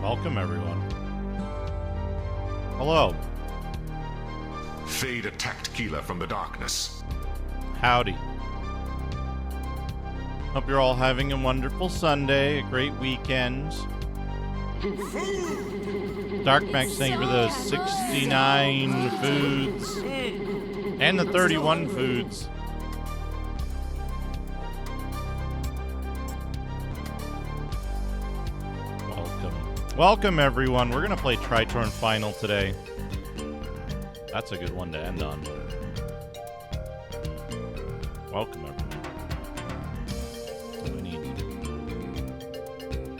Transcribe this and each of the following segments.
Welcome, everyone. Hello. Fade attacked Keela from the darkness. Howdy. Hope you're all having a wonderful Sunday, a great weekend. Dark Max, thank you for the 69 foods. And the 31 foods. Welcome, everyone. We're going to play Tritorn Final today. That's a good one to end on. Welcome, everyone.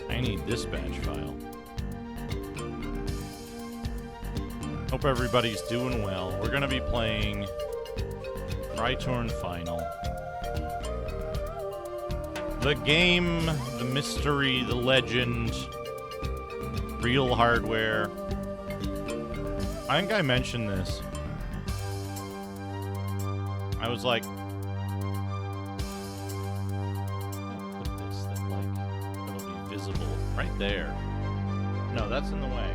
I need dispatch file. Hope everybody's doing well. We're going to be playing Tritorn Final. The game, the mystery, the legend... Real hardware. I think I mentioned this. I was like, I'll put this that like it'll be visible right there. No, that's in the way.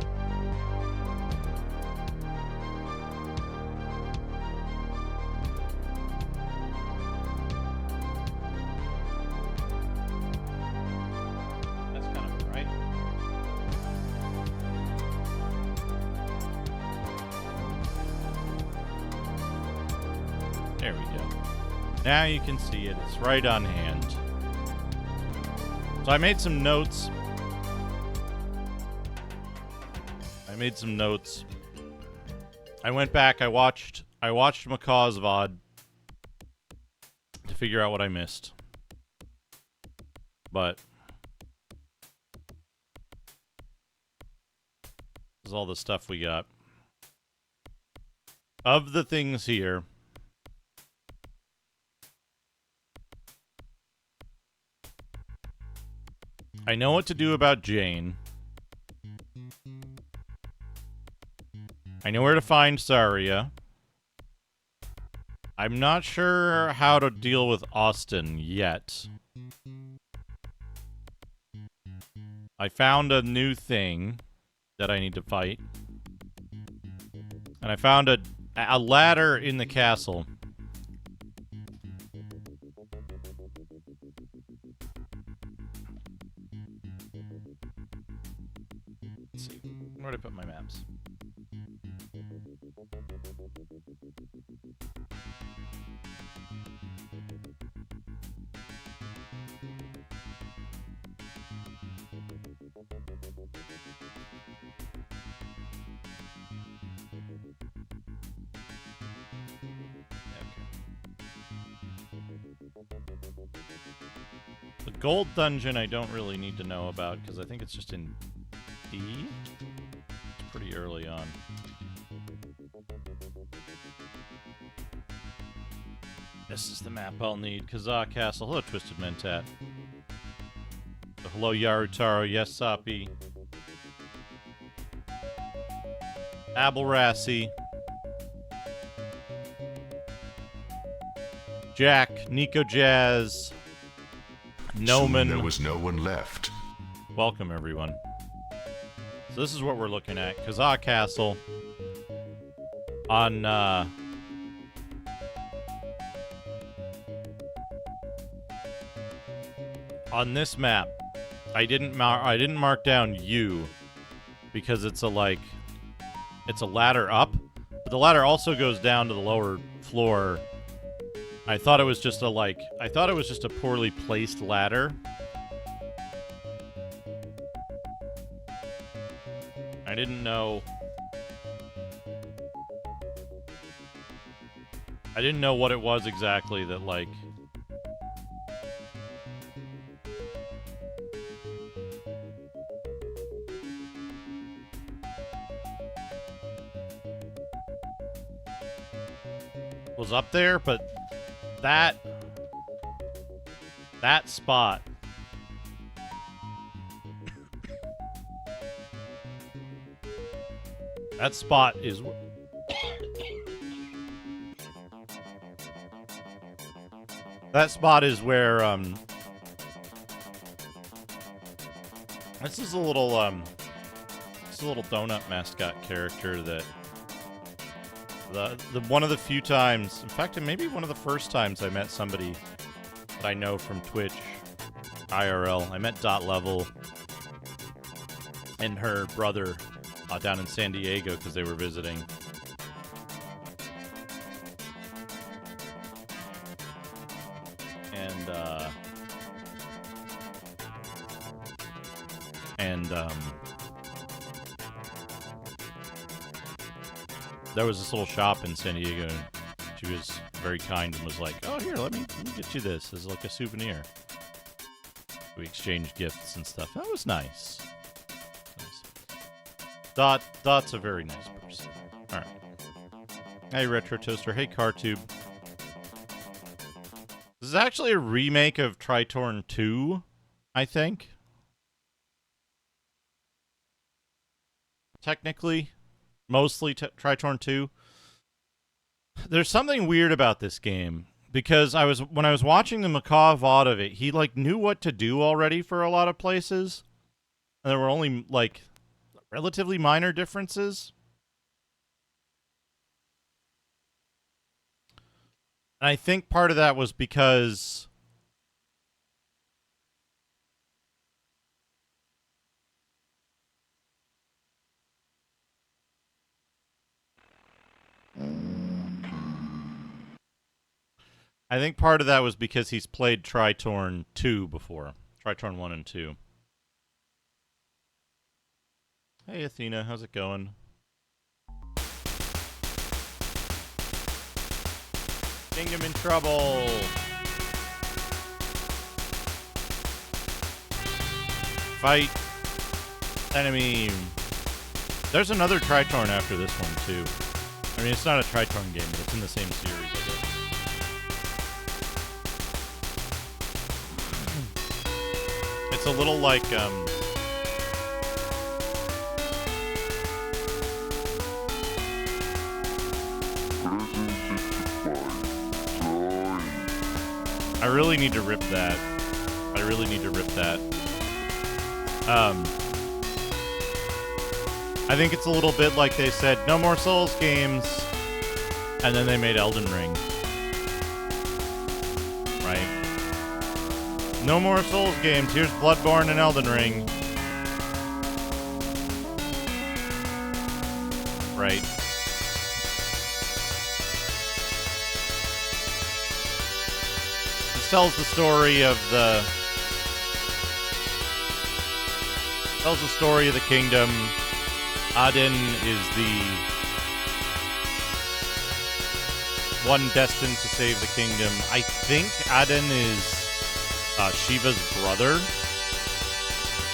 There we go. Now you can see it. It's right on hand. So I made some notes. I went back. I watched Macaw's VOD to figure out what I missed. But this is all the stuff we got. Of the things here, I know what to do about Jane. I know where to find Saria. I'm not sure how to deal with Austin yet. I found a new thing that I need to fight. And I found a ladder in the castle. Where did I put my maps? The gold dungeon I don't really need to know about because I think it's just in D? Pretty early on. This is the map I'll need. Kazaa Castle. Hello, Twisted Mentat. Hello, Yarutaro. Yes, Sapi. Abalrassi. Jack. Nico Jazz. Noman. Soon there was no one left. Welcome, everyone. So this is what we're looking at. Kazaa Castle. On this map, I didn't mark down U because it's a ladder up, but the ladder also goes down to the lower floor. I thought it was just a poorly placed ladder. I didn't know what it was exactly that, like... was up there, but that spot... That spot is... That spot is where, This is a little, This little donut mascot character that the one of the few times, in fact, maybe one of the first times I met somebody that I know from Twitch IRL. I met Dot Level and her brother down in San Diego because they were visiting. There was this little shop in San Diego, and she was very kind and was like, "Oh, here, let me get you this as like a souvenir." We exchanged gifts and stuff. That was nice. Dot's a very nice person. All right. Hey, Retro Toaster. Hey, CarTube. This is actually a remake of Tritorn 2, I think. Technically. Mostly Tritorn 2. There's something weird about this game because when I was watching the Macaw VOD of it, he like knew what to do already for a lot of places, and there were only like relatively minor differences. And I think part of that was because he's played Tritorn 2 before. Tritorn 1 and 2. Hey, Athena. How's it going? Kingdom in trouble. Fight. Enemy. There's another Tritorn after this one, too. I mean, it's not a Tritorn game, but it's in the same series, I guess. It's a little like, I really need to rip that. I think it's a little bit like they said, no more Souls games, and then they made Elden Ring. Right? No more Souls games, here's Bloodborne and Elden Ring. Right. This tells the story of the kingdom. Adin is the one destined to save the kingdom. I think Adin is Shiva's brother.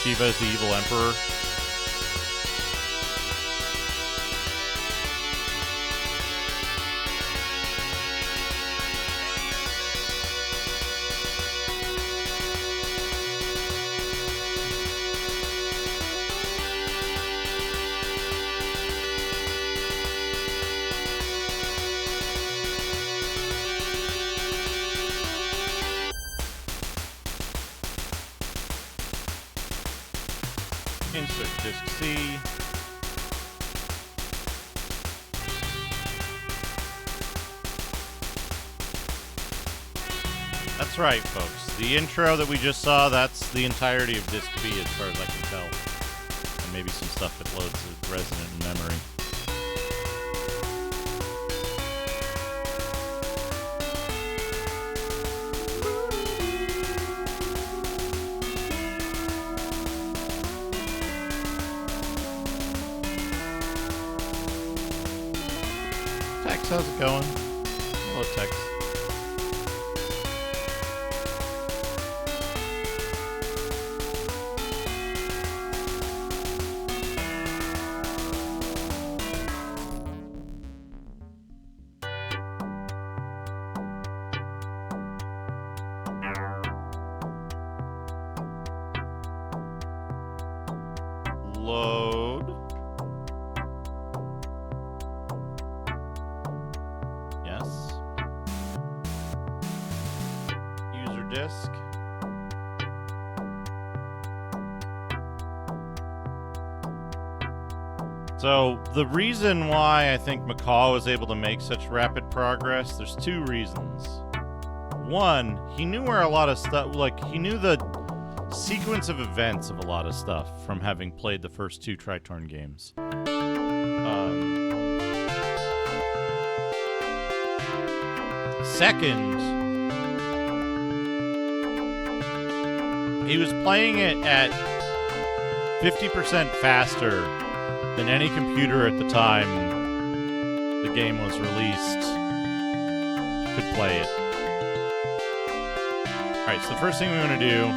Shiva is the evil emperor. Insert disk C. That's right, folks. The intro that we just saw, that's the entirety of disk B as far as I can tell. And maybe some stuff that loads as resonant in memory. How's it going? Hello, Tex. Load. Disk. So, the reason why I think Macaw was able to make such rapid progress, there's two reasons. One, he knew where a lot of stuff, like, he knew the sequence of events of a lot of stuff from having played the first two Tritorn games. Second, he was playing it at 50% faster than any computer at the time the game was released could play it. Alright, so the first thing we want to do,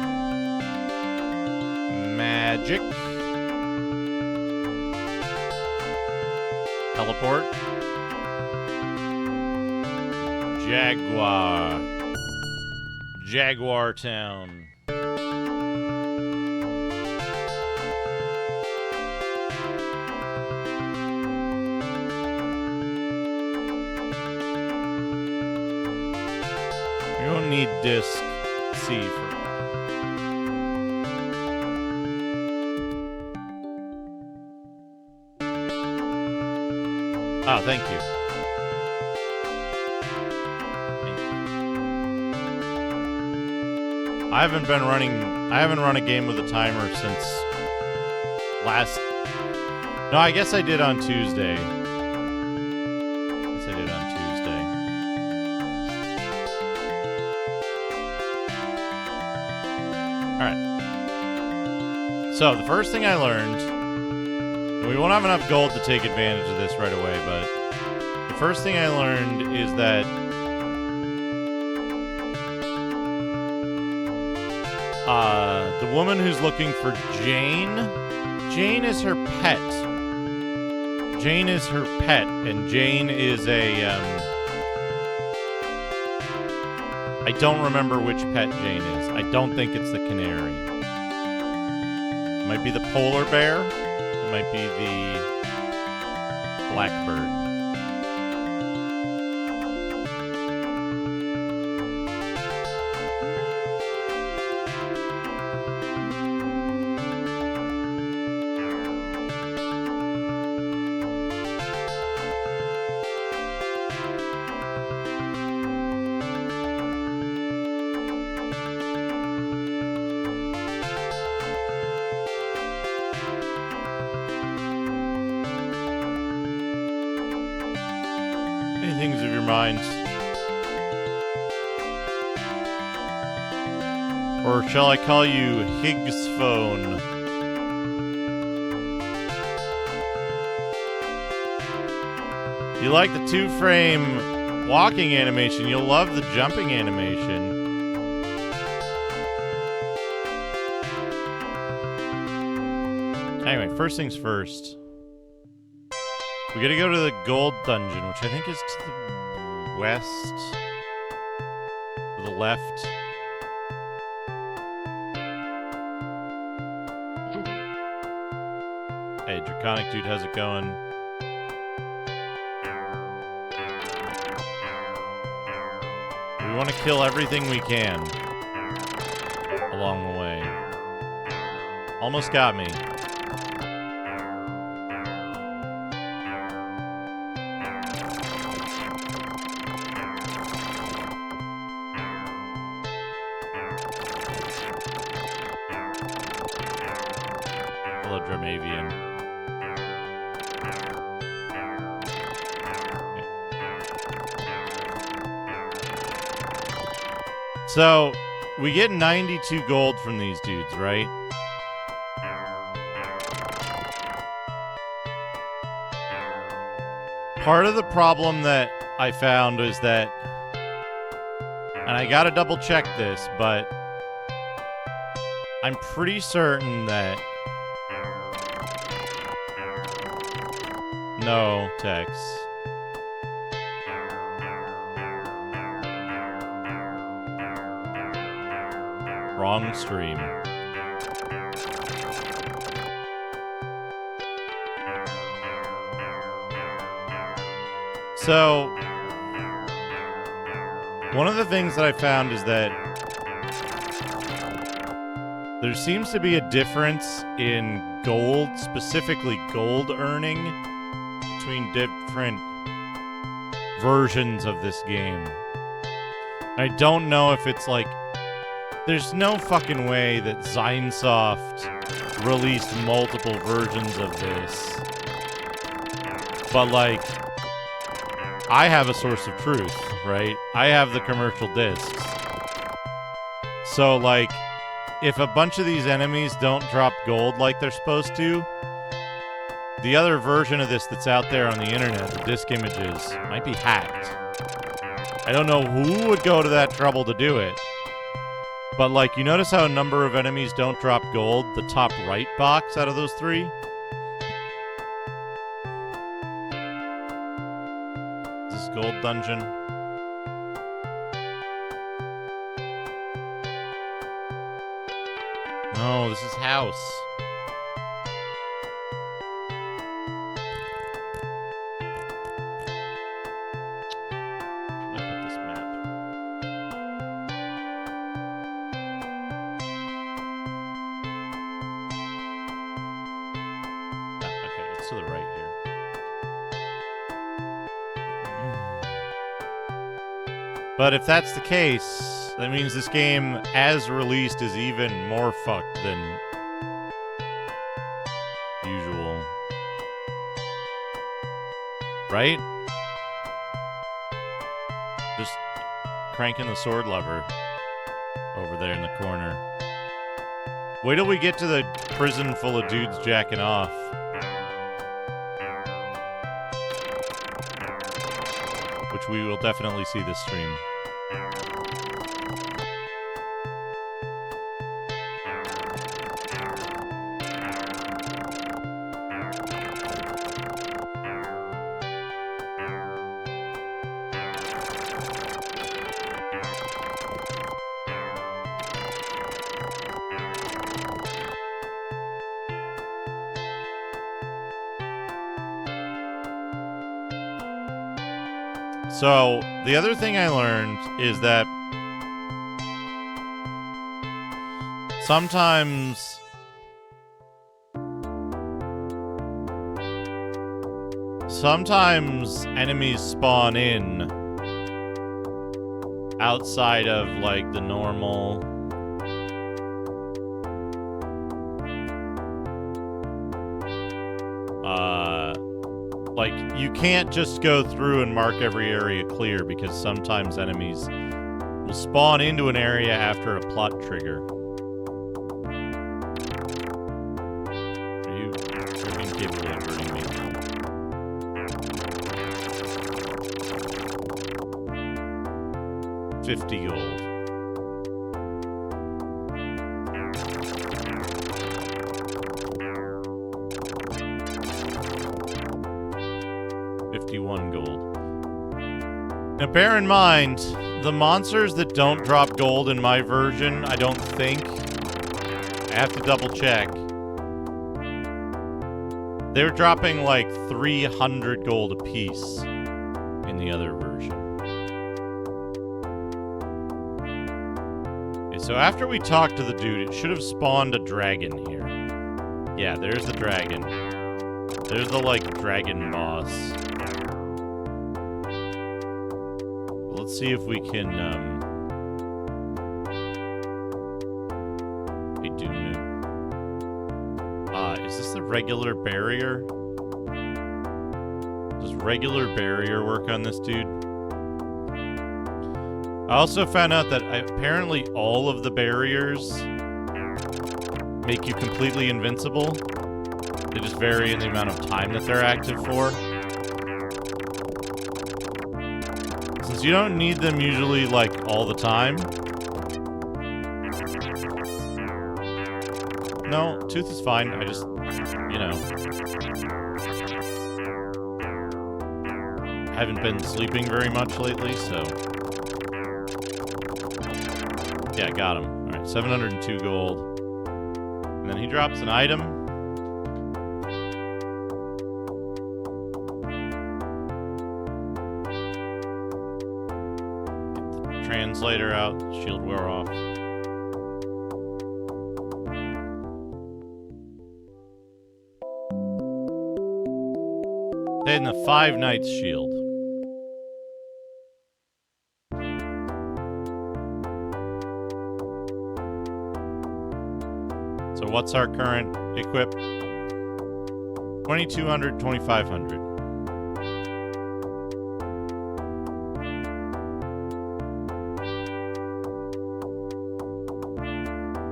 magic, teleport, Jaguar Town. We don't need disc C for a while. Oh, thank you. I haven't run a game with a timer since last... No, I guess I did on Tuesday. Alright. So, the first thing I learned... And we won't have enough gold to take advantage of this right away, but... The first thing I learned is that... the woman who's looking for Jane... Jane is her pet. Jane is her pet, and Jane is a, I don't remember which pet Jane is. I don't think it's the canary. It might be the polar bear. It might be the blackbird. Things of your mind. Or shall I call you Higgs phone? You like the 2-frame walking animation, you'll love the jumping animation. Anyway, first things first. We gotta go to the gold dungeon, which I think is to the west. To the left. Hey, Draconic Dude, how's it going? We want to kill everything we can along the way. Almost got me. Dramavian. So, we get 92 gold from these dudes, right? Part of the problem that I found is that, and I gotta double check this, but I'm pretty certain that no, Tex. Wrong stream. So, one of the things that I found is that there seems to be a difference in gold, specifically gold earning between different versions of this game. I don't know if it's like... There's no fucking way that Zinesoft released multiple versions of this. But, like, I have a source of truth, right? I have the commercial discs. So, like, if a bunch of these enemies don't drop gold like they're supposed to, the other version of this that's out there on the internet, the disc images, might be hacked. I don't know who would go to that trouble to do it. But, like, you notice how a number of enemies don't drop gold? The top right box out of those three? Is this gold dungeon? No, this is house. Look at this map. Okay, it's to the right here. But if that's the case, that means this game, as released, is even more fucked than usual. Right? Just cranking the sword lever over there in the corner. Wait till we get to the prison full of dudes jacking off. Which we will definitely see this stream. So, the other thing I learned is that sometimes enemies spawn in outside of, like, the normal like, you can't just go through and mark every area clear because sometimes enemies will spawn into an area after a plot trigger. Are you incapable of hurting me? $50 gold. $51 gold. Now bear in mind, the monsters that don't drop gold in my version, I don't think, I have to double check, they're dropping like 300 gold apiece in the other version. Okay, so after we talked to the dude, it should have spawned a dragon here. Yeah, there's the dragon. There's the, like, dragon boss. Let's see if we can, Hey, Doom. Is this the regular barrier? Does regular barrier work on this dude? I also found out that apparently all of the barriers make you completely invincible. They just vary in the amount of time that they're active for. Since you don't need them usually, like, all the time. No, Tooth is fine. I just, you know, haven't been sleeping very much lately, so. Yeah, got him. Alright, 702 gold. And then he drops an item. Translator out, shield wear off. Then the Five Knights shield. So what's our current equip? 2200, 2500.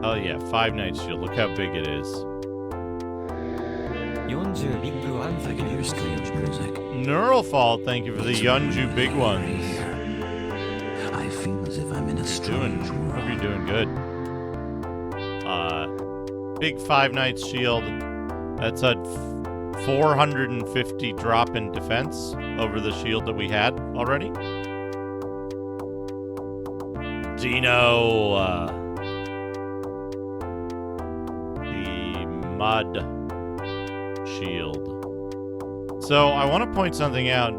Oh yeah, Five Knights shield. Look how big it is. 40ビッグワンズ I can hear strange music. Neuralfall, thank you for the Yunju big ones. I feel as if I'm in a strange Hope world. you're doing good. Big Five Knights shield. That's a 450 drop in defense over the shield that we had already. Dino, the mud shield. So I want to point something out.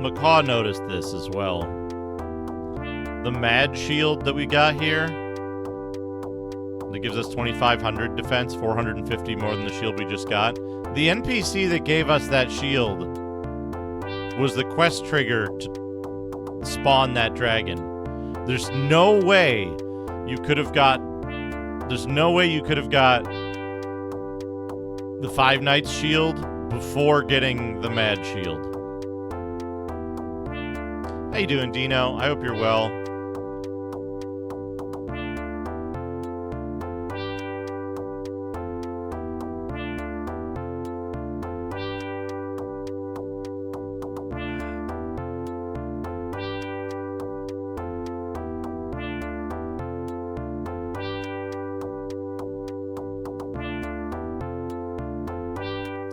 Macaw noticed this as well. The mad shield that we got here, that gives us 2500 defense, 450 more than the shield we just got. The NPC that gave us that shield was the quest trigger to spawn that dragon. There's no way you could have got the Five Knights shield before getting the mad shield. How you doing, Dino? I hope you're well.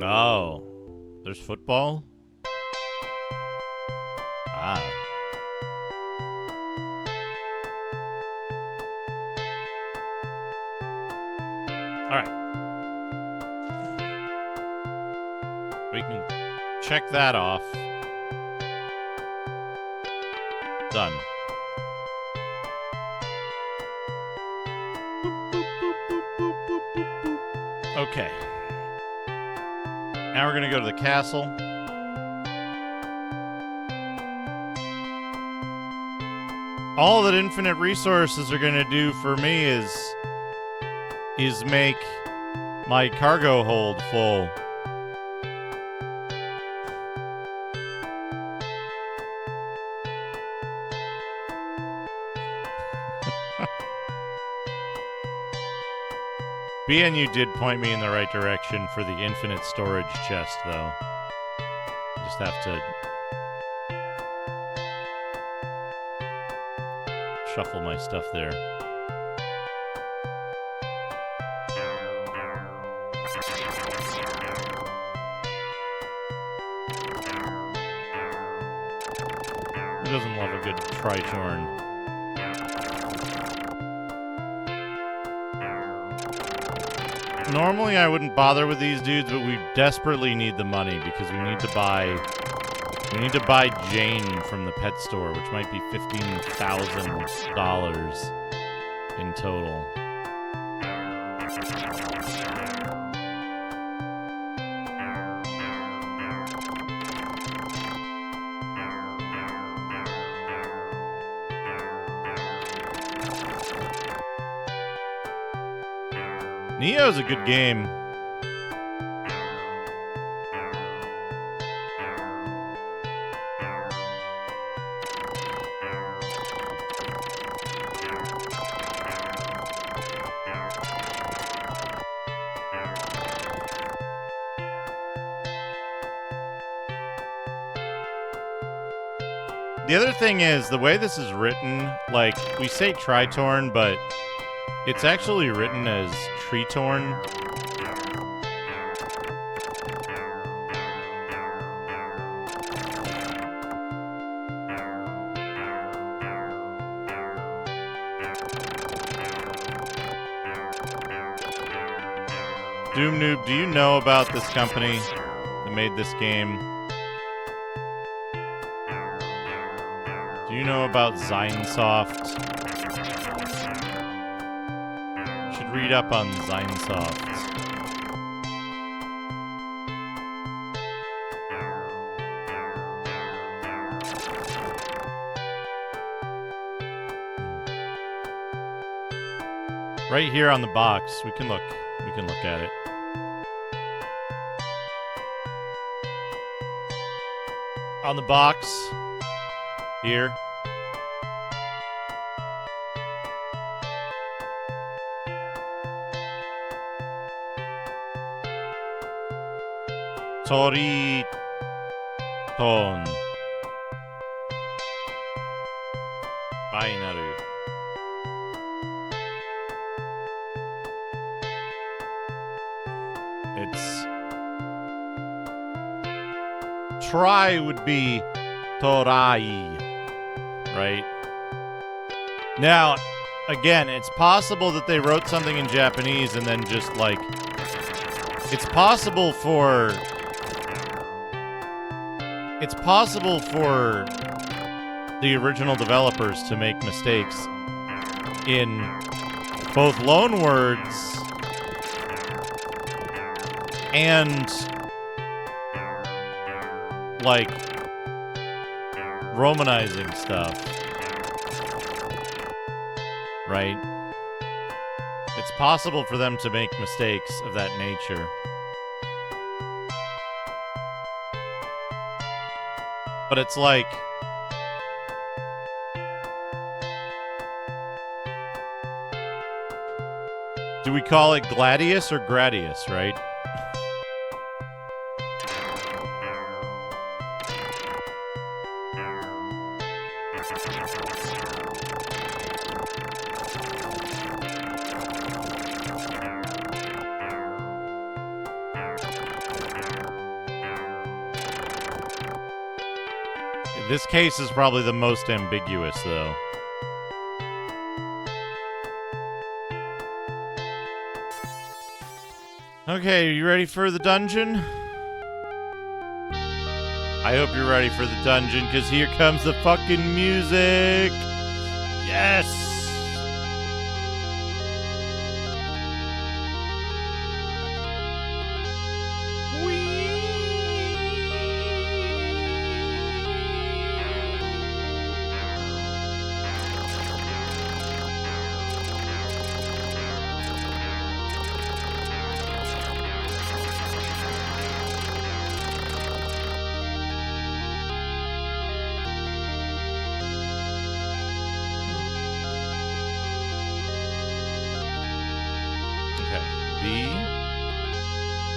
Oh, there's football? Ah. Alright. We can check that off. Done. Okay. Now we're going to go to the castle. All that infinite resources are going to do for me is make my cargo hold full. BNU did point me in the right direction for the infinite storage chest, though. Just have to shuffle my stuff there. Who doesn't love a good Tritorn? Normally I wouldn't bother with these dudes, but we desperately need the money because we need to buy Jane from the pet store, which might be $15,000 in total. Neo's a good game. The other thing is, the way this is written, like, we say Tritorn, but it's actually written as Tritorn. Doom Noob, do you know about this company that made this game? Do you know about Zinesoft? You should read up on Zinesoft. Right here on the box, we can look at it. On the box here. Tritorn. Binary. It's try would be torai, right? Now, again, it's possible that they wrote something in Japanese and then just like it's possible for the original developers to make mistakes in both loan words and like romanizing stuff, right? It's possible for them to make mistakes of that nature. But it's like do we call it Gladius or Gradius, right? This case is probably the most ambiguous, though. Okay, are you ready for the dungeon? I hope you're ready for the dungeon, because here comes the fucking music! Yes!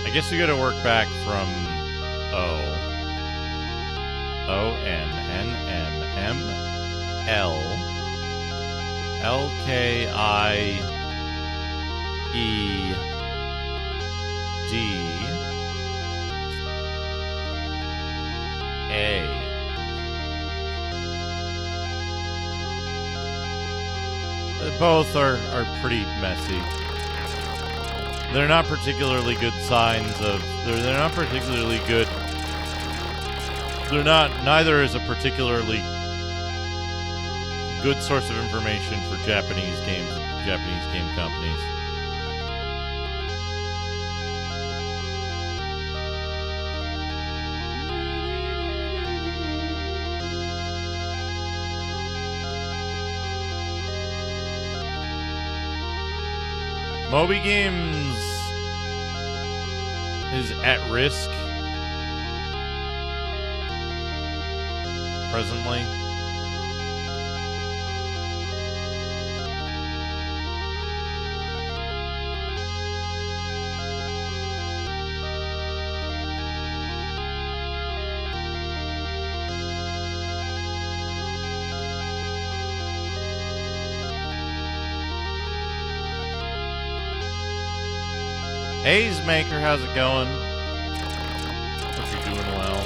I guess we gotta work back from O. O, N, N, M, M, L, L, K, I, E, D, A. Both are pretty messy. They're not particularly good signs of... They're not particularly good... Neither is a particularly good source of information for Japanese games, Japanese game companies. Moby Games is at risk presently. Haze Maker, how's it going? Hope you're doing well.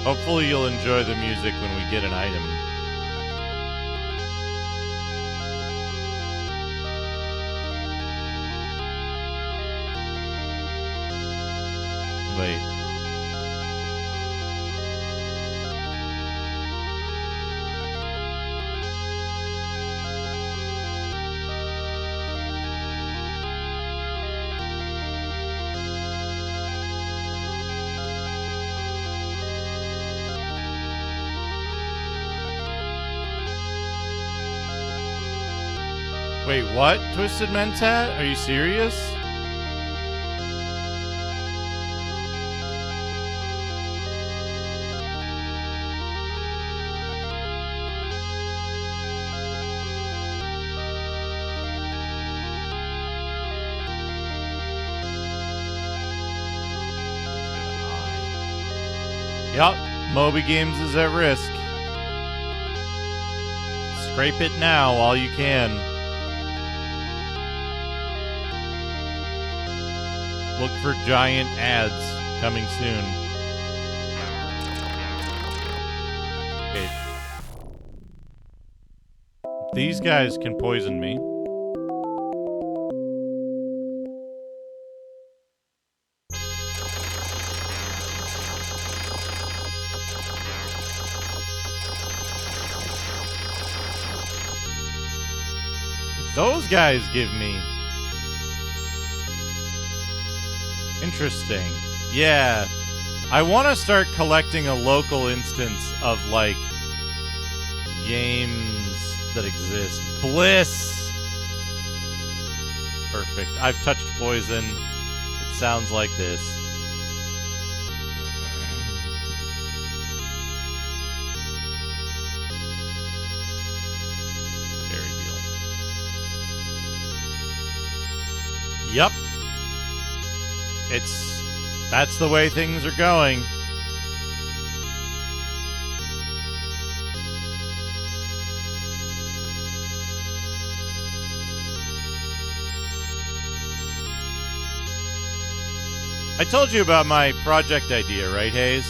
Hopefully you'll enjoy the music when we get an item. Wait. Wait, what? Twisted Mentat? Are you serious? Yup, Moby Games is at risk. Scrape it now while you can. Look for giant ads coming soon. Okay. These guys can poison me. Those guys give me. Interesting. Yeah. I want to start collecting a local instance of, like, games that exist. Bliss! Perfect. I've touched poison. It sounds like this. Yep. That's the way things are going. I told you about my project idea, right, Hayes?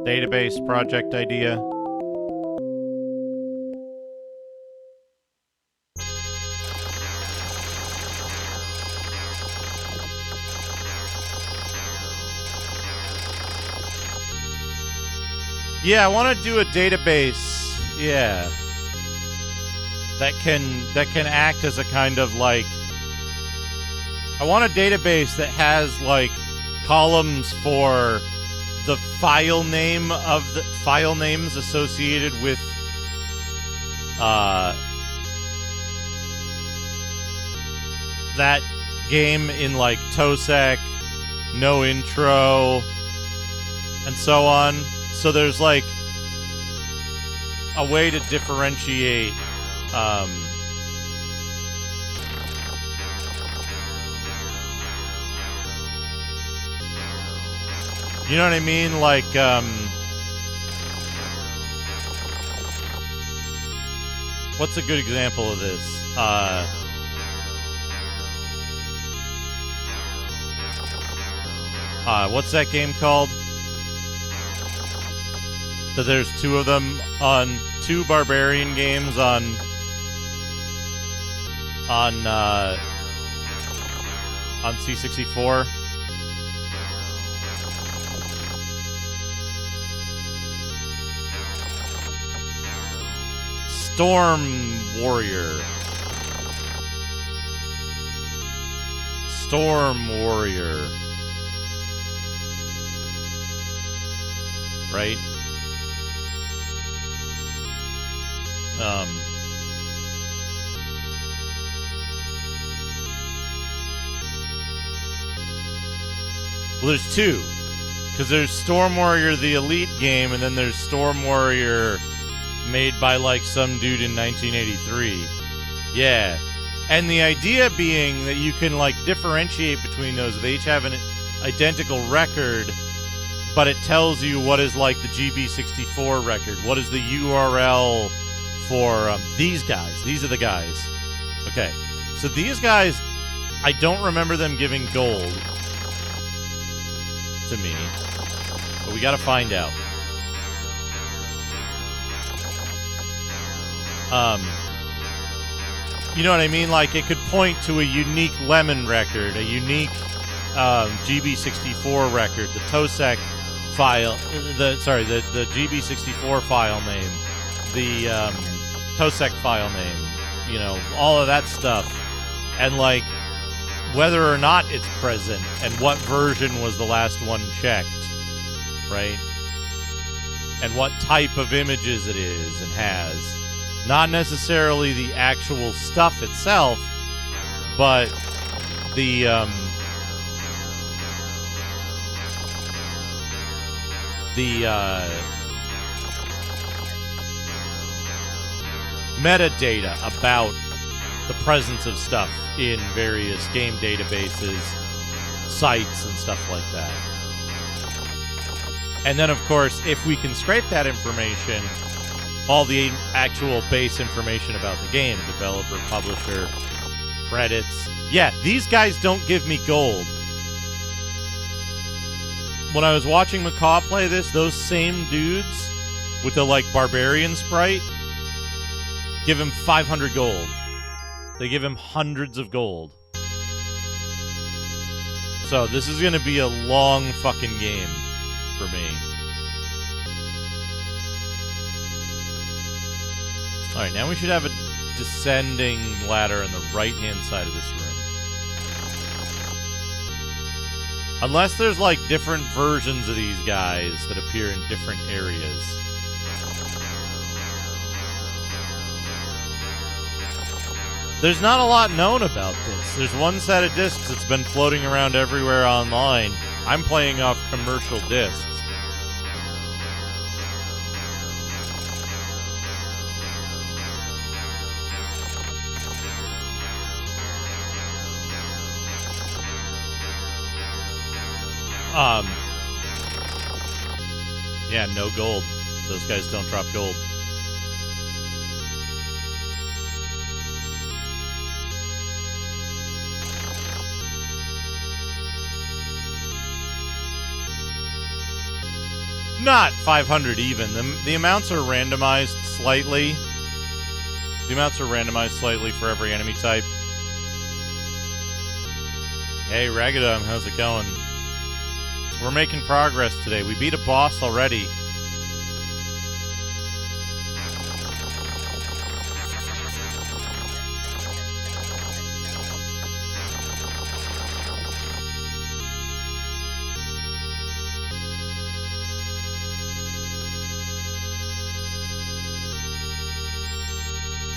Database project idea. Yeah, I want to do a database. Yeah. That can act as a kind of, like, I want a database that has, like, columns for the file name of the file names associated with that game in, like, TOSEC, no intro, and so on. So there's, like, a way to differentiate you know what I mean? Like, what's a good example of this? What's that game called? That there's two of them on two barbarian games on C64. Storm Warrior. Right? Well, there's two. Because there's Storm Warrior, the Elite game, and then there's Storm Warrior made by, like, some dude in 1983. Yeah. And the idea being that you can, like, differentiate between those. They each have an identical record, but it tells you what is, like, the GB64 record. What is the URL for these guys? These are the guys. Okay. So these guys, I don't remember them giving gold to me, but we gotta find out. You know what I mean? Like, it could point to a unique Lemon record, a unique GB64 record, the TOSEC file, the GB64 file name the TOSEC file name, you know, all of that stuff, and like whether or not it's present and what version was the last one checked, right? And what type of images it is and has. Not necessarily the actual stuff itself, but the metadata about the presence of stuff in various game databases, sites, and stuff like that. And then, of course, if we can scrape that information, all the actual base information about the game, developer, publisher, credits. Yeah, these guys don't give me gold. When I was watching Macaw play this, those same dudes with the, like, barbarian sprite give him 500 gold. They give him hundreds of gold. So this is going to be a long fucking game for me. Alright, now we should have a descending ladder on the right-hand side of this room. Unless there's, like, different versions of these guys that appear in different areas. There's not a lot known about this. There's one set of discs that's been floating around everywhere online. I'm playing off commercial discs. Yeah, no gold. Those guys don't drop gold. Not 500 even. The amounts are randomized slightly. The amounts are randomized slightly for every enemy type. Hey, Ragadum, how's it going? We're making progress today. We beat a boss already.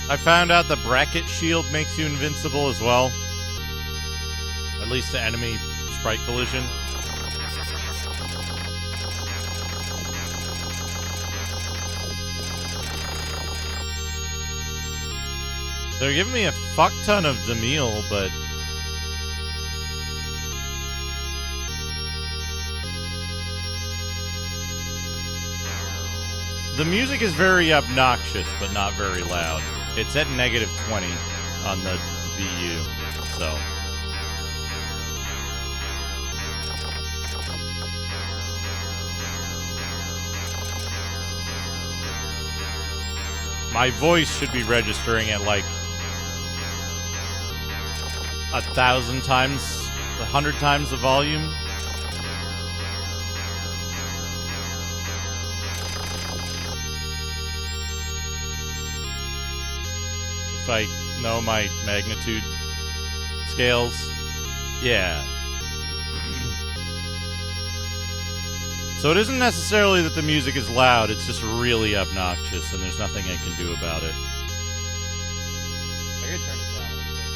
I found out the bracket shield makes you invincible as well. At least to enemy sprite collision. They're giving me a fuck ton of Demille, but the music is very obnoxious, but not very loud. It's at -20 on the VU, so. My voice should be registering at like 1,000 times, 100 times the volume. If I know my magnitude scales, yeah. So it isn't necessarily that the music is loud, it's just really obnoxious, and there's nothing I can do about it. I could turn it down a little bit.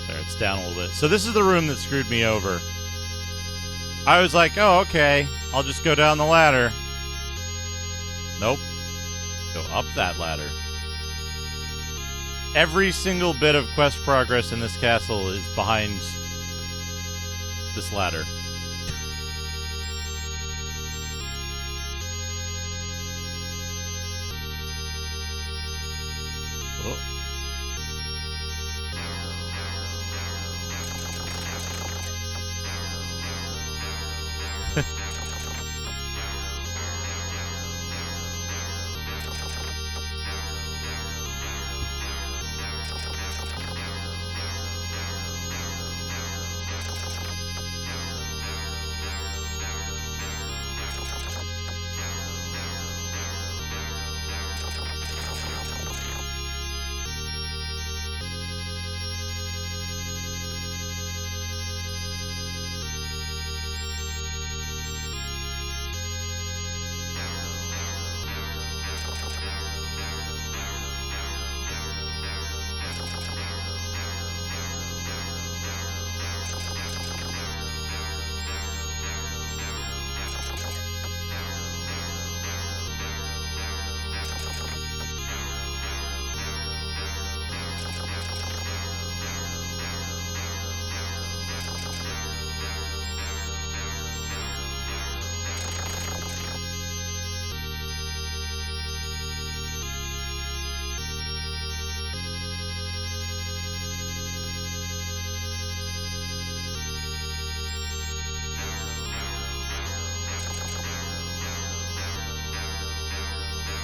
There, it's down a little bit. So this is the room that screwed me over. I was like, oh, okay, I'll just go down the ladder. Nope. Go up that ladder. Every single bit of quest progress in this castle is behind this ladder. Oh.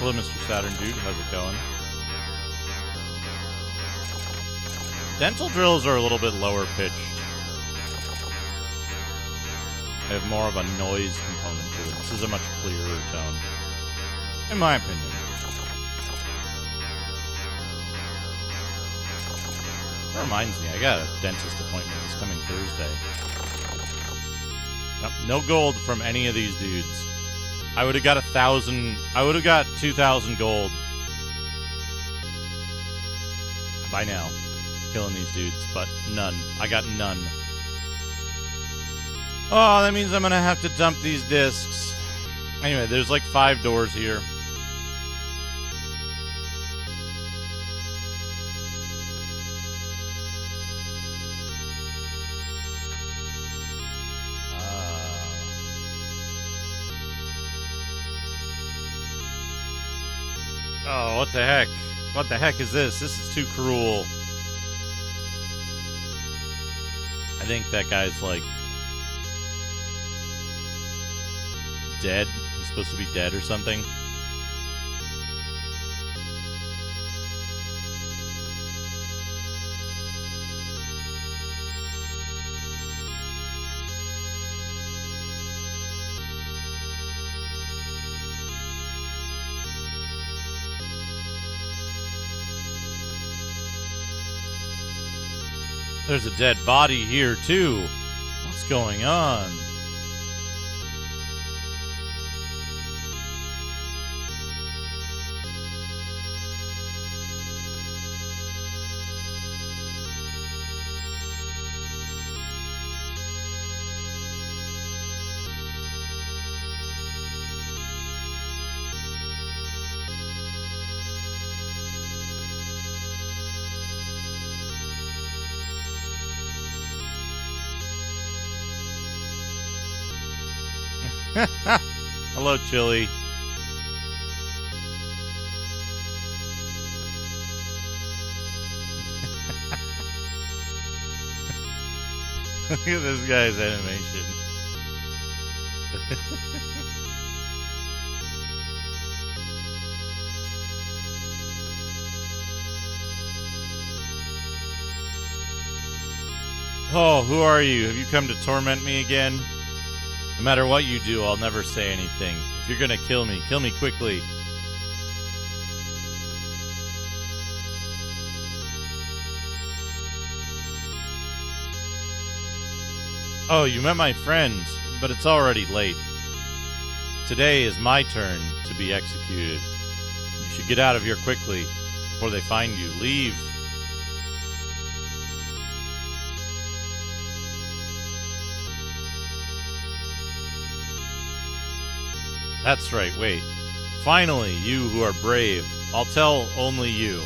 Hello, Mr. Saturn Dude. How's it going? Dental drills are a little bit lower pitched. They have more of a noise component to it. This is a much clearer tone, in my opinion. That reminds me, I got a dentist appointment this coming Thursday. Nope, no gold from any of these dudes. I would have got 1,000. I would have got 2,000 gold by now, killing these dudes, but none. I got none. Oh, that means I'm gonna have to dump these discs. Anyway, there's like 5 doors here. Oh, what the heck? What the heck is this? This is too cruel. I think that guy's like dead. He's supposed to be dead or something. There's a dead body here, too. What's going on? Hello, Chili. Look at this guy's animation. Oh, who are you? Have you come to torment me again? No matter what you do, I'll never say anything. If you're gonna kill me quickly. Oh, you met my friend, but it's already late. Today is my turn to be executed. You should get out of here quickly before they find you. Leave. That's right, wait. Finally, you who are brave. I'll tell only you.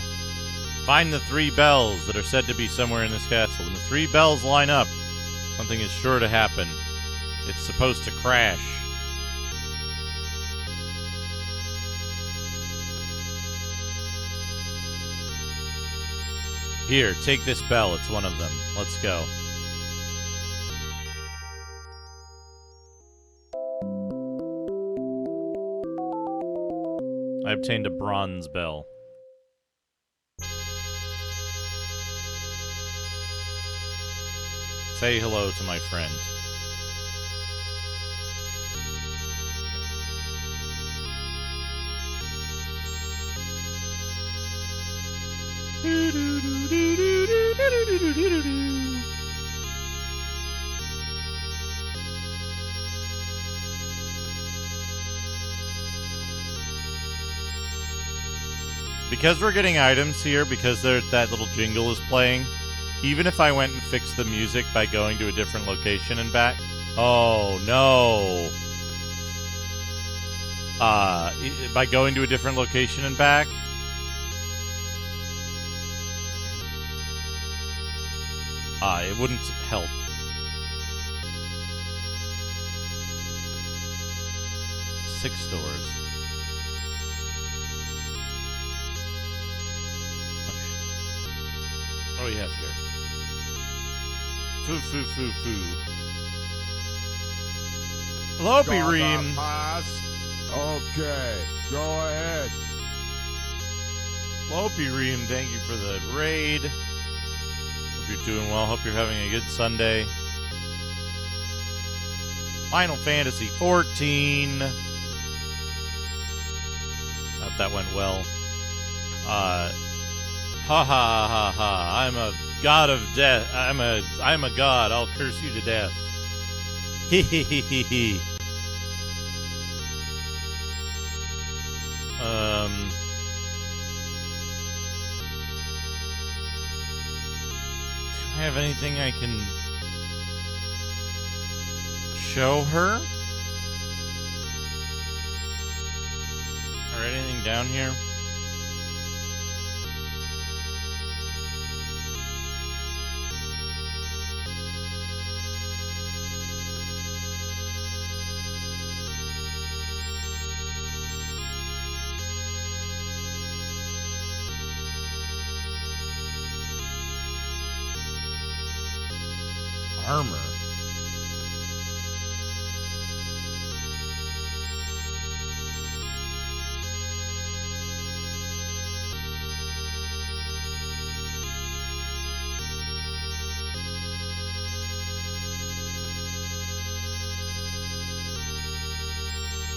Find the 3 bells that are said to be somewhere in this castle. When the 3 bells line up, something is sure to happen. It's supposed to crash. Here, take this bell. It's one of them. Let's go. I obtained a bronze bell. Say hello to my friend. Because we're getting items here, because that little jingle is playing, even if I went and fixed the music by going to a different location and back... Oh, no. By going to a different location and back... it wouldn't help. Six stores. What do we have here? Foo. Hello, Reem. Okay, go ahead. Opie Ream, thank you for the raid. Hope you're doing well. Hope you're having a good Sunday. Final Fantasy 14. Hope that went well. Ha ha ha ha ha. I'm a god of death. I'm a god. I'll curse you to death. Hee hee hee hee hee. Do I have anything I can show her? Or anything down here? Armor.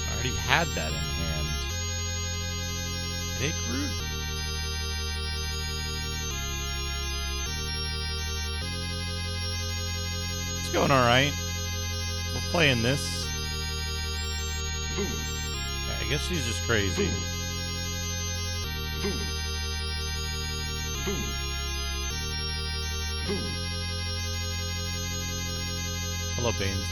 I already had that in hand. Take root. It's going alright. We're playing this. I guess she's just crazy. Hello, Baines.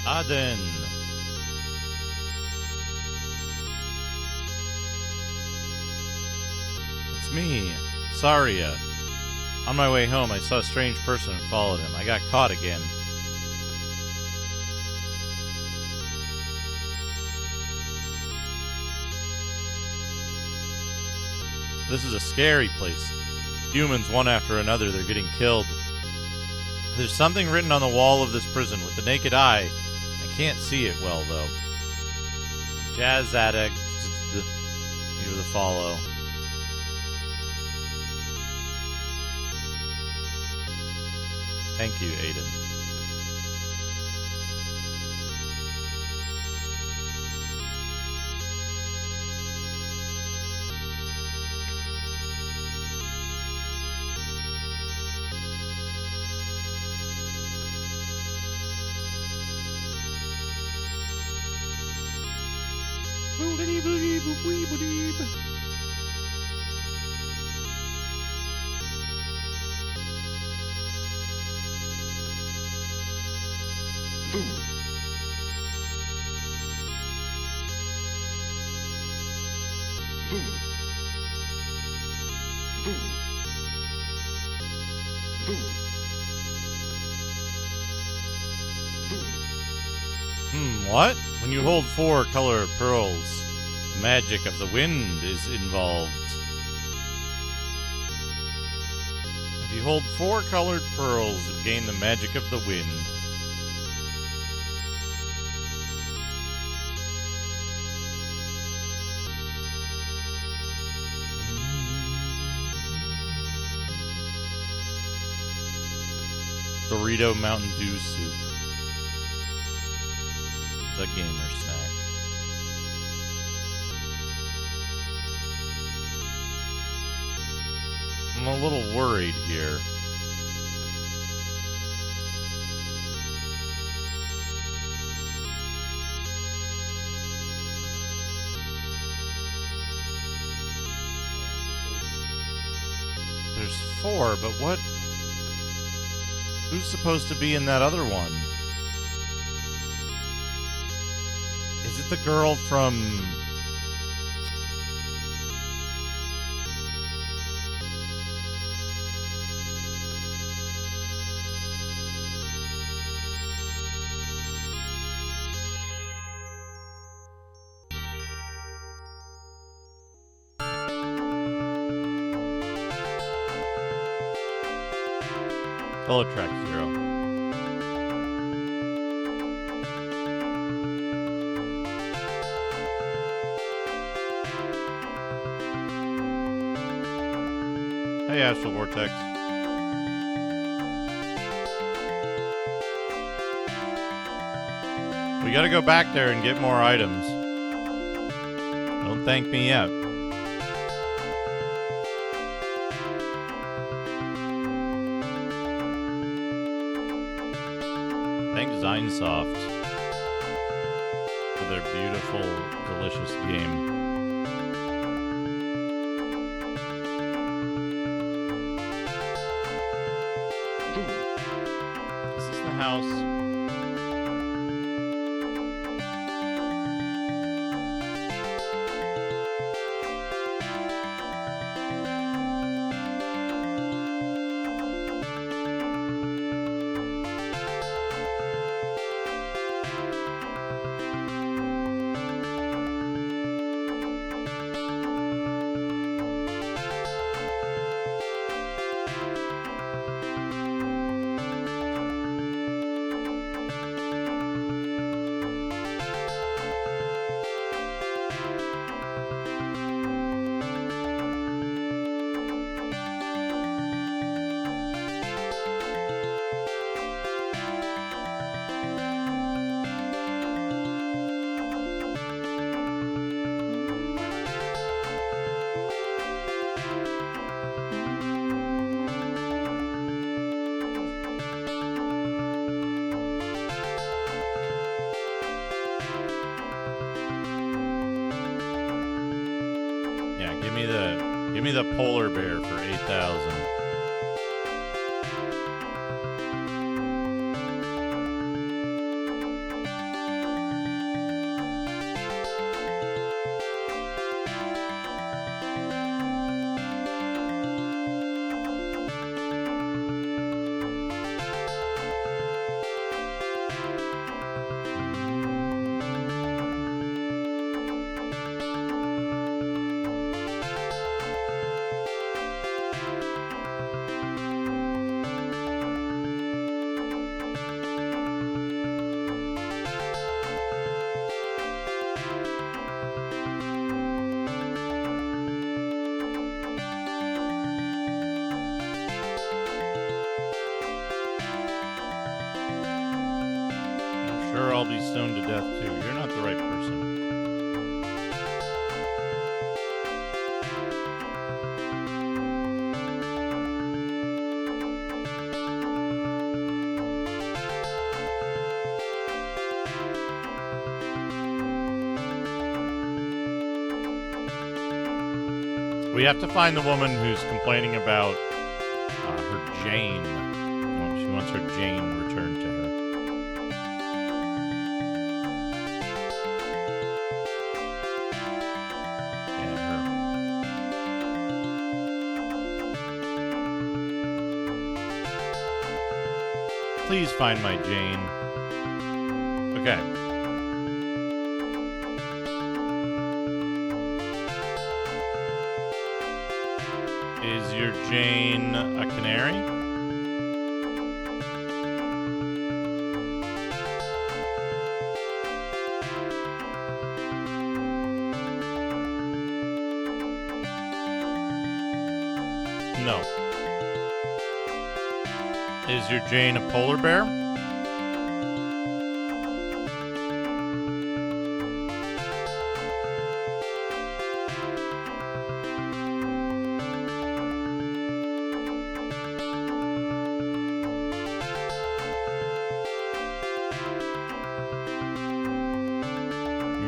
Aden. It's me, Saria. On my way home, I saw a strange person and followed him. I got caught again. This is a scary place. Humans, one after another, they're getting killed. There's something written on the wall of this prison with the naked eye. I can't see it well, though. Jazz Addict. Give the follow. Thank you, Aiden. What? When you hold 4 color pearls, the magic of the wind is involved. If you hold 4 colored pearls, you gain the magic of the wind. Dorito Mountain Dew soup. The gamer snack. I'm a little worried here. There's 4, but what? Who's supposed to be in that other one? Is it the girl from... Hello, Track Zero. Hey, Astral Vortex. We gotta go back there and get more items. Don't thank me yet. Thank Zinesoft for their beautiful, delicious game. Is this the house? Give me the polar bear for 8,000. Sure, I'll be stoned to death too. You're not the right person. We have to find the woman who's complaining about her Jane. She wants her Jane returned to her. Please find my Jane. Okay. Is your Jane a canary? No. Is your Jane a polar bear?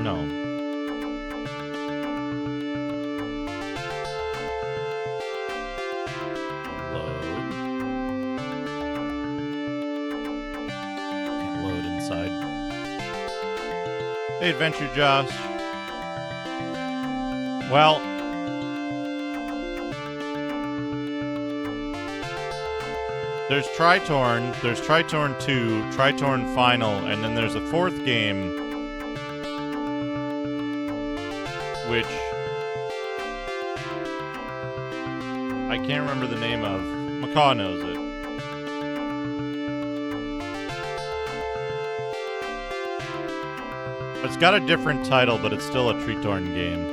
No. Hey, Adventure Josh. Well, there's Tritorn, there's Tritorn 2, Tritorn Final, and then there's a fourth game, which I can't remember the name of. Macaw knows it. It's got a different title, but it's still a Tritorn game.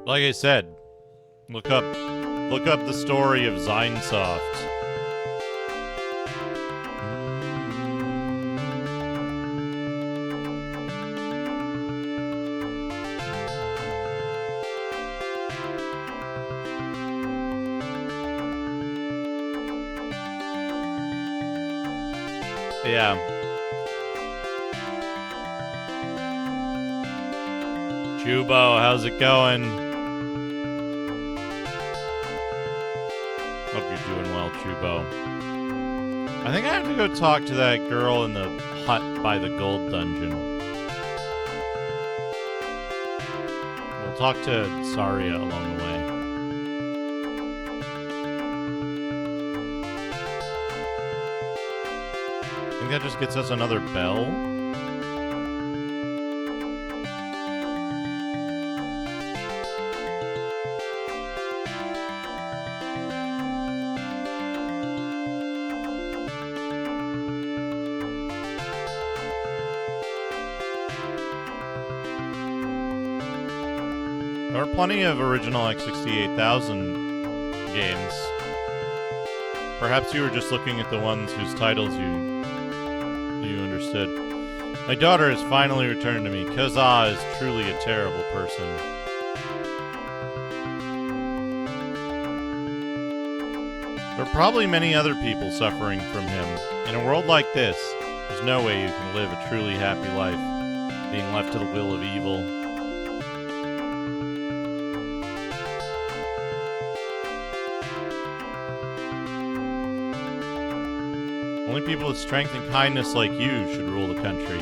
Like I said, look up the story of Zinesoft. Yeah. Chubo, how's it going? Hope you're doing well, Chubo. I think I have to go talk to that girl in the hut by the gold dungeon. We'll talk to Saria along the way. I think that just gets us another bell. There are plenty of original X68000 games. Perhaps you were just looking at the ones whose titles you understood. My daughter has finally returned to me. Kazaa is truly a terrible person. There are probably many other people suffering from him. In a world like this, there's no way you can live a truly happy life, being left to the will of evil. Only people with strength and kindness like you should rule the country.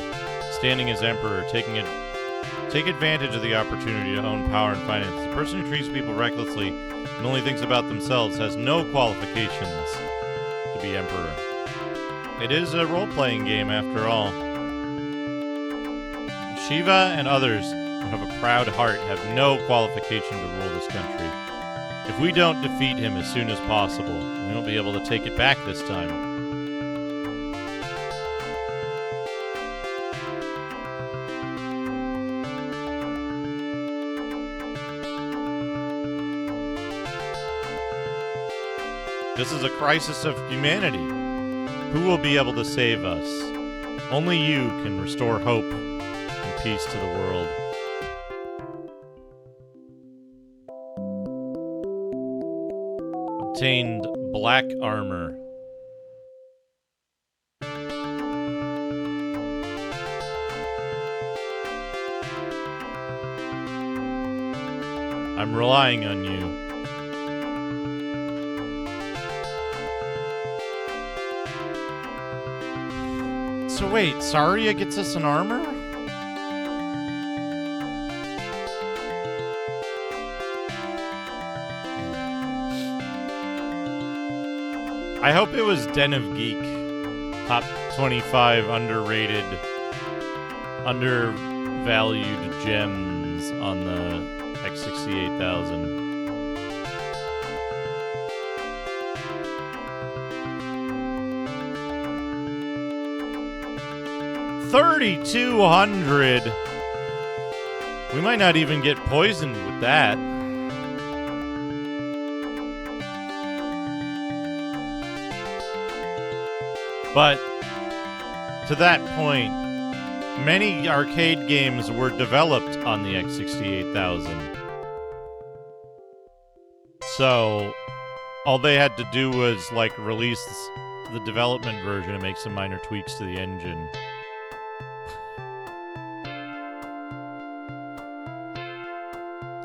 Standing as emperor, take advantage of the opportunity to own power and finance. The person who treats people recklessly and only thinks about themselves has no qualifications to be emperor. It is a role-playing game after all. Shiva and others who have a proud heart have no qualification to rule this country. If we don't defeat him as soon as possible, we won't be able to take it back this time. This is a crisis of humanity. Who will be able to save us? Only you can restore hope and peace to the world. Obtained black armor. I'm relying on you. So wait, Saria gets us an armor? I hope it was Den of Geek. Top 25 underrated, undervalued gems on the X68000. $3,200. We might not even get poisoned with that. But to that point, many arcade games were developed on the X68000. So all they had to do was like release the development version and make some minor tweaks to the engine.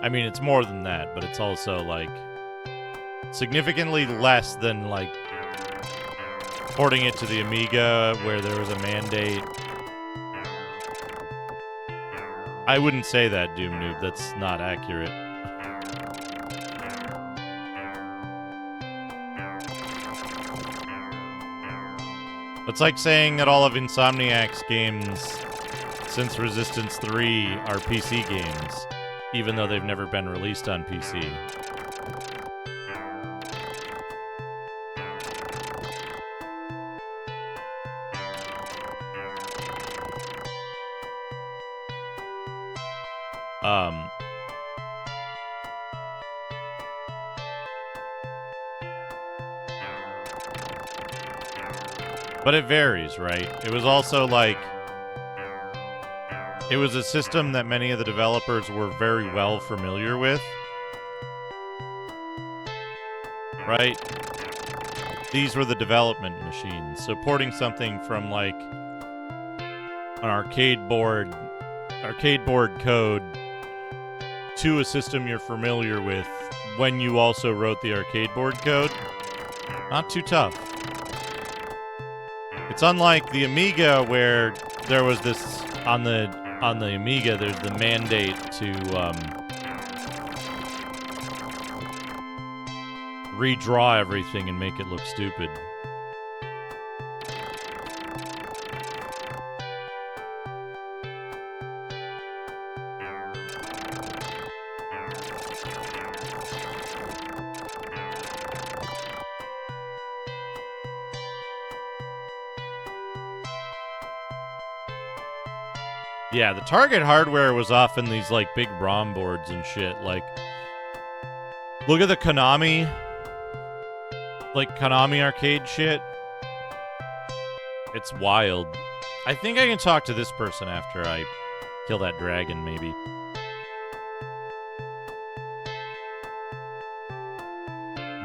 I mean, it's more than that, but it's also, like, significantly less than, like, porting it to the Amiga, where there was a mandate. I wouldn't say that, Doom Noob. That's not accurate. It's like saying that all of Insomniac's games since Resistance 3 are PC games. even though they've never been released on PC. But it varies, right? It was also like, it was a system that many of the developers were very well familiar with. Right? These were the development machines. So porting something from like an arcade board code to a system you're familiar with when you also wrote the arcade board code, not too tough. It's unlike the Amiga, where there was this on the Amiga. There's the mandate to redraw everything and make it look stupid. Yeah, the target hardware was often these, like, big ROM boards and shit. Like, look at the Konami arcade shit. It's wild. I think I can talk to this person after I kill that dragon, maybe.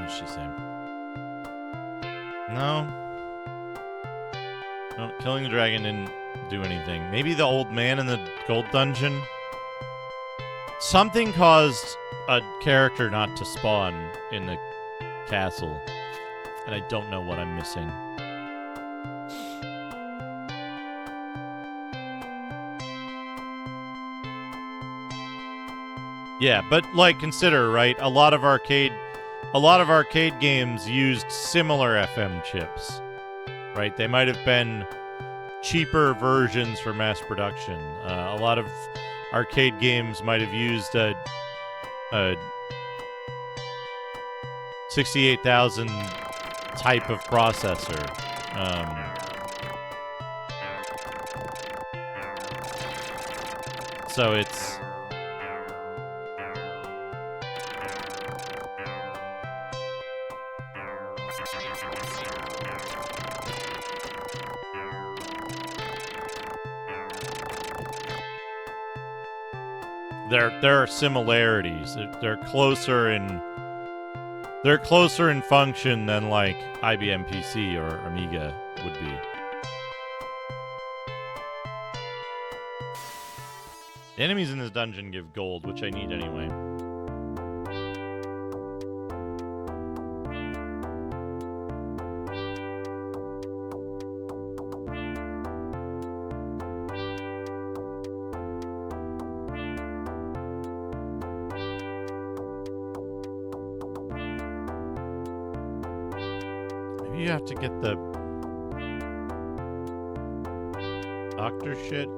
What's she saying? No. No, killing the dragon didn't do anything. Maybe the old man in the gold dungeon? Something caused a character not to spawn in the castle. And I don't know what I'm missing. Yeah, but like, consider, right? A lot of arcade games used similar FM chips. Right? They might have been cheaper versions for mass production. A lot of arcade games might have used a 68000 type of processor. So it's... There are similarities. They're closer in function than like IBM PC or Amiga would be. The enemies in this dungeon give gold, which I need anyway. You have to get the doctor shit.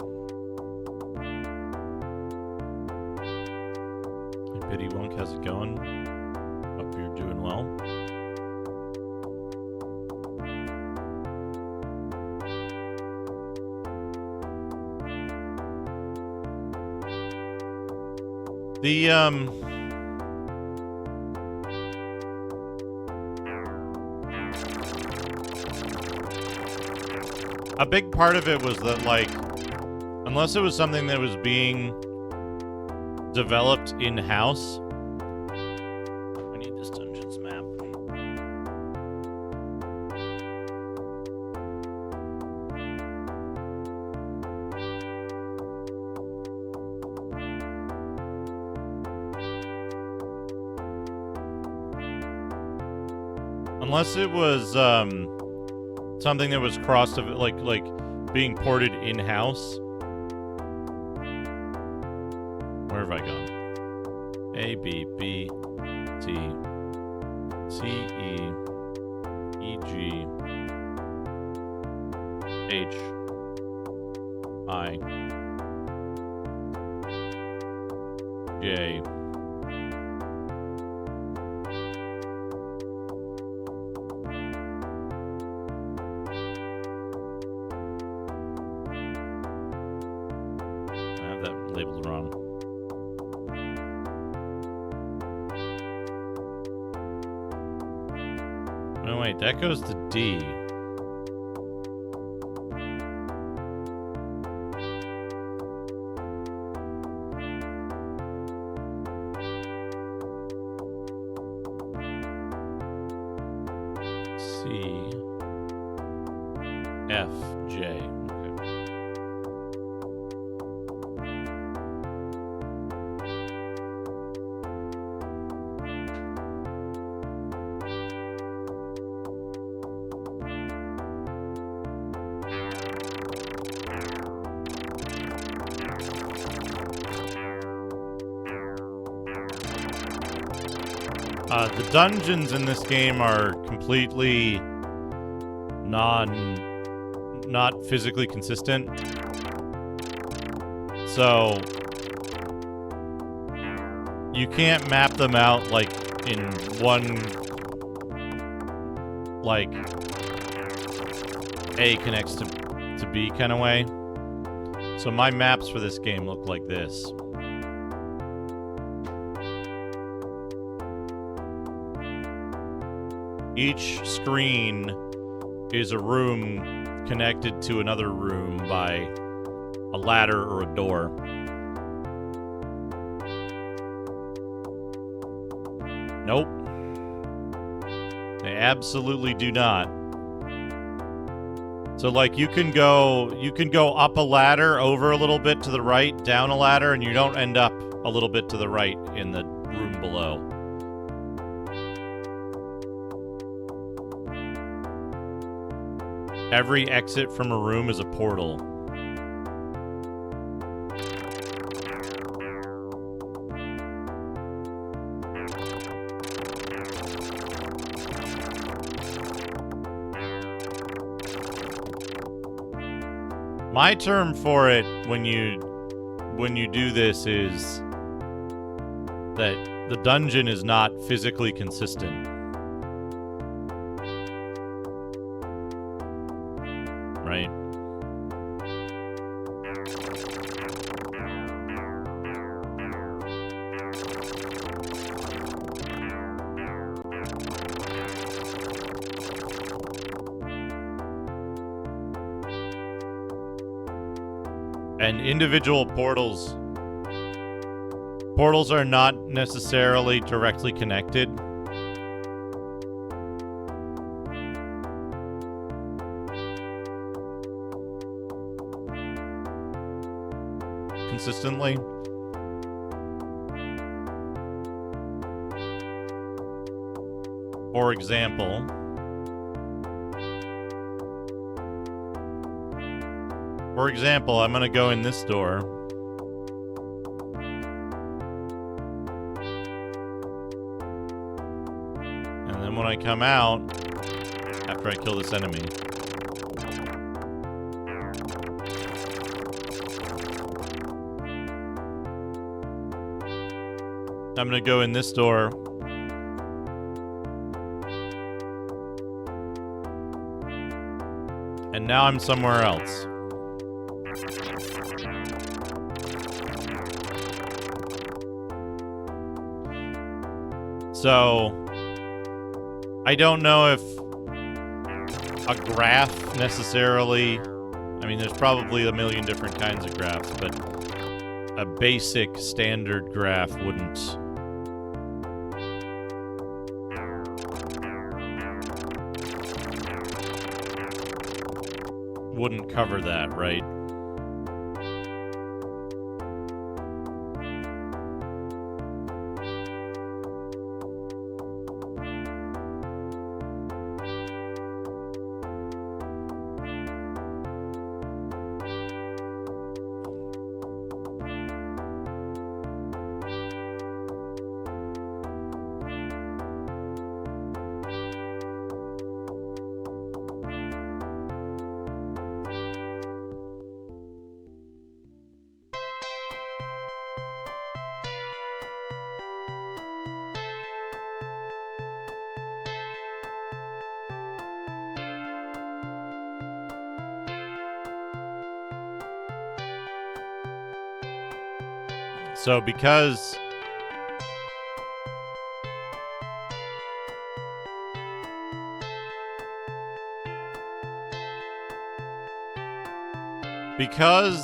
Hey, Pity Wunk, how's it going? Hope you're doing well. A big part of it was that, like, unless it was something that was being developed in-house... I need this dungeon's map. Unless it was, something that was crossed of like being ported in-house. Where have I gone? A, B, B, T, C, E, E, G, H, I, G, J. I have that labeled wrong. No, wait, that goes to D. C. F. J. Okay. The dungeons in this game are completely not physically consistent. So you can't map them out like in one, like A connects to B kind of way. So my maps for this game look like this. Each screen is a room connected to another room by a ladder or a door. Nope. They absolutely do not. So like you can go up a ladder over a little bit to the right, down a ladder, and you don't end up a little bit to the right in the room below. Every exit from a room is a portal. My term for it when you do this is that the dungeon is not physically consistent. Right? And individual portals are not necessarily directly connected. Consistently. For example, I'm gonna go in this door. And then when I come out, after I kill this enemy, I'm gonna go in this door. And now I'm somewhere else. So, I don't know if a graph necessarily... I mean, there's probably a million different kinds of graphs, but a basic standard graph wouldn't cover that, right? So because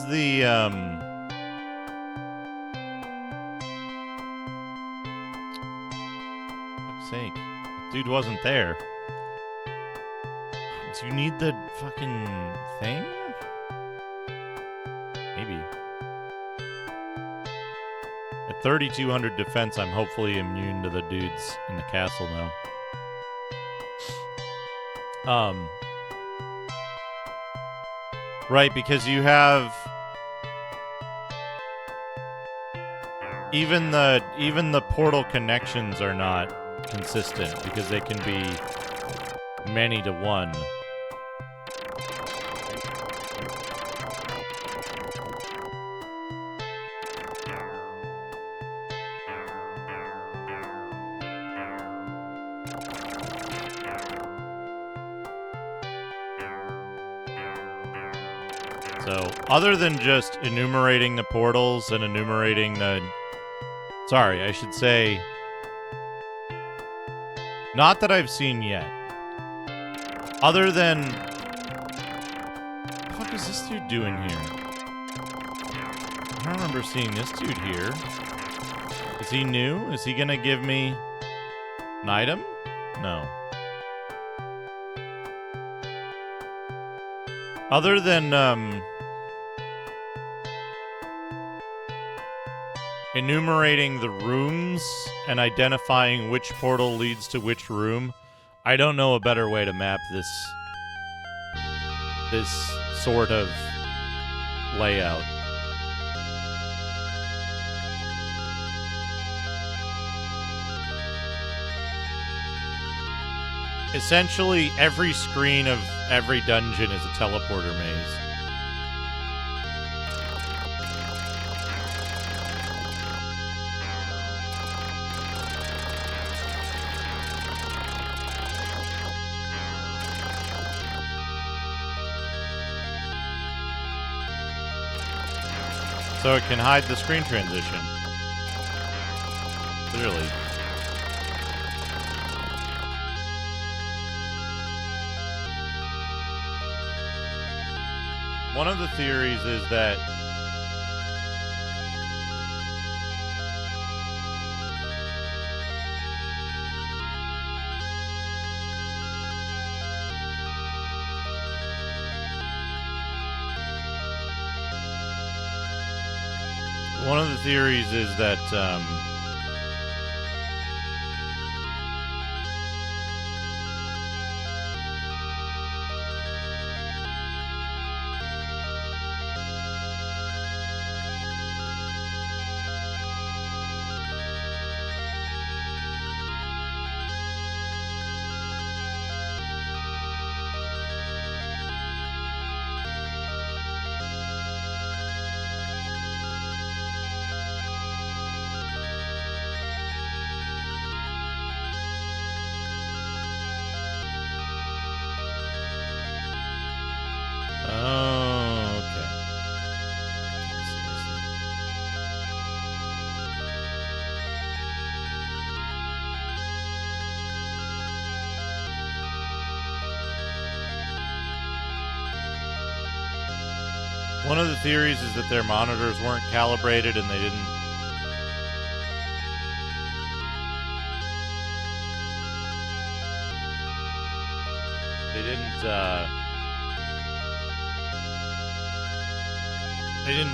the fuck's sake, dude wasn't there. Do you need the fucking thing? Maybe. At 3,200 defense, I'm hopefully immune to the dudes in the castle now. Right, because you have even the portal connections are not consistent because they can be many to one. So, other than just enumerating the portals and enumerating the... Sorry, I should say... Not that I've seen yet. Other than... What the fuck is this dude doing here? I don't remember seeing this dude here. Is he new? Is he gonna give me an item? No. Other than, enumerating the rooms and identifying which portal leads to which room, I don't know a better way to map this sort of layout. Essentially, every screen of every dungeon is a teleporter maze. So it can hide the screen transition. Clearly. One of the theories is that one of the theories is that their monitors weren't calibrated and they didn't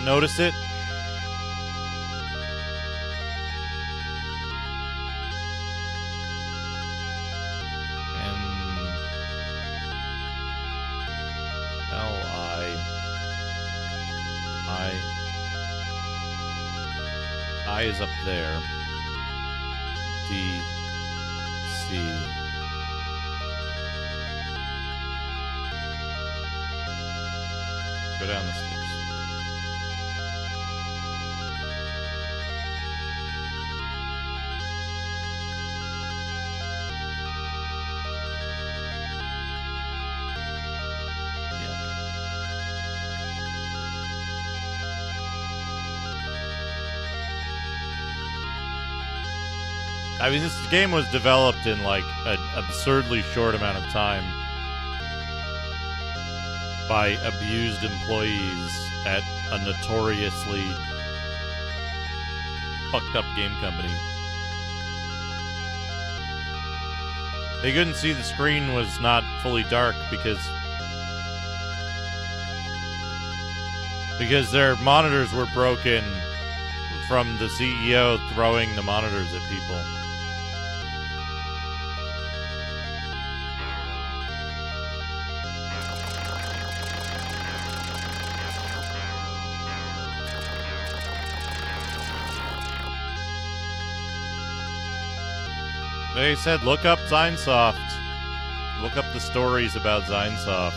notice it. I is up there. D, C. Go down the stairs. I mean, this game was developed in like an absurdly short amount of time by abused employees at a notoriously fucked up game company. They couldn't see the screen was not fully dark because their monitors were broken from the CEO throwing the monitors at people. They said, look up Zinesoft. Look up the stories about Zinesoft.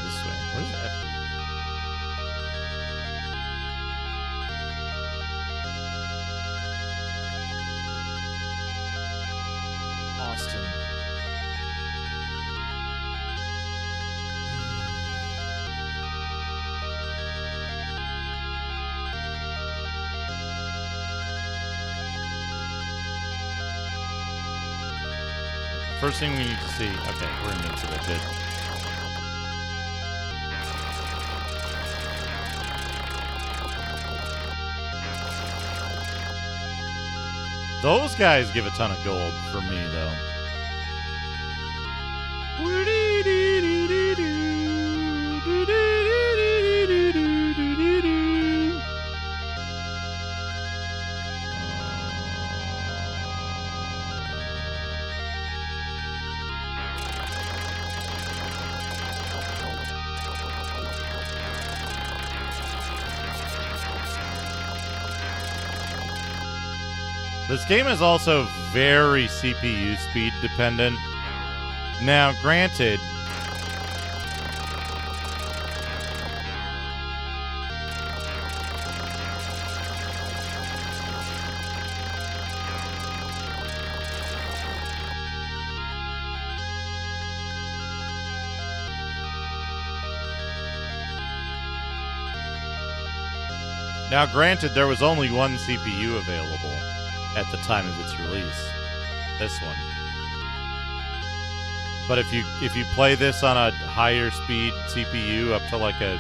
This way. What is that? Austin. First thing we need to see. Okay, we're invincible. Good. Those guys give a ton of gold for me, though. This game is also very CPU speed dependent. Now, granted, there was only one CPU available at the time of its release. This one. But if you play this on a higher speed CPU up to like a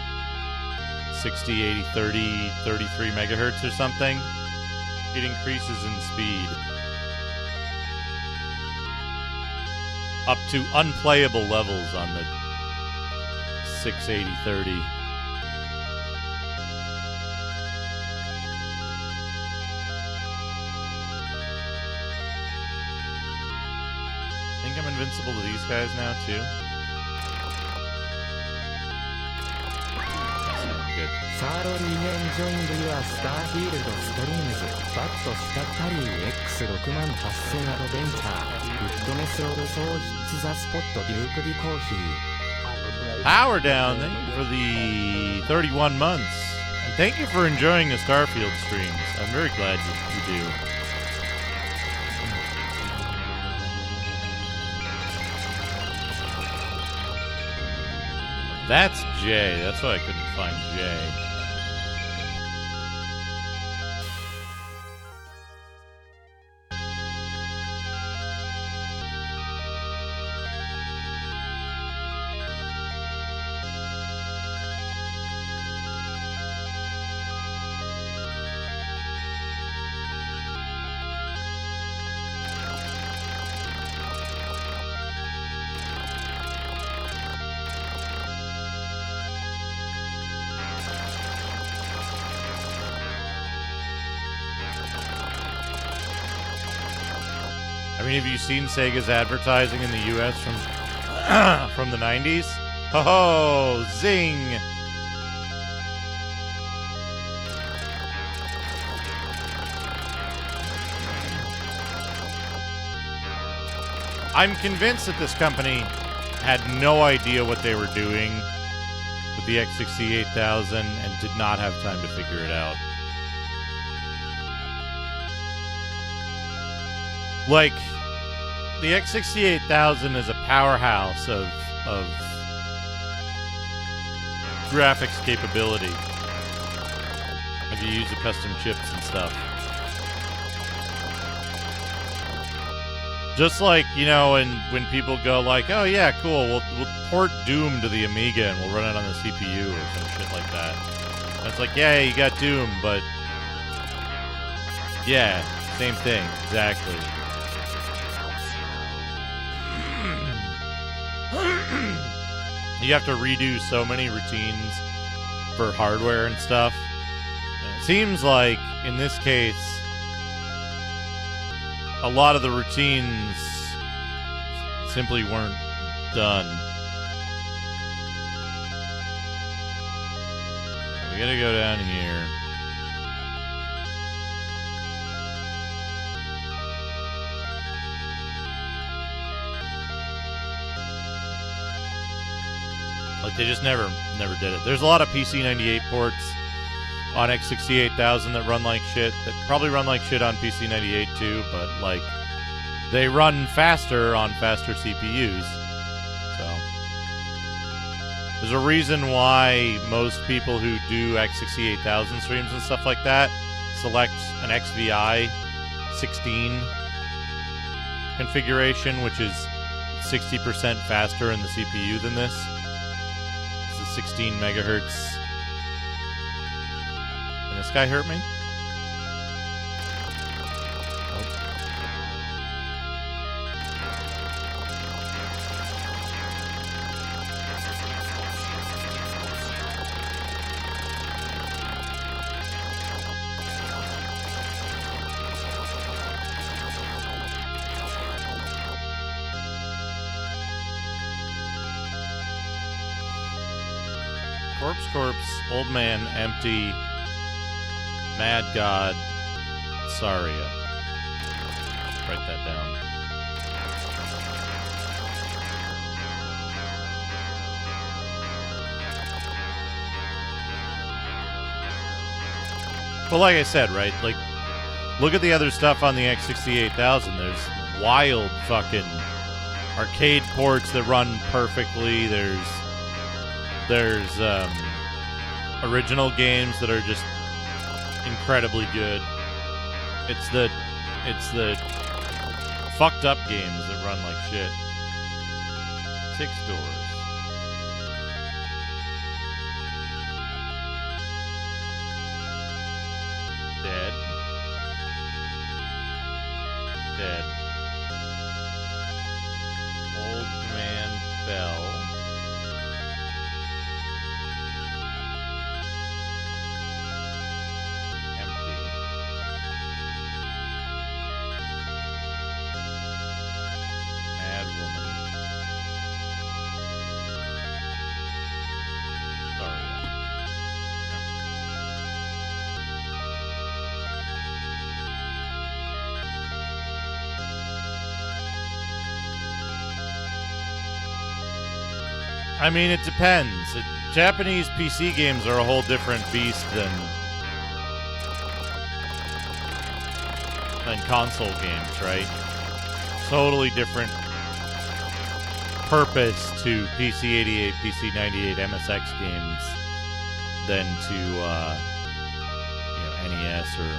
60, 80, 30, 33 megahertz or something, it increases in speed up to unplayable levels on the 680-30. I'm invincible to these guys now, too. Good. サーロリーゲンジョインドユアスターフィールドストリームズバットスタッタリー X68000 アドベンチャーウッドネスオルソーヒッツザスポットデュークディコーヒー Power down, thank you for the 31 months. And thank you for enjoying the Starfield streams. I'm very glad you do. That's Jay. That's why I couldn't find Jay. I mean, have you seen Sega's advertising in the U.S. from the 90s? Ho ho! Zing! I'm convinced that this company had no idea what they were doing with the X68000 and did not have time to figure it out. Like, the X68000 is a powerhouse of graphics capability. If you use the custom chips and stuff. Just like, you know, when people go like, oh yeah, cool, we'll port Doom to the Amiga and we'll run it on the CPU or some shit like that. And it's like, yeah, you got Doom, but yeah, same thing, exactly. You have to redo so many routines for hardware and stuff. And it seems like, in this case, a lot of the routines simply weren't done. We gotta go down here. Like, they just never did it. There's a lot of PC98 ports on X68000 that run like shit, that probably run like shit on PC98 too, but, like, they run faster on faster CPUs. So, there's a reason why most people who do X68000 streams and stuff like that select an XVI 16 configuration, which is 60% faster in the CPU than this. 16 megahertz. And this guy hurt me? Corpse, Old Man, Empty, Mad God, Saria. Write that down. Well, like I said, right? Like, look at the other stuff on the X68000. There's wild fucking arcade ports that run perfectly. There's original games that are just incredibly good. It's the fucked up games that run like shit. 6 doors. Dead. Dead. Old Man Bell. I mean, it depends. Japanese PC games are a whole different beast than console games, right? Totally different purpose to PC88, PC98, MSX games than to NES or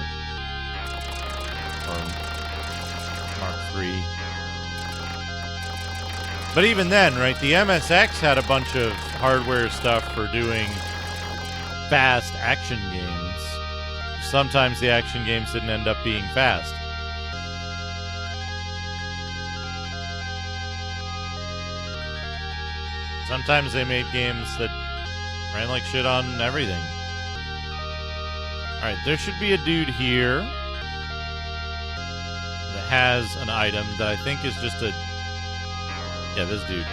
Mark III. But even then, right, the MSX had a bunch of hardware stuff for doing fast action games. Sometimes the action games didn't end up being fast. Sometimes they made games that ran like shit on everything. Alright, there should be a dude here that has an item that I think is just a... Yeah, this dude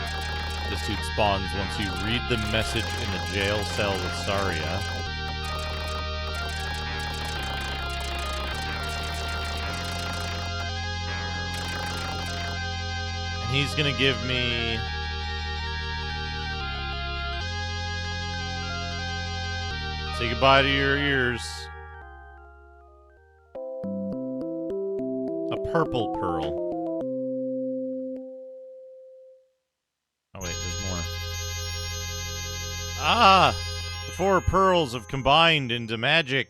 spawns once you read the message in the jail cell with Saria. And he's gonna give me Say goodbye to your ears. A purple pearl. Oh wait, there's more. Ah! The 4 pearls have combined into magic.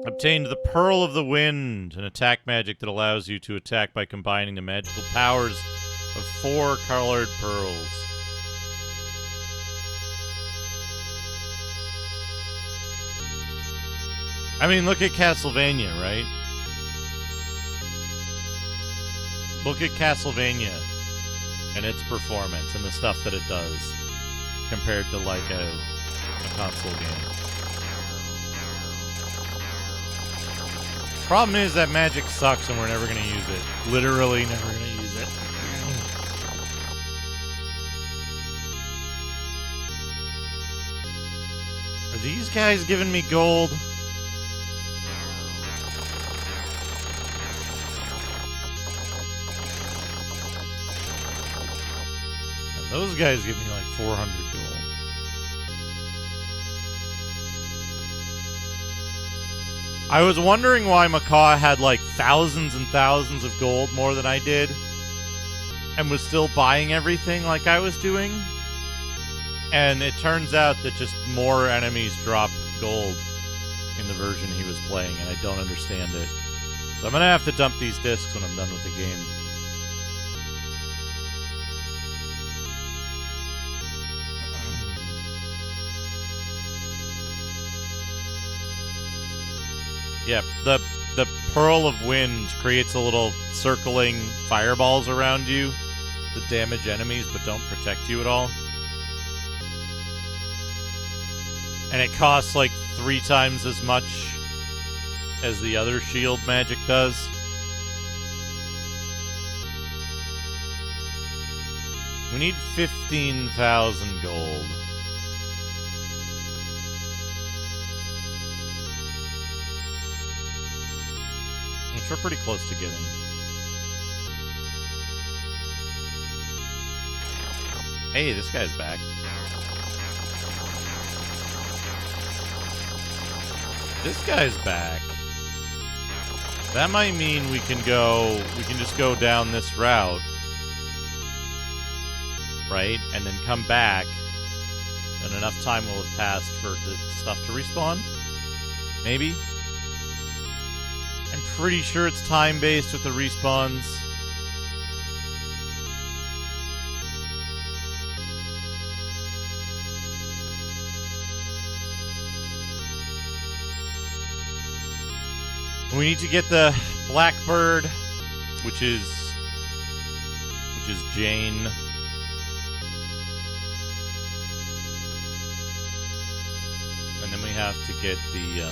Obtained the Pearl of the Wind, an attack magic that allows you to attack by combining the magical powers of 4 colored pearls. I mean, look at Castlevania, right? Look at Castlevania and its performance and the stuff that it does compared to, like, a console game. Problem is that magic sucks and we're never going to use it. Literally never going to use it. Are these guys giving me gold? And those guys give me like 400 gold. I was wondering why Macaw had like thousands and thousands of gold more than I did and was still buying everything like I was doing. And it turns out that just more enemies drop gold in the version he was playing, and I don't understand it. So I'm going to have to dump these discs when I'm done with the game. Yeah, the Pearl of Wind creates a little circling fireballs around you that damage enemies but don't protect you at all. And it costs like 3 times as much as the other shield magic does. We need 15,000 gold. Which we're pretty close to getting. Hey, this guy's back. This guy's back. That might mean we can just go down this route. Right? And then come back. And enough time will have passed for the stuff to respawn? Maybe? I'm pretty sure it's time-based with the respawns. We need to get the Blackbird, which is Jane. And then we have to get the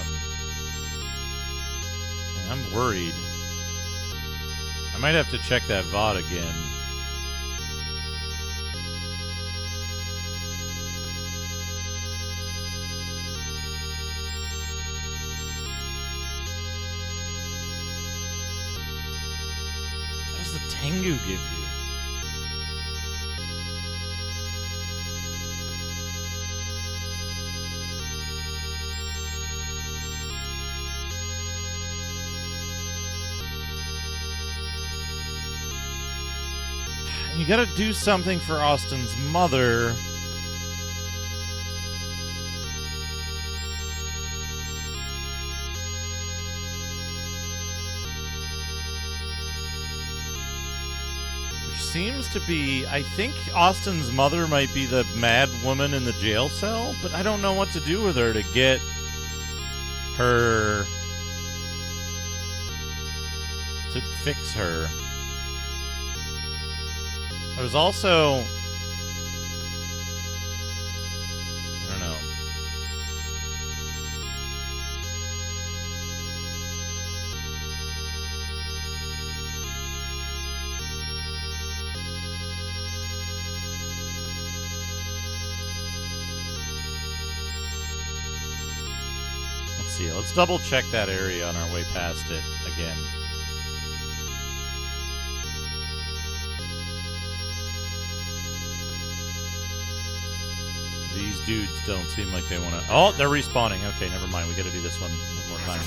I'm worried. I might have to check that VOD again. What does the Tengu give you? You gotta do something for Austin's mother. Which seems to be, I think Austin's mother might be the mad woman in the jail cell, but I don't know what to do with her to get her to fix her. I was also... I don't know. Let's see. Let's double check that area on our way past it again. These dudes don't seem like they want to... Oh, they're respawning. Okay, never mind. We got to do this one more time.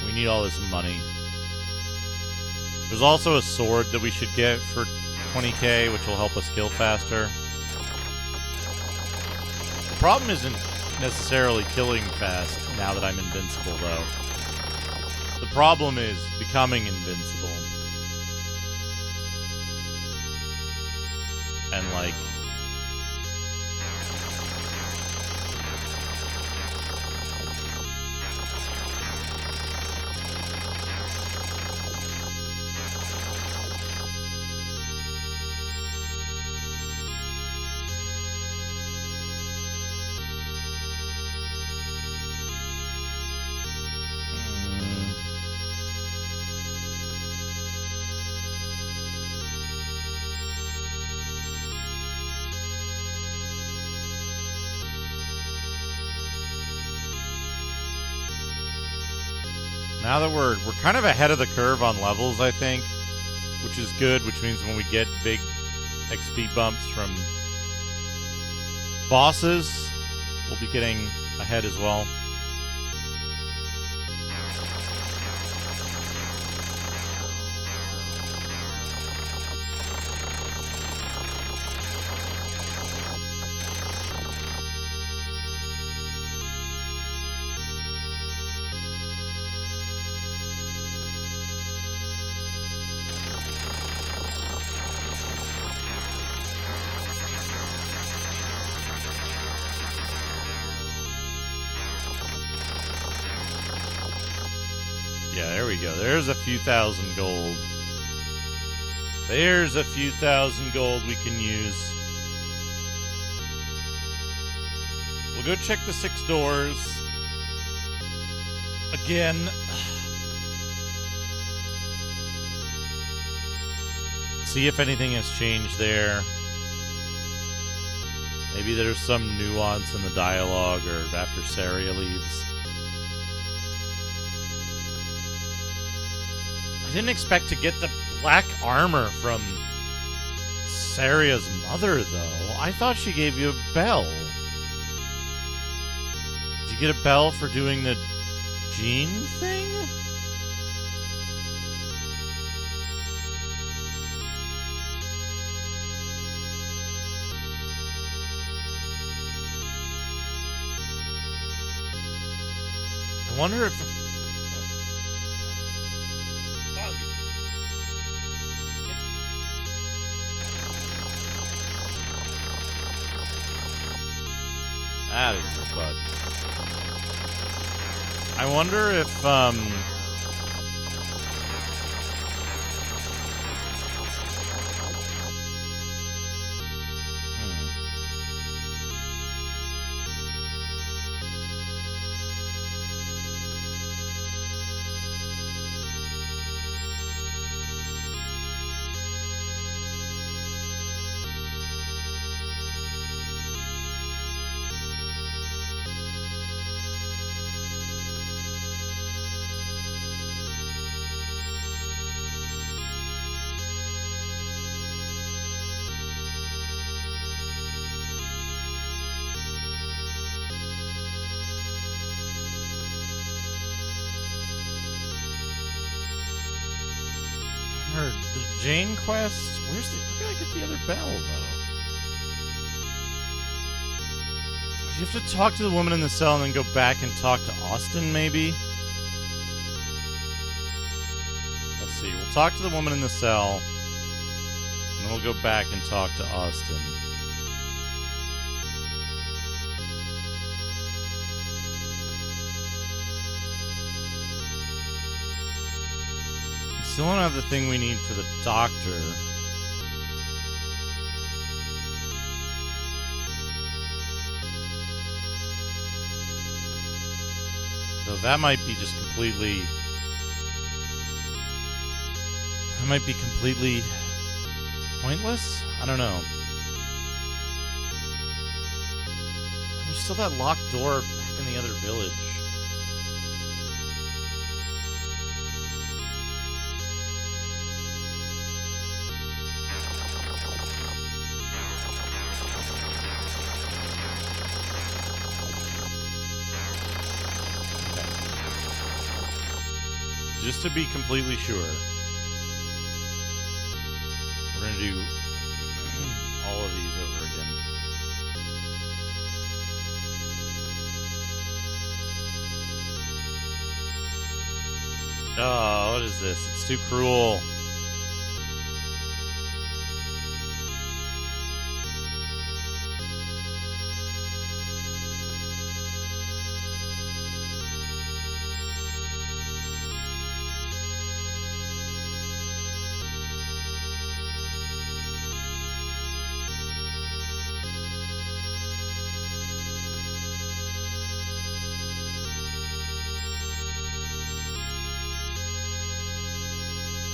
We need all this money. There's also a sword that we should get for 20k, which will help us kill faster. The problem isn't necessarily killing fast now that I'm invincible, though. The problem is becoming invincible. And, like... Now that we're kind of ahead of the curve on levels, I think, which is good, which means when we get big XP bumps from bosses, we'll be getting ahead as well. Yeah, there we go. There's a few thousand gold. There's a few thousand gold we can use. We'll go check the 6 doors. Again. See if anything has changed there. Maybe there's some nuance in the dialogue or after Saria leaves. I didn't expect to get the black armor from Saria's mother, though. I thought she gave you a bell. Did you get a bell for doing the gene thing? I wonder if... Out of here, bud. I wonder if, the Jane quest? Where can I get the other bell, though? You have to talk to the woman in the cell and then go back and talk to Austin, maybe? Let's see. We'll talk to the woman in the cell, and then we'll go back and talk to Austin. Still don't have the thing we need for the doctor. So that might be just completely... That might be completely pointless? I don't know. There's still that locked door back in the other village. Just to be completely sure, we're going to do all of these over again. Oh, what is this? It's too cruel.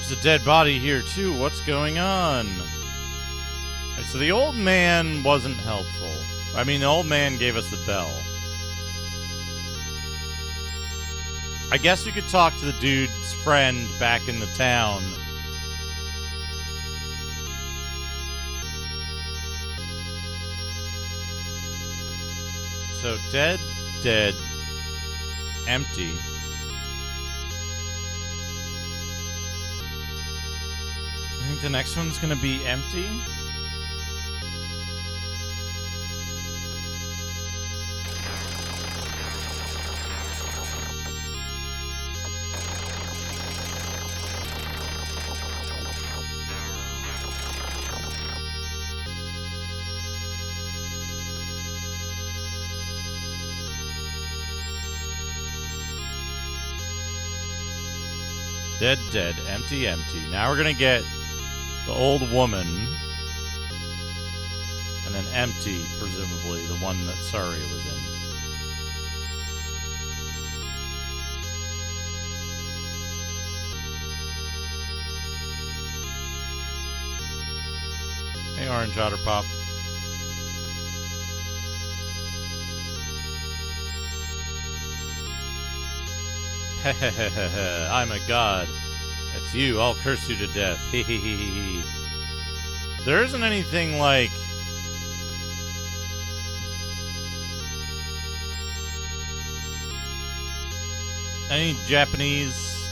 There's a dead body here, too. What's going on? Right, so the old man wasn't helpful. I mean, the old man gave us the bell. I guess we could talk to the dude's friend back in the town. So, dead, empty. I think the next one's gonna be empty. Dead, empty. Now we're gonna get the old woman, and then empty, presumably, the one that Saria was in. Hey, Orange Otter Pop. I'm a god. That's you. I'll curse you to death. There isn't anything like... any Japanese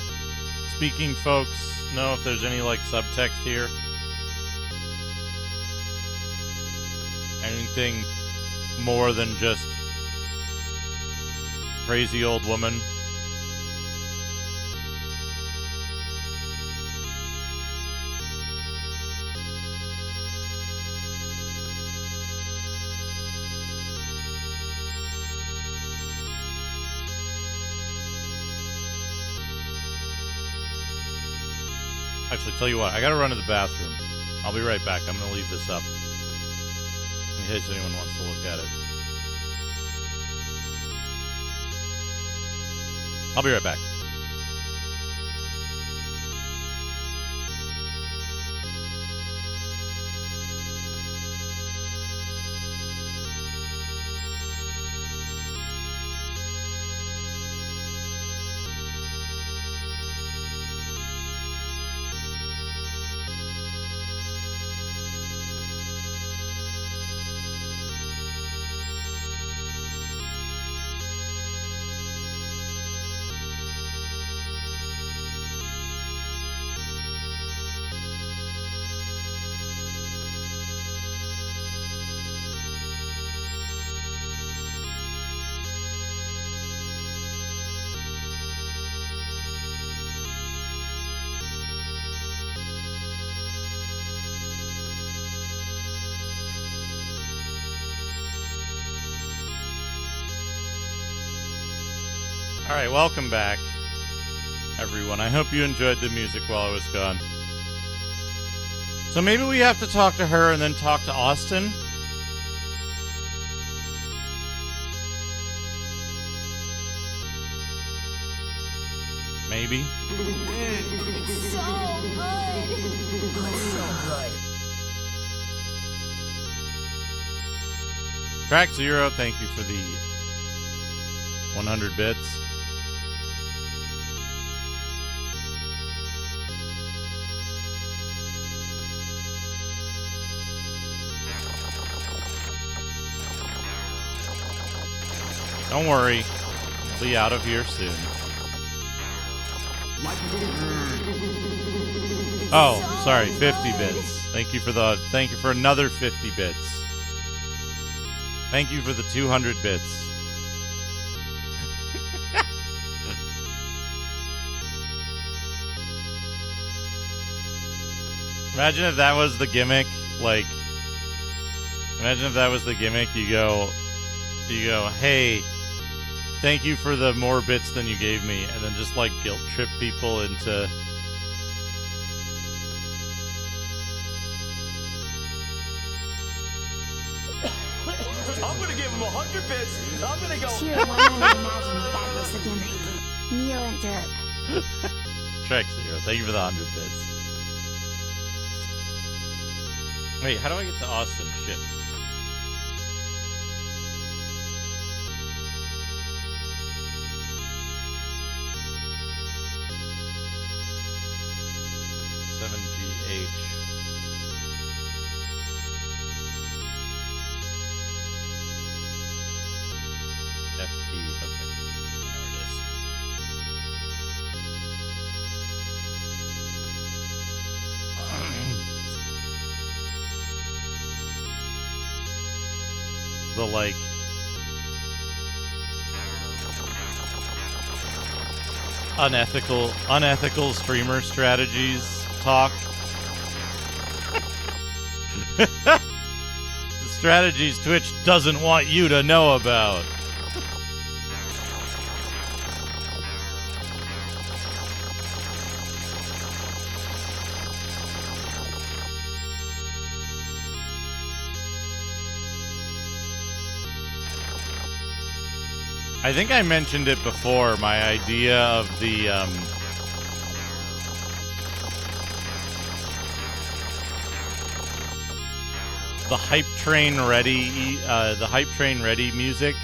speaking folks know if there's any like subtext here? Anything more than just crazy old woman? Actually, tell you what, I gotta run to the bathroom. I'll be right back. I'm gonna leave this up in case anyone wants to look at it. I'll be right back. Alright, welcome back, everyone. I hope you enjoyed the music while I was gone. So maybe we have to talk to her and then talk to Austin? Maybe? It's so good. Oh, it's so good. Track Zero, thank you for the 100 bits. Don't worry, we'll be out of here soon. Oh, sorry, 50 bits. Thank you for another 50 bits. Thank you for the 200 bits. Imagine if that was the gimmick, like, imagine if that was the gimmick, you go, hey, thank you for the more bits than you gave me, and then just, like, guilt trip people into... I'm gonna give him 100 bits. I'm gonna go. Sure, why not imagine if that was the gimmick? Kneel and derp. Track Zero, thank you for the 100 bits. Wait, how do I get to Austin? Shit. The, like, unethical streamer strategies talk. The strategies Twitch doesn't want you to know about. I think I mentioned it before, my idea of the hype train ready music.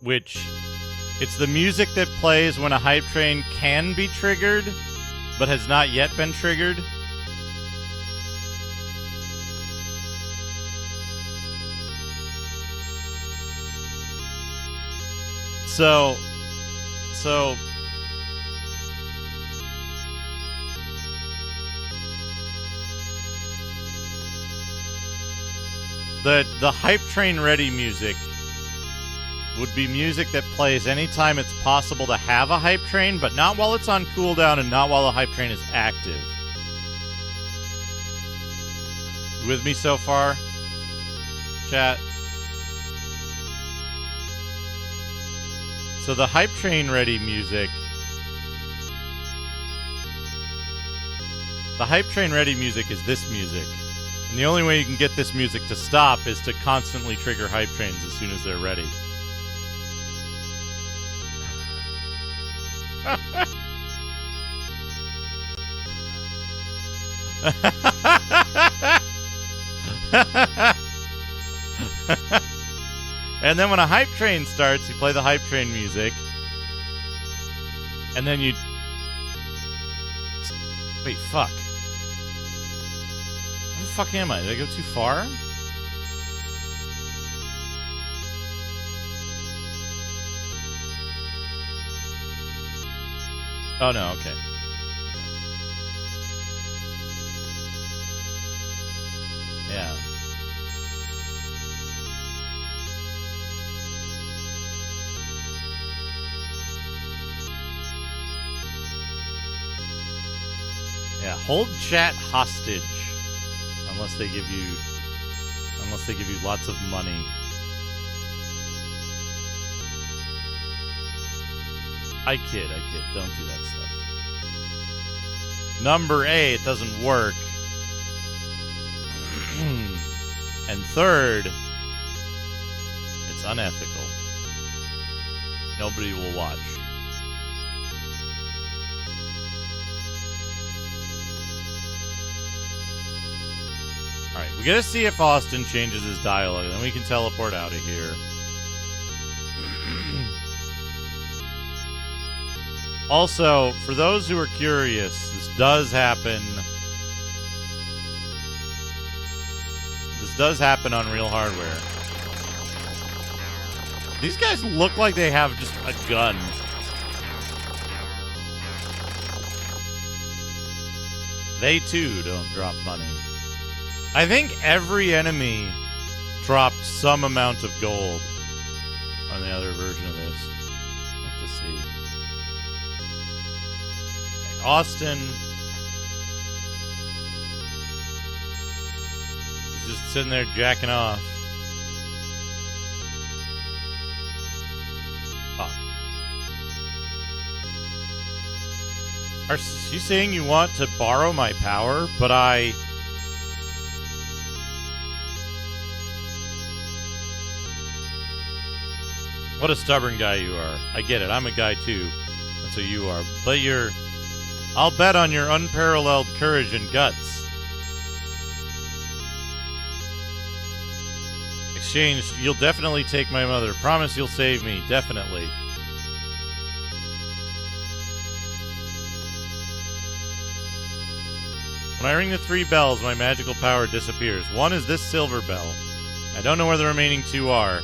Which, it's the music that plays when a hype train can be triggered, but has not yet been triggered. So the hype train ready music would be music that plays anytime it's possible to have a hype train, but not while it's on cooldown and not while the hype train is active. You with me so far, chat? So the hype train ready music, is this music. And the only way you can get this music to stop is to constantly trigger hype trains as soon as they're ready. And then when a hype train starts, you play the hype train music. And then you... Wait, fuck. Where the fuck am I? Did I go too far? Oh, no, okay. Yeah. Yeah, hold chat hostage unless they give you lots of money. I kid. Don't do that stuff. Number A, it doesn't work. And third, it's unethical. Nobody will watch. Alright, we gotta see if Austin changes his dialogue, then we can teleport out of here. Also, for those who are curious, this does happen. This does happen on real hardware. These guys look like they have just a gun. They too don't drop money. I think every enemy dropped some amount of gold on the other version of this. Let's see. Okay, Austin. He's just sitting there jacking off. Fuck. Are you saying you want to borrow my power, but I... What a stubborn guy you are. I get it. I'm a guy too. That's what you are. But you're... I'll bet on your unparalleled courage and guts. Exchange, you'll definitely take my mother. Promise you'll save me. Definitely. When I ring the 3 bells, my magical power disappears. One is this silver bell. I don't know where the remaining 2 are.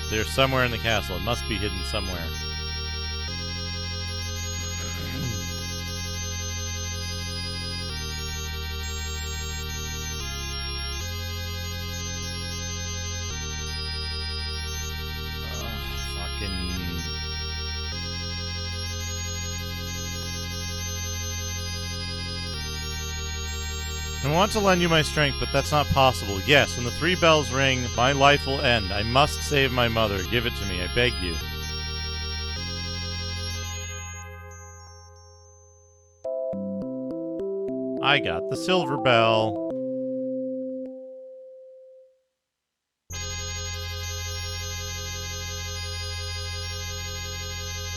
They're somewhere in the castle. It must be hidden somewhere. I want to lend you my strength, but that's not possible. Yes, when the 3 bells ring, my life will end. I must save my mother. Give it to me, I beg you. I got the silver bell.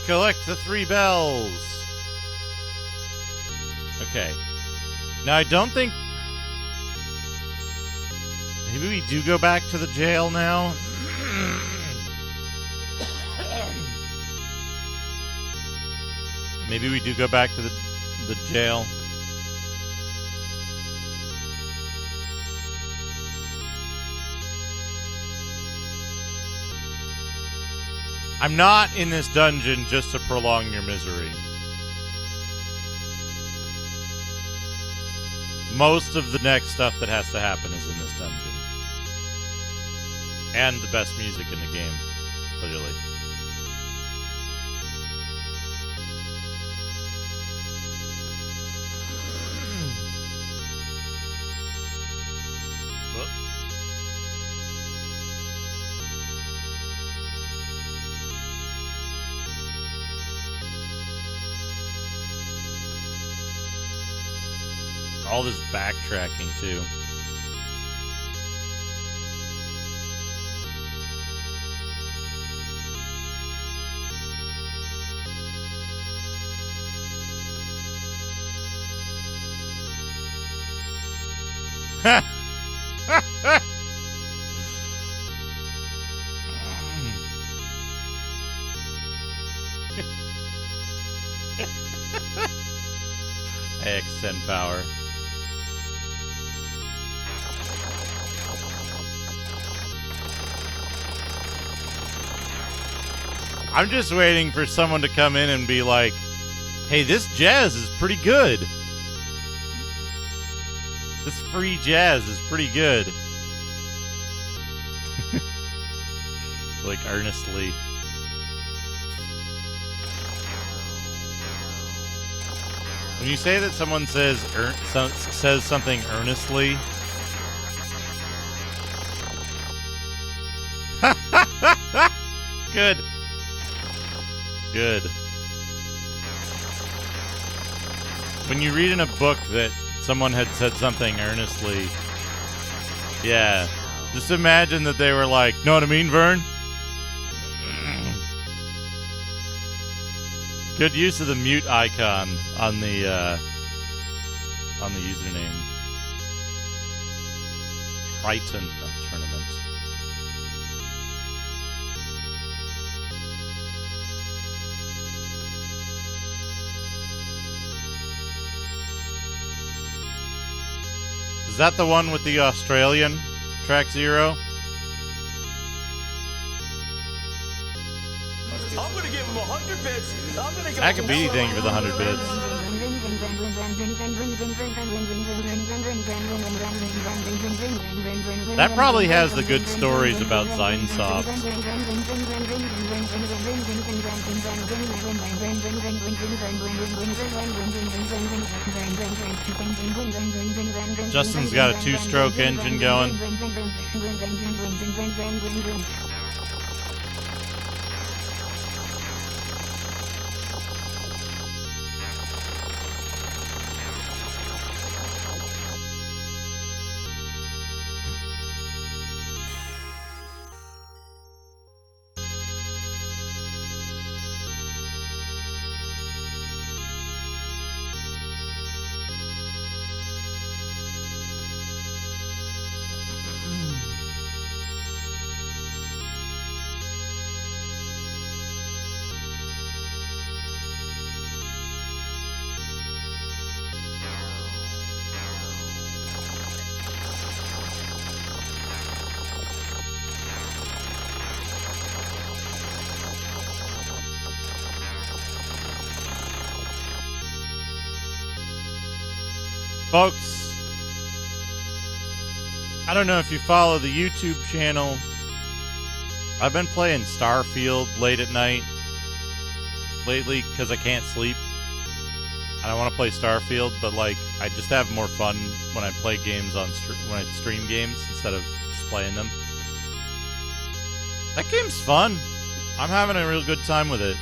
Collect the 3 bells. Okay. Now, I don't think... Maybe we do go back to the jail now? Maybe we do go back to the jail. I'm not in this dungeon just to prolong your misery. Most of the next stuff that has to happen is in this dungeon. And the best music in the game, clearly. All this backtracking, too. X10 power. I'm just waiting for someone to come in and be like, hey, this jazz is pretty good. This free jazz is pretty good. Like, earnestly. When you say that someone says something earnestly... Good. Good. When you read in a book that someone had said something earnestly, yeah, just imagine that they were like, know what I mean, Vern? Good use of the mute icon on the username. Triton tournament. Is that the one with the Australian Track Zero? I'm gonna give him 100 bits. I'm gonna give That could be anything for the 100 bits. That probably has the good stories about Zinesoft. Justin's got a 2-stroke engine going. Folks, I don't know if you follow the YouTube channel. I've been playing Starfield late at night lately because I can't sleep. I don't want to play Starfield, but like I just have more fun when I play games on when I stream games instead of just playing them. That game's fun. I'm having a real good time with it.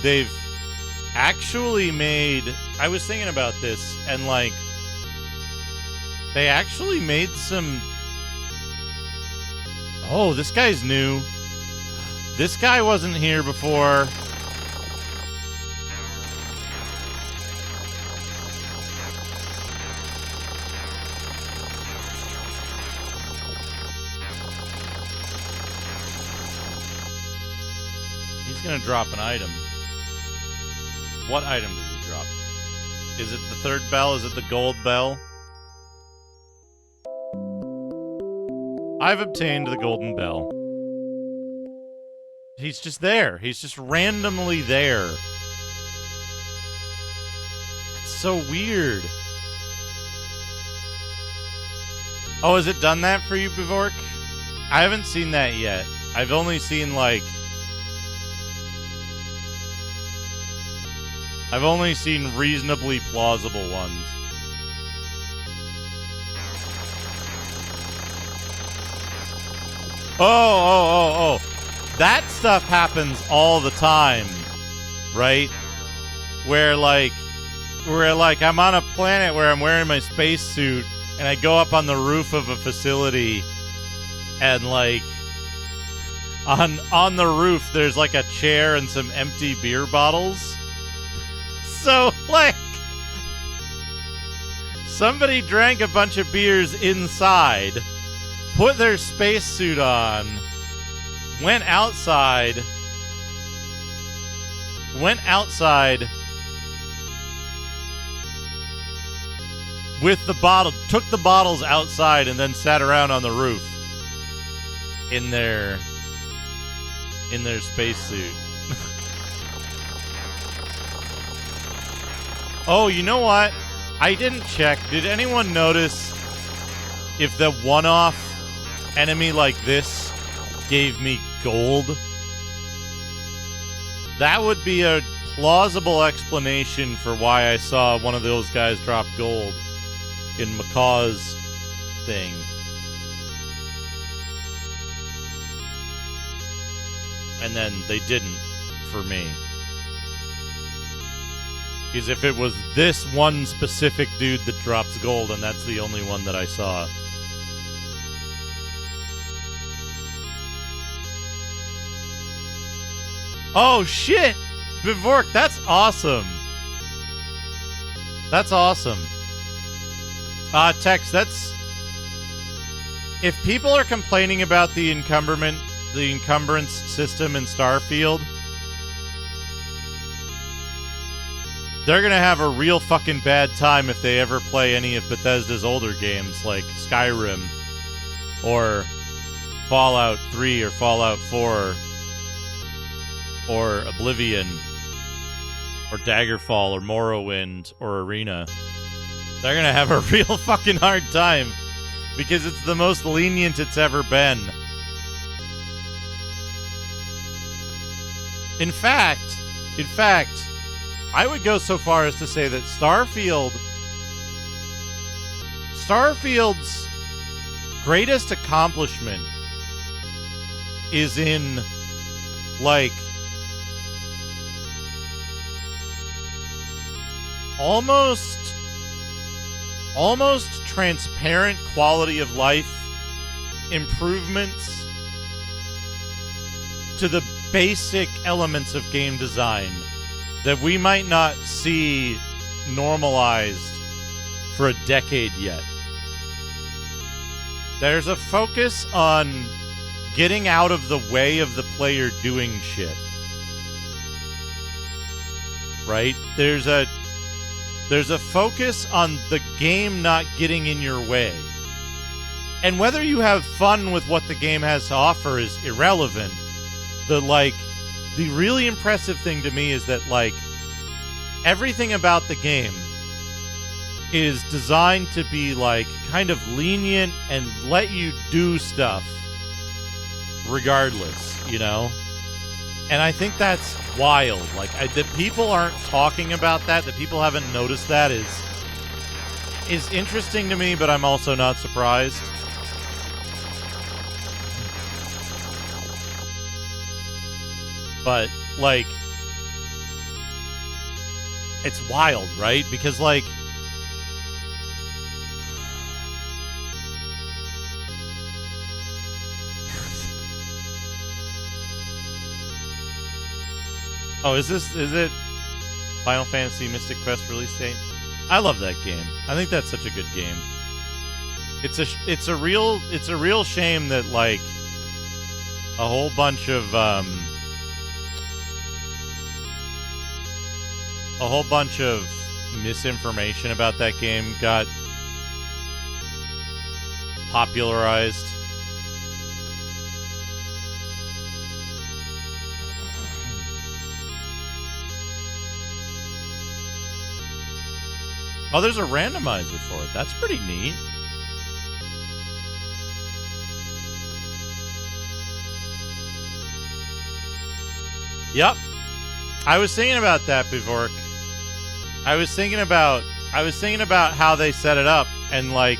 They've actually made, I was thinking about this, and like they actually made some. Oh, this guy's new. This guy wasn't here before. He's gonna drop an item. What item does he drop? Is it the third bell? Is it the gold bell? I've obtained the golden bell. He's just there. He's just randomly there. It's so weird. Oh, has it done that for you, Bivork? I haven't seen that yet. I've only seen like... I've only seen reasonably plausible ones. Oh. That stuff happens all the time, right? Where like I'm on a planet where I'm wearing my spacesuit and I go up on the roof of a facility and like on the roof there's like a chair and some empty beer bottles. So, like, somebody drank a bunch of beers inside, put their spacesuit on, went outside with the bottle, took the bottles outside, and then sat around on the roof in their spacesuit. Oh, you know what? I didn't check. Did anyone notice if the one-off enemy like this gave me gold? That would be a plausible explanation for why I saw one of those guys drop gold in Macaw's thing. And then they didn't for me. Because if it was this one specific dude that drops gold, and that's the only one that I saw. Oh, shit! Vivork, that's awesome. That's awesome. Tex, that's... If people are complaining about the encumbrance system in Starfield, they're gonna have a real fucking bad time if they ever play any of Bethesda's older games like Skyrim or Fallout 3 or Fallout 4 or Oblivion or Daggerfall or Morrowind or Arena. They're gonna have a real fucking hard time because it's the most lenient it's ever been. In fact, I would go so far as to say that Starfield's greatest accomplishment is in, like, almost transparent quality of life improvements to the basic elements of game design that we might not see normalized for a decade yet. There's a focus on getting out of the way of the player doing shit. Right? There's a focus on the game not getting in your way. And whether you have fun with what the game has to offer is irrelevant. The really impressive thing to me is that, like, everything about the game is designed to be, like, kind of lenient and let you do stuff regardless, you know? And I think that's wild. Like, that people aren't talking about that people haven't noticed that is interesting to me, but I'm also not surprised. But, like, it's wild, right? Because, like, oh, is it Final Fantasy Mystic Quest release date? I love that game. I think that's such a good game. It's a real shame that, like, a whole bunch of misinformation about that game got popularized. Oh, there's a randomizer for it. That's pretty neat. Yep. I was thinking about that, Bivork. I was thinking about how they set it up, and, like,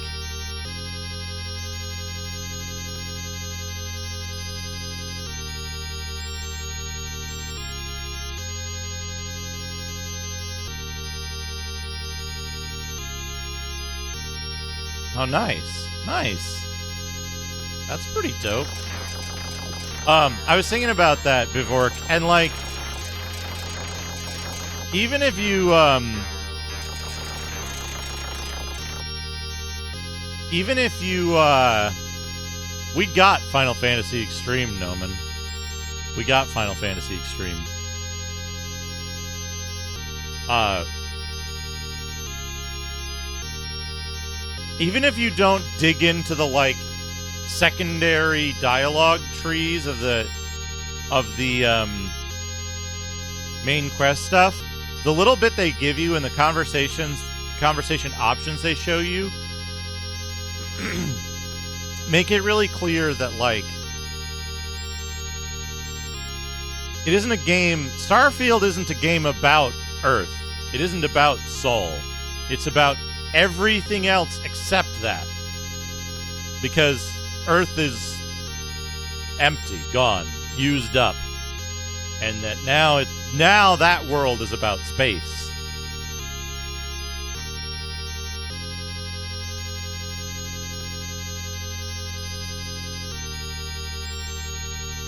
oh, nice. Nice. That's pretty dope. I was thinking about that, Bivork, and, like, even if you, we got Final Fantasy Extreme, Noman. We got Final Fantasy Extreme. Even if you don't dig into the, like, secondary dialogue trees of the main quest stuff, the little bit they give you in the conversation options they show you make it really clear that, like, it isn't a game. Starfield isn't a game about Earth. It isn't about Sol. It's about everything else except that. Because Earth is empty, gone, used up. And that now that world is about space.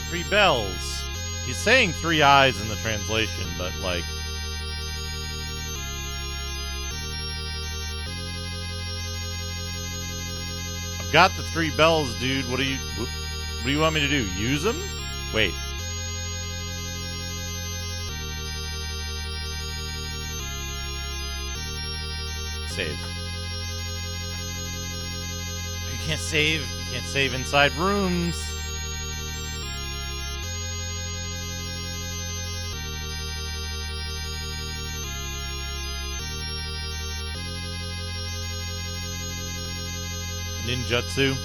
Three bells. He's saying 3 eyes in the translation, but like... I've got the 3 bells, dude. What do you want me to do? Use them? Wait. Save. You can't save. You can't save inside rooms. Ninjutsu.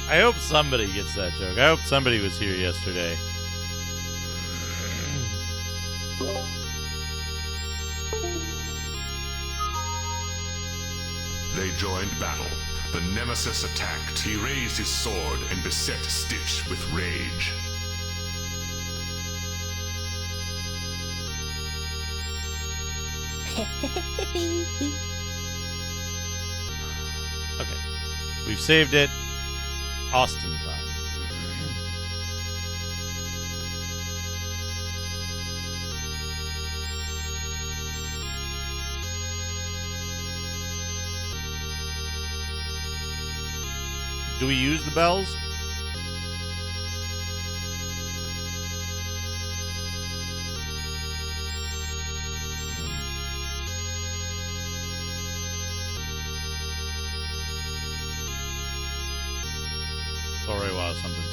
I hope somebody gets that joke. I hope somebody was here yesterday. They joined battle. The Nemesis attacked. He raised his sword and beset Stitch with rage. Okay. We've saved it. Austin time. Do we use the bells? Sorry, wow, something.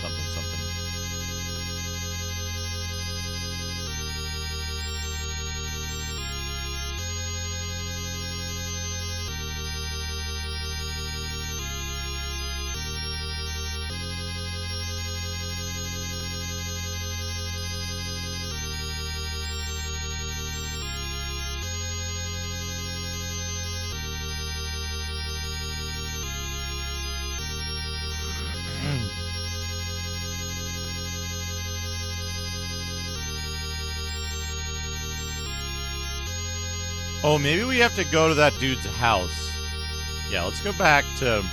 Oh, maybe we have to go to that dude's house. Yeah, let's go back to...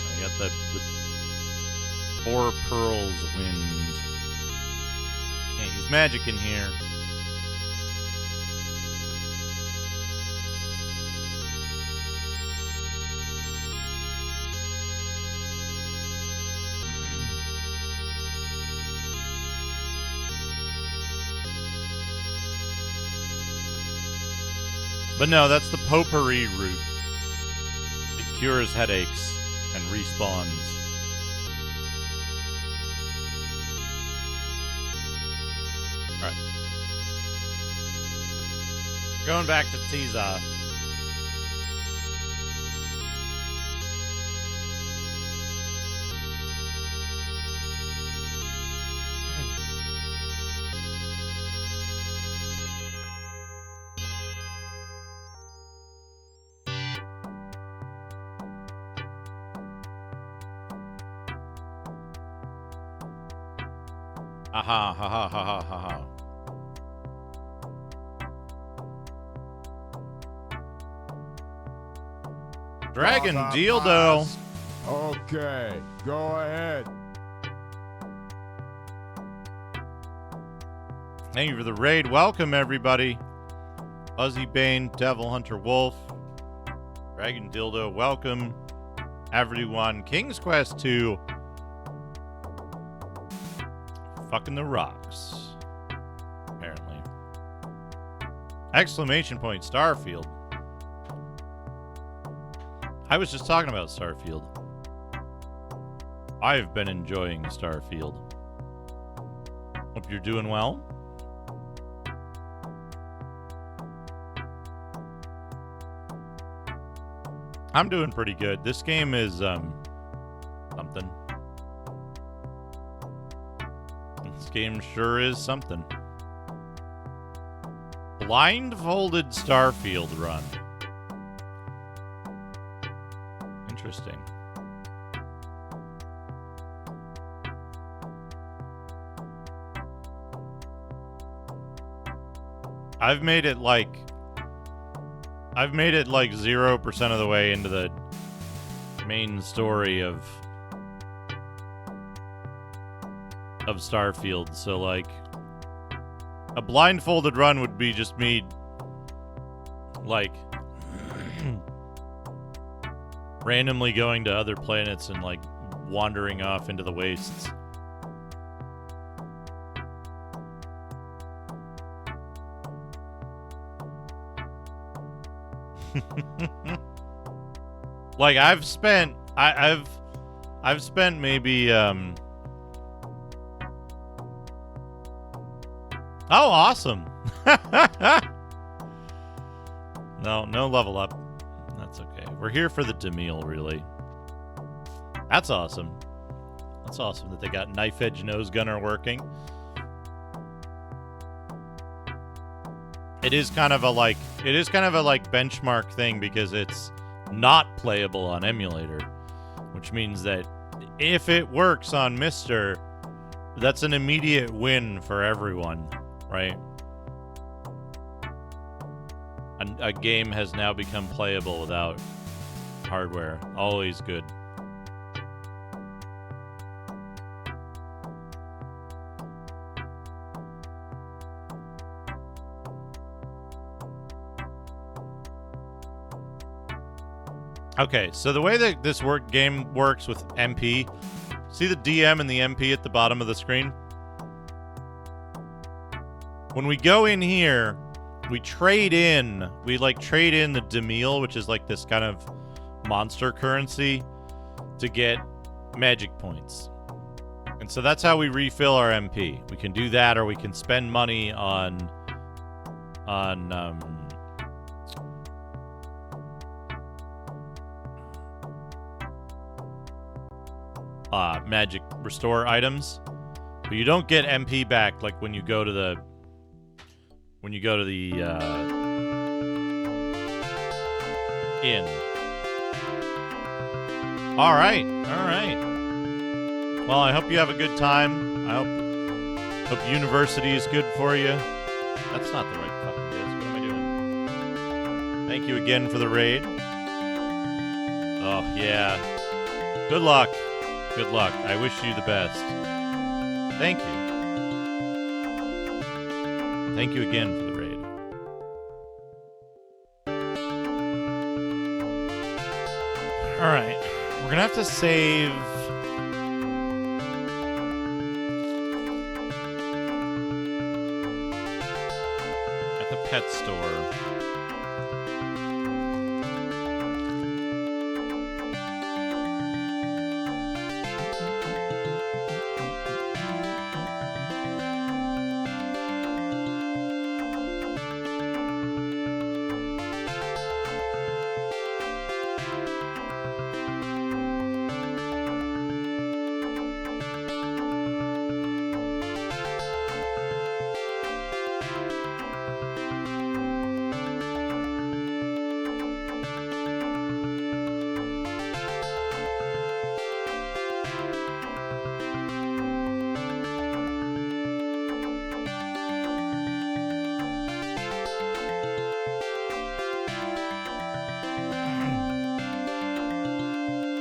I got the 4 pearls wind. Can't use magic in here. But no, that's the potpourri route. It cures headaches and respawns. Alright. Going back to Tiza. Aha, ha ha ha ha ha ha. Dragon dildo. Okay, go ahead. Thank you for the raid. Welcome, everybody. Fuzzy Bane, Devil Hunter Wolf, Dragon Dildo, welcome. Everyone, King's Quest 2. Fucking the rocks. Apparently. Exclamation point, Starfield. I was just talking about Starfield. I've been enjoying Starfield. Hope you're doing well. I'm doing pretty good. This game is, something. This game sure is something. Blindfolded Starfield run. Interesting. I've made it like 0% of the way into the main story of Starfield, so like a blindfolded run would be just me like randomly going to other planets and like wandering off into the wastes. Like I've spent maybe oh, awesome. No level up. That's okay. We're here for the Demille, really. That's awesome. That's awesome that they got knife edge nose gunner working. It is kind of a benchmark thing because it's not playable on emulator, which means that if it works on Mister, that's an immediate win for everyone, right? A game has now become playable without hardware. Always good. Okay, so the way that this game works with MP, see the DM and the MP at the bottom of the screen? When we go in here, we trade in the Demille, which is like this kind of monster currency, to get magic points. And so that's how we refill our MP. We can do that, or we can spend money on magic restore items, but you don't get MP back like when you go to the inn. All right. Well, I hope you have a good time. I hope university is good for you. That's not the right fucking disc. What am I doing? Thank you again for the raid. Oh yeah. Good luck. Good luck. I wish you the best. Thank you. Thank you again for the raid. Alright. We're gonna have to save... at the pet store.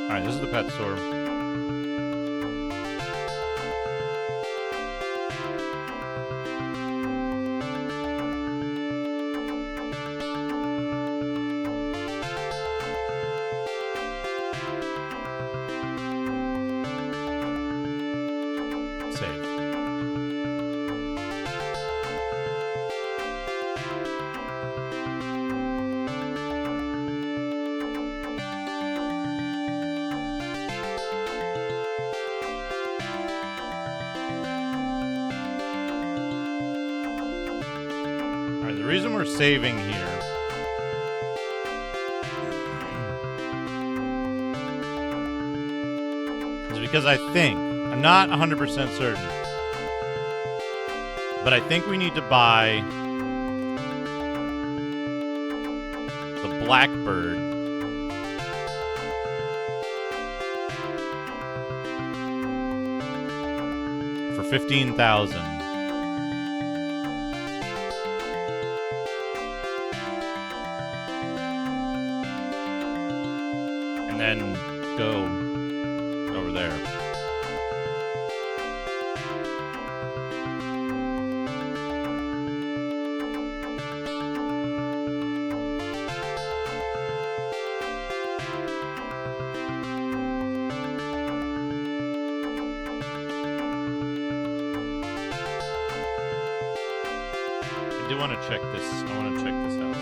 Alright, this is the pet store. Save. The reason we're saving here is because I'm not 100% certain, but I think we need to buy the Blackbird for 15,000. and then go over there. I do want to check this. I want to check this house.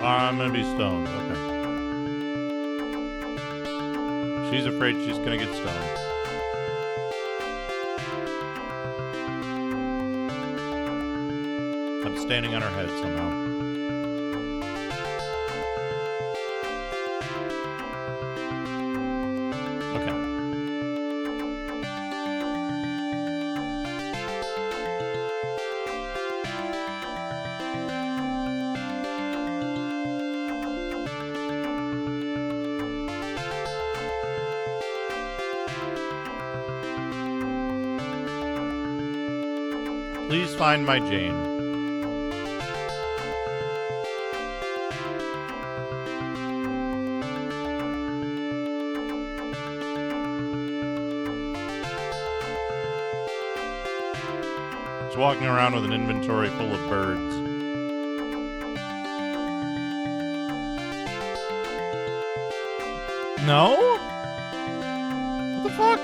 I'm gonna be stoned. Okay. She's afraid she's gonna get stoned. I'm standing on her head somehow. Okay. Please find my Jane. She's walking around with an inventory full of birds. No? What the fuck?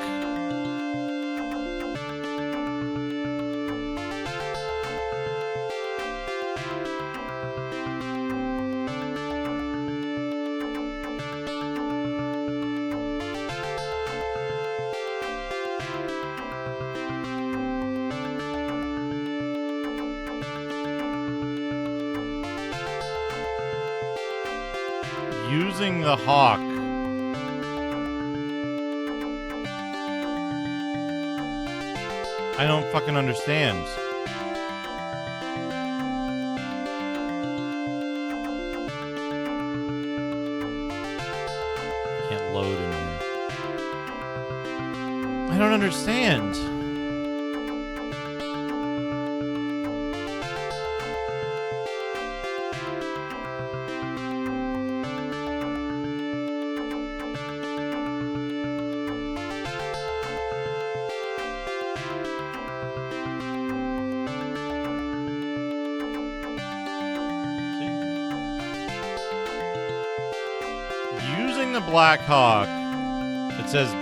Using the hawk. I don't fucking understand. Can't load in here. I don't understand. Using the Black Hawk, it says ...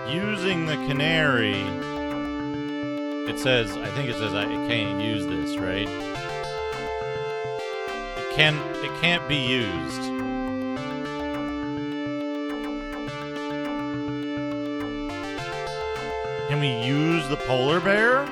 Using the Canary, it says, I think it says I can't use this, right? It can't be used. Can we use the polar bear?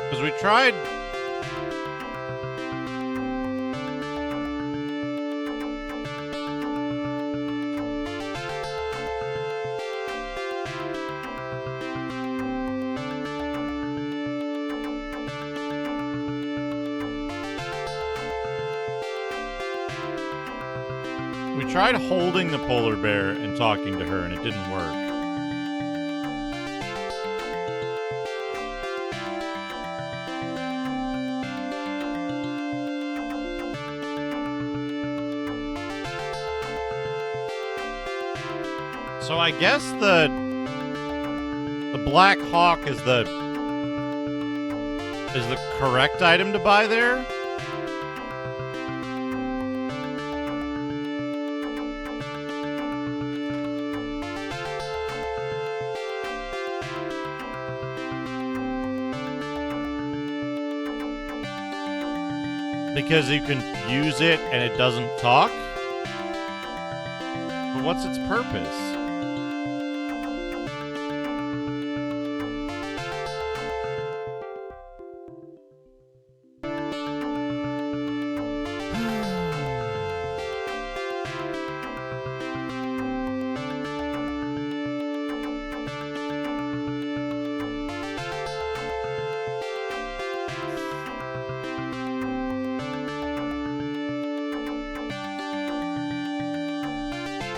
Because we tried... We tried holding the polar bear and talking to her, and it didn't work. So I guess the Black Hawk is the correct item to buy there. Because you can use it and it doesn't talk? But what's its purpose?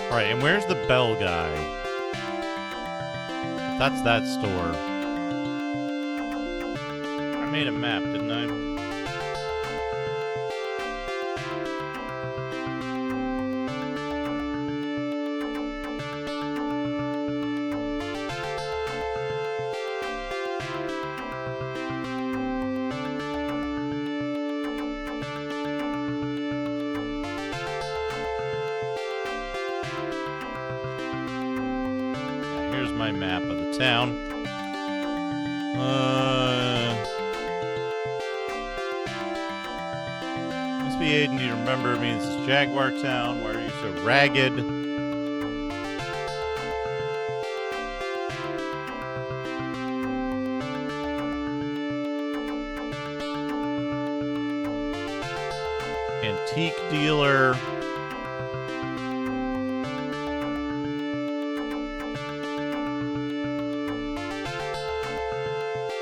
Alright, and where's the bell guy? That's that store. I made a map, didn't I? Here's my map of the town. Must be Aiden, do you remember me? This is Jaguar Town. Why are you so ragged? Antique dealer.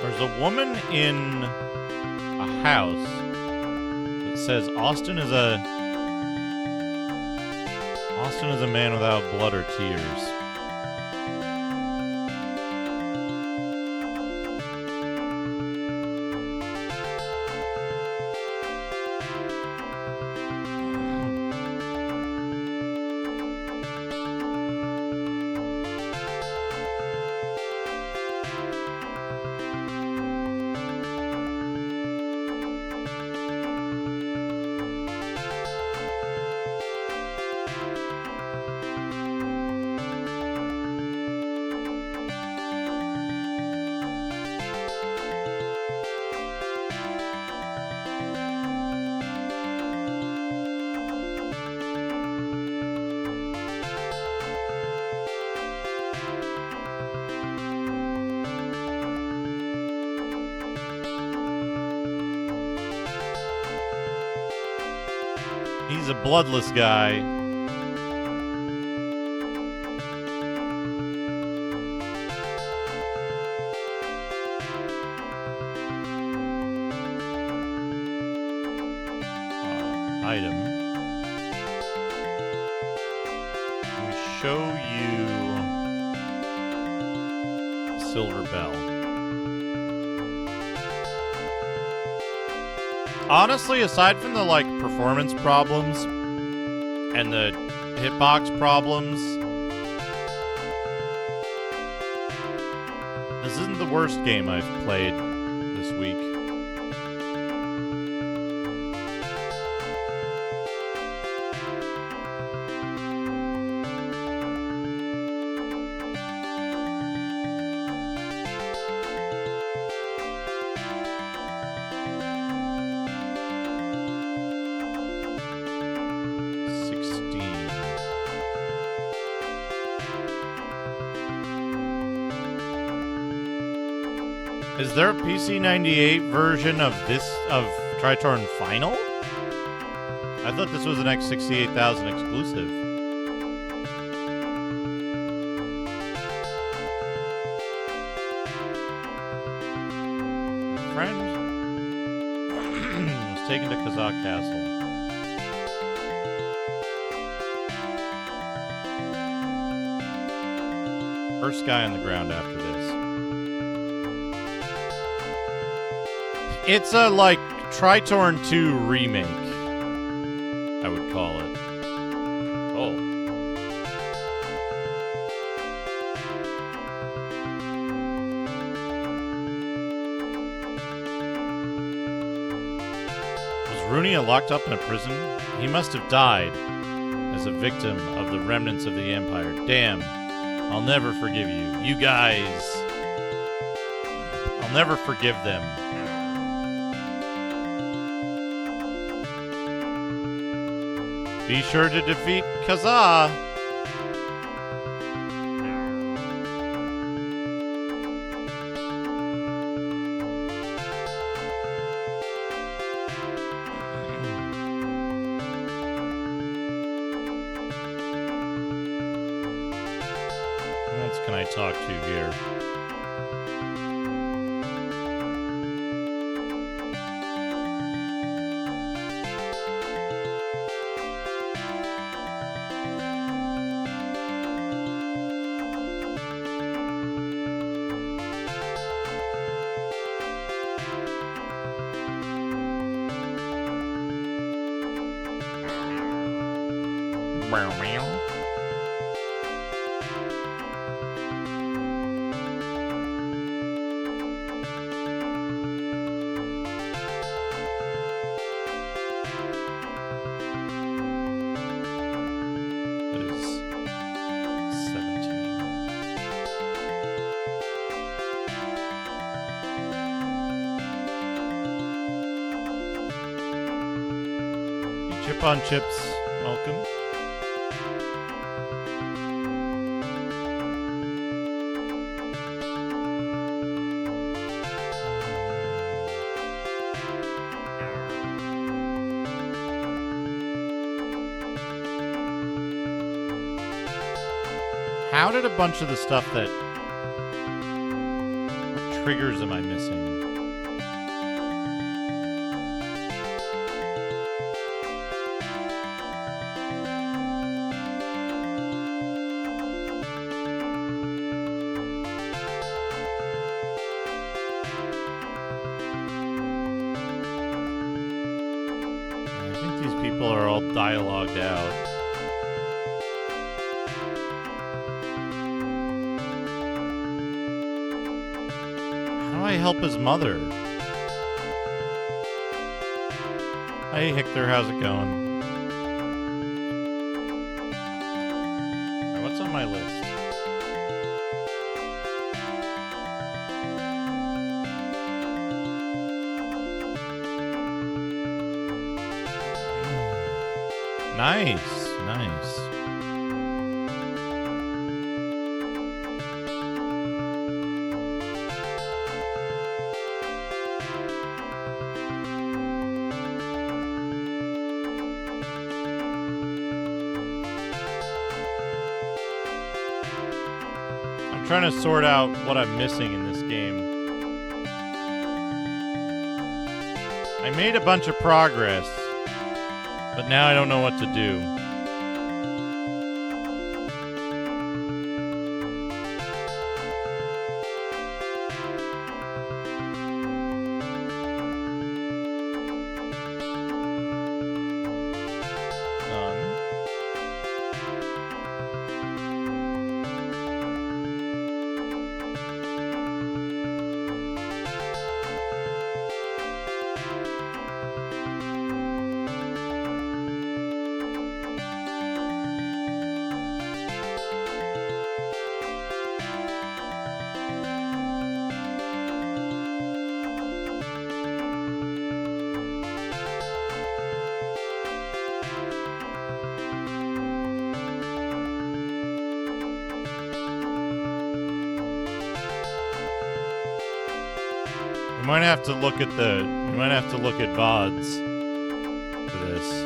There's a woman in a house that says Austin is a man without blood or tears. He's a bloodless guy. Item. We show you Silver Bell. Honestly, aside from the, like, performance problems and the hitbox problems, this isn't the worst game I've played this week. Is there a PC98 version of Tritorn Final? I thought this was an X68000 exclusive. My friend was taken to Kazakh Castle. First guy on the ground after this. It's a, like, Tritorn 2 remake, I would call it. Oh. Runia locked up in a prison? He must have died as a victim of the remnants of the Empire. Damn. I'll never forgive you. You guys. I'll never forgive them. Be sure to defeat Kazaa. Who else can I talk to here? That is 17. Hey, Chip on Chips, welcome. How did a bunch of the stuff that... What triggers am I missing? I think these people are all dialogued out. How do I help his mother? Hey Hector, how's it going? Alright, what's on my list? Nice, nice. I'm trying to sort out what I'm missing in this game. I made a bunch of progress, but now I don't know what to do. Done. We might have to look at VODs for this.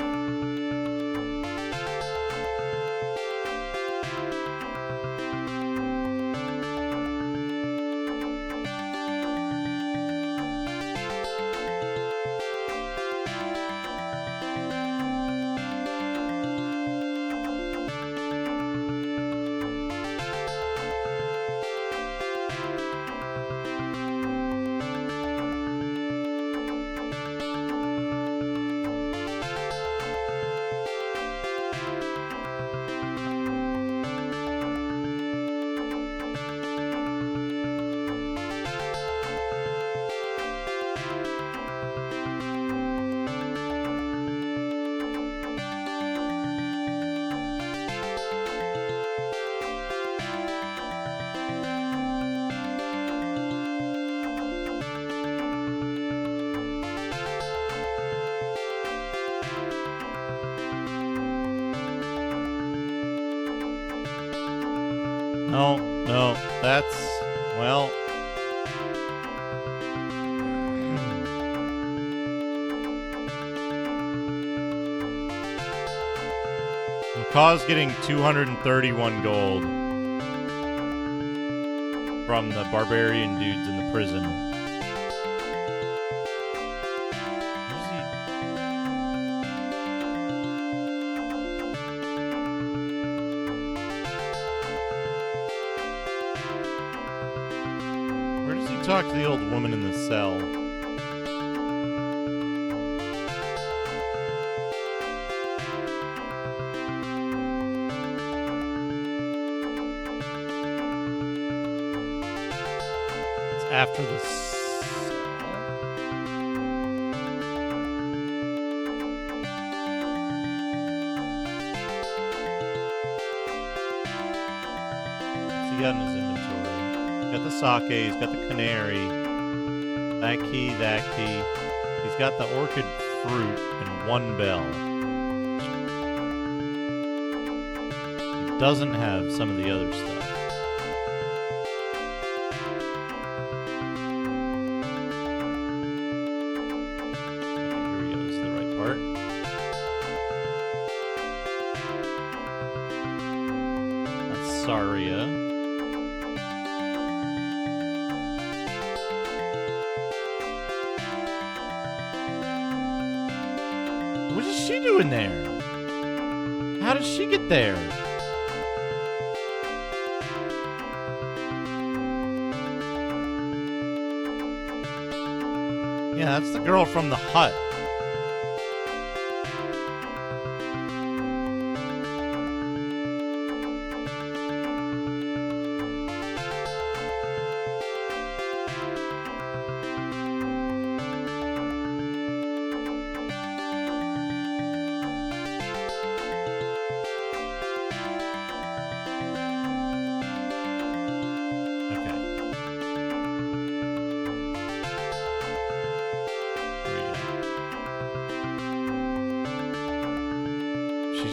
No, no, that's, well. Macaw's getting 231 gold from the barbarian dudes in the prison. Where's he? Where does he talk to the old woman in the cell? After the cell. What's he got in his inventory? He's got the sake, he's got the canary, that key, that key. He's got the orchid fruit and one bell. He doesn't have some of the other stuff. Saria. What is she doing there? How does she get there? Yeah, that's the girl from the hut.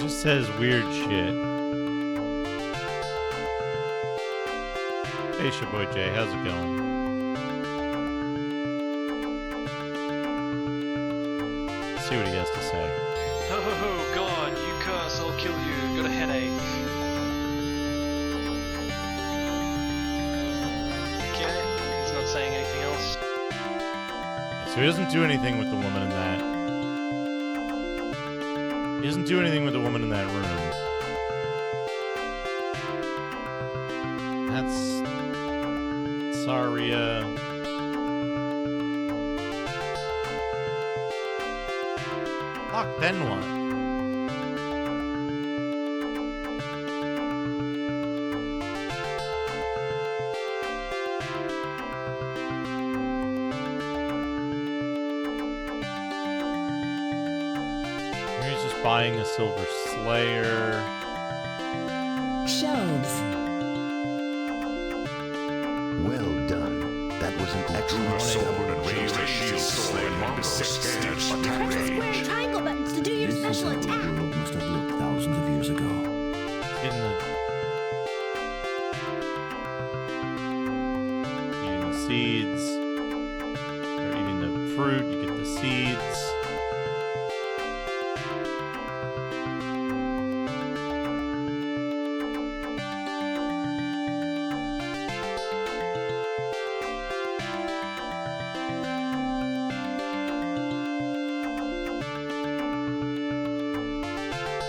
Says weird shit. Hey, your boy Jay, how's it going? Let's see what he has to say. Oh God, you curse, I'll kill you. Got a headache. Okay, he's not saying anything else. So he doesn't do anything with the woman in that. He doesn't do anything with the woman in that room. That's Saria. Fuck, then what? Buying a silver slayer. Shelves. Well done. That was an excellent sword and raised a shield sword and beset Stitch with Press the square rage. and triangle buttons to do your This is special how the attack. world must have looked thousands of years ago. Eating the seeds. Or eating the fruit, you get the seeds.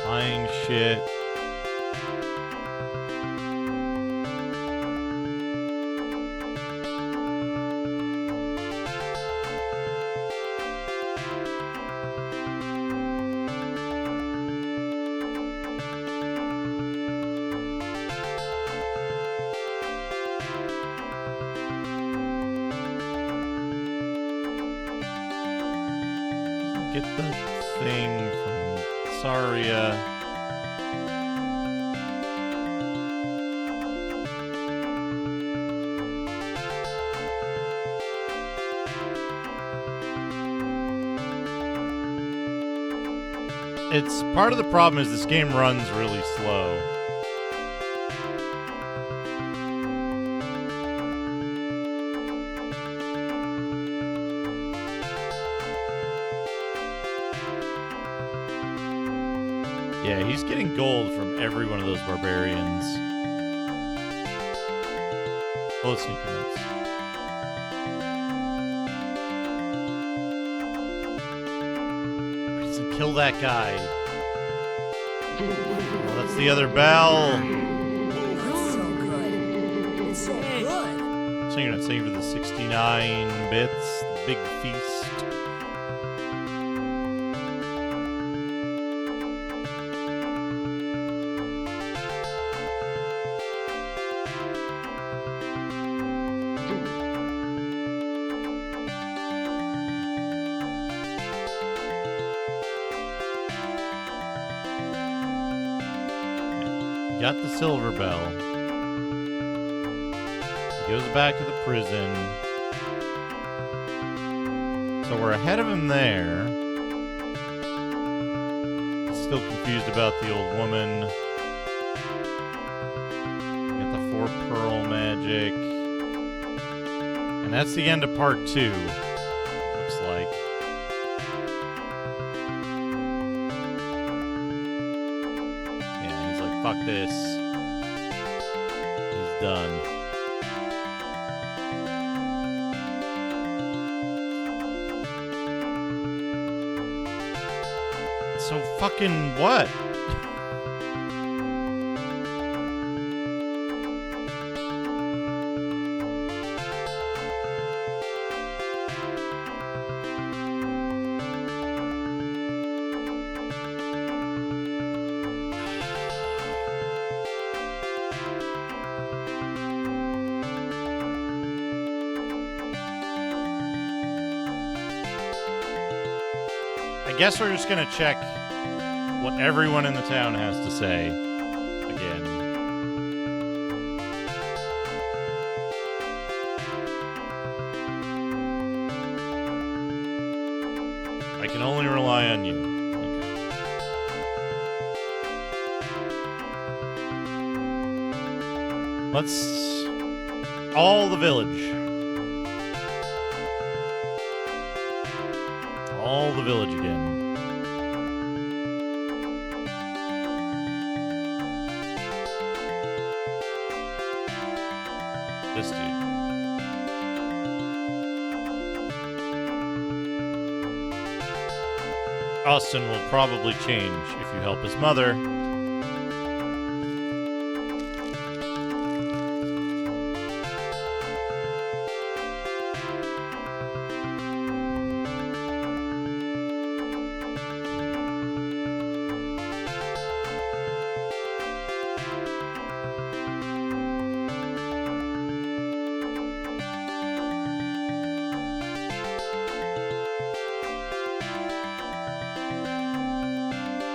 Buying shit. Get the thing from Saria. It's part of the problem is this game runs really slow. Yeah, he's getting gold from every one of those barbarians. Close increments. He doesn't kill that guy. Oh, that's the other bell. So you're not saying for the 69 bits, the big feast. You got the silver bell. He goes back to the prison. So we're ahead of him there. Still confused about the old woman. Got the 4 pearl magic. And that's the end of part 2. Looks like. Yeah, he's like, fuck this. He's done. So fucking what? I guess we're just gonna check what everyone in the town has to say again. I can only rely on you. Okay. Let's... all the village. All the village again. This dude. Austin will probably change if you help his mother.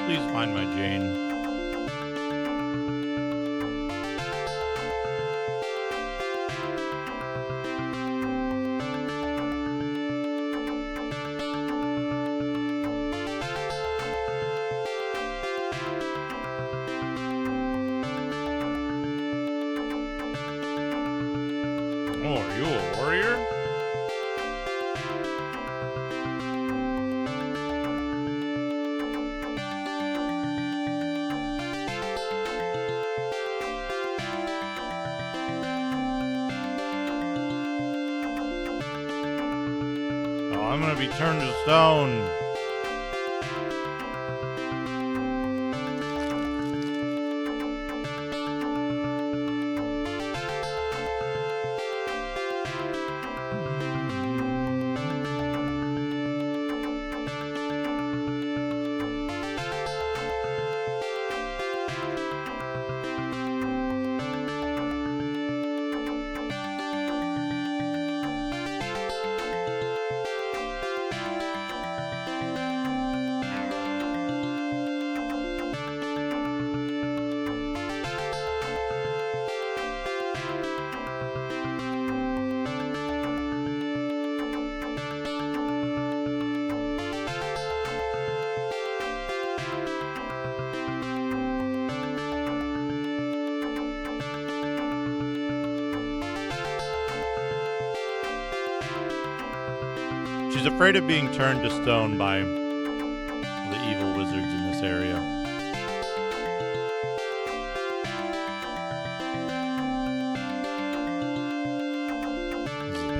Please find my Jane. Oh, are you a warrior? I'm gonna be turned to stone. She's afraid of being turned to stone by the evil wizards in this area.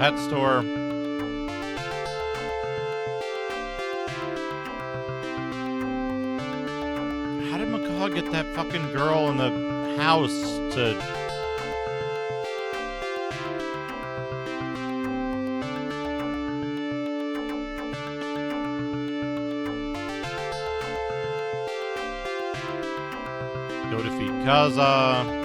pet store. How did McCaw get that fucking girl in the house to... go defeat Kaza.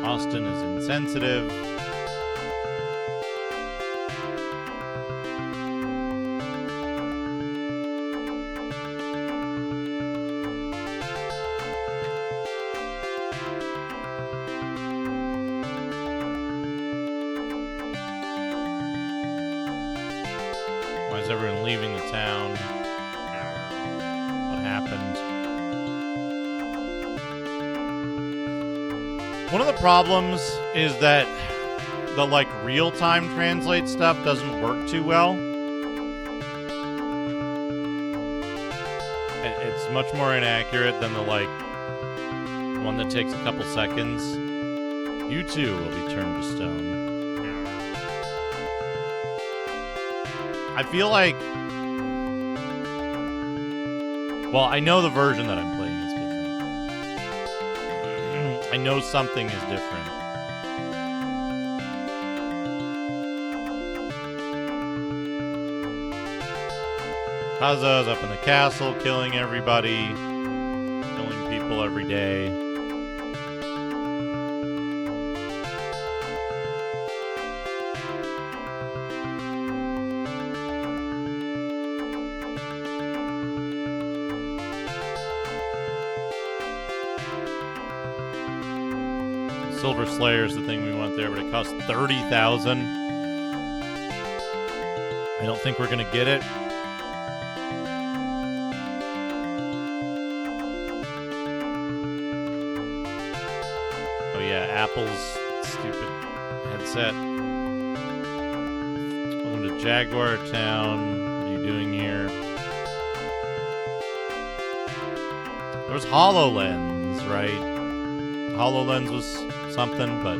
Austin is insensitive. Why is everyone leaving the town? What happened? One of the problems is that the like real-time translate stuff doesn't work too well. It's much more inaccurate than the like one that takes a couple seconds. You too will be turned to stone. I feel like, well, I know the version that I'm playing is different. I know something is different. Kaza's up in the castle, killing everybody, killing people every day. Silver Slayer's the thing we want there, but it costs 30,000. I don't think we're gonna get it. Oh yeah, Apple's stupid headset. Welcome to Jaguar Town. What are you doing here? There was HoloLens, right? HoloLens was something, but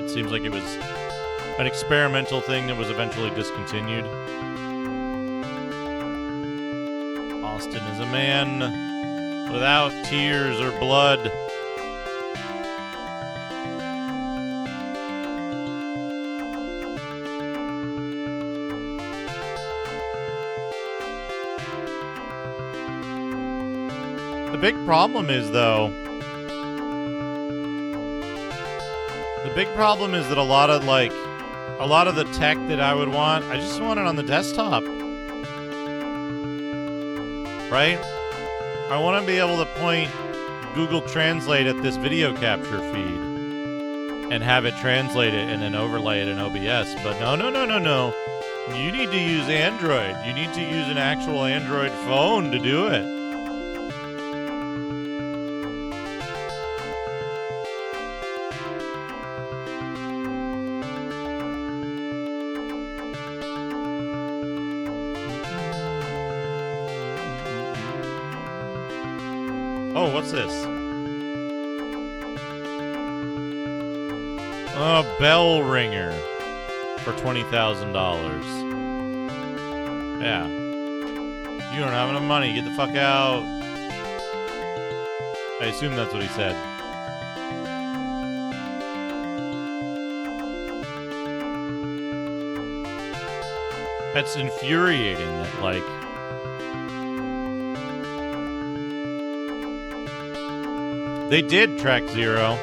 it seems like it was an experimental thing that was eventually discontinued. Austin is a man without tears or blood. The big problem is, though, that a lot of the tech that I would want, I just want it on the desktop. Right? I want to be able to point Google Translate at this video capture feed and have it translate it and then overlay it in OBS. But no. You need to use Android. You need to use an actual Android phone to do it. Oh, what's this? A bell ringer for $20,000. Yeah. You don't have enough money. Get the fuck out. I assume that's what he said. That's infuriating that, like... They did track zero.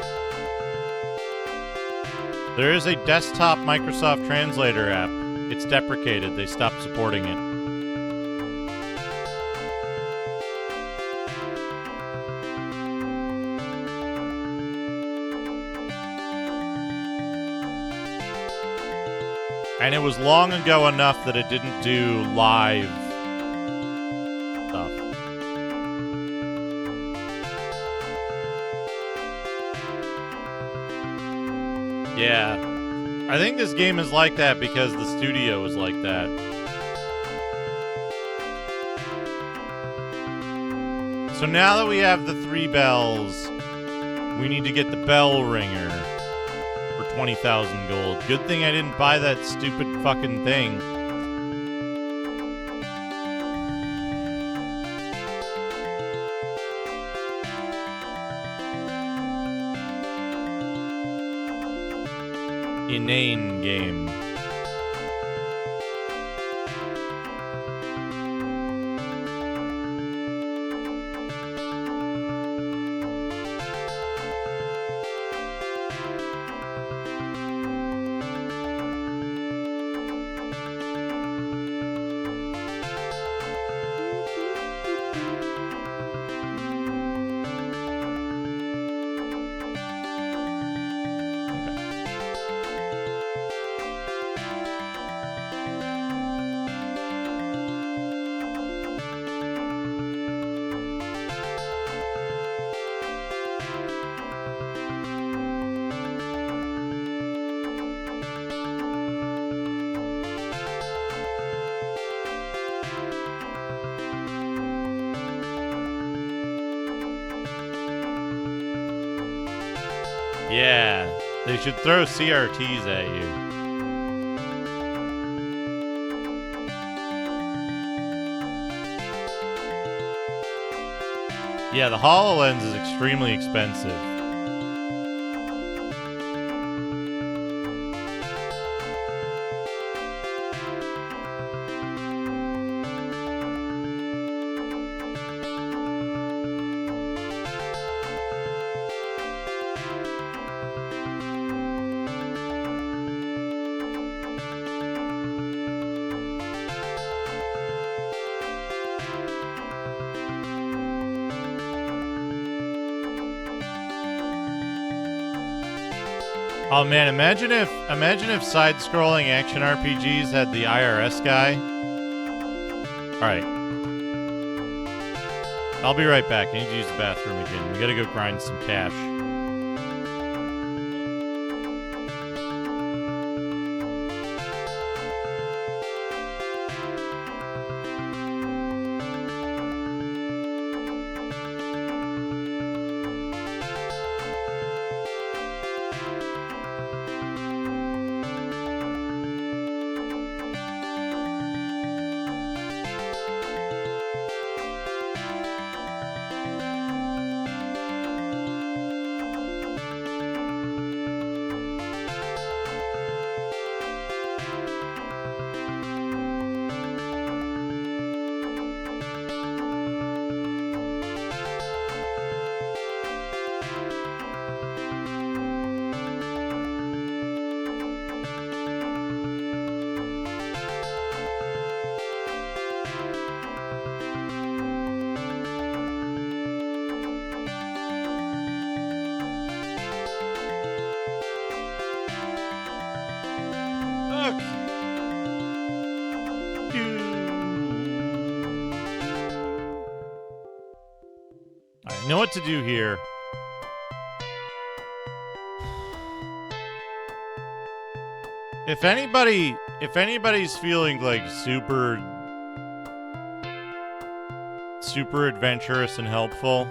There is a desktop Microsoft Translator app. It's deprecated. They stopped supporting it. And it was long ago enough that it didn't do live stuff. Yeah. I think this game is like that because the studio is like that. So now that we have the 3 bells, we need to get the bell ringer for 20,000 gold. Good thing I didn't buy that stupid fucking thing. Inane game. Yeah, they should throw CRTs at you. Yeah, the HoloLens is extremely expensive. Oh man, imagine if side-scrolling action RPGs had the IRS guy. Alright. I'll be right back. I need to use the bathroom again. We gotta go grind some cash. I know what to do here. If anybody's feeling like super adventurous and helpful,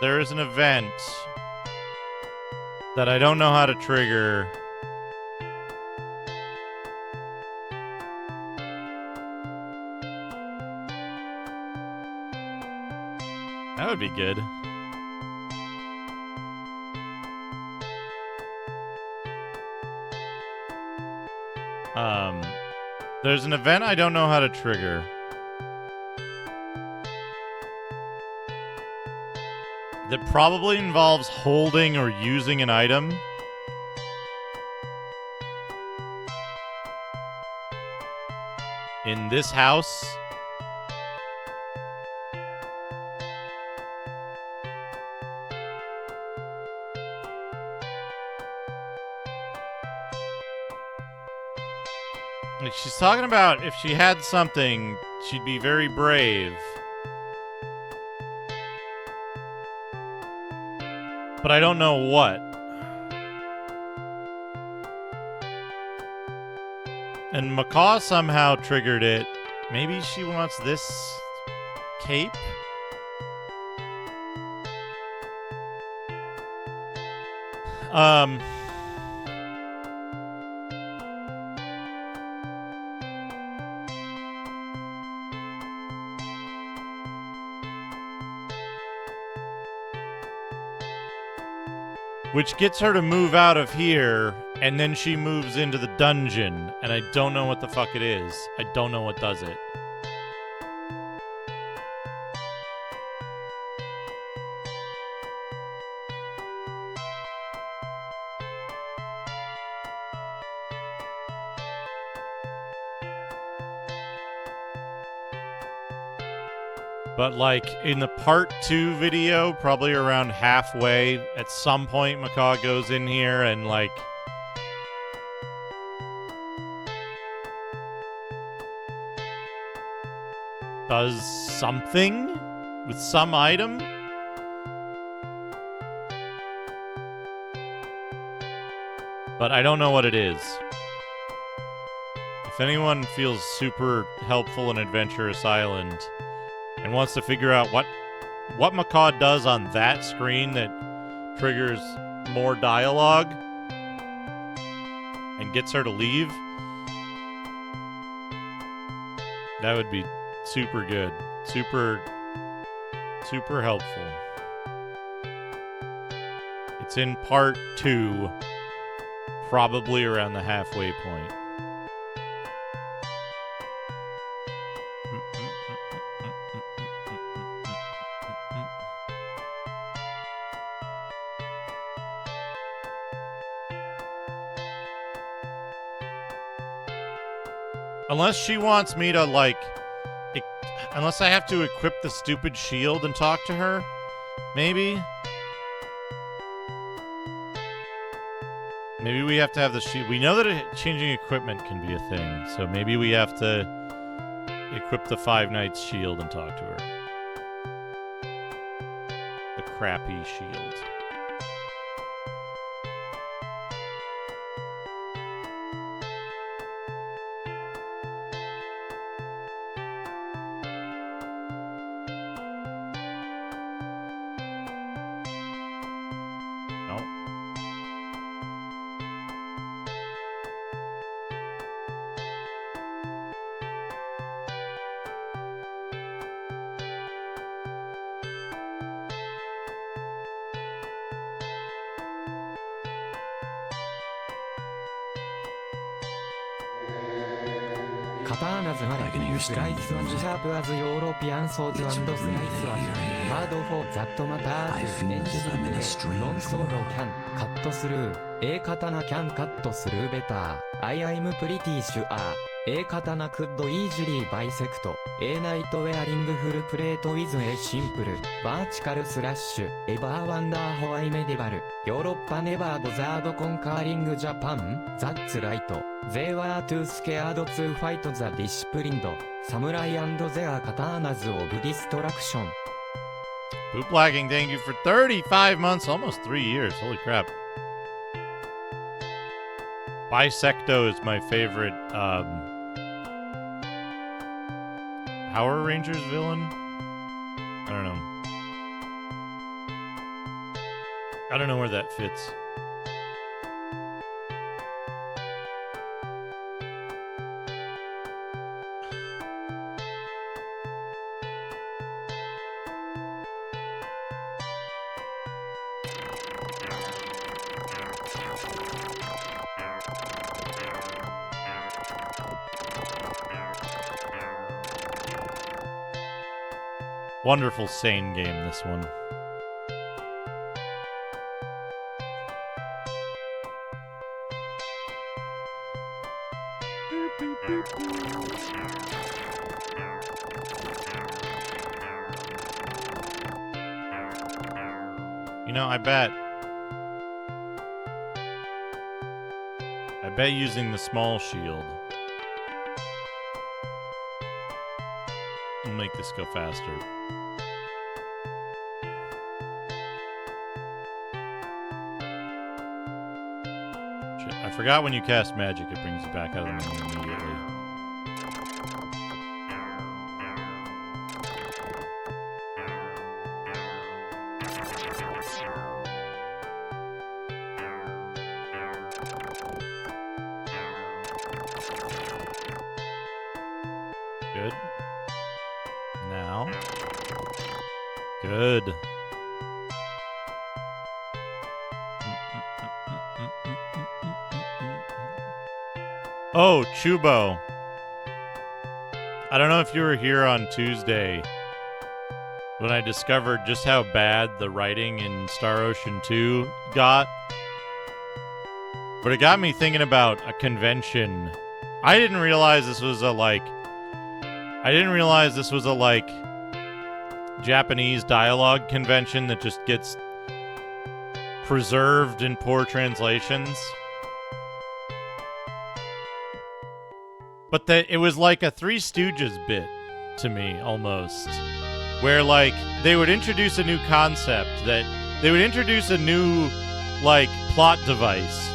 there is an event that I don't know how to trigger. That would be good. There's an event I don't know how to trigger. That probably involves holding or using an item. In this house. Like, she's talking about if she had something, she'd be very brave. But I don't know what. And Macaw somehow triggered it. Maybe she wants this cape? Which gets her to move out of here, and then she moves into the dungeon, and I don't know what the fuck it is. I don't know what does it. But, like, in the part 2 video, probably around halfway, at some point, Macaw goes in here and, like, does something with some item? But I don't know what it is. If anyone feels super helpful in Adventurous Island and wants to figure out what Macaw does on that screen that triggers more dialogue and gets her to leave, that would be super good. Super helpful. It's in part 2, probably around the halfway point. Unless she wants me to, like... Unless I have to equip the stupid shield and talk to her? Maybe? Maybe we have to have the shield. We know that changing equipment can be a thing, so maybe we have to equip the Five Nights shield and talk to her. The crappy shield. Katanas are slice and sharp as European swords and slice was hard for that matters. Non sword can cut through. A katana can cut through better. I'm pretty sure. A katana could easily bisect. A knight wearing full plate with a simple vertical slash. Ever wonder how I medieval? Europe never bothered conquering Japan. That's right. They were too scared to fight the disciplined samurai and their katanas of destruction. Bootblagging, thank you for 35 months, almost 3 years. Holy crap. Bisecto is my favorite Power Rangers villain? I don't know. I don't know where that fits. Wonderful sane game, this one. You know, I bet using the small shield will make this go faster. forgot when you cast magic, it brings you back out of the menu immediately. Good. Now. Good. Oh, Chubo. I don't know if you were here on Tuesday when I discovered just how bad the writing in Star Ocean 2 got. But it got me thinking about a convention. I didn't realize this was a Japanese dialogue convention that just gets preserved in poor translations. But it was like a Three Stooges bit to me, almost. Where, like, they would introduce a new concept, that they would introduce a new, like, plot device,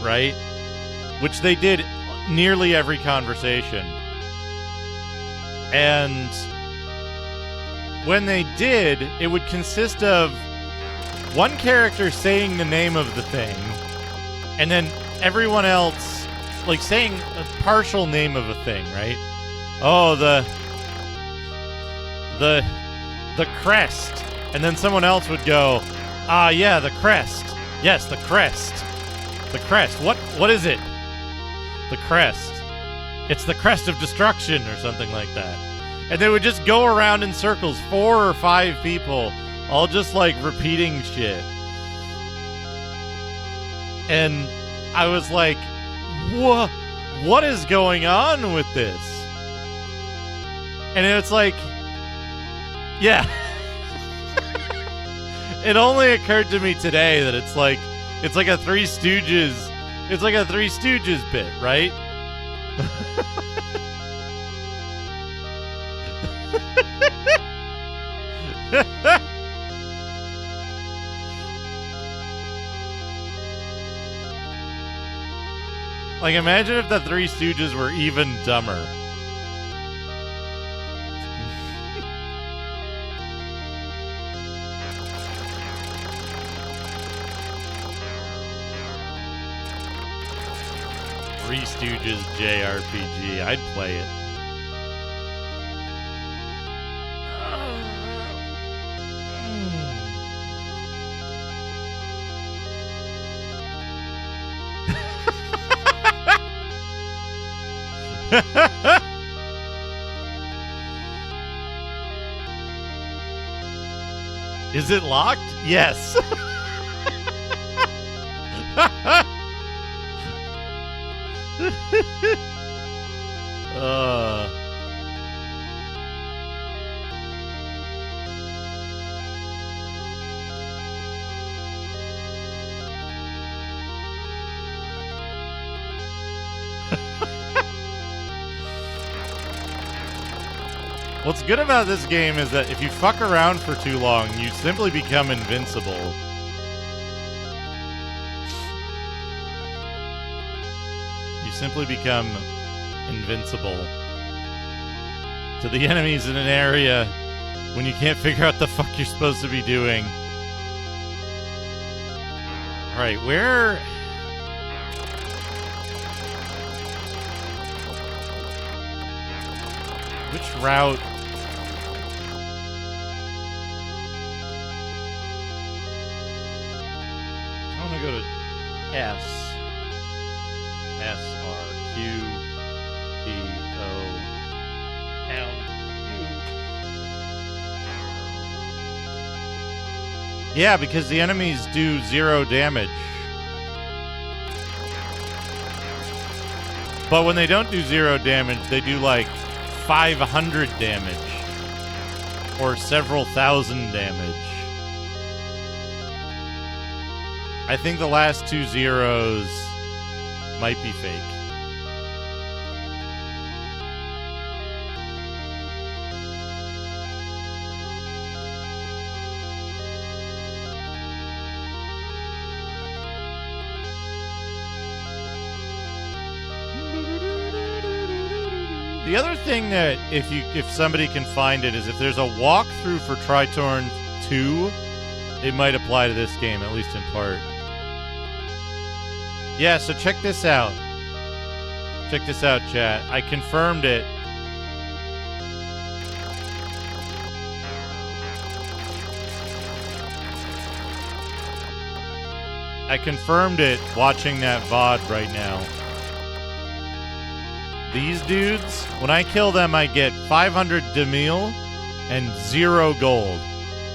right? Which they did nearly every conversation. And when they did, it would consist of one character saying the name of the thing, and then everyone else like saying a partial name of a thing, right? Oh, the crest. And then someone else would go, ah, yeah, the crest. Yes, the crest. The crest. What is it? The crest. It's the crest of destruction or something like that. And they would just go around in circles, 4 or 5 people, all just like repeating shit. And I was like, what is going on with this? And it's like, yeah. It only occurred to me today that it's like a Three Stooges, it's like a Three Stooges bit, right? Like, imagine if the Three Stooges were even dumber. Three Stooges JRPG. I'd play it. Is it locked? Yes. What's good about this game is that if you fuck around for too long, you simply become invincible. You simply become invincible to the enemies in an area when you can't figure out the fuck you're supposed to be doing. Alright, where... Which route... I want to go to S. S, R, Q, D, O, pound, U. Yeah, because the enemies do 0 damage. But when they don't do 0 damage, they do like 500 damage. Or several thousand damage. I think the last 2 zeros might be fake. The other thing that if somebody can find it is if there's a walkthrough for Tritorn 2, it might apply to this game, at least in part. Yeah, so check this out. Check this out, chat. I confirmed it. I confirmed it watching that VOD right now. These dudes, when I kill them, I get 500 Demille and 0 gold.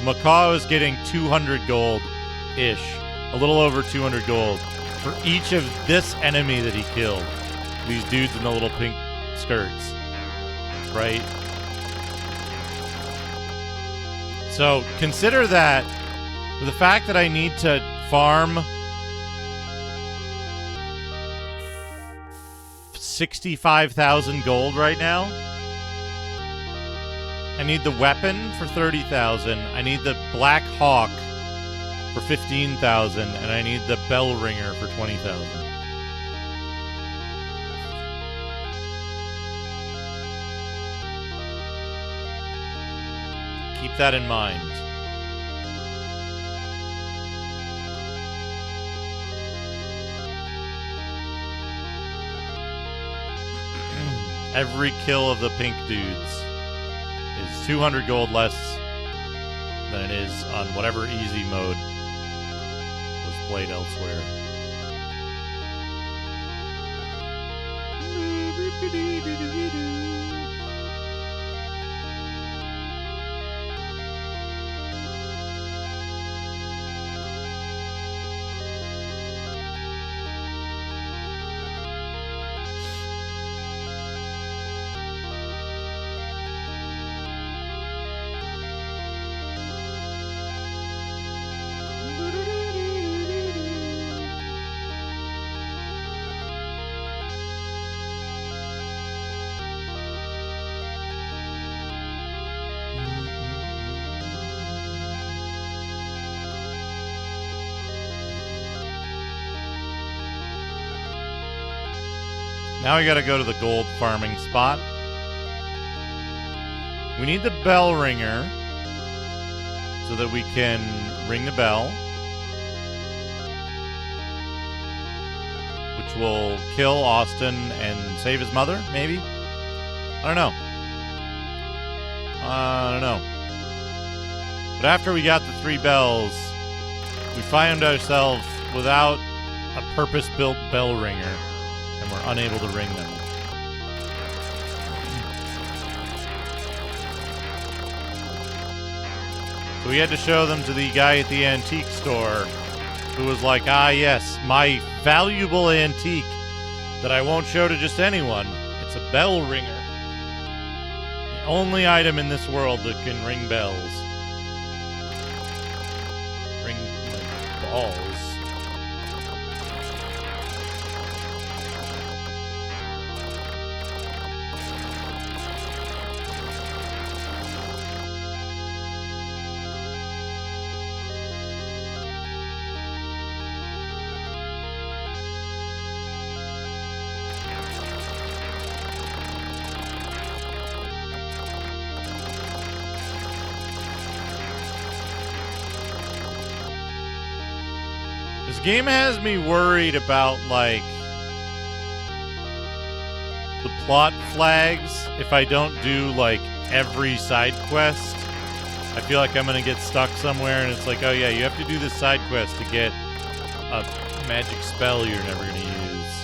Macaw is getting 200 gold-ish. A little over 200 gold for each of this enemy that he killed. These dudes in the little pink skirts. Right? So, consider that the fact that I need to farm 65,000 gold right now. I need the weapon for 30,000. I need the Black Hawk for 15,000, and I need the Bell Ringer for 20,000. Keep that in mind. Every kill of the pink dudes is 200 gold less than it is on whatever easy mode was played elsewhere. Now we gotta go to the gold farming spot. We need the bell ringer so that we can ring the bell, which will kill Austin and save his mother, maybe? I don't know. But after we got the 3 bells, we found ourselves without a purpose-built bell ringer, and we're unable to ring them. So we had to show them to the guy at the antique store, who was like, ah yes, my valuable antique that I won't show to just anyone. It's a bell ringer. The only item in this world that can ring bells. Ring like, balls. This game has me worried about, like, the plot flags. If I don't do, like, every side quest, I feel like I'm gonna get stuck somewhere and it's like, oh yeah, you have to do this side quest to get a magic spell you're never gonna use.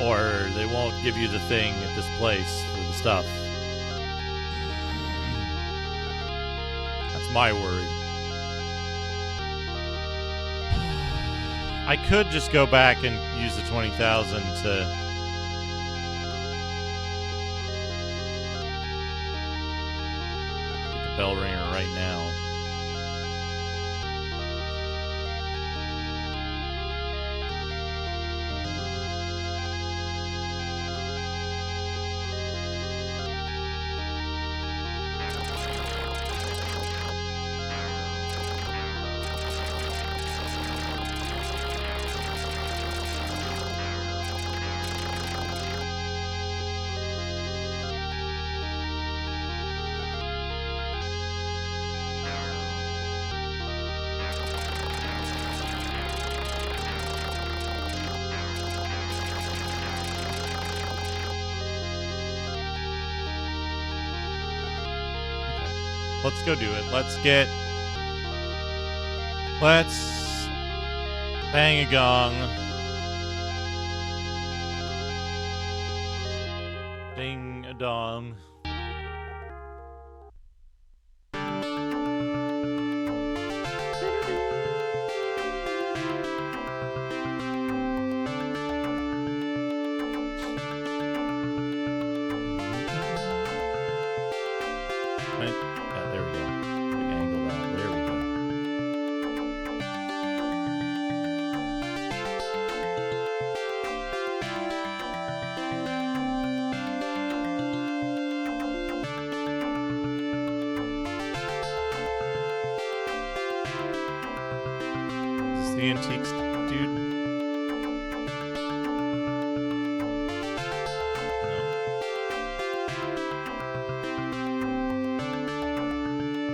Or they won't give you the thing at this place for the stuff. My worry. I could just go back and use the 20,000 to get the bell ringer right now. Let's go do it. Let's bang a gong. Ding a dong. There we go. Angle that. There we go. Is this the antiques dude? No.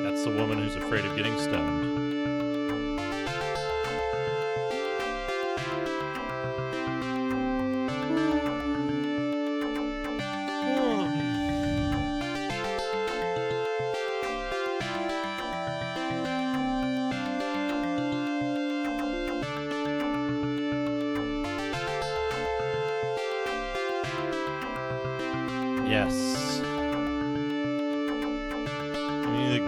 That's the woman who's afraid of getting stoned. Yes. Give me the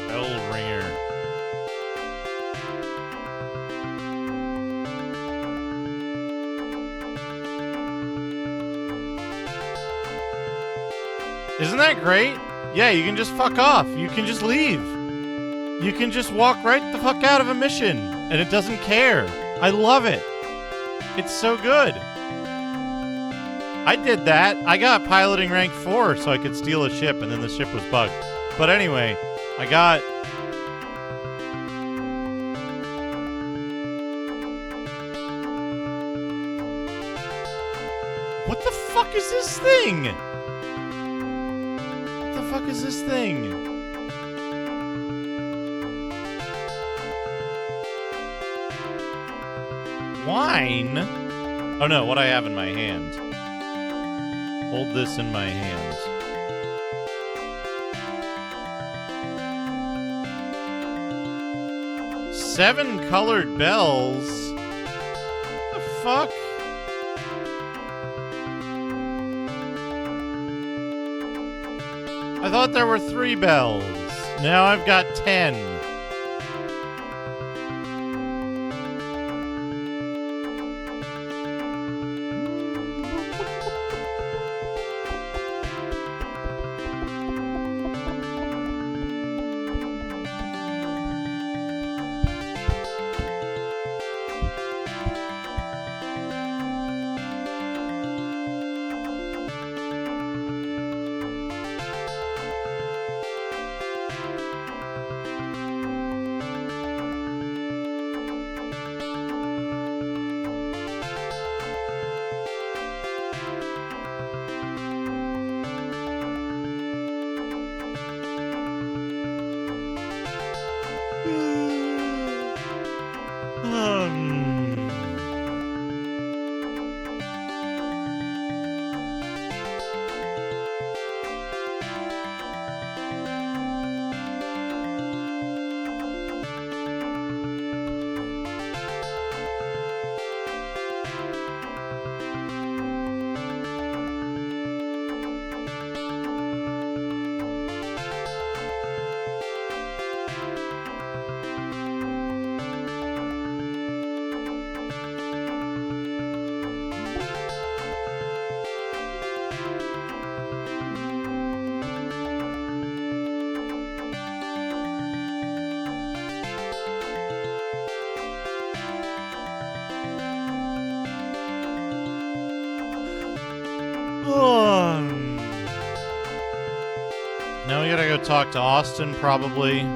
bell ringer. Isn't that great? Yeah, you can just fuck off. You can just leave. You can just walk right the fuck out of a mission, and it doesn't care. I love it. It's so good. I did that. I got piloting rank 4 so I could steal a ship, and then the ship was bugged. But anyway, I got... What the fuck is this thing? What the fuck is this thing? Wine? Oh no, what I have in my hand. Hold this in my hand. Seven colored bells? What the fuck? I thought there were 3 bells. Now I've got 10. Now we gotta go talk to Austin, probably.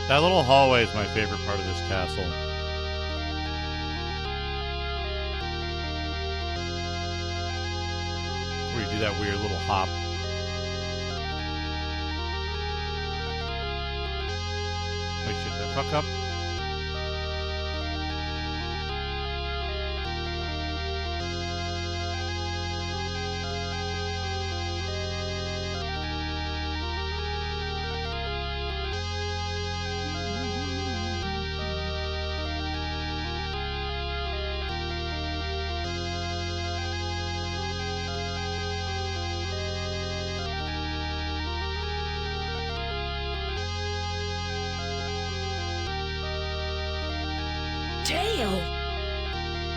That little hallway is my favorite part of this castle. Where you do that weird little hop. Wait, shit, did I fuck up?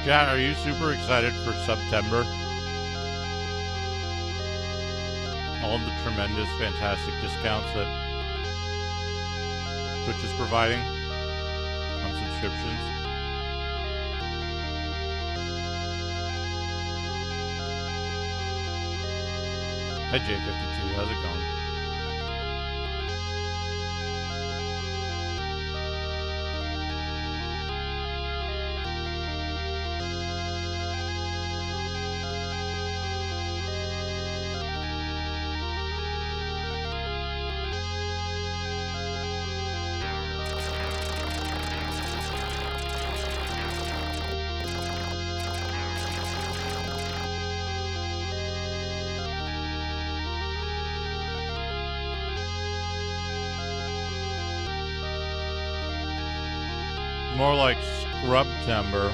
Chat, are you super excited for September? All of the tremendous, fantastic discounts that Twitch is providing on subscriptions. Hi J52, how's it going? More like Scrubtember.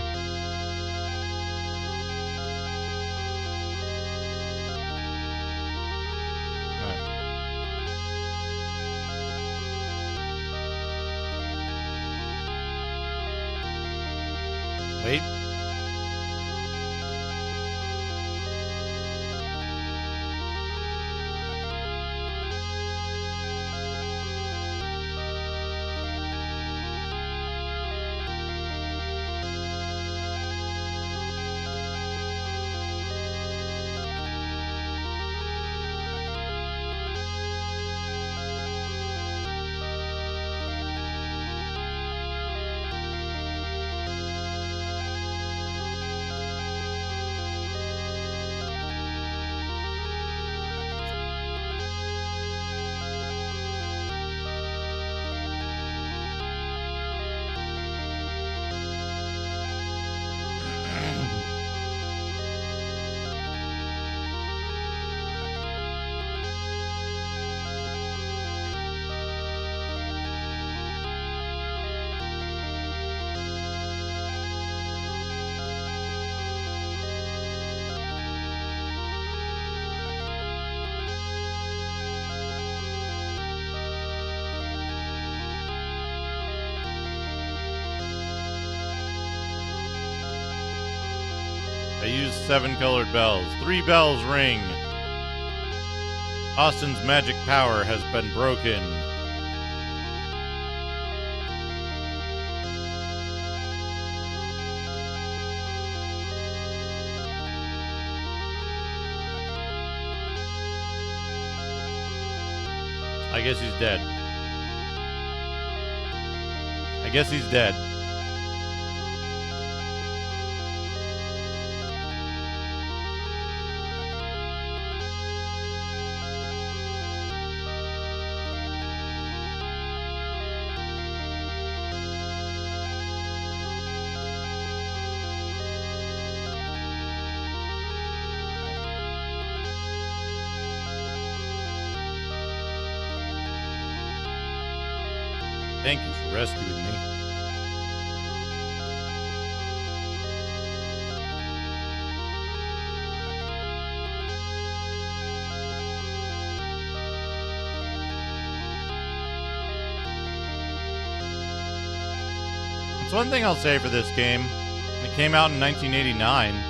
Wait. I used 7 colored bells. 3 bells ring. Austin's magic power has been broken. I guess he's dead. I guess he's dead. Thank you for rescuing me. That's one thing I'll say for this game. It came out in 1989.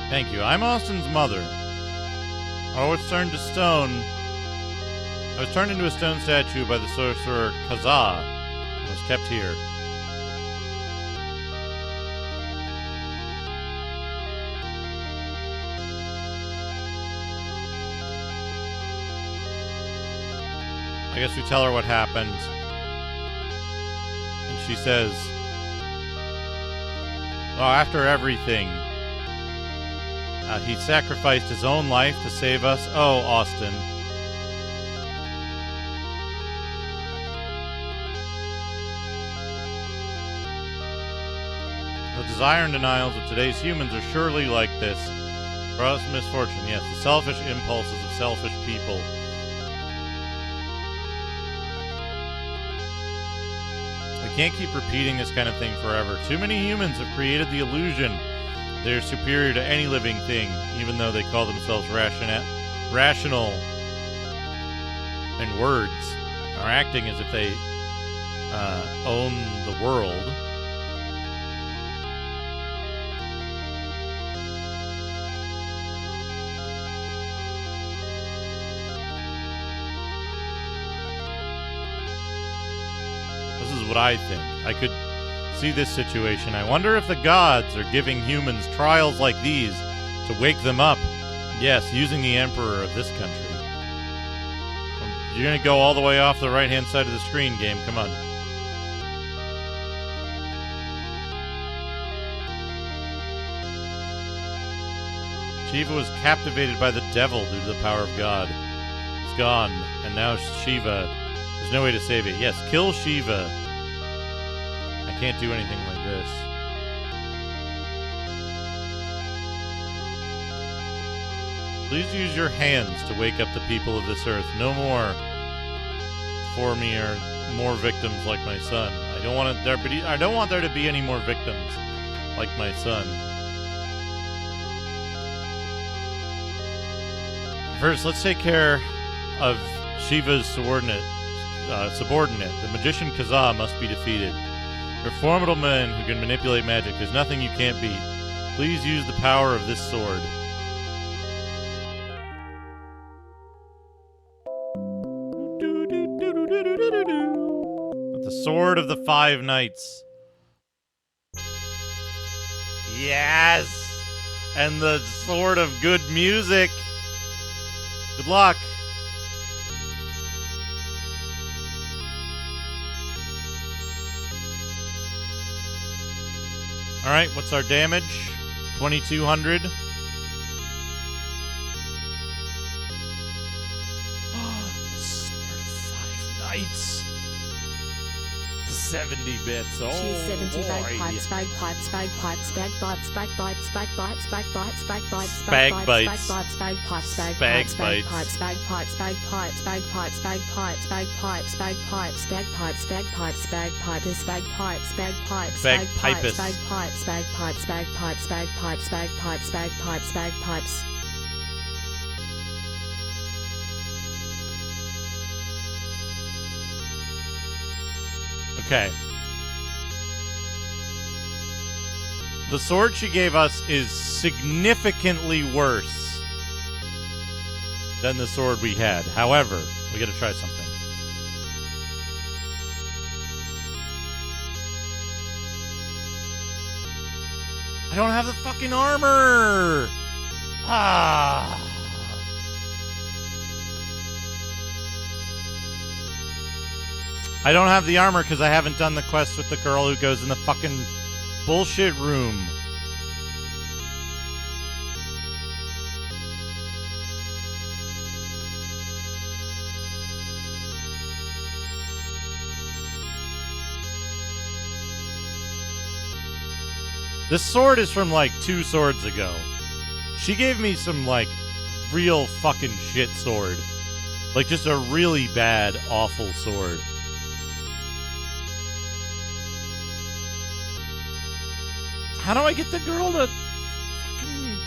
Thank you. I'm Austin's mother. I was turned to stone. I was turned into a stone statue by the sorcerer Kazaa and was kept here. I guess we tell her what happened. And she says, oh, after everything, he sacrificed his own life to save us. Oh, Austin. The desire and denials of today's humans are surely like this. For us, misfortune, yes, the selfish impulses of selfish people. We can't keep repeating this kind of thing forever. Too many humans have created the illusion they're superior to any living thing, even though they call themselves rational in words, are acting as if they own the world. This is what I think. I could see this situation. I wonder if the gods are giving humans trials like these to wake them up. Yes, using the emperor of this country. You're going to go all the way off the right-hand side of the screen, game. Come on. Shiva was captivated by the devil due to the power of God. It's gone, and now Shiva... There's no way to save it. Yes, kill Shiva. I can't do anything like this. Please use your hands to wake up the people of this earth. No more for me or more victims like my son. I don't want there to be any more victims like my son. First, let's take care of Shiva's subordinate. The magician Kazaa must be defeated. You're formidable men who can manipulate magic. There's nothing you can't beat. Please use the power of this sword. The sword of the 5 knights. Yes! And the sword of good music. Good luck. Alright, what's our damage? 2,200. The sword of 5 knights. 70 bits. Oh, She's 70 boy. bagpipes, bagpipes, bagpipes, bagpipes, bagpipes, bagpipes, bagpipes, bagpipes, Bagbites. bagpipes, bagpipes, bagpipes, Bagbites. bagpipes, bagpipes, bagpipes, bagpipes, bagpipes, bagpipes, bagpipes, bagpipes, bagpipes, bagpipes, bagpipes, bagpipes, Bagpipus. bagpipes, bagpipes, bagpipes, bagpipes, bagpipes, bagpipes, bagpipes. Okay. The sword she gave us is significantly worse than the sword we had. However, we gotta try something. I don't have the fucking armor! Ah! I don't have the armor because I haven't done the quest with the girl who goes in the fucking bullshit room. This sword is from like 2 swords ago. She gave me some like real fucking shit sword. Like just a really bad, awful sword. How do I get the girl to fucking...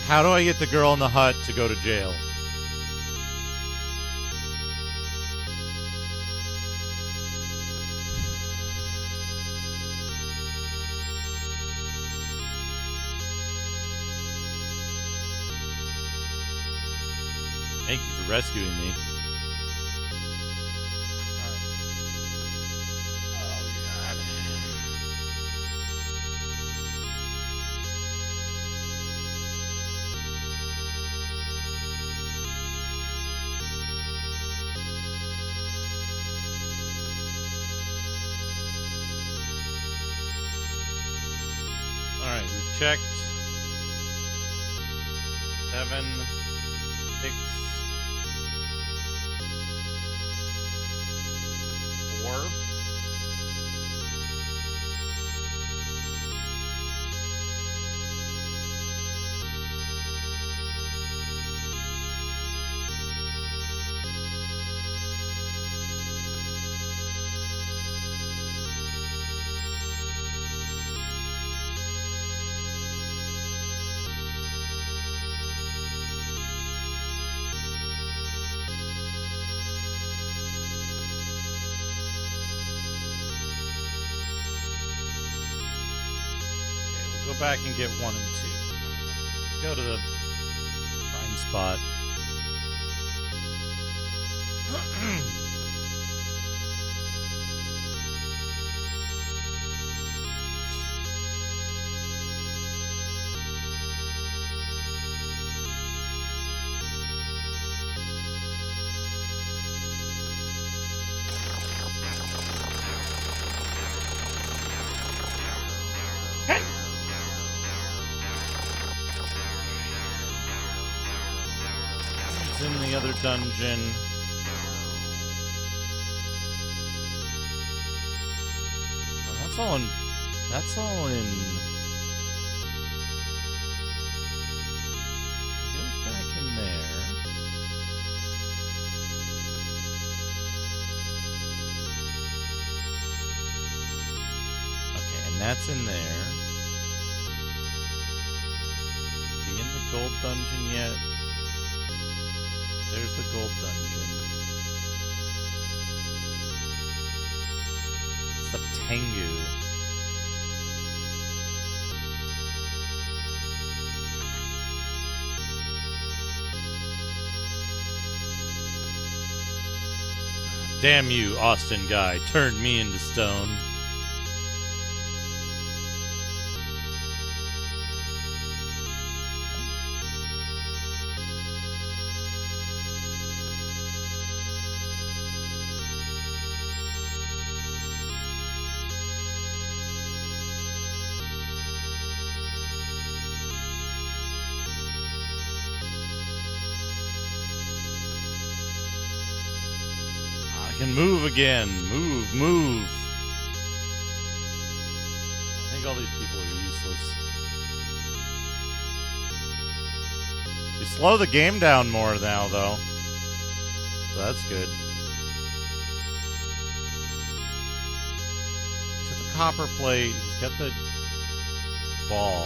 How do I get the girl in the hut to go to jail? Thank you for rescuing me. Alright, we've checked 7, 6, 4. Go back and get 1 and 2. Go to the prime spot. In the other dungeon. Oh, that's all in. That's all in. It goes back in there. Okay, and that's in there. Is he in the gold dungeon yet? There's the gold dungeon. It's the Tengu. Damn you, Austin guy. Turned me into stone. Can move again. Move, move. I think all these people are useless. You slow the game down more now, though. So that's good. He's got the copper plate. He's got the ball.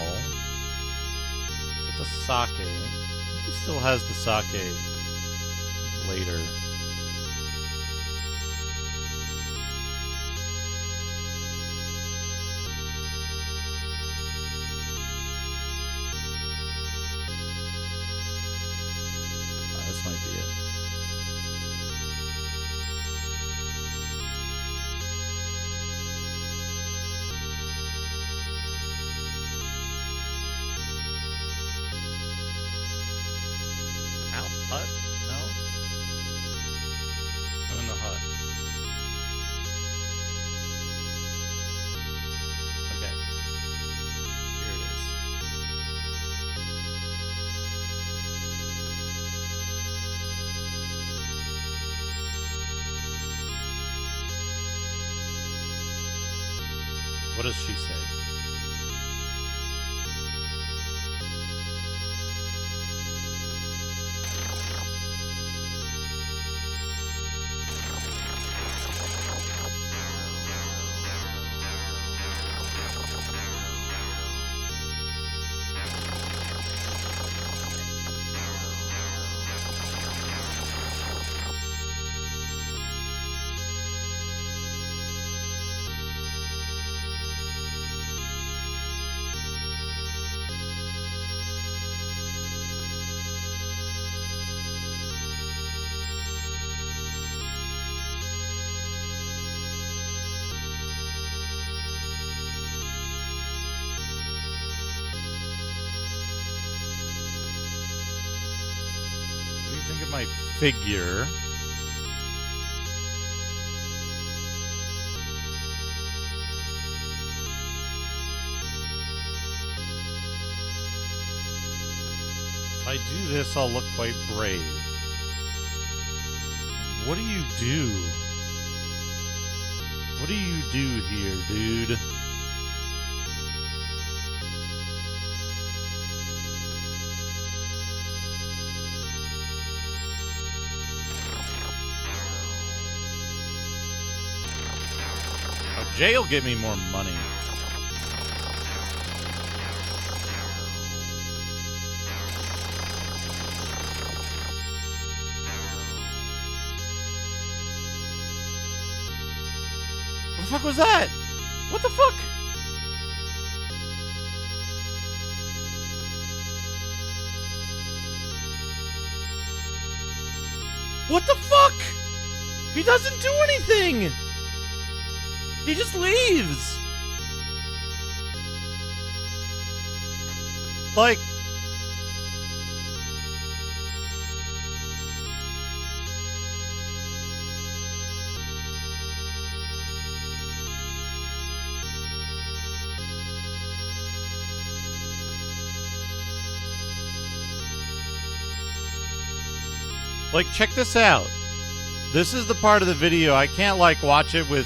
He's got the sake. I think he still has the sake later. This might be it. House? Hut? No? I'm in the hut. Okay. Here it is. What does she say? my figure. If I do this, I'll look quite brave. What do you do? What do you do here, dude? Oh, Jay'll get me more money. What the fuck was that? What the fuck? What the fuck? He doesn't do anything! He just leaves! Like... Like, check this out. This is the part of the video I can't, like, watch it with...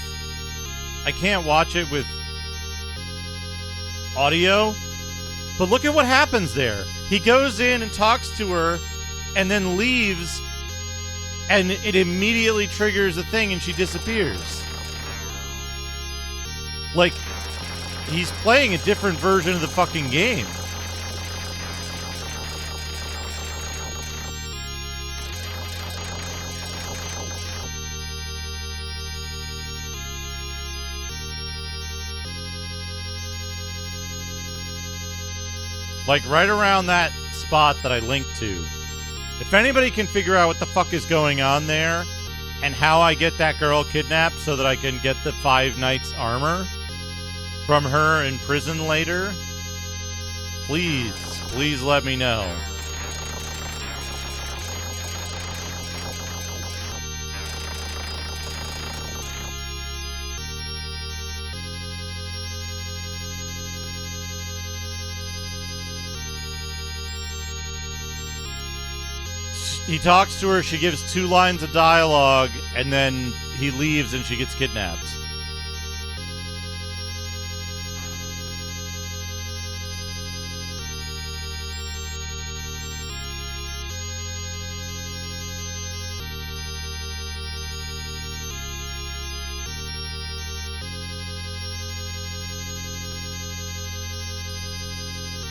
I can't watch it with audio. But look at what happens there. He goes in and talks to her and then leaves, and it immediately triggers a thing and she disappears. Like, he's playing a different version of the fucking game. Like, right around that spot that I linked to. If anybody can figure out what the fuck is going on there and how I get that girl kidnapped so that I can get the 5 Knights armor from her in prison later, please let me know. He talks to her, she gives 2 lines of dialogue, and then he leaves and she gets kidnapped.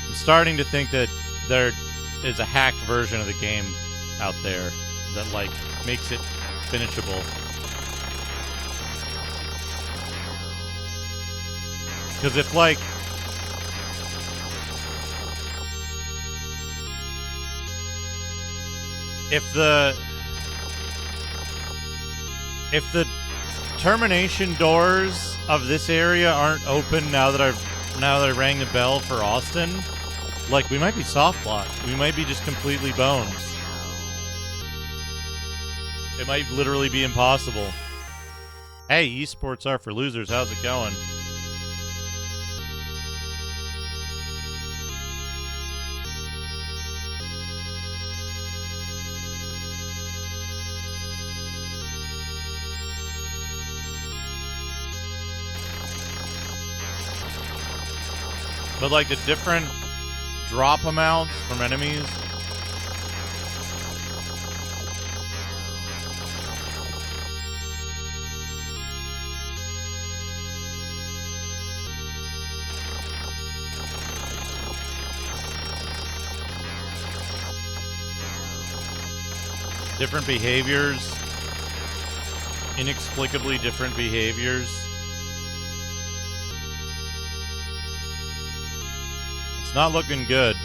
I'm starting to think that there is a hacked version of the game out there that, like, makes it finishable. Because if, like... If the termination doors of this area aren't open now that I rang the bell for Austin, like, we might be soft blocked. We might be just completely boned. It might literally be impossible. Hey, esports are for losers. How's it going? But, like, the different drop amounts from enemies... Different behaviors. Inexplicably different behaviors. It's not looking good.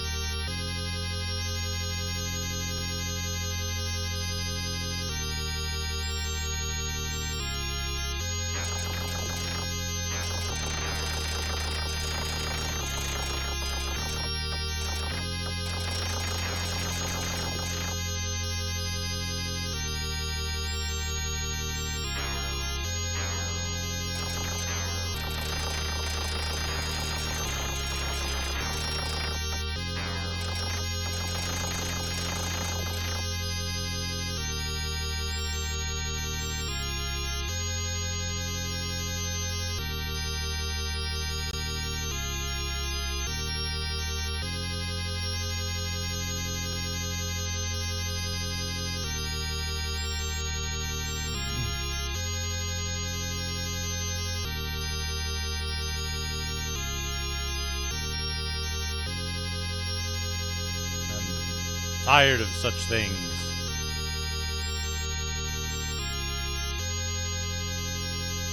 Tired of such things.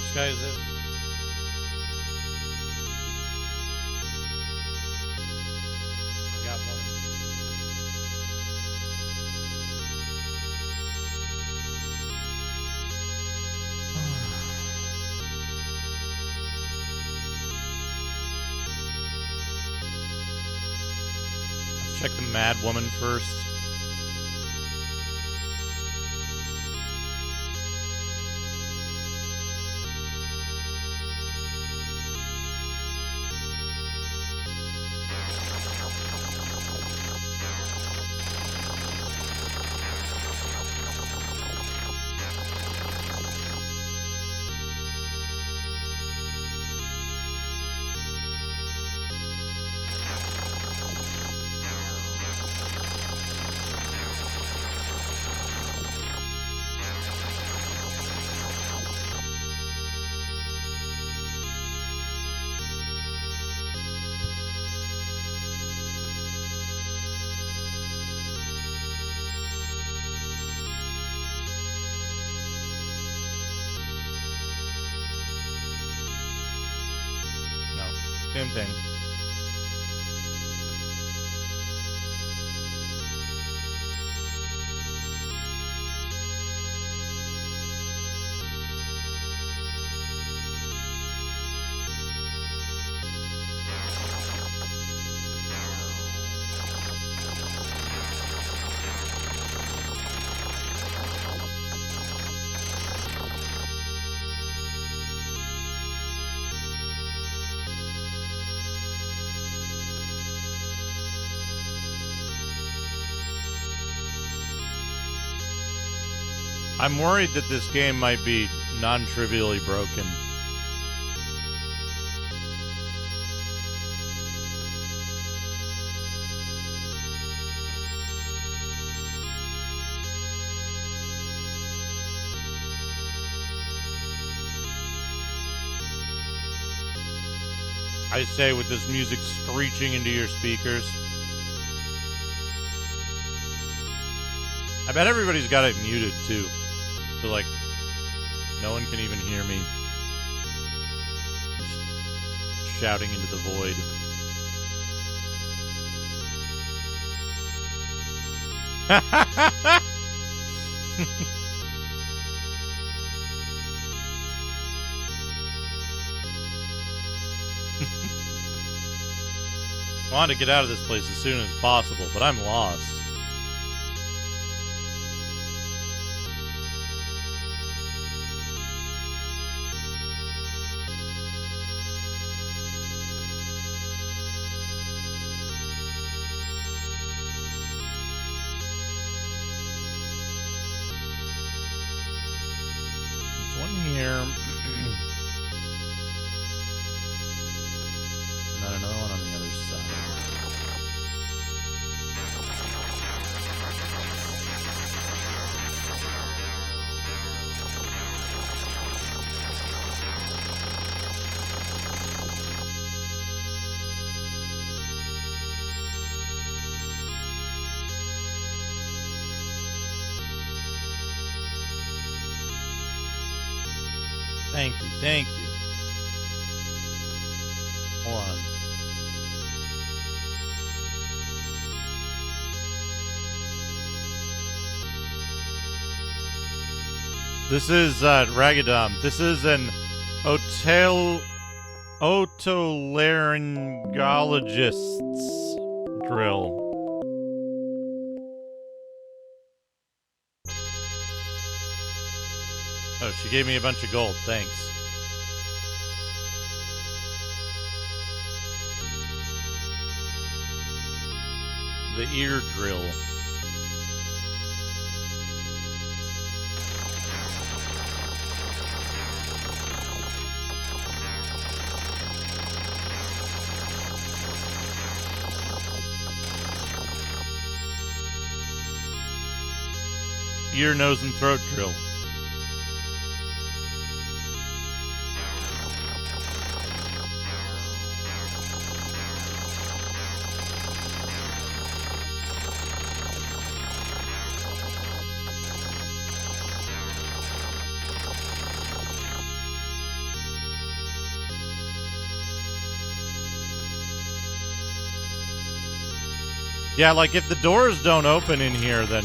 Which guy is this? I got one. Let's check the Mad Woman first. Same thing. I'm worried that this game might be non-trivially broken. I say with this music screeching into your speakers. I bet everybody's got it muted too. So like, no one can even hear me. Just shouting into the void. I want to get out of this place as soon as possible, but I'm lost. Thank you. Hold on. This is Ragadom. This is an otolaryngologist's drill. Oh, she gave me a bunch of gold. Thanks. The ear drill. Ear, nose, and throat drill. Yeah, like if the doors don't open in here, then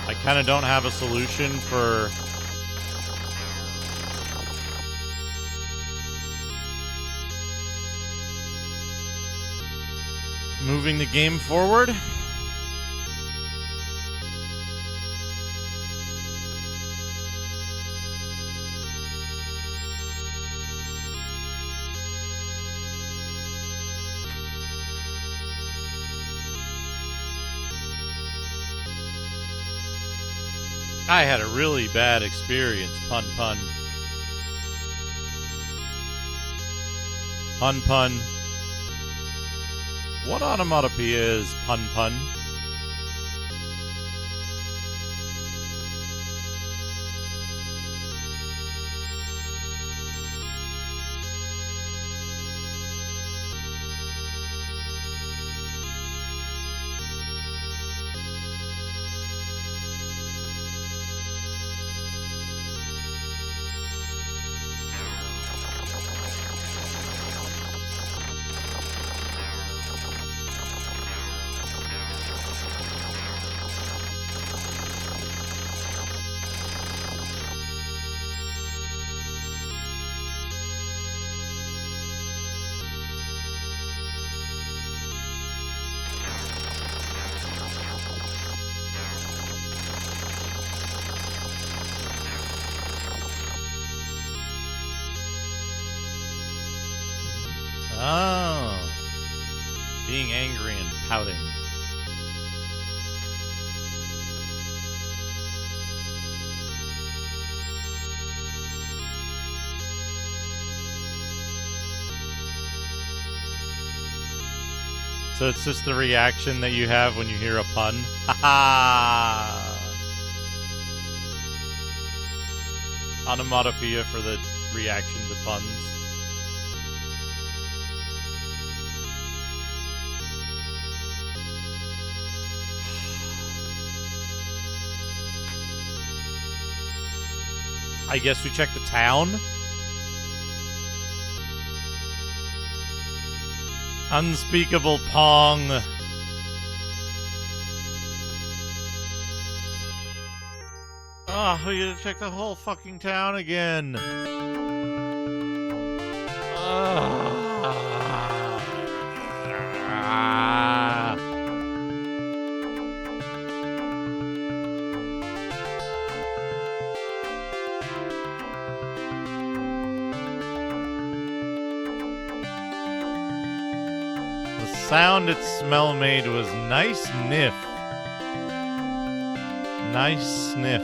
I kind of don't have a solution for... moving the game forward. I had a really bad experience, pun. Pun. What onomatopoeia is pun? Oh. Being angry and pouting. So it's just the reaction that you have when you hear a pun? Ha ha! Onomatopoeia for the reaction to puns. I guess we check the town. Unspeakable Pong. Oh, we gotta check the whole fucking town again. Sound its smell made was nice sniff. Nice sniff.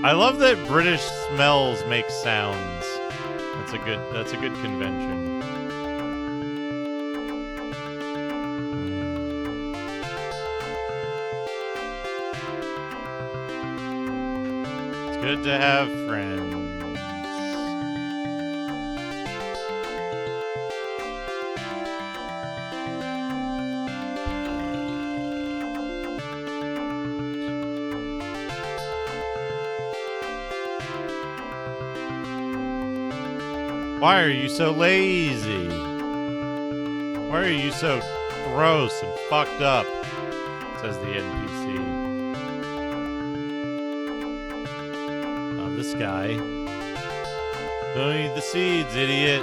I love that British smells make sounds. That's a good convention. Good to have friends. Why are you so lazy? Why are you so gross and fucked up? Says the NPC. This guy. Don't eat the seeds, idiot.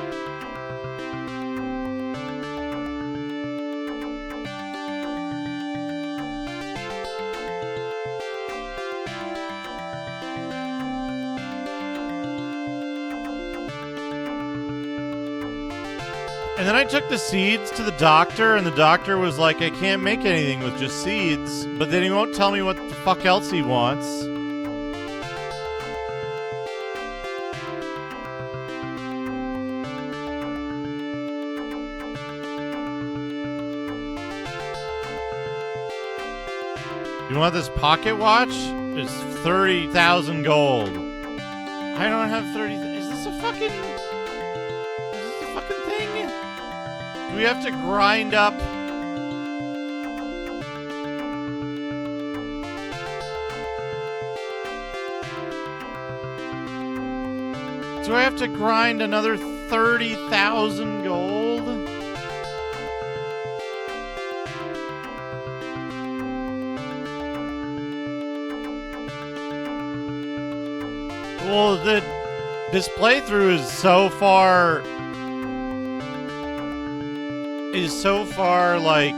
And then I took the seeds to the doctor, and the doctor was like, I can't make anything with just seeds. But then he won't tell me what the fuck else he wants. You want this pocket watch? It's 30,000 gold. I don't have 30. Is this a fucking thing? Do we have to grind up? Do I have to grind another 30,000 gold? Well, this playthrough is so far like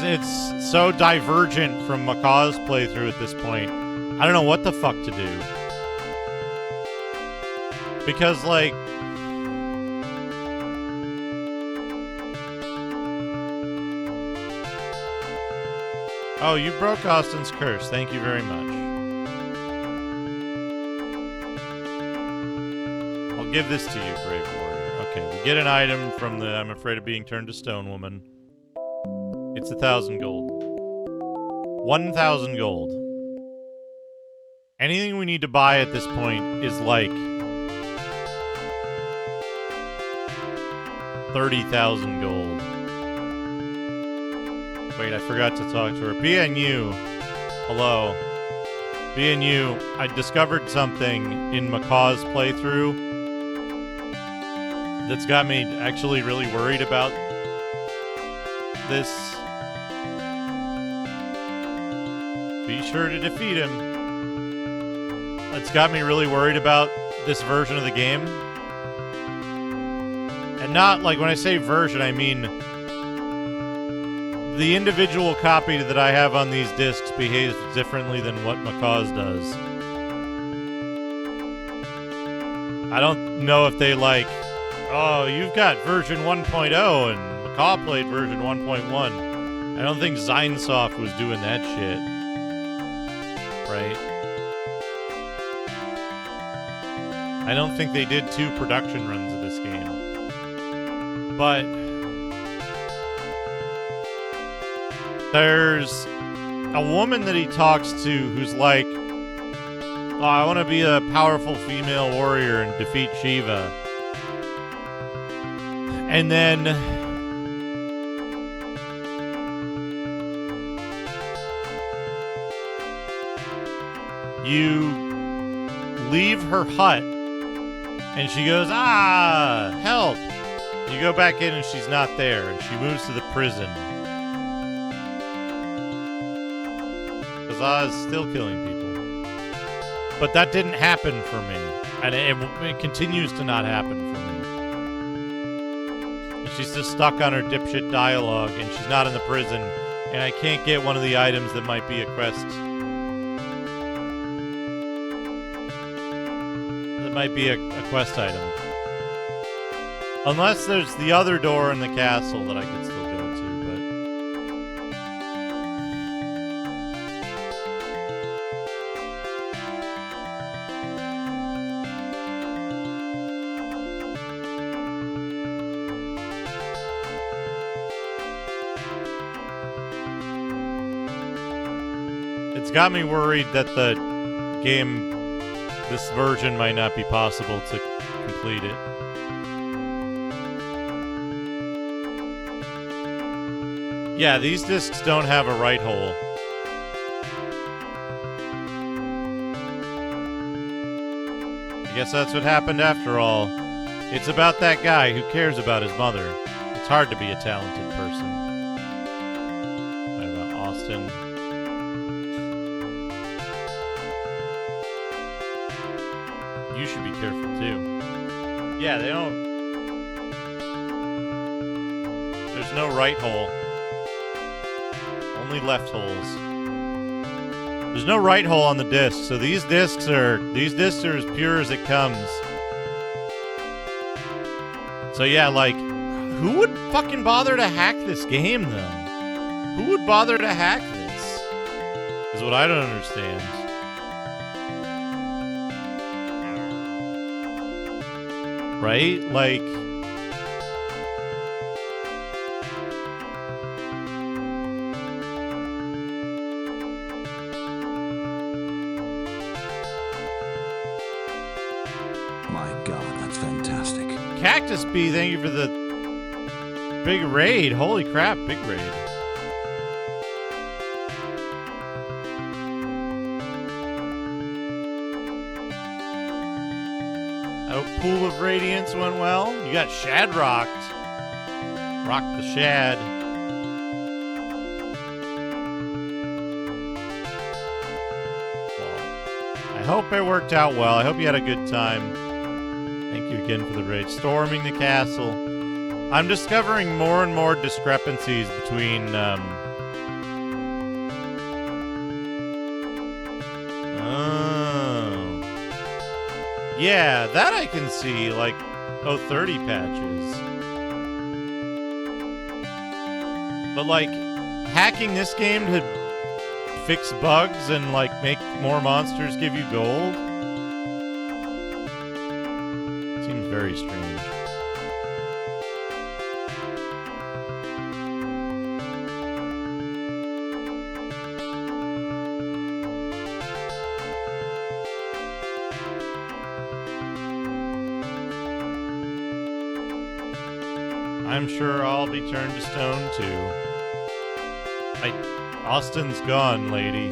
it's so divergent from Macaw's playthrough at this point. I don't know what the fuck to do. Because like oh, you broke Austin's curse. Thank you very much. I'll give this to you, Brave Warrior. Okay, we get an item from the I'm afraid of being turned to stone woman. It's 1,000 gold. 1,000 gold. Anything we need to buy at this point is like 30,000 gold. Wait, I forgot to talk to her. BNU. Hello. BNU, I discovered something in Macaw's playthrough that's got me actually really worried about this. Be sure to defeat him. It's got me really worried about this version of the game. And not, like, when I say version, I mean the individual copy that I have on these discs behaves differently than what Macaw's does. I don't know if they like, oh, you've got version 1.0 and Macaw played version 1.1. I don't think Zinesoft was doing that shit. Right? I don't think they did 2 production runs of this game. But there's a woman that he talks to who's like, oh, I want to be a powerful female warrior and defeat Shiva. And then you leave her hut and she goes, ah, help. You go back in and she's not there. And she moves to the prison. Is still killing people. But that didn't happen for me. And it continues to not happen for me. She's just stuck on her dipshit dialogue, and she's not in the prison, and I can't get one of the items that might be a quest. That might be a quest item. Unless there's the other door in the castle that I could still go to, but it's got me worried that the game, this version, might not be possible to complete it. Yeah, these discs don't have a right hole. I guess that's what happened after all. It's about that guy who cares about his mother. It's hard to be a talented person. What about Austin? You should be careful too. Yeah, they don't... There's no right hole. Only left holes. There's no right hole on the disc, so these discs are as pure as it comes. So yeah, like, who would fucking bother to hack this game though? Who would bother to hack this? Is what I don't understand. Right? Like, My fantastic. Cactus Bee, thank you for the big raid. Holy crap, big raid. I hope Pool of Radiance went well. You got Shad rocked. Rock the Shad. Well, I hope it worked out well. I hope you had a good time. Thank you again for the raid. Storming the castle. I'm discovering more and more discrepancies between, Oh. Yeah, that I can see, like, 30 patches. But, like, hacking this game to fix bugs and, like, make more monsters give you gold? Seems very strange. I'm sure I'll be turned to stone too. Austin's gone, lady.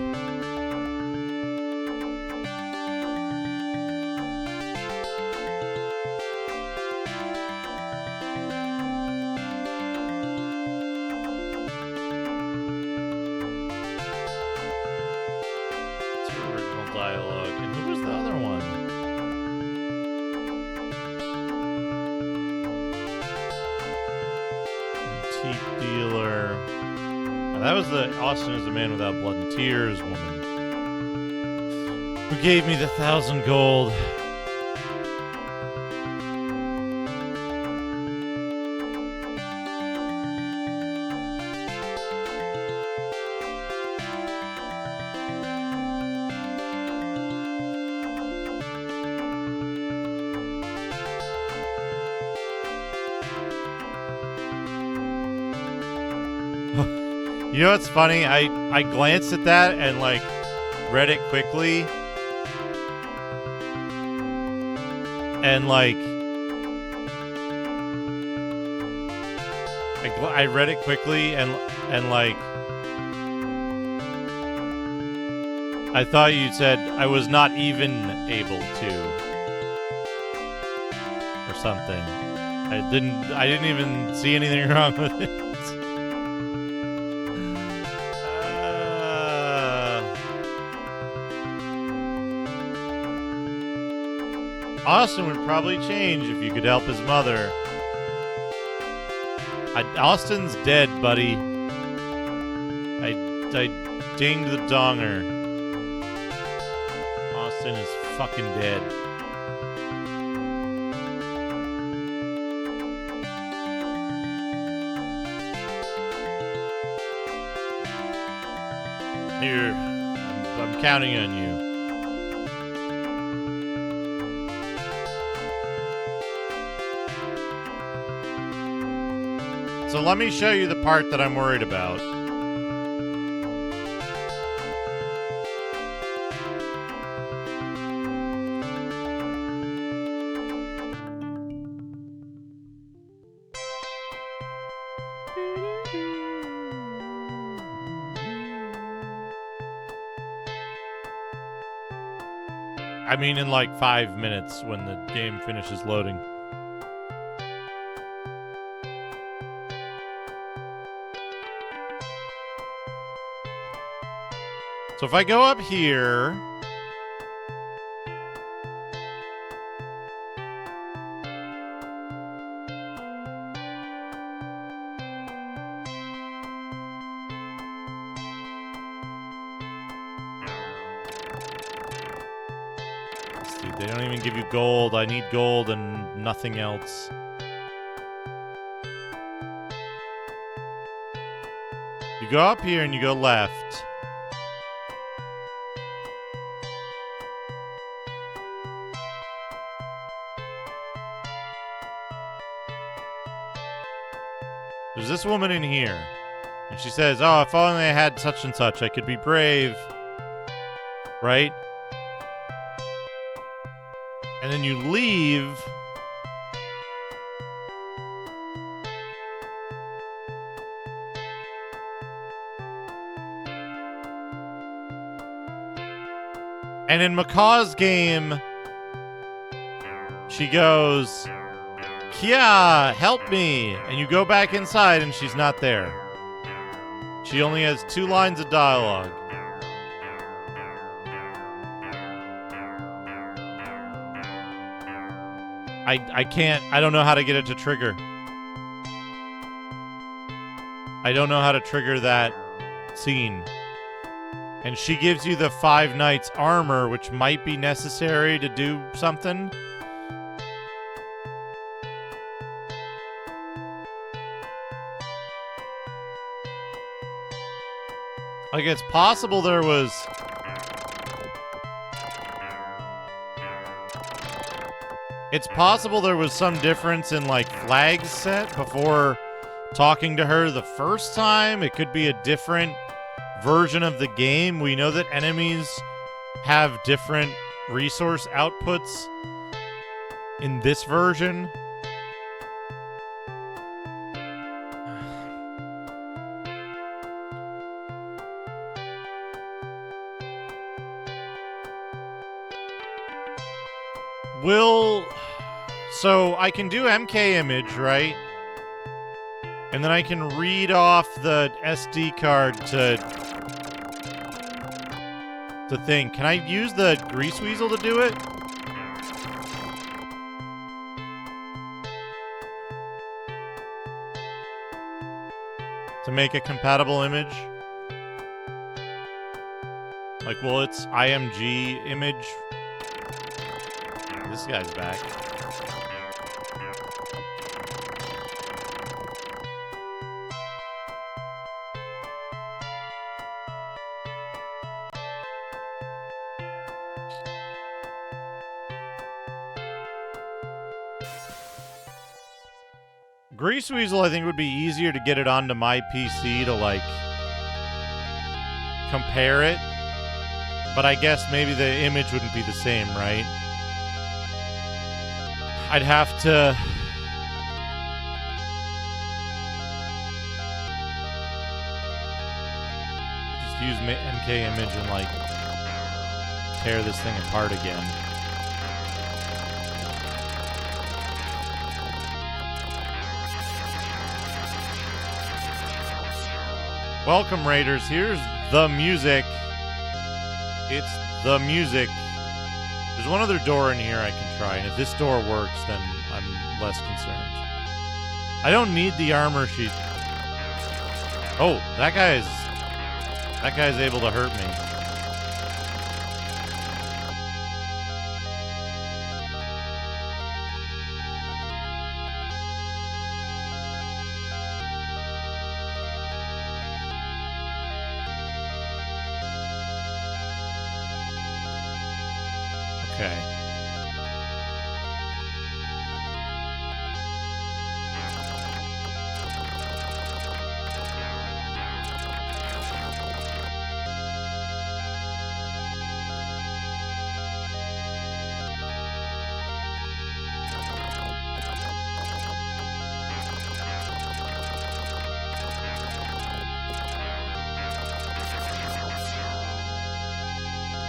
It's her original dialogue. And who was the other one? Antique dealer. Now, that was the Austin is the man without blood and tears woman who gave me the 1,000 gold. You know what's funny? I glanced at that and, like, read it quickly. And, like, I read it quickly and, like, I thought you said I was not even able to. Or something. I didn't even see anything wrong with it. Austin would probably change if you could help his mother. Austin's dead, buddy. I dinged the donger. Austin is fucking dead. Here, I'm counting on you. So let me show you the part that I'm worried about. I mean, in like 5 minutes when the game finishes loading. So if I go up here, dude, they don't even give you gold. I need gold and nothing else. You go up here and you go left. There's this woman in here, and she says, oh, if only I had such and such, I could be brave. Right? And then you leave, And in Macaw's game, she goes, Kia, help me! And you go back inside and she's not there. She only has 2 lines of dialogue. I can't, I don't know how to get it to trigger. I don't know how to trigger that scene. And she gives you the 5 Knights armor, which might be necessary to do something. Like, it's possible there was... It's possible there was some difference in, like, flags set before talking to her the first time. It could be a different version of the game. We know that enemies have different resource outputs in this version. So I can do MK image, right? And then I can read off the SD card to thing. Can I use the Grease Weasel to do it? To make a compatible image? Like, well, it's IMG image. This guy's back. Grease Weasel, I think, would be easier to get it onto my PC to, like, compare it. But I guess maybe the image wouldn't be the same, right? I'd have to... just use MK image and, like, tear this thing apart again. Welcome, Raiders. Here's the music. It's the music. There's one other door in here I can try, and if this door works, then I'm less concerned. I don't need the armor sheet. Oh, that guy's able to hurt me. Okay.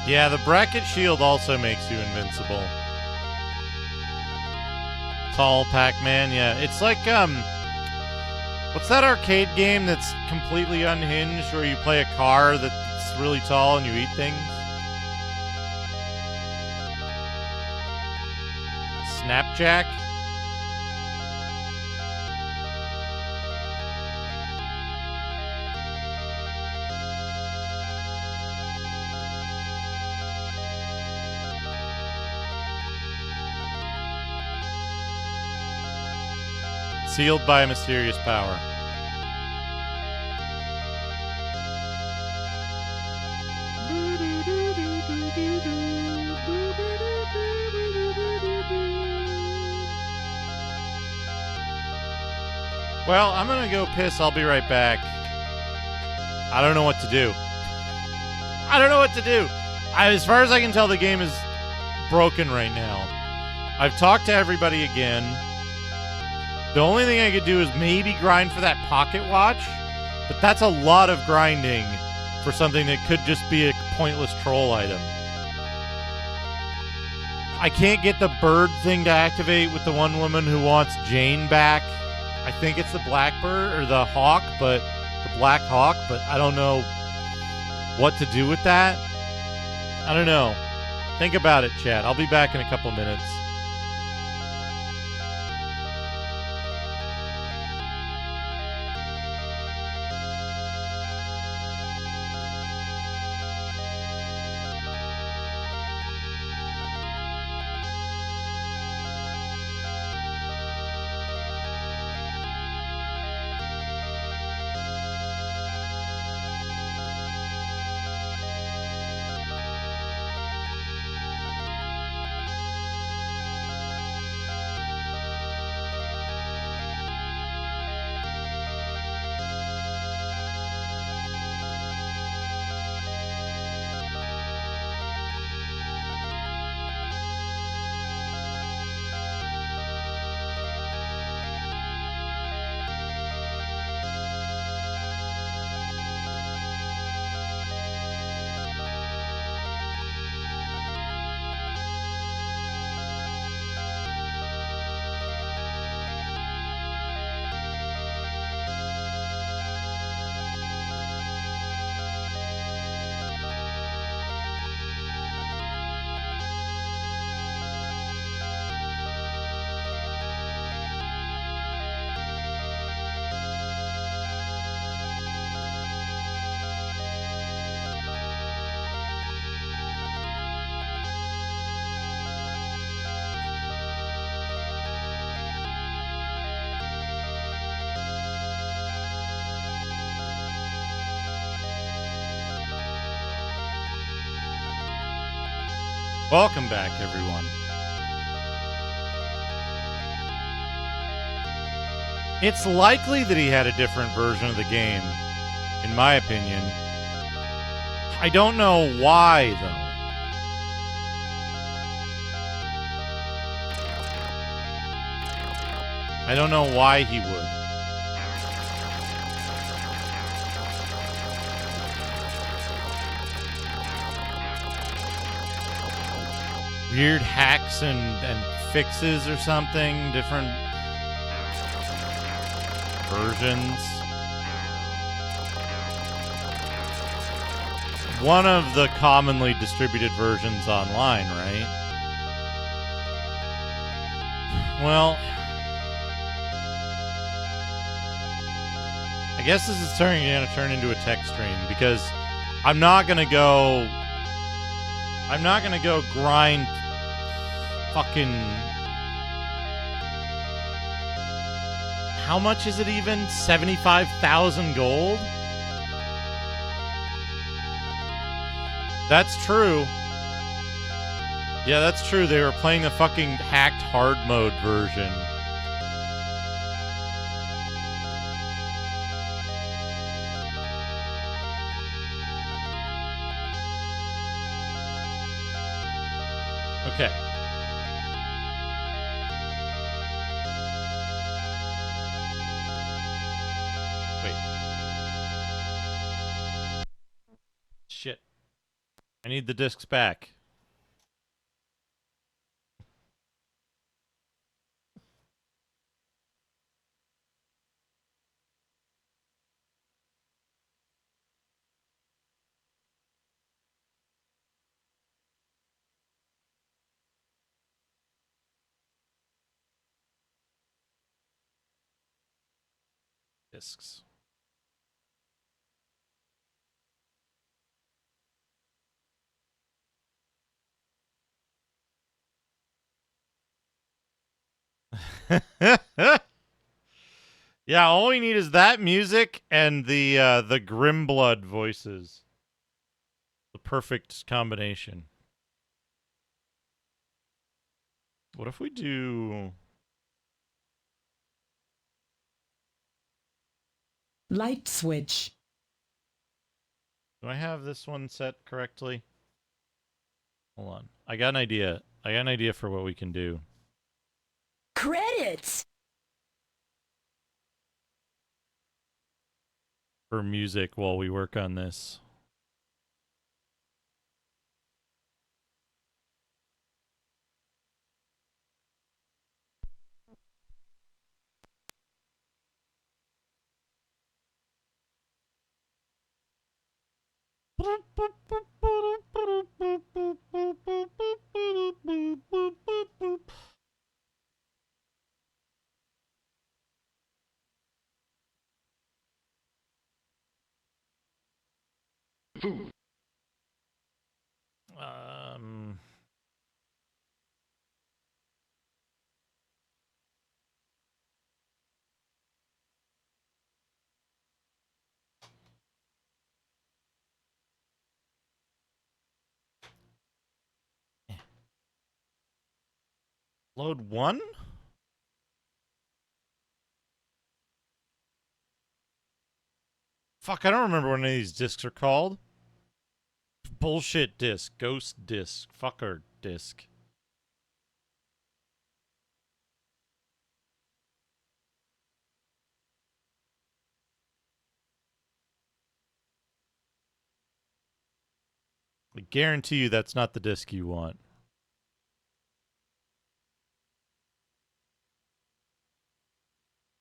Yeah, the bracket shield also makes you invincible. Tall Pac-Man, yeah. It's like, what's that arcade game that's completely unhinged where you play a car that's really tall and you eat things? Snapjack? Sealed by a mysterious power. Well, I'm gonna go piss. I'll be right back. I don't know what to do. I don't know what to do. As far as I can tell, the game is broken right now. I've talked to everybody again. The only thing I could do is maybe grind for that pocket watch, but that's a lot of grinding for something that could just be a pointless troll item. I can't get the bird thing to activate with the one woman who wants Jane back. I think it's the blackbird or the hawk, but the black hawk, but I don't know what to do with that. I don't know. Think about it, chat. I'll be back in a couple minutes. Welcome back, everyone. It's likely that he had a different version of the game, in my opinion. I don't know why, though. I don't know why he would. Weird hacks and fixes or something, different versions. One of the commonly distributed versions online, right? Well, I guess this is going to turn into a tech stream because I'm not gonna go grind fucking... How much is it even? 75,000 gold? That's true. Yeah, that's true. They were playing the fucking hacked hard mode version. Okay. Wait. Shit. I need the discs back. Discs. Yeah, all we need is that music and the Grimblood voices. The perfect combination. What if we do... Light switch. Do I have this one set correctly? Hold on. I got an idea. I got an idea for what we can do. Credits. For music while we work on this. Um. Load 1? Fuck, I don't remember what any of these discs are called. Bullshit disc, ghost disc, fucker disc. I guarantee you that's not the disc you want.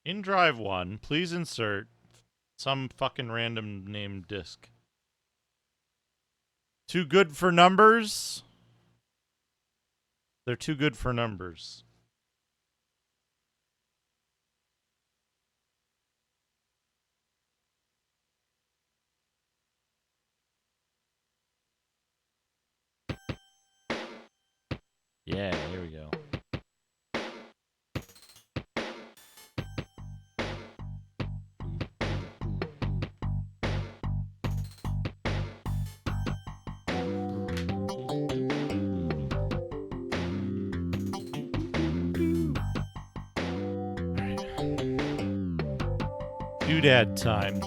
In drive 1, please insert some fucking random named disc. Too good for numbers? They're too good for numbers. Yeah, here we go. Doodad time.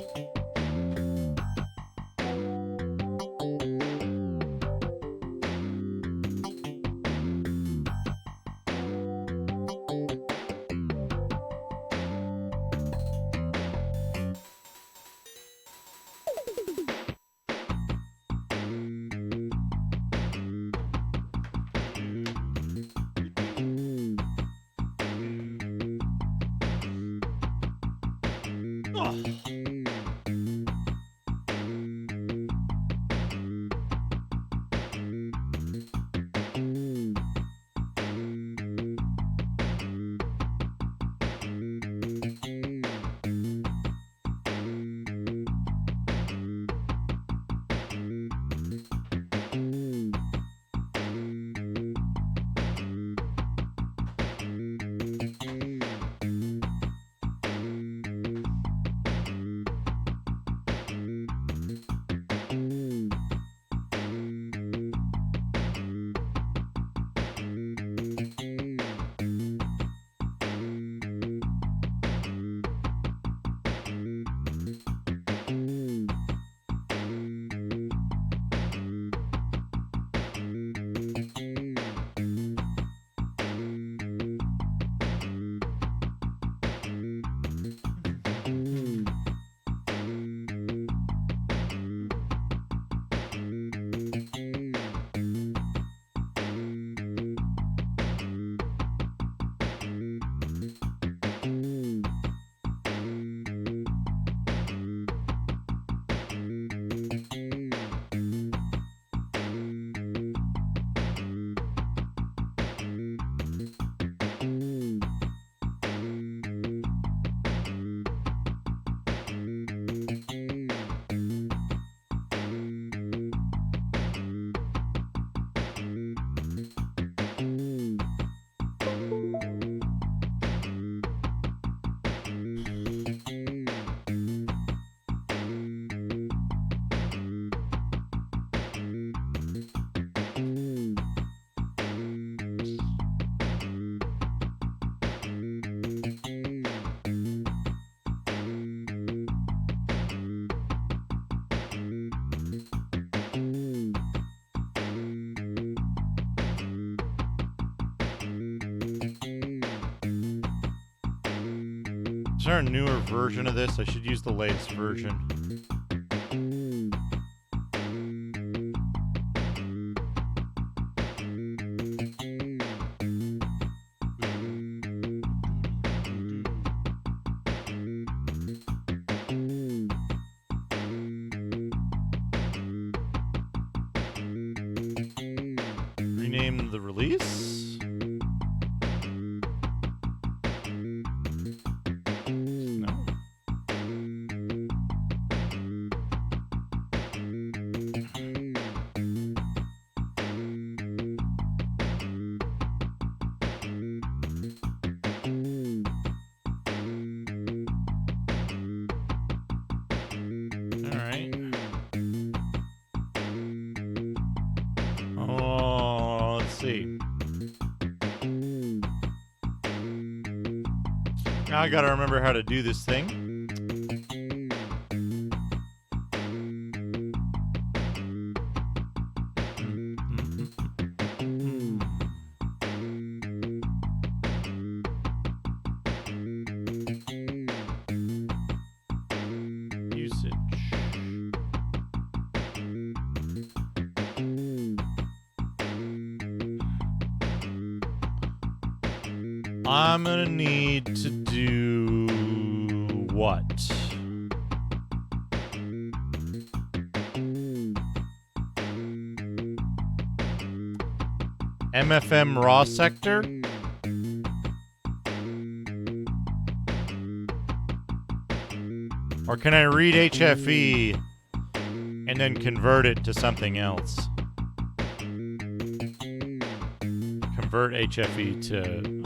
Is there a newer version of this? I should use the latest version. rename the release? No. All right. Oh, let's see. Now I gotta remember how to do this thing. Usage. I'm gonna need to do what? MFM raw sector? Or can I read HFE and then convert it to something else? Convert HFE to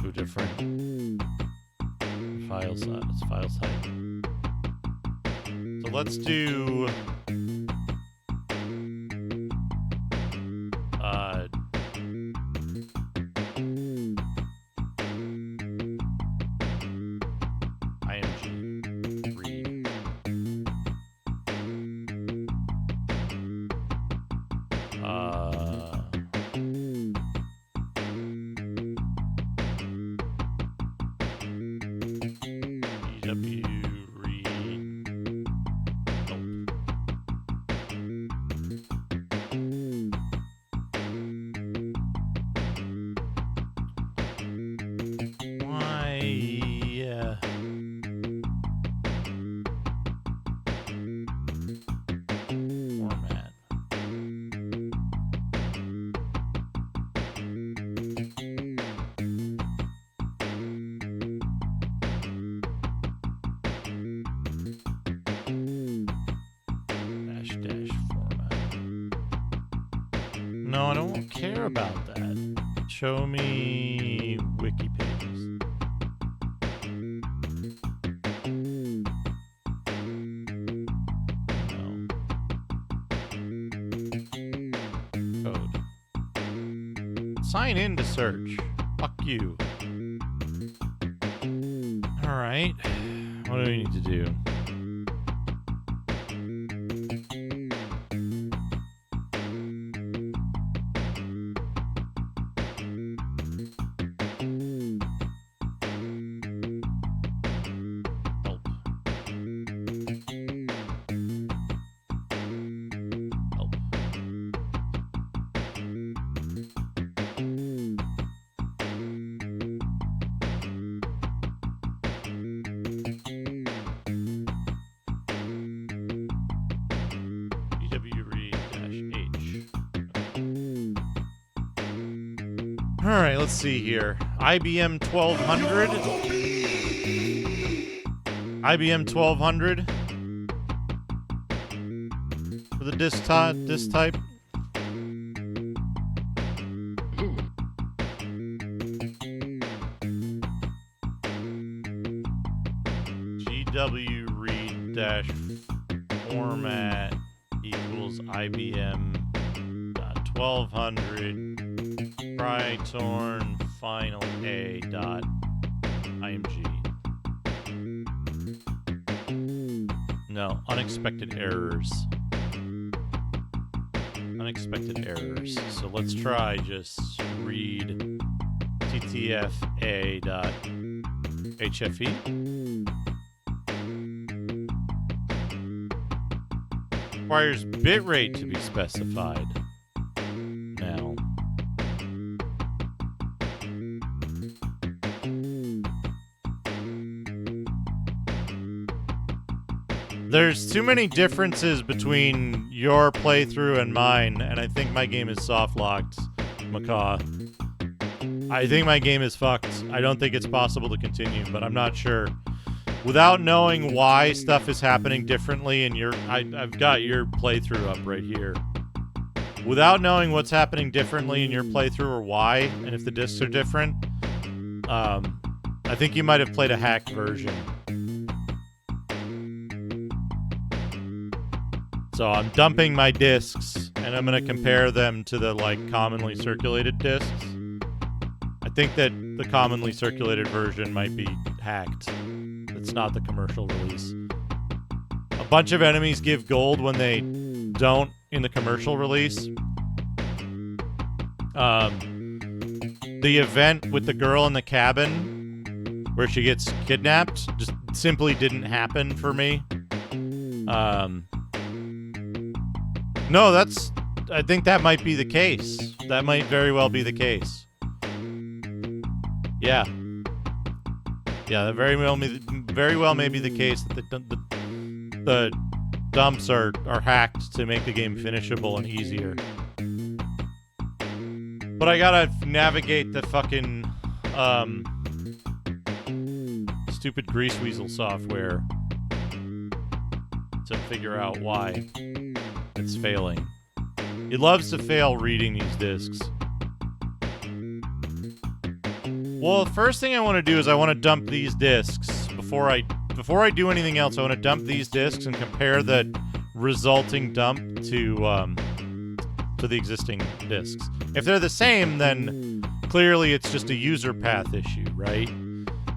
to a different file type. So let's do IMG read. EW read. Nope. Why? Format. Dash format. No, I don't care about that. Show me wiki pages. No. Code. Sign in to search. Fuck you. Alright. What do we need to do? Help. EW-read-H. Alright, let's see here. IBM 1200. IBM 1200. For the disk type. GW read dash format equals IBM 1200 Tritorn final A dot IMG. No, unexpected errors. Unexpected errors. So let's try just read ttfa dot HFE. Requires bitrate to be specified. There's too many differences between your playthrough and mine, and I think my game is soft-locked, Macaw. I think my game is fucked. I don't think it's possible to continue, but I'm not sure. Without knowing why stuff is happening differently in your... I've got your playthrough up right here. Without knowing what's happening differently in your playthrough or why, and if the discs are different, I think you might have played a hacked version. So I'm dumping my discs, and I'm going to compare them to the, like, commonly circulated discs. I think that the commonly circulated version might be hacked. It's not the commercial release. A bunch of enemies give gold when they don't in the commercial release. The event with the girl in the cabin where she gets kidnapped just simply didn't happen for me. No, I think that might be the case. That might very well be the case. Yeah. Yeah, that very well may be the case that the dumps are hacked to make the game finishable and easier. But I gotta navigate the fucking stupid Grease Weasel software to figure out why it's failing. It loves to fail reading these discs. Well, the first thing I want to do is I want to dump these discs before I do anything else. I want to dump these discs and compare the resulting dump to the existing discs. If they're the same, then clearly it's just a user path issue, right?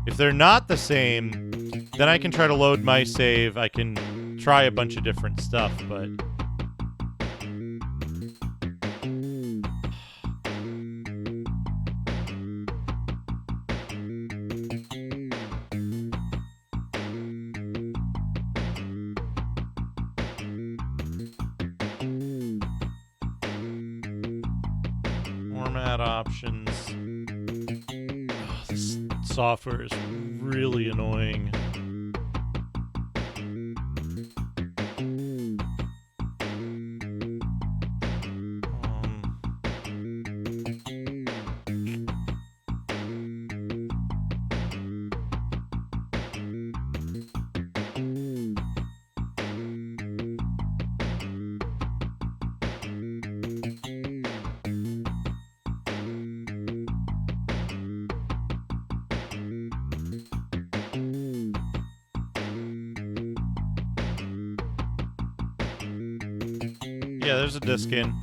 If they're not the same, then I can try to load my save. I can try a bunch of different stuff, but options. Oh, this software is really annoying. Yeah, there's a disc in.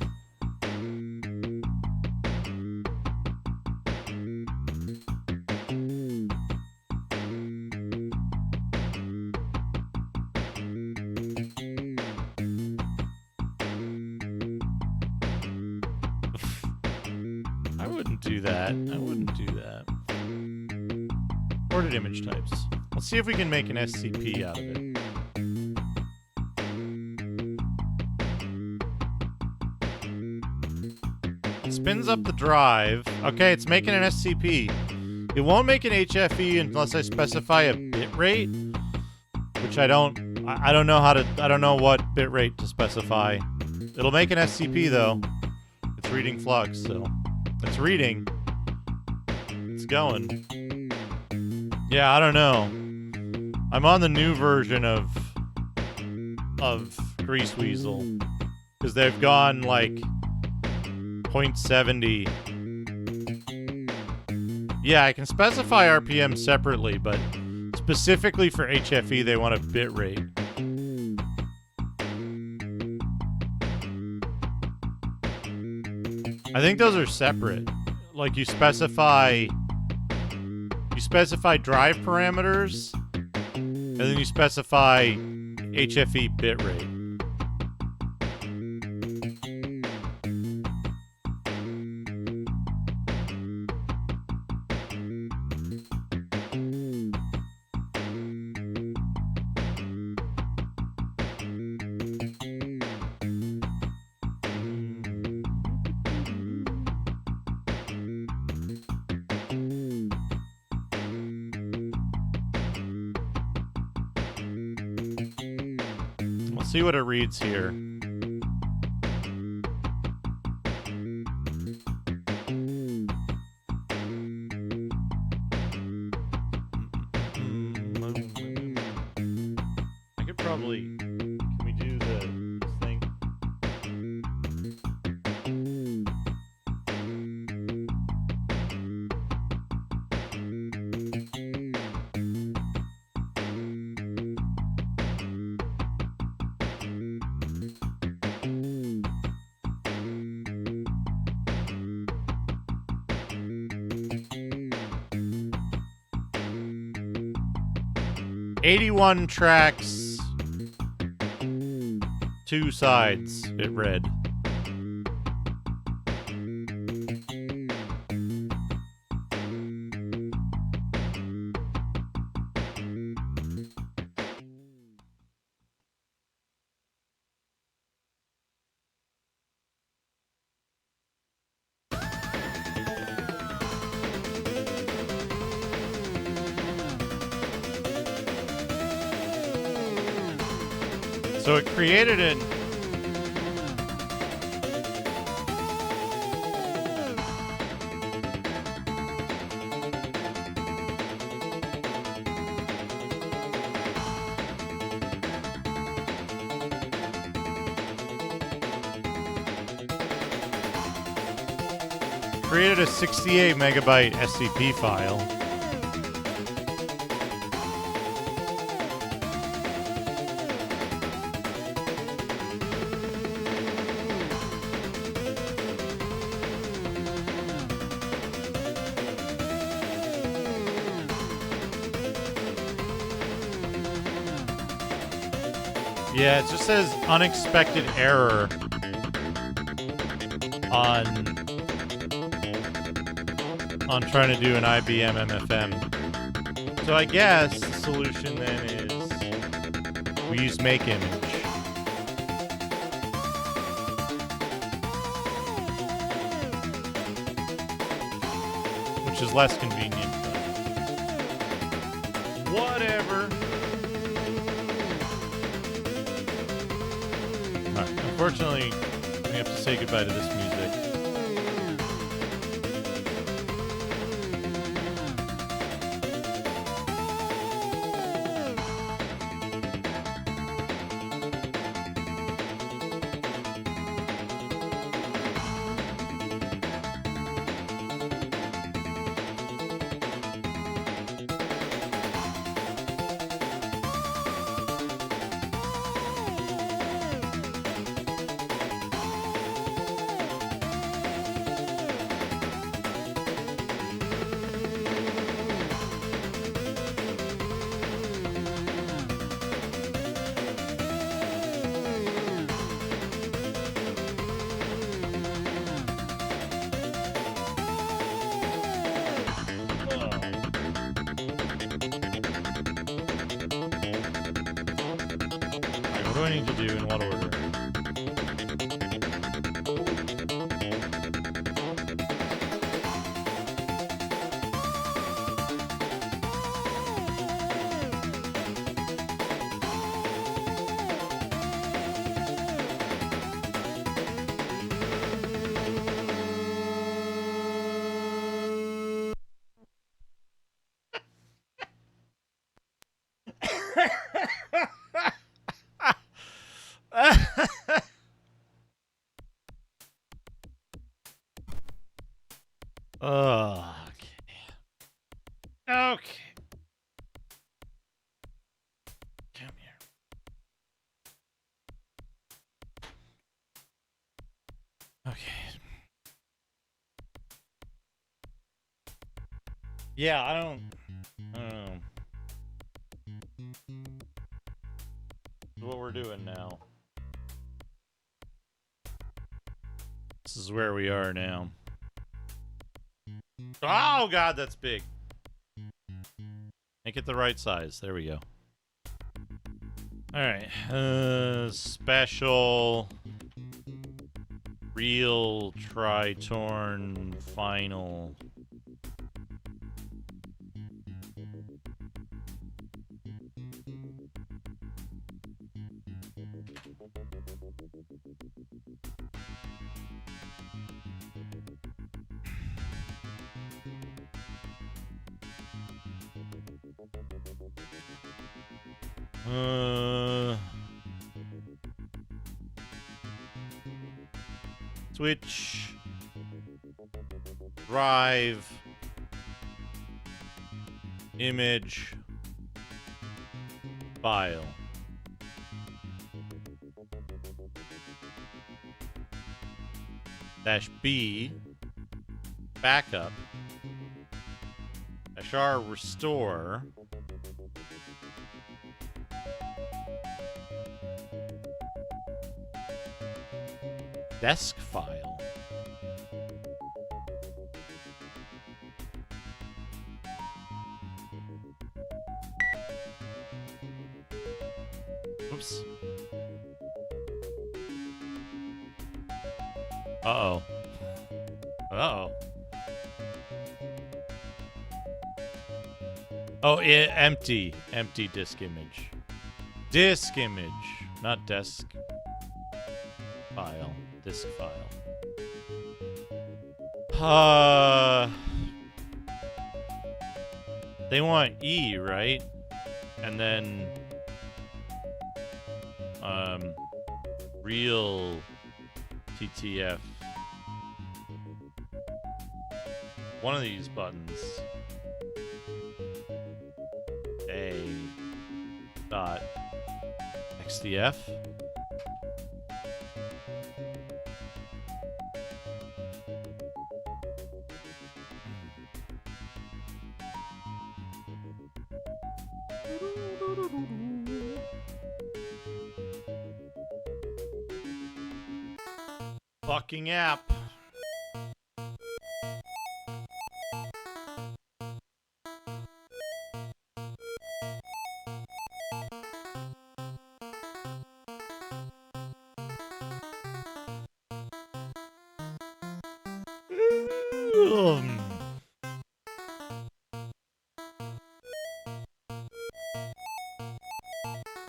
I wouldn't do that. I wouldn't do that. Ported image types. Let's see if we can make an SCP out of it. Spins up the drive. Okay, it's making an SCP. It won't make an HFE unless I specify a bitrate, which I don't know I don't know what bitrate to specify. It'll make an SCP though. It's reading flux, so it's reading. It's going. Yeah, I don't know. I'm on the new version of Grease Weasel because they've gone like 0.70. Yeah, I can specify RPM separately, but specifically for HFE, they want a bit rate. I think those are separate. Like you specify drive parameters, and then you specify HFE bit rate. Let's see what it reads here. I could probably... Can we do this thing? "81 tracks, 2 sides," it read. So it created an... created a 68 megabyte SCP file. Yeah, it just says unexpected error on trying to do an IBM MFM. So I guess the solution then is we use make image. Which is less convenient, but whatever. Alright, unfortunately, we have to say goodbye to this music. What do I need to do in what order? Okay. Come here. Okay. Yeah, I don't know. This is what we're doing now. This is where we are now. Oh god, that's big. Make it the right size. There we go. Alright. Special real Tritorn final. Switch. Drive. Image. File. Dash B. Backup. Dash R. Restore. Desk file. Oops. Uh-oh. Uh-oh. Oh, yeah, empty. Empty disk image. Disk image, not desk file. Disk file. They want E, right? And then real TTF. One of these buttons. A dot XDF. Fucking app.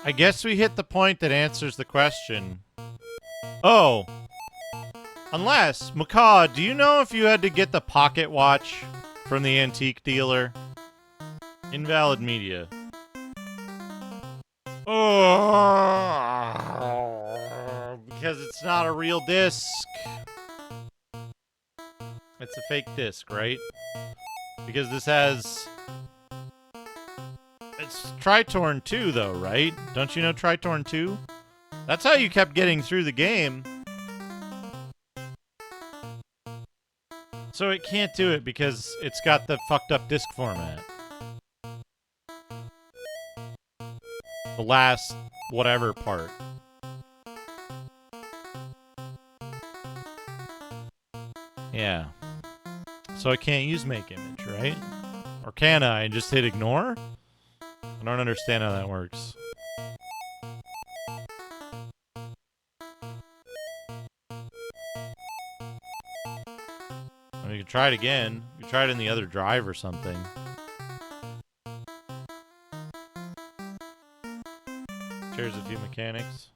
I guess we hit the point that answers the question. Oh. Unless, Macaw, do you know if you had to get the pocket watch from the antique dealer? Invalid media. Oh, because it's not a real disc. It's a fake disc, right? Because this has... It's Tritorn 2, though, right? Don't you know Tritorn 2? That's how you kept getting through the game. So it can't do it because it's got the fucked up disc format. The last whatever part. Yeah. So I can't use make image, right? Or can I and just hit ignore? I don't understand how that works. I mean, you can try it again. You can try it in the other drive or something. Shares a few mechanics.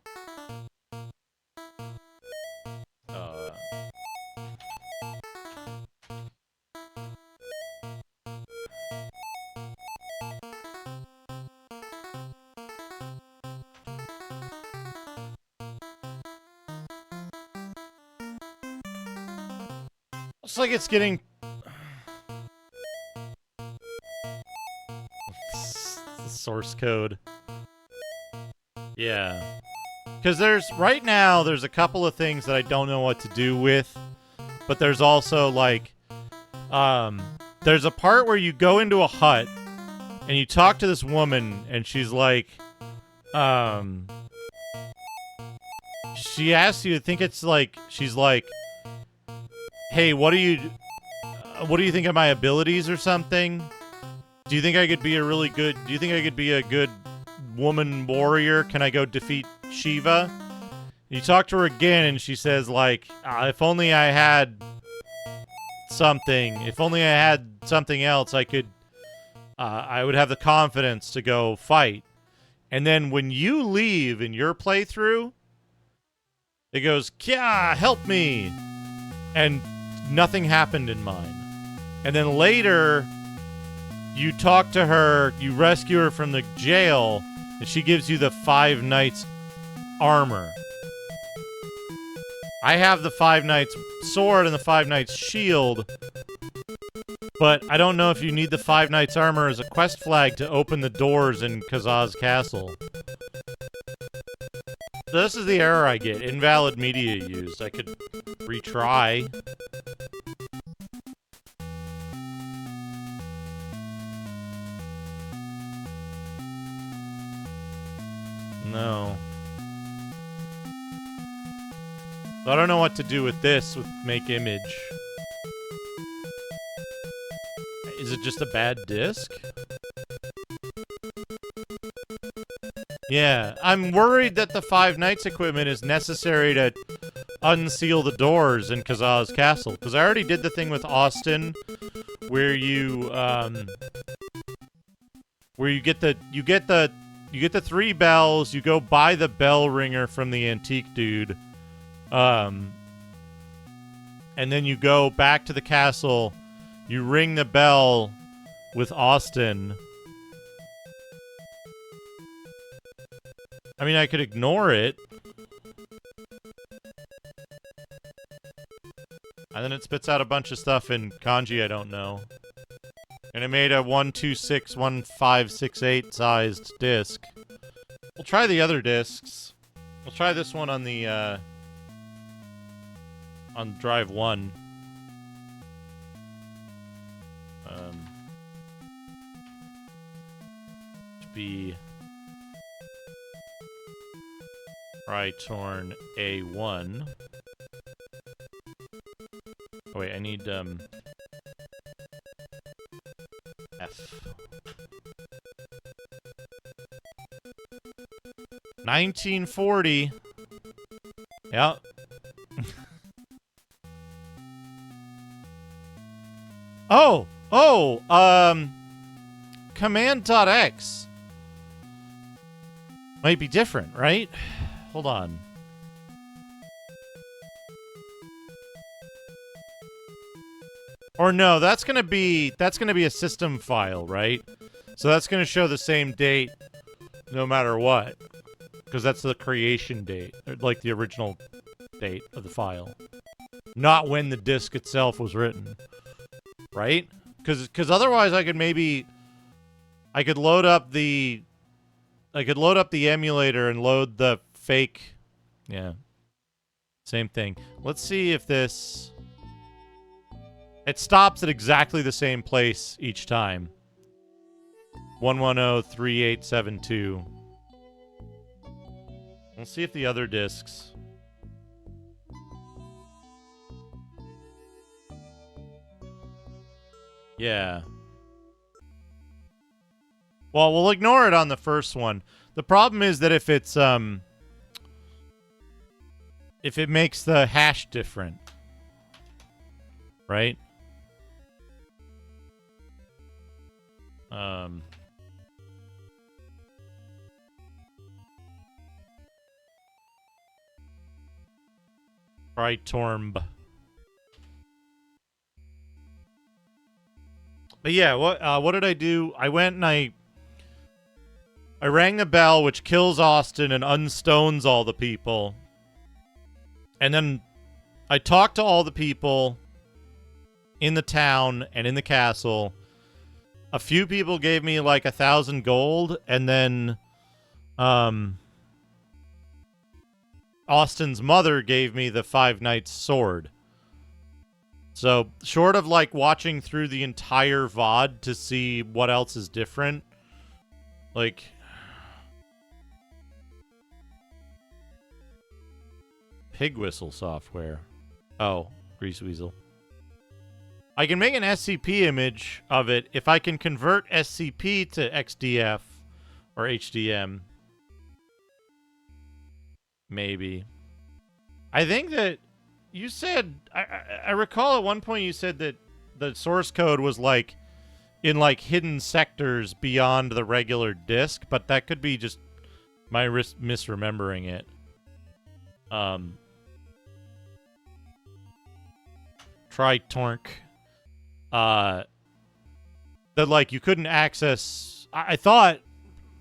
Looks like it's getting... Source code. Yeah. Because right now, there's a couple of things that I don't know what to do with. But there's also, like... there's a part where you go into a hut, and you talk to this woman, and she's like... She asks you, I think it's like... She's like... Hey, what do you think of my abilities or something? Do you think I could be a good woman warrior? Can I go defeat Shiva? You talk to her again and she says like, if only I had something, else, I would have the confidence to go fight. And then when you leave in your playthrough, it goes, Kya, help me. And nothing happened in mine. And then later, you talk to her, you rescue her from the jail, And she gives you the 5 Knights armor. I have the 5 Knights sword and the 5 Knights shield, but I don't know if you need the 5 Knights armor as a quest flag to open the doors in Kazaz Castle. So this is the error I get. Invalid media used. I could retry. No. So I don't know what to do with this, with make image. Is it just a bad disc? Yeah, I'm worried that the 5 Knights equipment is necessary to unseal the doors in Kazaz Castle, because I already did the thing with Austin, where you get the 3 bells, you go buy the bell ringer from the antique dude, and then you go back to the castle, you ring the bell with Austin. I mean, I could ignore it. And then it spits out a bunch of stuff in kanji I don't know. And it made a 1261568 sized disc. We'll try the other discs. We'll try this one on the on drive 1. To be Tritorn A1. Oh wait, I need F. 1940. Yep. Command.x might be different, right? Hold on. Or no, that's gonna be a system file, right? So that's gonna show the same date no matter what. Because that's the creation date, or like the original date of the file. Not when the disk itself was written. Right? Because otherwise I could load up the emulator and load the fake. Yeah. Same thing. Let's see if this... It stops at exactly the same place each time. 1103872. We'll see if the other discs... Yeah. Well, we'll ignore it on the first one. The problem is that if it makes the hash different, right? Tritorn. But yeah, what did I do? I went and I rang the bell, which kills Austin and unstones all the people. And then I talked to all the people in the town and in the castle. A few people gave me like 1,000 gold, and then Austin's mother gave me the 5 Knights sword. So, short of like watching through the entire VOD to see what else is different, like... Pig whistle software. Oh, Grease Weasel. I can make an SCP image of it if I can convert SCP to XDF or HDM. Maybe. I think that you said... I recall at one point you said that the source code was like in like hidden sectors beyond the regular disk, but that could be just my misremembering it. Tritorn. That like you couldn't access... I thought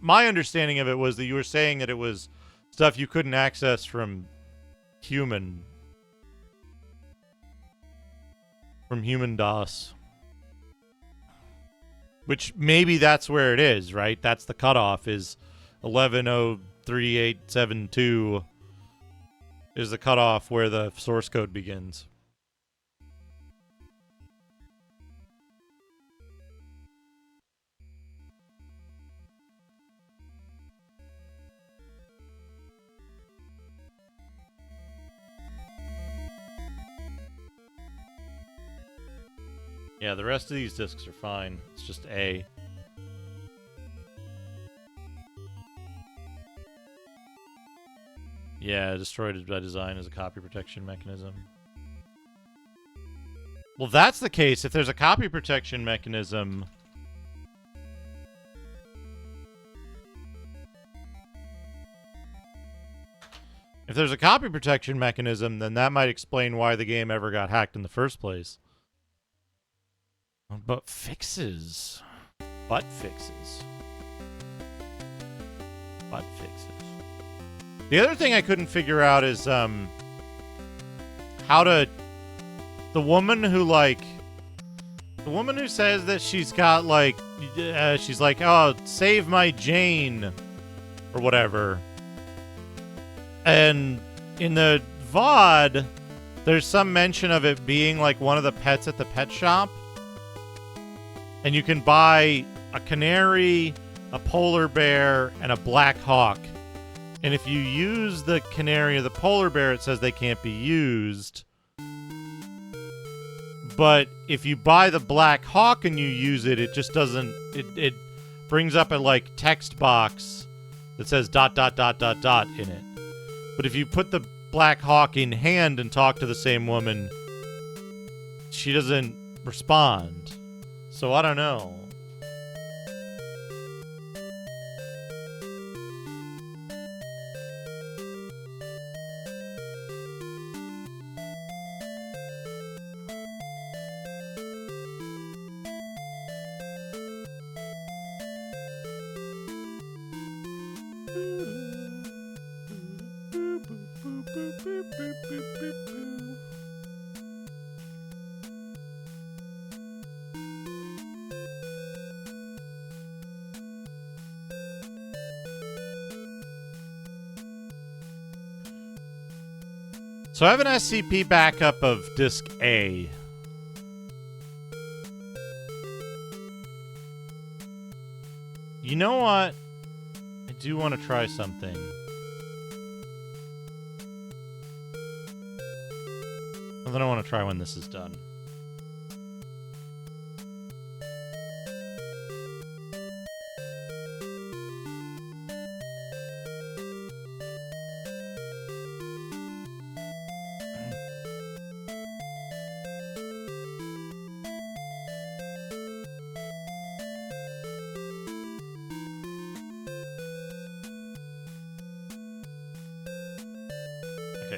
my understanding of it was that you were saying that it was stuff you couldn't access from human DOS. Which maybe that's where it is, right? That's the cutoff, is 11.03872 is the cutoff where the source code begins. Yeah, the rest of these discs are fine. It's just A. Yeah, destroyed by design as a copy protection mechanism. Well, that's the case. If there's a copy protection mechanism... If there's a copy protection mechanism, then that might explain why the game ever got hacked in the first place. But fixes. Butt fixes. Butt fixes. The other thing I couldn't figure out is how to... The woman who, like... The woman who says that she's got, like... she's like, oh, save my Jane. Or whatever. And in the VOD, there's some mention of it being, like, one of the pets at the pet shop. And you can buy a canary, a polar bear, and a black hawk. And if you use the canary or the polar bear, it says they can't be used. But if you buy the black hawk and you use it, it just doesn't... It brings up a, like, text box that says ... in it. But if you put the black hawk in hand and talk to the same woman, she doesn't respond. So I don't know. So I have an SCP backup of disk A. You know what? I do want to try something. And then I want to try when this is done.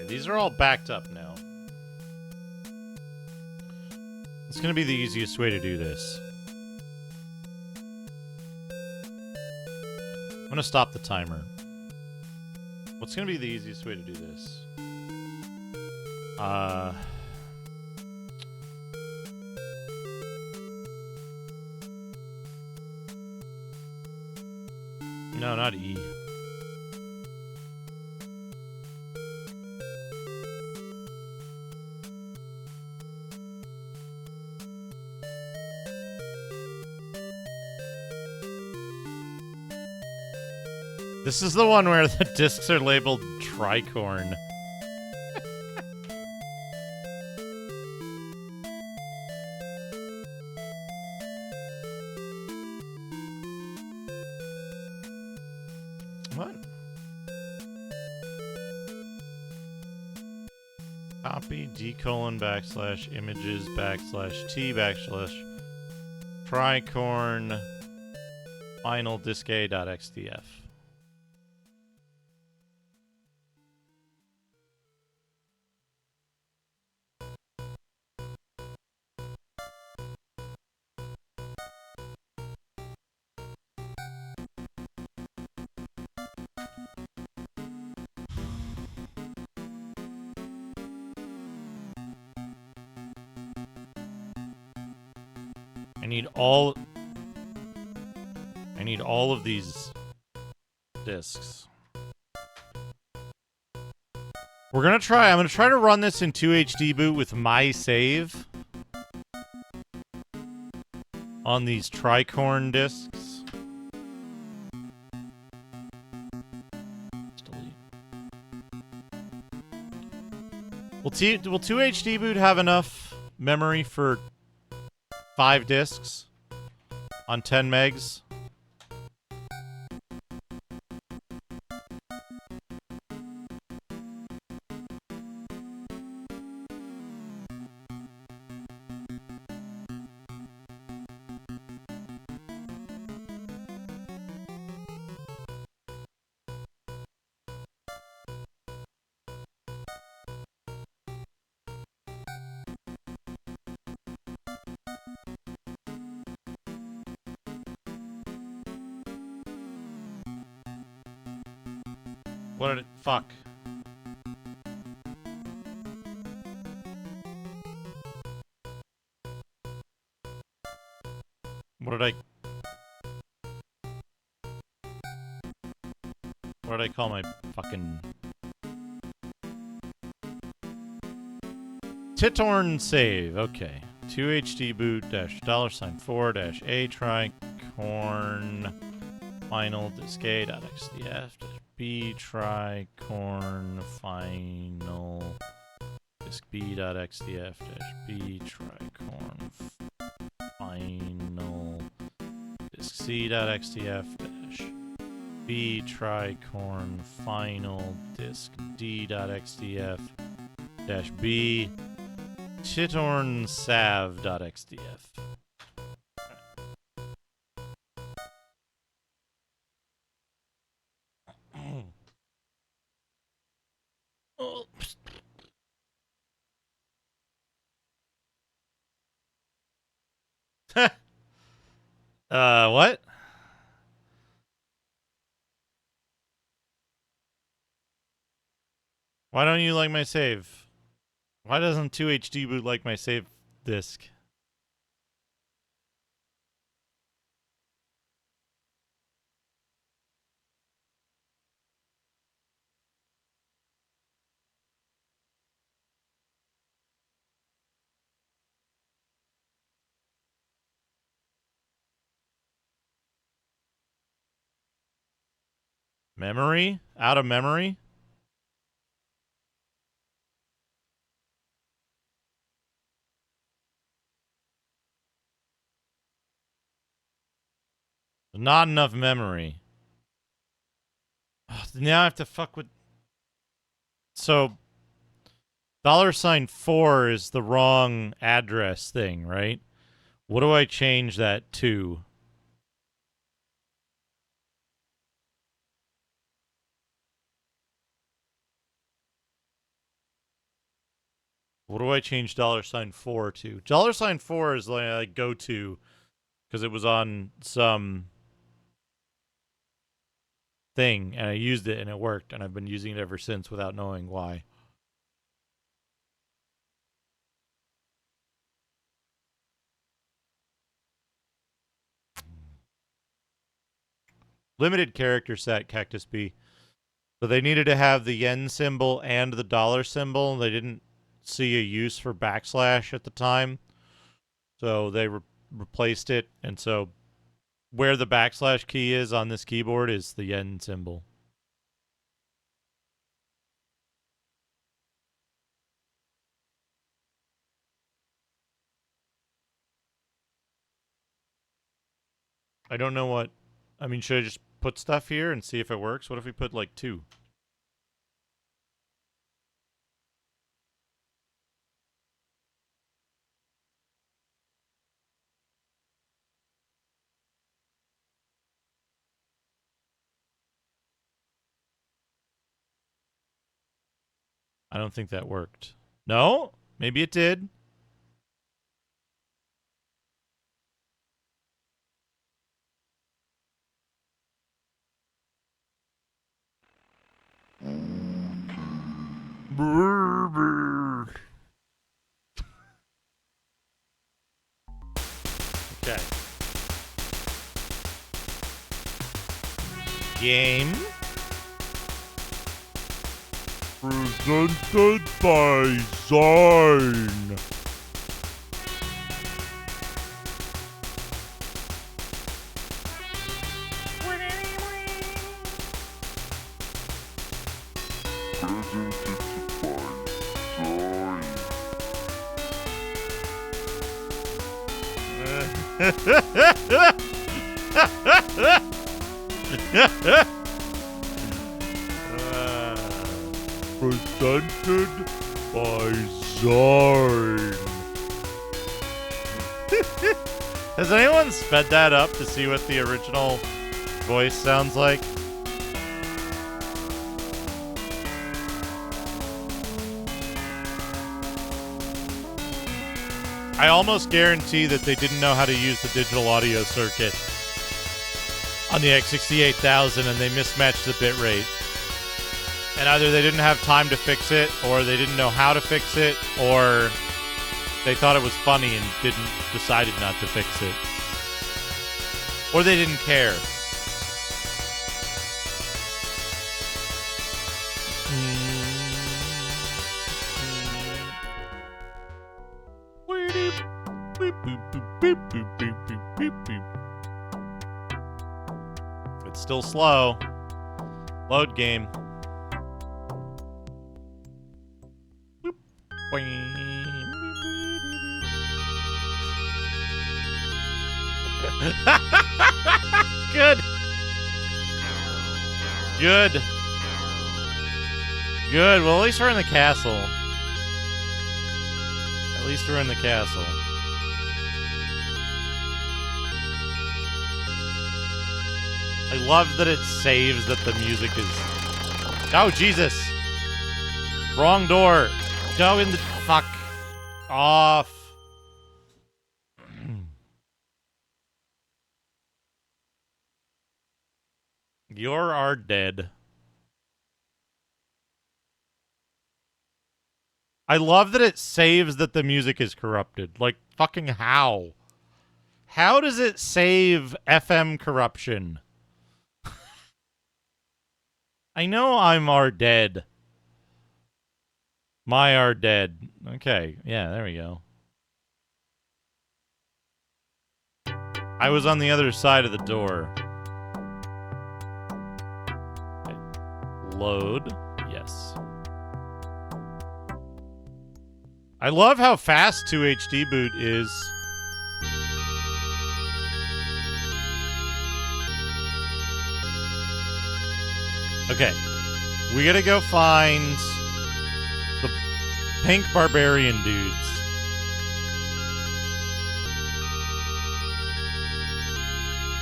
These are all backed up now. It's going to be the easiest way to do this. I'm going to stop the timer. What's going to be the easiest way to do this? No, not E. This is the one where the discs are labeled Tritorn. What? Copy d:\images\t\tricorn final disk.a.xdf. need all of these discs. I'm gonna try to run this in 2HD boot with my save on these Tritorn discs. Delete. Will 2HD boot have enough memory for 5 discs on 10 megs? What did it... Fuck. What did I call my fucking... Tritorn save. Okay. 2HD boot dash $4 dash A Tritorn final disk A dot XDF dash B Tritorn final disk B dot XDF dash B Tritorn final disk C dot XDF dash B Tritorn final disk D dot XDF dash B Tritorn sav dot XDF. What? Why don't you like my save? Why doesn't 2HD boot like my save disk? Memory? Out of memory? Not enough memory. Ugh, now I have to fuck with... So, $4 is the wrong address thing, right? What do I change that to? What do I change $4 to? $4 is like go to because it was on some thing and I used it and it worked and I've been using it ever since without knowing why. Limited character set, Cactus B. So they needed to have the yen symbol and the dollar symbol. They didn't see a use for backslash at the time. So they replaced it. And so where the backslash key is on this keyboard is the yen symbol. I don't know what... I mean, should I just put stuff here and see if it works? What if we put like 2? I don't think that worked. No? Maybe it did. Okay. Game. Presented by Zine. Presented by Zine. Has anyone sped that up to see what the original voice sounds like? I almost guarantee that they didn't know how to use the digital audio circuit on the X68000 and they mismatched the bit rate. And either they didn't have time to fix it, or they didn't know how to fix it, or they thought it was funny and decided not to fix it. Or they didn't care. It's still slow. Load game. Good. Good. Good. Well, at least we're in the castle. At least we're in the castle. I love that it saves that the music is... Oh, Jesus. Wrong door. Go in the fuck off. You're dead. I love that it saves that the music is corrupted. Like, fucking how? How does it save FM corruption? I know I'm dead. My are dead. Okay, yeah, there we go. I was on the other side of the door. Okay. Load. Yes. I love how fast 2HD boot is. Okay. We gotta go find the pink barbarian dudes.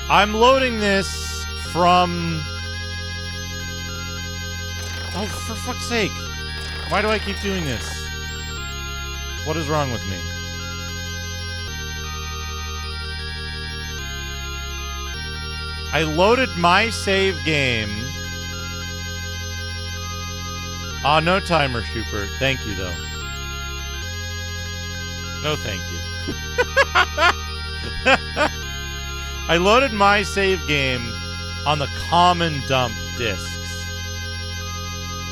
I'm loading this from... Oh, for fuck's sake. Why do I keep doing this? What is wrong with me? I loaded my save game. Ah, no timer, Shooper. Thank you, though. No, thank you. I loaded my save game on the common dump discs.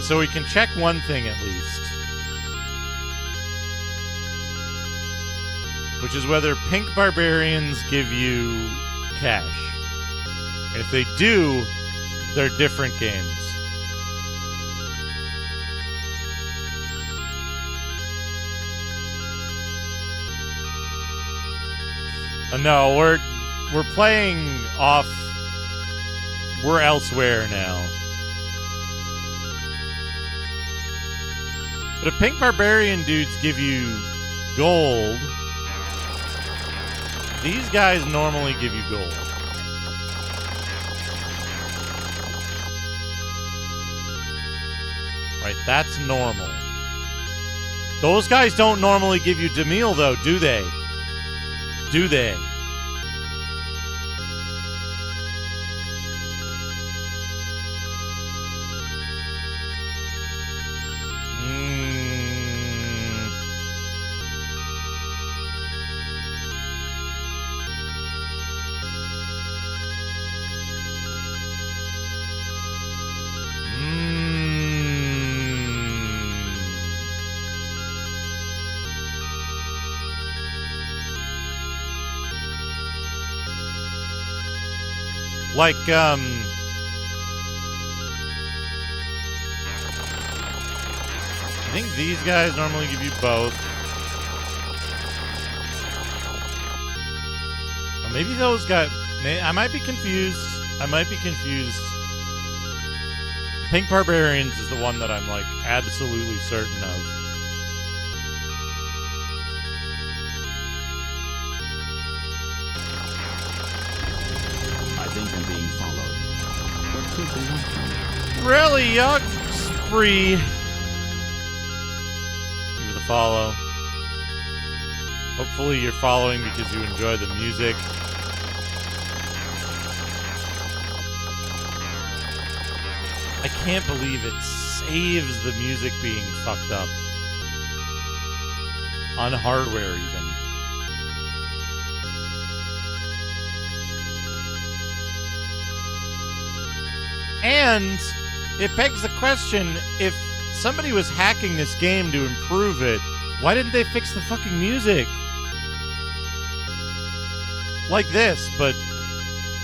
So we can check one thing at least. Which is whether pink barbarians give you cash. And if they do, they're different games. No, we're playing off. We're elsewhere now. But if pink barbarian dudes give you gold, these guys normally give you gold. Right, that's normal. Those guys don't normally give you Demille, though, do they? Do they? Like, I think these guys normally give you both. Or maybe those guys... I might be confused. Pink Barbarians is the one that I'm, like, absolutely certain of. I think I'm being followed. What could they want from me? Really, yuck spree. Give it a follow. Hopefully you're following because you enjoy the music. I can't believe it saves the music being fucked up. On hardware, even. And it begs the question, if somebody was hacking this game to improve it, why didn't they fix the fucking music? Like this, but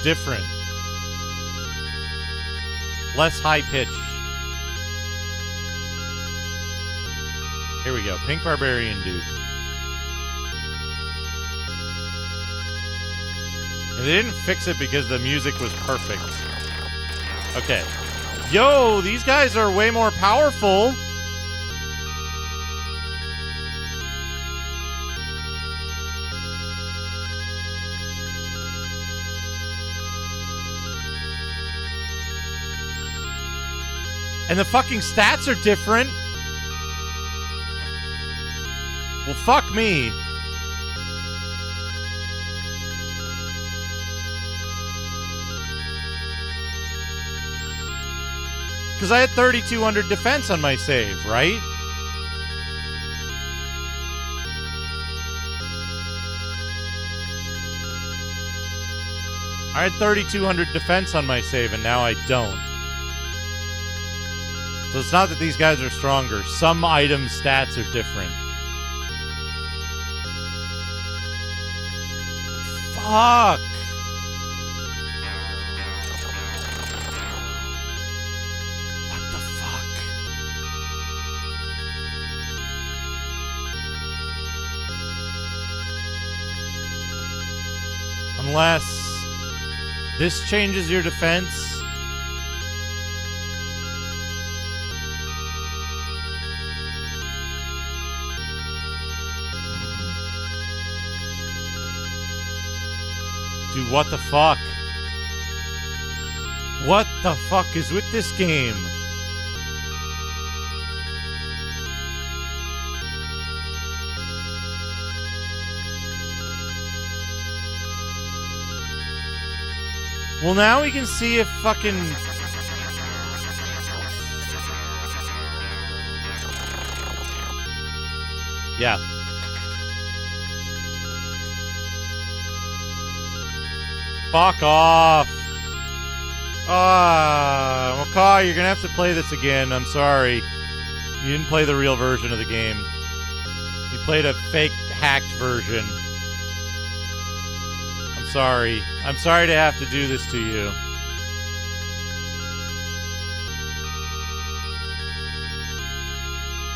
different. Less high-pitched. Here we go. Pink Barbarian dude. And they didn't fix it because the music was perfect. Okay. Yo, these guys are way more powerful. And the fucking stats are different. Well, fuck me. Because I had 3,200 defense on my save, right? I had 3,200 defense on my save, and now I don't. So it's not that these guys are stronger. Some item stats are different. Fuck! What the fuck? Unless this changes your defense. Dude, what the fuck? What the fuck is with this game? Well, now we can see if fucking... Yeah. Fuck off. Macaw, you're gonna have to play this again. I'm sorry. You didn't play the real version of the game. You played a fake, hacked version. I'm sorry. I'm sorry to have to do this to you.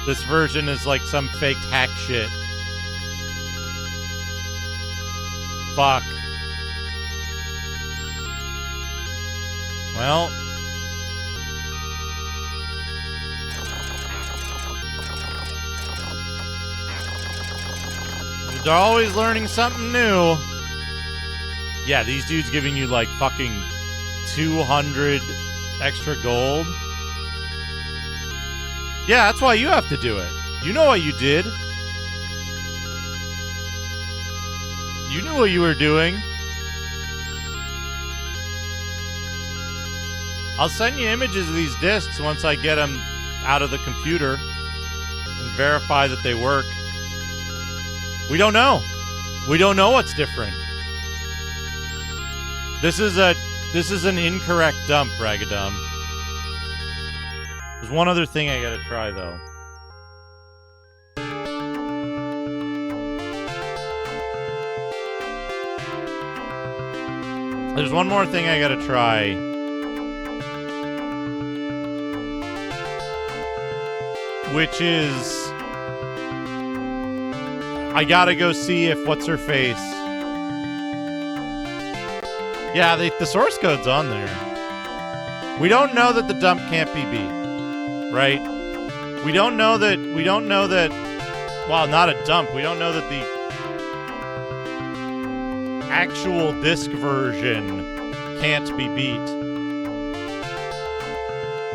This version is like some faked hack shit. Fuck. Well. They're always learning something new. Yeah, these dudes giving you like fucking 200 extra gold. Yeah, that's why you have to do it. You know what you did. You knew what you were doing. I'll send you images of these discs once I get them out of the computer and verify that they work. We don't know. We don't know what's different. This is an incorrect dump, Ragadum. There's one other thing I gotta try, though. There's one more thing I gotta try. Which is... I gotta go see if what's-her-face... Yeah, the source code's on there. We don't know that the dump can't be beat. Right? We don't know that... Well, not a dump. We don't know that the actual disc version can't be beat.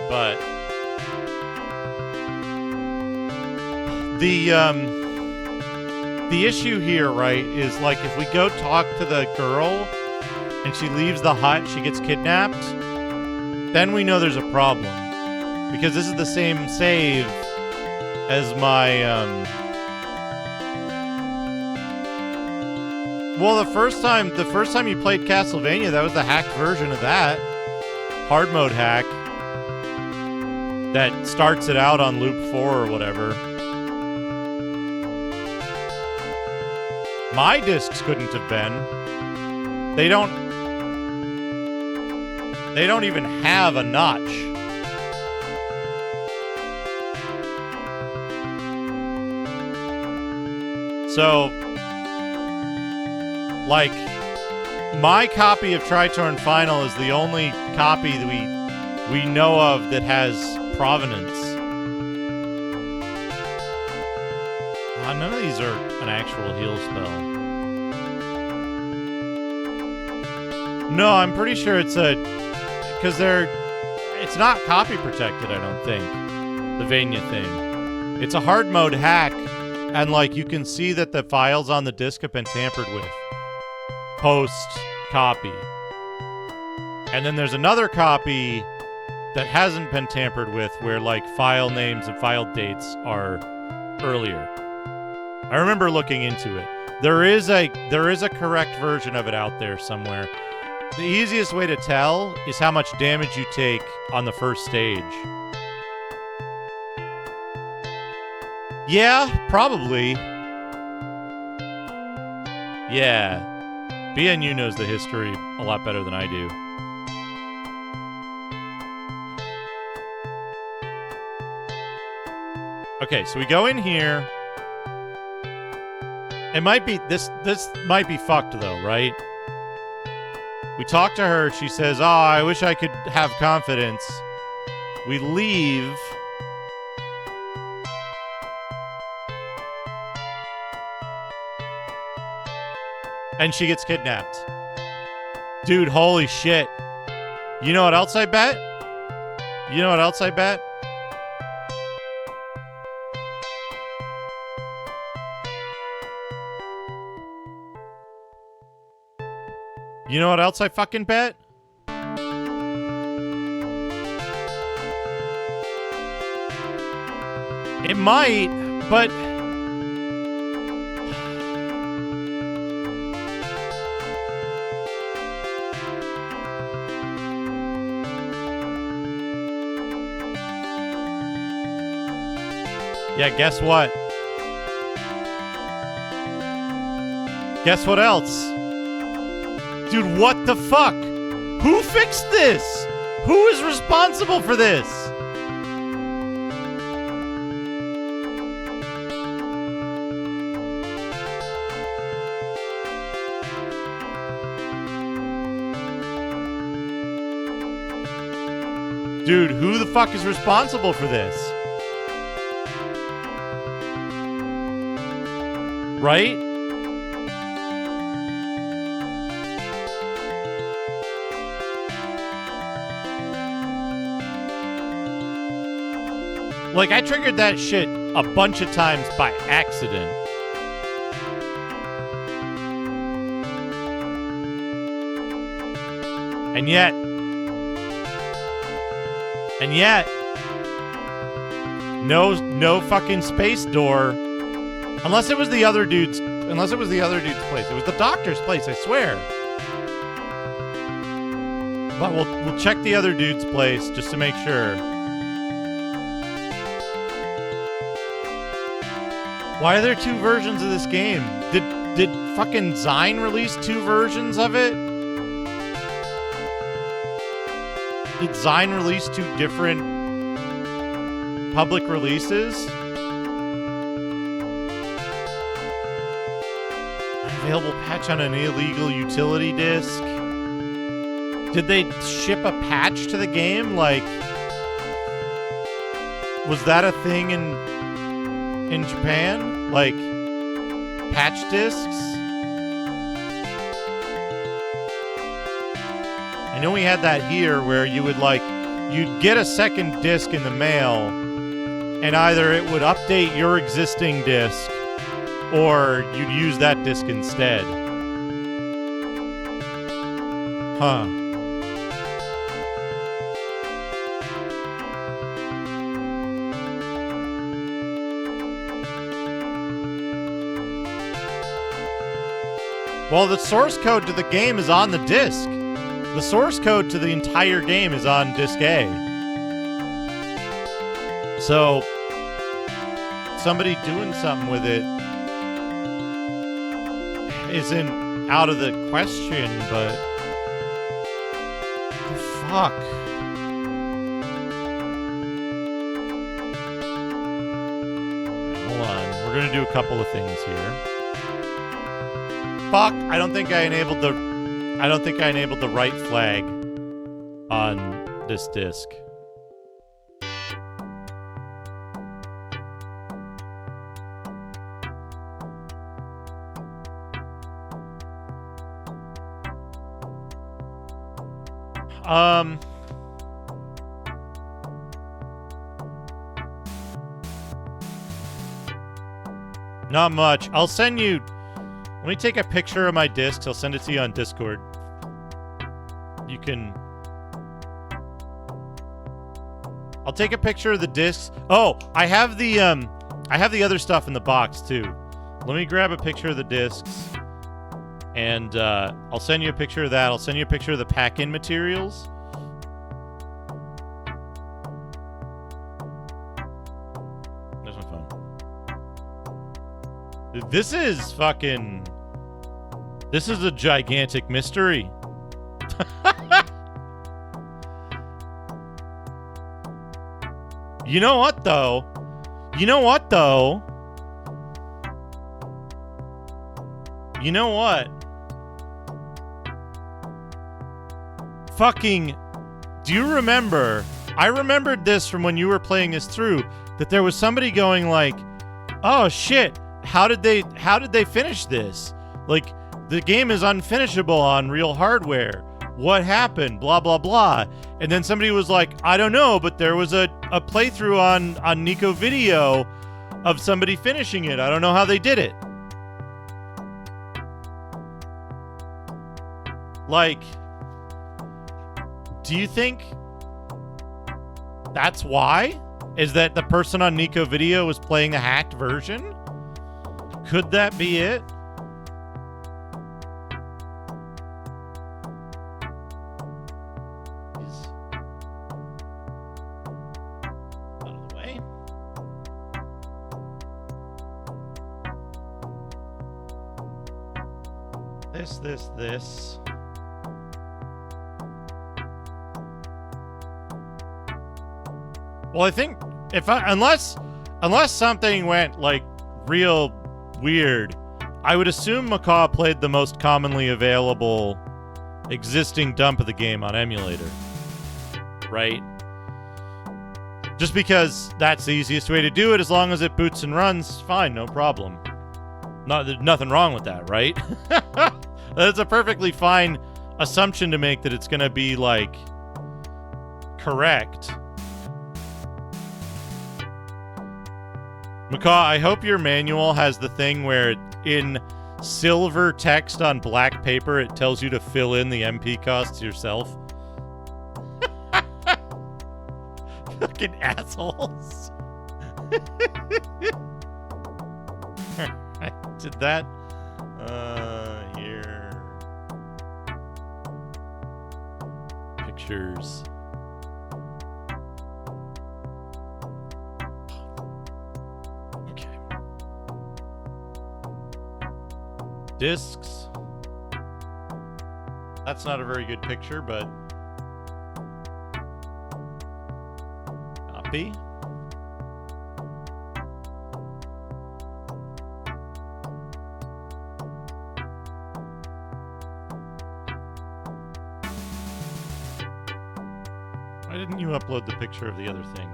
But... The issue here, right, is like if we go talk to the girl and she leaves the hut, she gets kidnapped, then we know there's a problem. Because this is the same save as my, well, the first time you played Castlevania, that was the hacked version of that. Hard mode hack. That starts it out on loop 4 or whatever. My discs couldn't have been. They don't even have a notch. So, like, my copy of Tritorn Final is the only copy that we know of that has provenance. None of these are an actual heal spell. No, I'm pretty sure it's a... Because it's not copy protected, I don't think. The Vania thing. It's a hard mode hack, and like you can see that the files on the disc have been tampered with. Post-copy. And then there's another copy that hasn't been tampered with where like file names and file dates are earlier. I remember looking into it. There is a correct version of it out there somewhere. The easiest way to tell is how much damage you take on the first stage. Yeah, probably. Yeah. BNU knows the history a lot better than I do. Okay, so we go in here. It might be this might be fucked though, right? We talk to her, she says, "Oh, I wish I could have confidence." We leave. And she gets kidnapped. Dude, holy shit. You know what else I bet? You know what else I bet? You know what else I fucking bet? It might, but... Yeah, guess what? Guess what else? Dude, what the fuck? Who fixed this? Who is responsible for this? Dude, who the fuck is responsible for this? Right? Like, I triggered that shit a bunch of times by accident. And yet, no fucking space door. Unless it was the other dude's place. It was the doctor's place, I swear. But we'll check the other dude's place just to make sure. Why are there two versions of this game? Did fucking Zine release two versions of it? did Zine release 2 different public releases? Available patch on an illegal utility disk. Did they ship a patch to the game? Like, was that a thing in Japan? Like, patch discs? I know we had that here where you would you'd get a second disc in the mail, and either it would update your existing disc or you'd use that disc instead. Huh. Well, the source code to the game is on the disc. The source code to the entire game is on disc A. So, somebody doing something with it isn't out of the question, but the fuck? Hold on, we're gonna do a couple of things here. Fuck! I don't think I enabled the right flag on this disc. Not much. I'll send you... Let me take a picture of my discs. I'll send it to you on Discord. You can... I'll take a picture of the discs. Oh, I have the other stuff in the box, too. Let me grab a picture of the discs. And, I'll send you a picture of that. I'll send you a picture of the pack-in materials. There's my phone. This is fucking... This is a gigantic mystery. You know what, though? You know what, though? You know what? Fucking... Do you remember... I remembered this from when you were playing this through, that there was somebody going like, oh shit, how did they finish this? Like, the game is unfinishable on real hardware. What happened? Blah, blah, blah. And then somebody was like, I don't know, but there was a playthrough on Nico Video of somebody finishing it. I don't know how they did it. Like, do you think that's why? Is that the person on Nico Video was playing the hacked version? Could that be it? Out of the way. This. Well, I think unless something went like real weird, I would assume Macaw played the most commonly available existing dump of the game on emulator, right? Just because that's the easiest way to do it. As long as it boots and runs, fine, no problem. There's nothing wrong with that, right? That's a perfectly fine assumption to make, that it's gonna be like correct. Macaw, I hope your manual has the thing where in silver text on black paper it tells you to fill in the MP costs yourself. Fucking assholes. Did that? Here. Pictures. Discs. That's not a very good picture, but Copy. Why didn't you upload the picture of the other thing?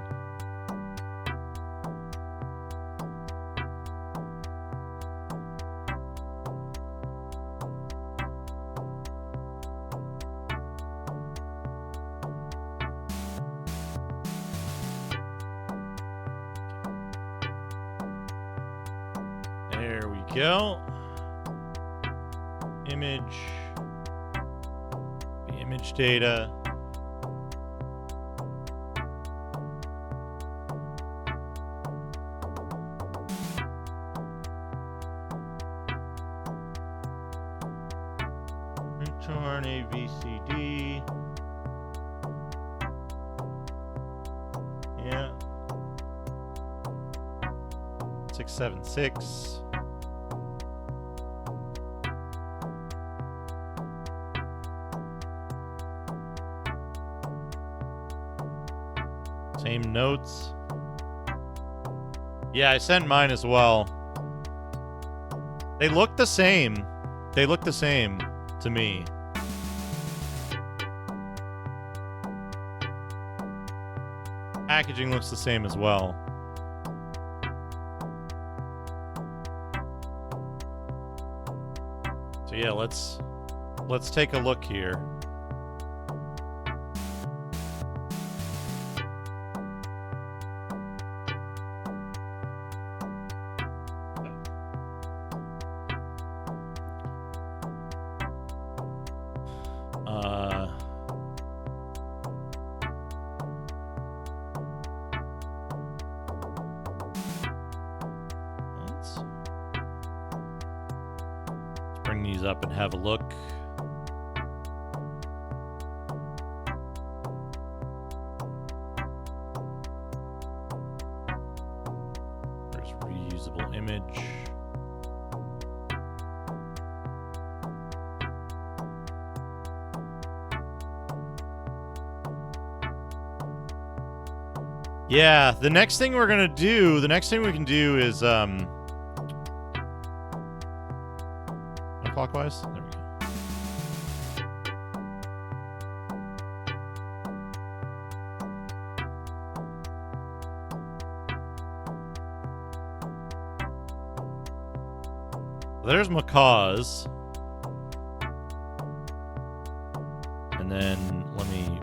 There we go. Image. The image data. Tritorn AVCD. Yeah. 676. Same notes. Yeah, I sent mine as well. They look the same. They look the same to me. Packaging looks the same as well. So yeah, let's take a look here. Let's bring these up and have a look. There's reusable image. Yeah, the next thing we can do is clockwise. There we go. There's Macaw's. And then let me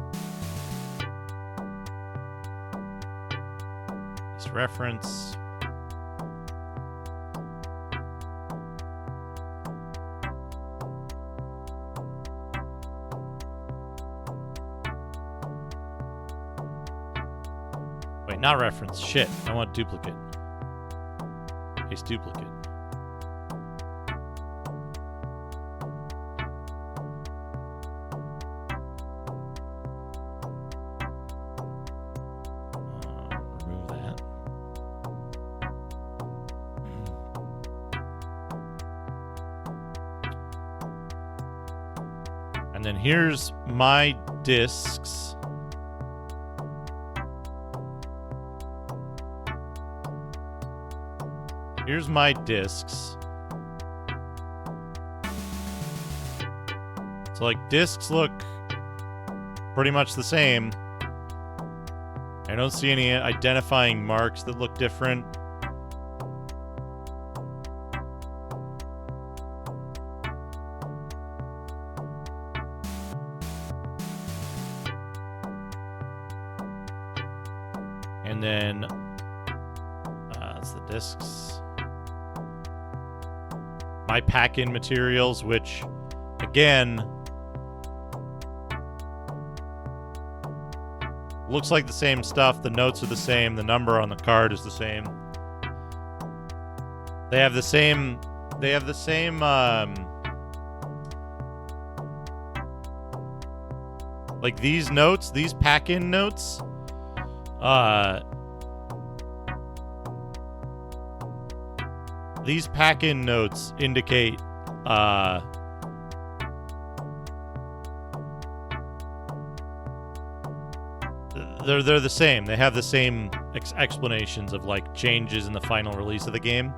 reference. Wait, not reference. Shit. I want duplicate. Paste duplicate. Remove that. And then here's my discs. Here's my discs. So like discs look pretty much the same. I don't see any identifying marks that look different. And then that's the discs. My pack-in materials, which, again, looks like the same stuff. The notes are the same. The number on the card is the same. They have the same. They have the same. Like these notes, these pack-in notes. These pack-in notes indicate they're the same. They have the same explanations of like changes in the final release of the game.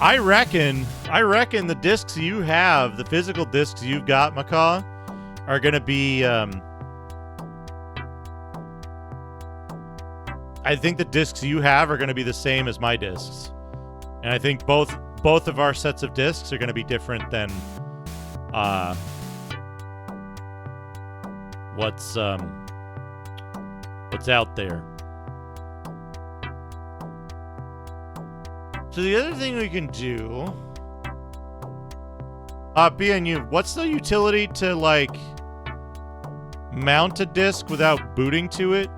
I reckon the discs you have, the physical discs you've got, Macaw, are gonna be. I think the discs you have are gonna be the same as my discs, and I think both of our sets of discs are gonna be different than what's out there. So the other thing we can do, BNU, what's the utility to like mount a disc without booting to it?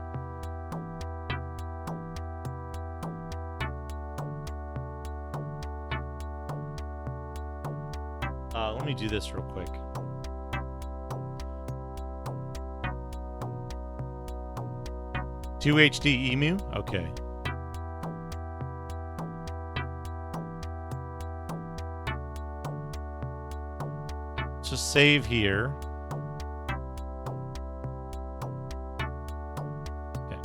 Let me do this real quick. Two HD emu? Okay. Let's just save here. Okay.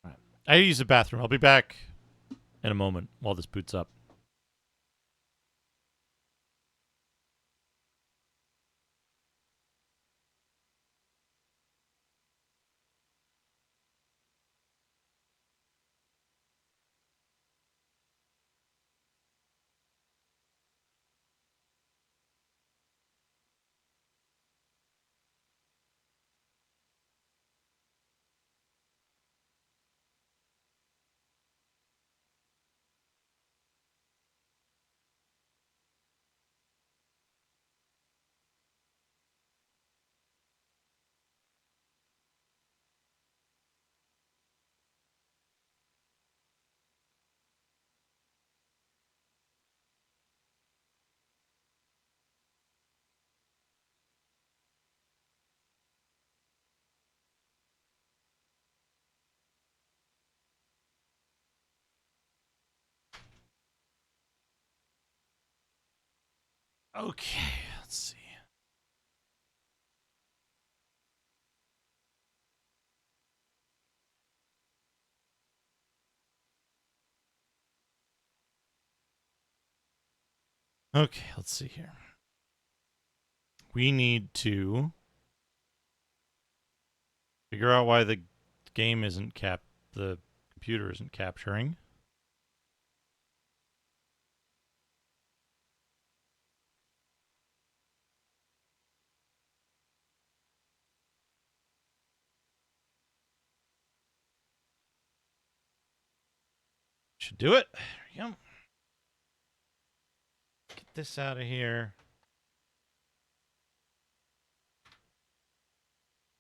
All right. I use the bathroom. I'll be back in a moment while this boots up. Okay, let's see. Okay, let's see here. We need to figure out why the game isn't the computer isn't capturing. Should do it. There we go. Get this out of here.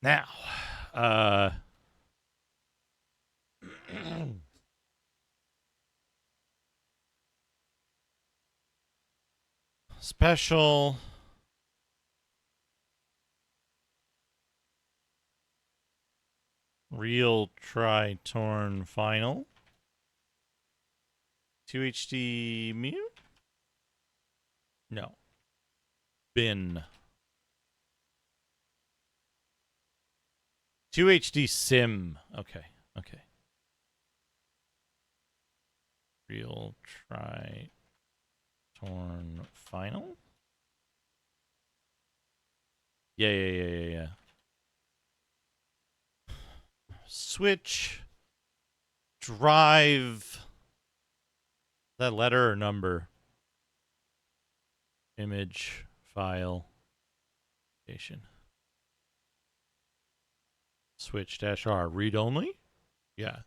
Now, special real Tritorn final. 2HD Mew? No. Bin. 2HD Sim. Okay. Okay. Real Tritorn final? Yeah. Switch. Drive. Is that letter or number? Image. File. Station. Switch -R. Read only? Yeah.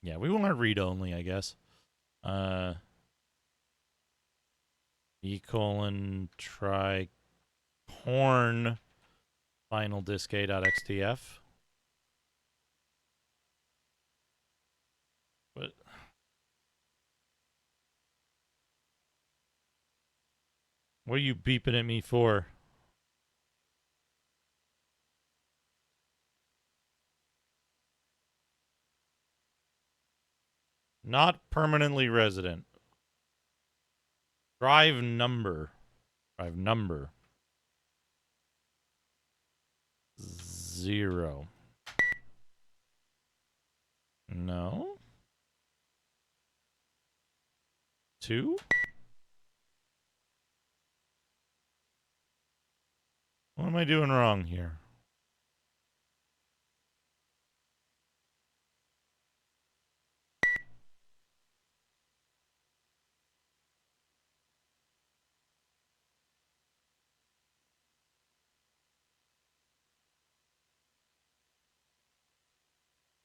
Yeah, we want to read only, I guess. Tricorn final disk a.xdf. What are you beeping at me for? Not permanently resident. Drive number. Drive number. 0. No. 2? What am I doing wrong here?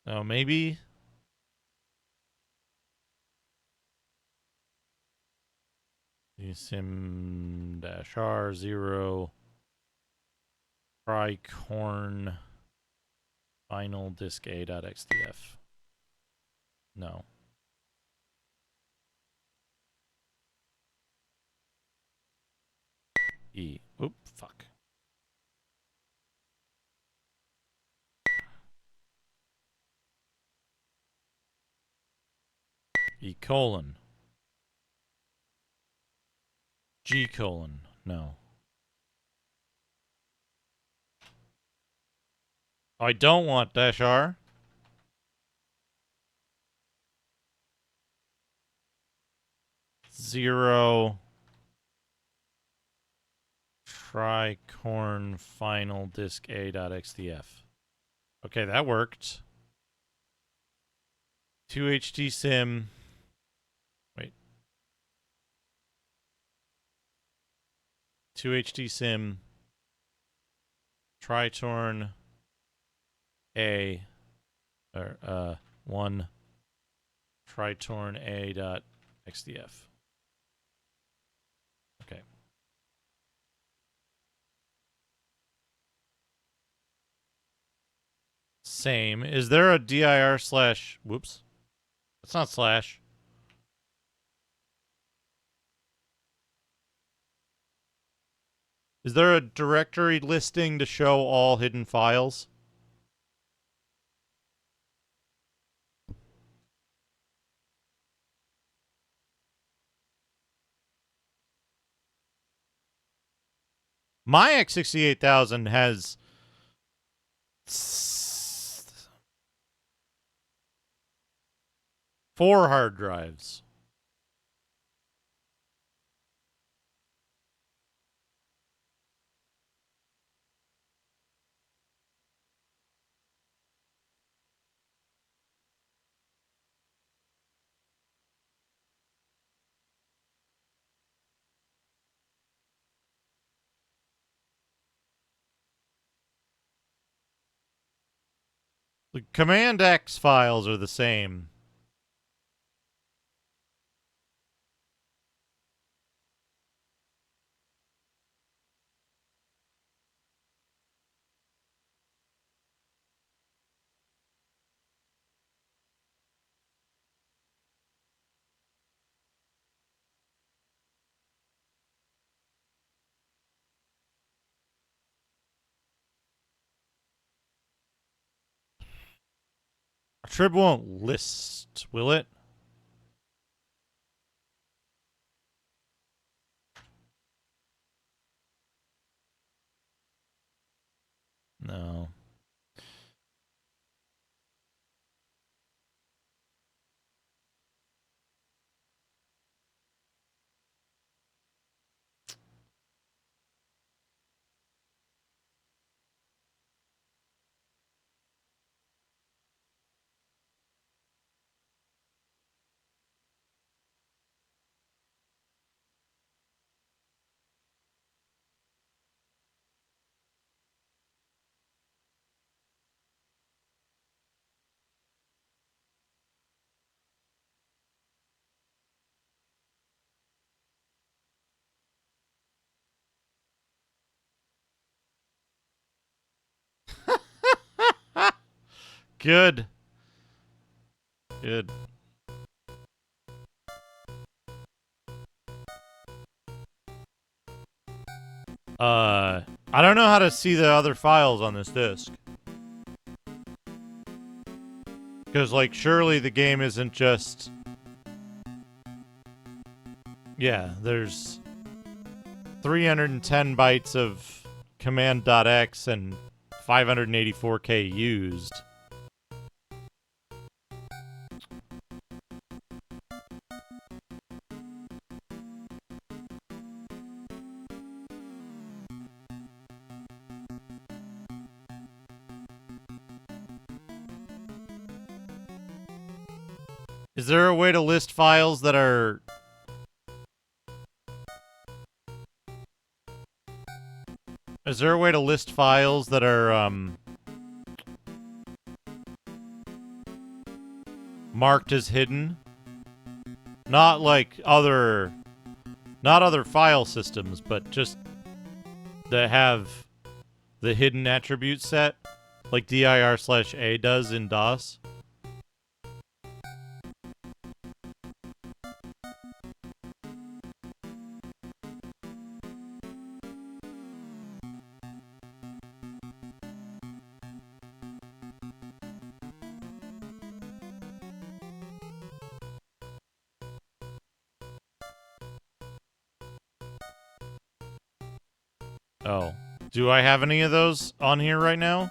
Oh, maybe. Sim dash R 0 Tricorn final disk A.xdf. No. E. Oop, fuck. E colon. G colon. No. I don't want dash R. Zero Tricorn final disk A.xdf. Okay, that worked. 2HT sim. Wait. 2HT sim. Tritorn A. Or, 1 Tritorn A.xdf. Okay. Same. Is there a dir slash... Whoops. That's not slash. Is there a directory listing to show all hidden files? My X68000 has 4 hard drives. The Command X files are the same. Trib won't list, will it? No. Good. Good. I don't know how to see the other files on this disc. Because, like, surely the game isn't just... Yeah, there's 310 bytes of command.x and 584K used. Is there a way to list files that are... Is there a way to list files that are, marked as hidden? Not like other... Not other file systems, but just that have the hidden attribute set, like dir/a does in DOS. Oh. Do I have any of those on here right now?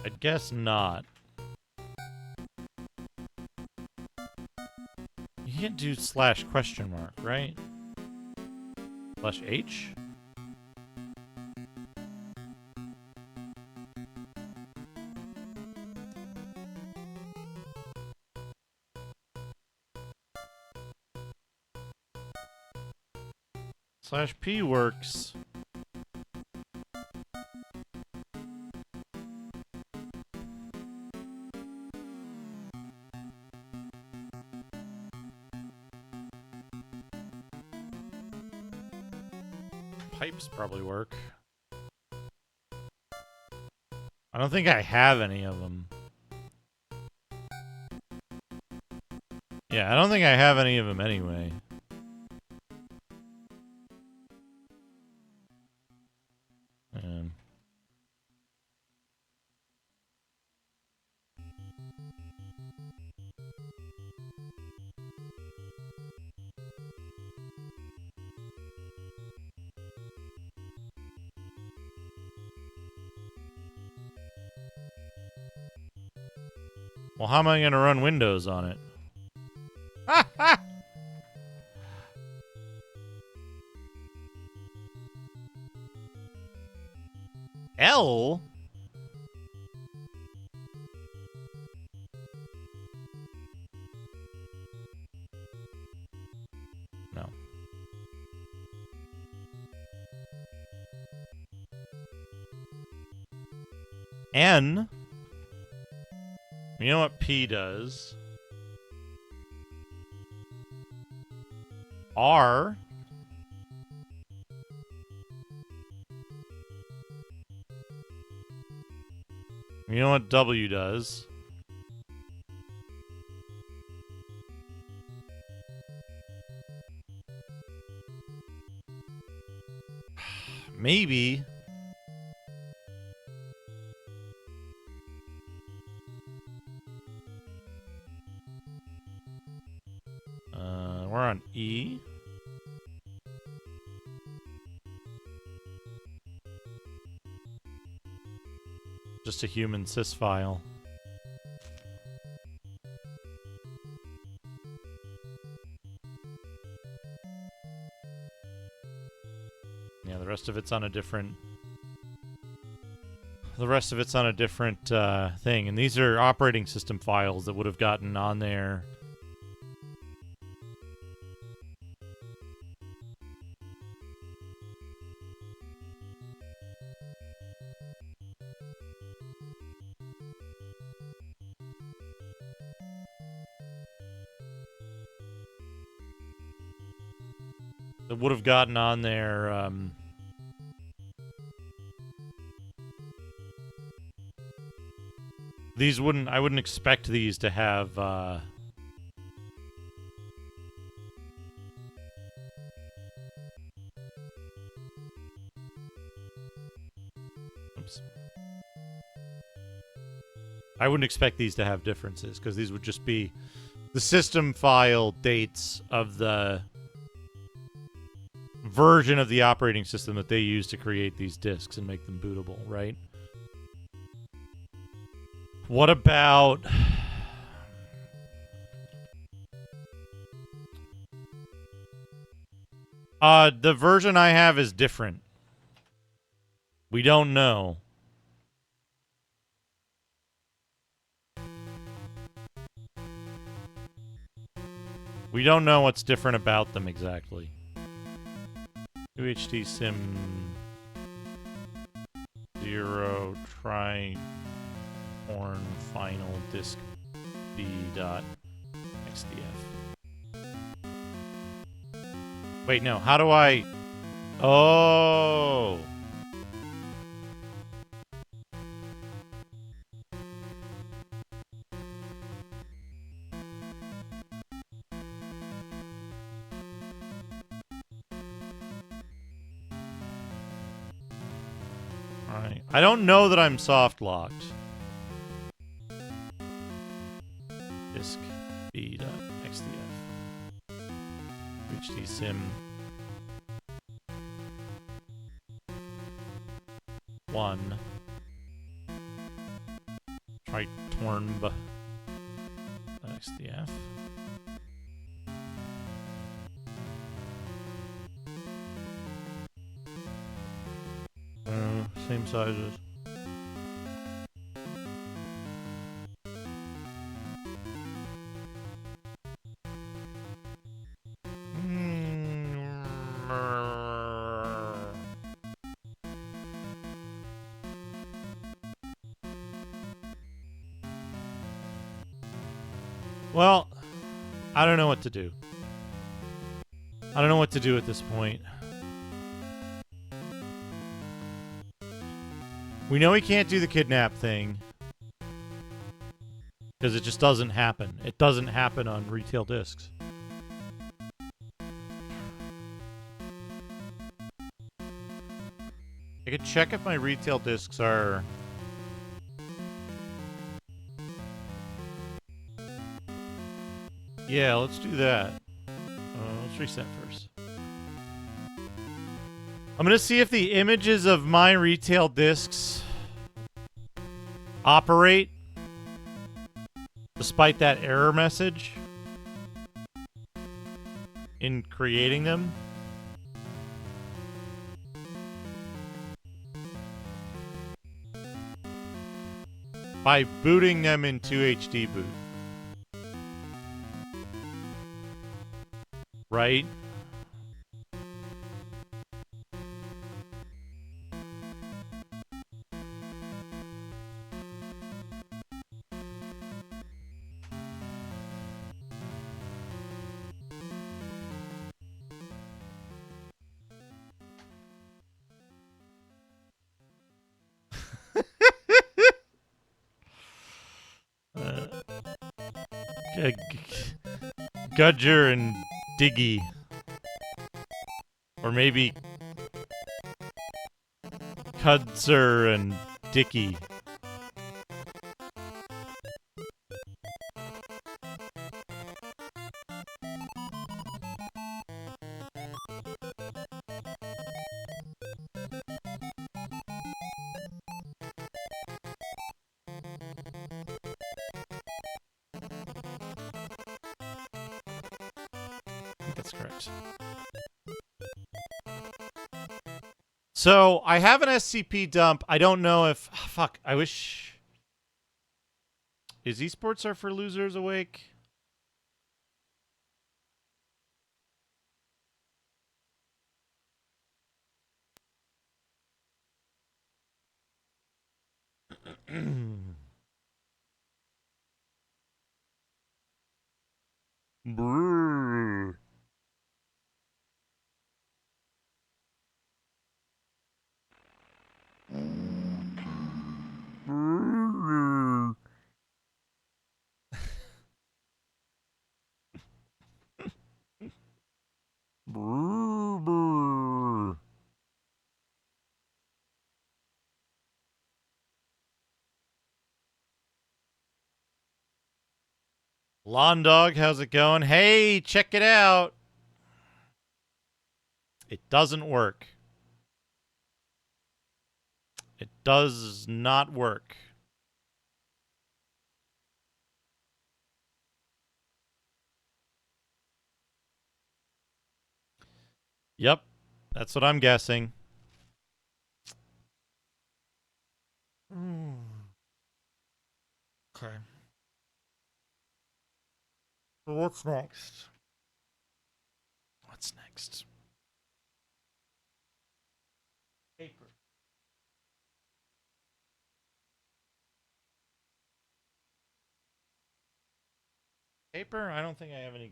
I guess not. You can't do /?, right? /H? /P works. Pipes probably work. I don't think I have any of them. Yeah, I don't think I have any of them anyway. Well, how am I going to run Windows on it? L? No. N? You know what P does? R? You know what W does? Maybe. We're on E. Just a human sys file. Yeah, the rest of it's on a different... The rest of it's on a different thing. And these are operating system files that would have gotten on there. that would have gotten on there. I wouldn't expect these to have. Oops. I wouldn't expect these to have differences because these would just be the system file dates of the version of the operating system that they use to create these disks and make them bootable, right? What about... the version I have is different. We don't know. We don't know what's different about them exactly. UHD Sim 0 Tritorn Final Disk B.XDF. Wait, no. How do I... Oh! Alright. I don't know that I'm soft locked. Disk B.XDF. HD Sim 1 Tritorn XDF. Same sizes. Well, I don't know what to do. I don't know what to do at this point. We know he can't do the kidnap thing. Because it just doesn't happen. It doesn't happen on retail discs. I could check if my retail discs are... Yeah, let's do that. Let's reset first. I'm going to see if the images of my retail discs operate despite that error message in creating them. By booting them into HD boot. Right? Gudger and Diggy. Or maybe Cudser and Dicky. I think that's correct. So, I have an SCP dump. I don't know if... fuck, I wish... Is Esports Are for Losers awake? Brrr. Lawn Dog, how's it going? Hey, check it out. It doesn't work. It does not work. Yep, that's what I'm guessing. Okay. So what's next? What's next? Paper. Paper? I don't think I have any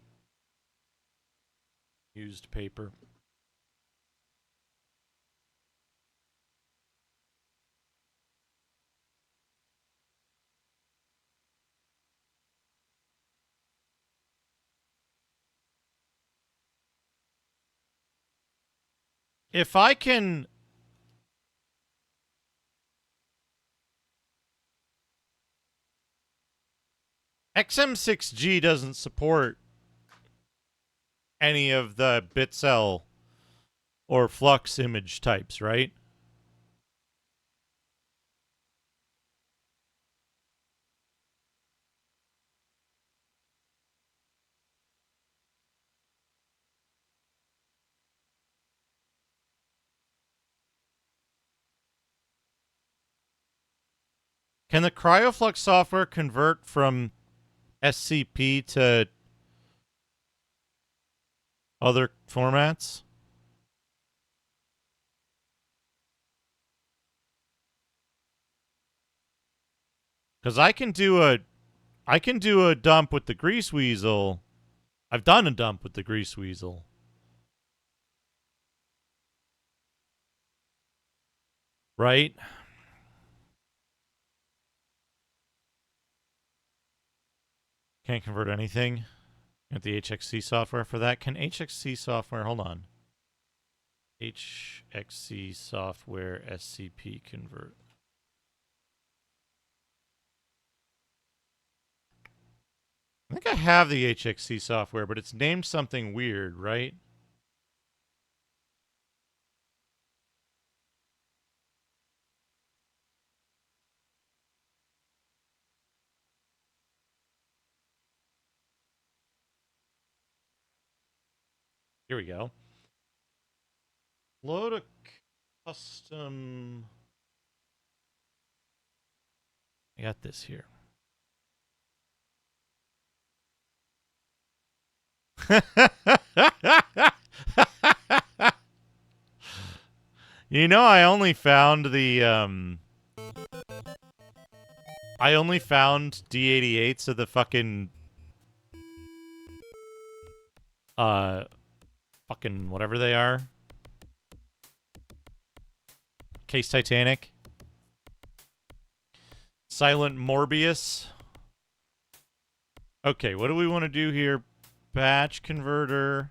used paper. If I can... XM6G doesn't support any of the bitcell or flux image types, right? Can the CryoFlux software convert from SCP to other formats? Because I can do a dump with the Grease Weasel. I've done a dump with the Grease Weasel. Right? Can't convert anything. At the HXC software for that. Can HXC software, hold on. HXC software SCP convert. I think I have the HXC software, but it's named something weird, right? Here we go. Load a custom... I got this here. You know, I only found the I only found D88s of the fucking fucking whatever they are. Case Titanic. Silent Morbius. Okay, what do we want to do here? Batch converter.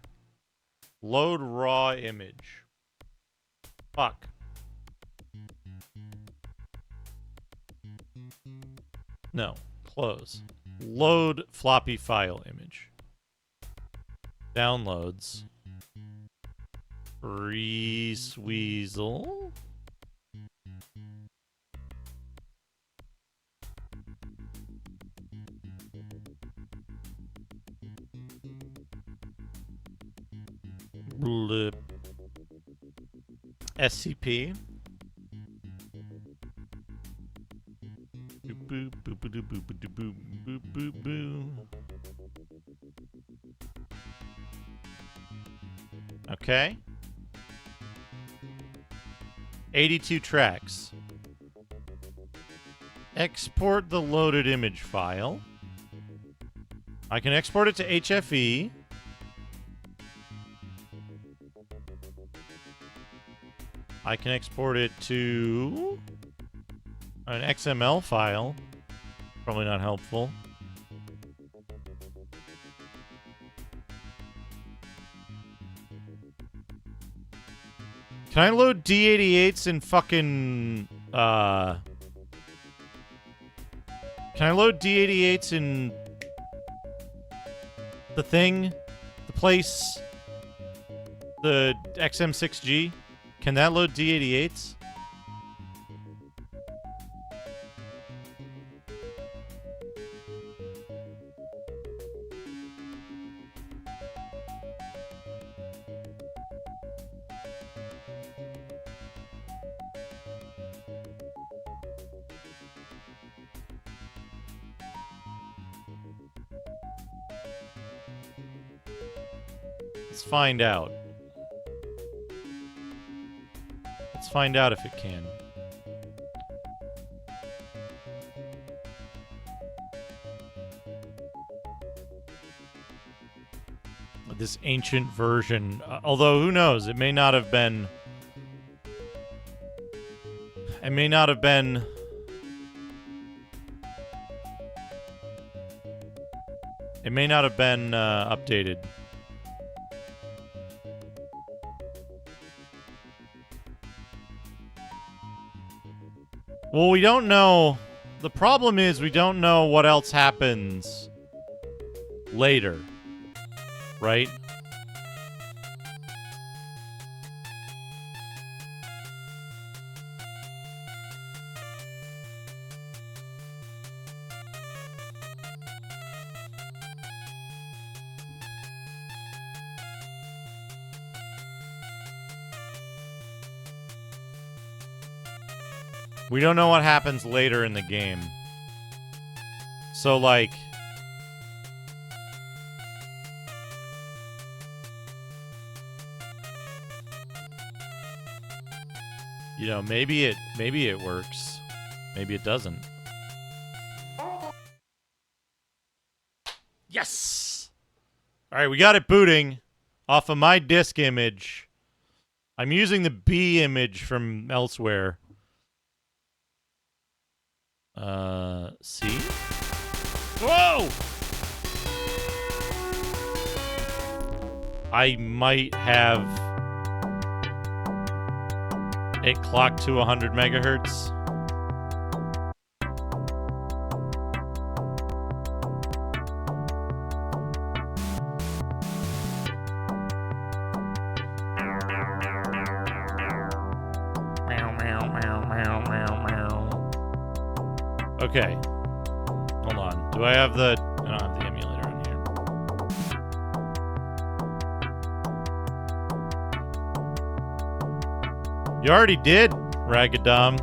Load raw image. Fuck. No. Close. Load floppy file image. Downloads. Grease Weasel. Blip. SCP. Boop, boop, boop, boop, boop, boop, boop, boop, boop, boop. Okay. 82 tracks. Export the loaded image file. I can export it to HFE. I can export it to an XML file. Probably not helpful. Can I load D88s in fucking can I load D88s in the thing, the place, the XM6G, can that load D88s? Let's find out. Let's find out if it can. This ancient version, although who knows, it may not have been. It may not have been. It may not have been updated. Well, we don't know. The problem is we don't know what else happens later, right? We don't know what happens later in the game. So, like... You know, maybe it works. Maybe it doesn't. Yes! Alright, we got it booting off of my disk image. I'm using the B image from elsewhere. See? Whoa! I might have it clocked to 100 megahertz. Okay. Hold on. Do I have the... I don't have the emulator on here. You already did, Ragadom.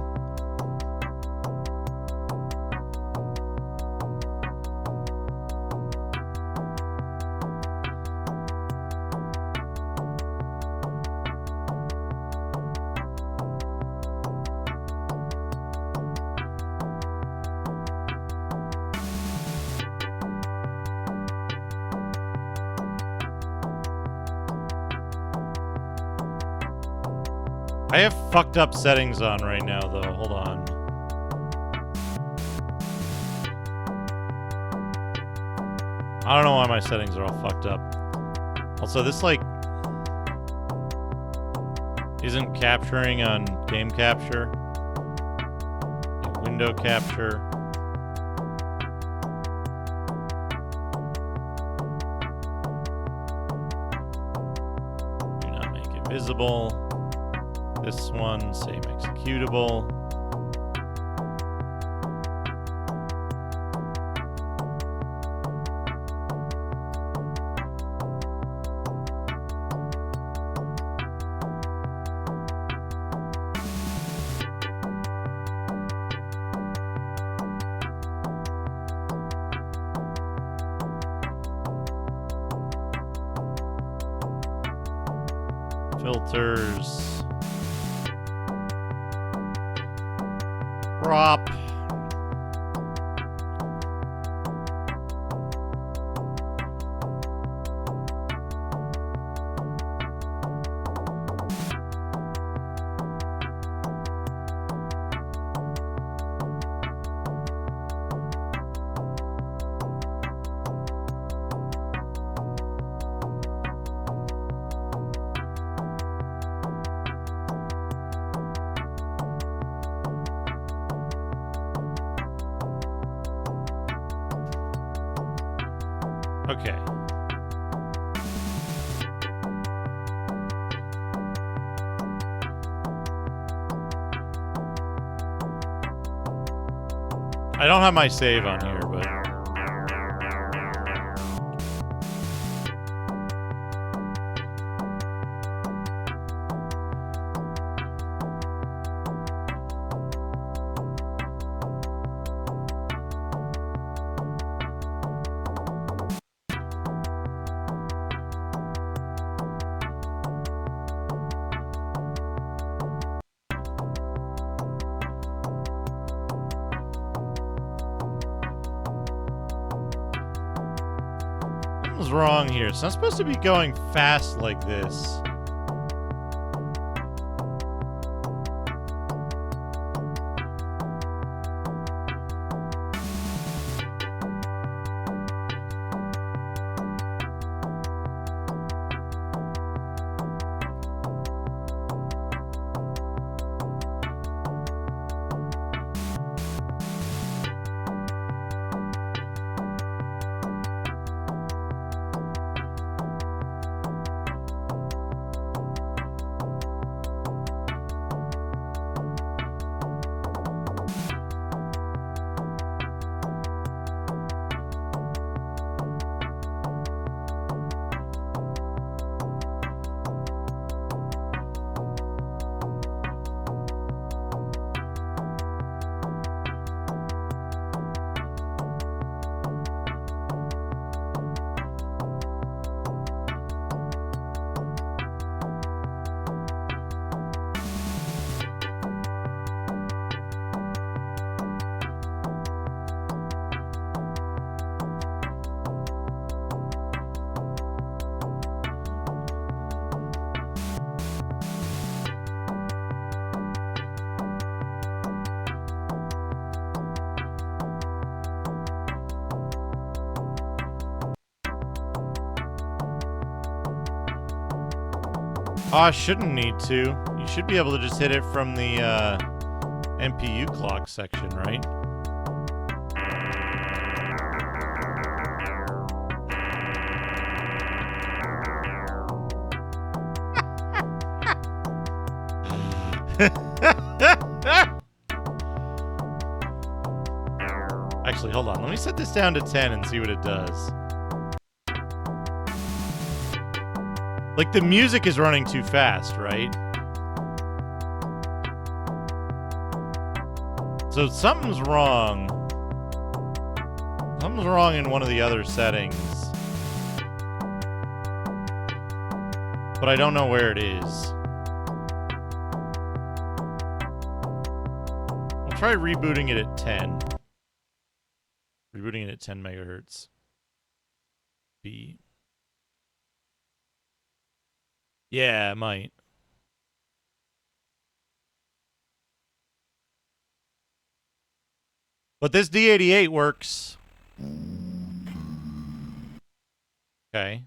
I have fucked up settings on right now, though. Hold on. I don't know why my settings are all fucked up. Also, this, like, isn't capturing on game capture. Window capture. Do not make it visible. This one, same executable. Filters. Prop. Okay. I don't have my save on here, but... Something's wrong here. It's not supposed to be going fast like this. Oh, I shouldn't need to. You should be able to just hit it from the MPU clock section, right? Actually, hold on. Let me set this down to 10 and see what it does. Like, the music is running too fast, right? So something's wrong. Something's wrong in one of the other settings. But I don't know where it is. I'll try rebooting it at 10. Rebooting it at 10 megahertz. B. Yeah, it might. But this D88 works. Okay.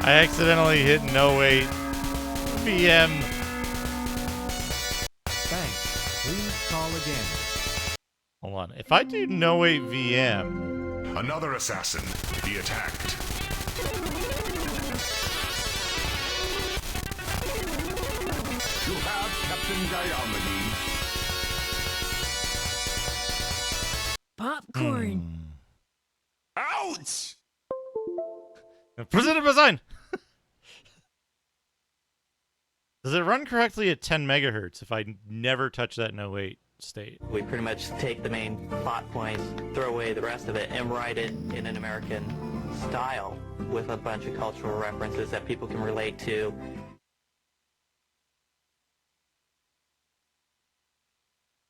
I accidentally hit no wait. VM. Thanks. Please call again. Hold on. If I do no wait VM. Another assassin. Be attacked. You have Captain Diomedes. Popcorn. Ouch! Presented by Zine. Does it run correctly at 10 megahertz if I never touch that no wait state? We pretty much take the main plot points, throw away the rest of it, and write it in an American style with a bunch of cultural references that people can relate to.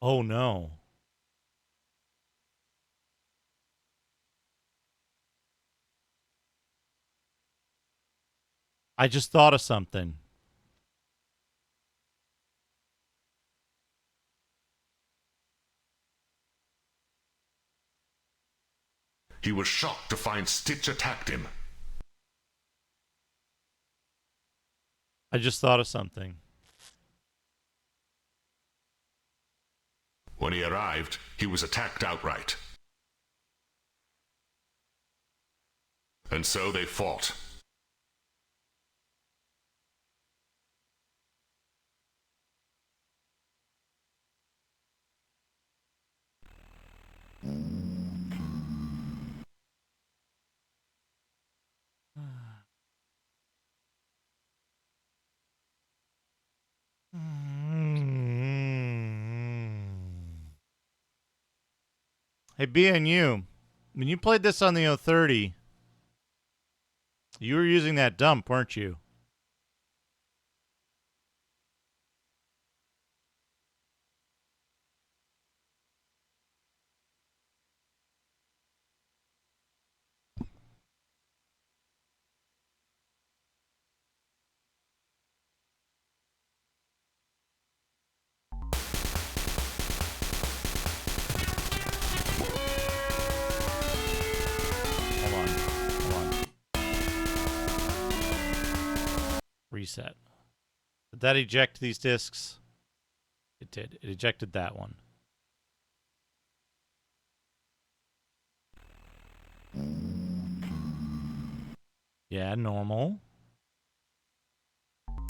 Oh no. I just thought of something. He was shocked to find Stitch attacked him. I just thought of something. When he arrived, he was attacked outright. And so they fought. Hey, BNU, when you played this on the 030, you were using that dump, weren't you? Hold on. Reset. Did that eject these discs? It did. It ejected that one. Yeah, normal. No,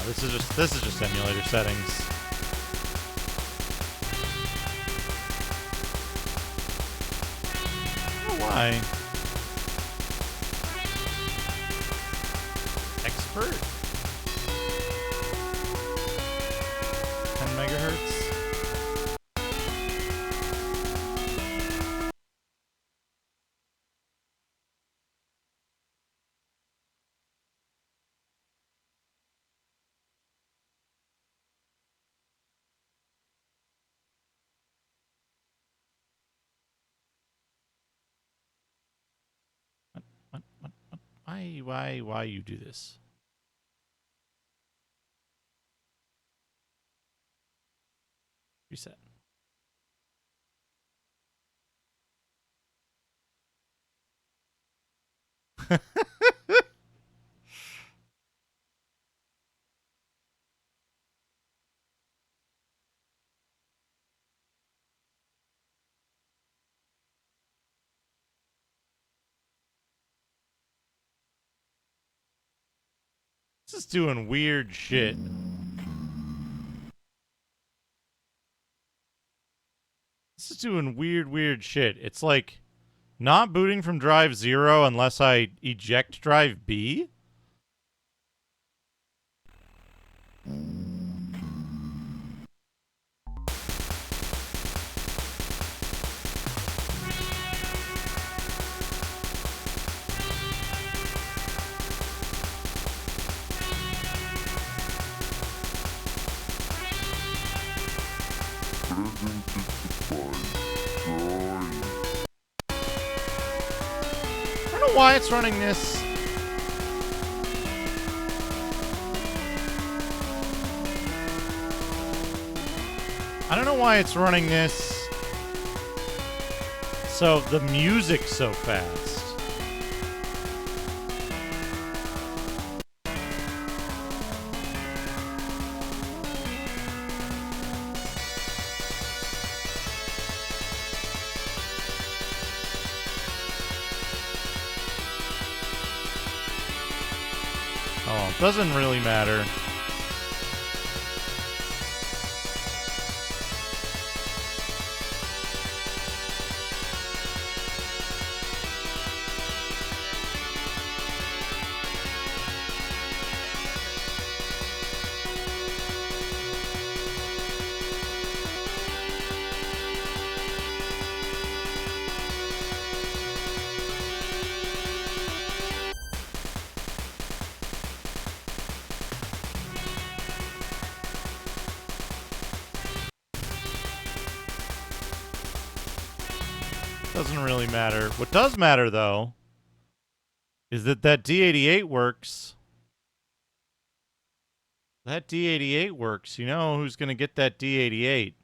this is just emulator settings. Oh, why? Expert? 10 megahertz? What? Why you do this? Reset. This is doing weird shit. This is doing weird shit. It's like not booting from drive 0 unless I eject drive B. I don't know why it's running this. I don't know why it's running this. So the music's so fast. Oh, it doesn't really matter. Doesn't really matter. What does matter, though, is that D88 works. That D88 works. You know who's going to get that D88?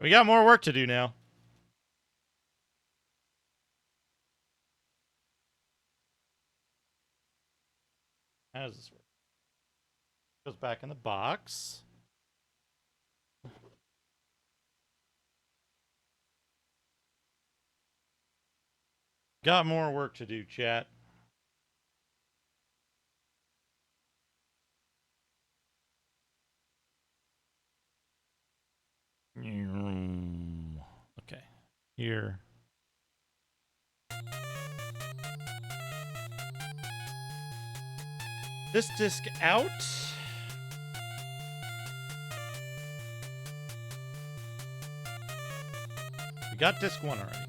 We got more work to do now. How does this work? Goes back in the box. Got more work to do, chat. Okay, here. This disc out. We got disc 1 already.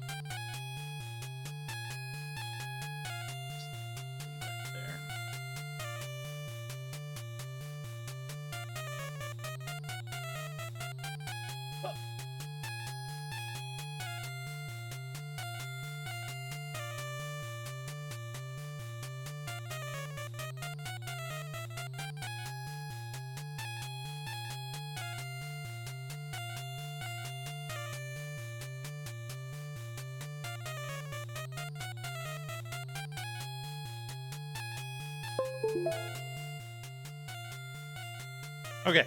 Okay.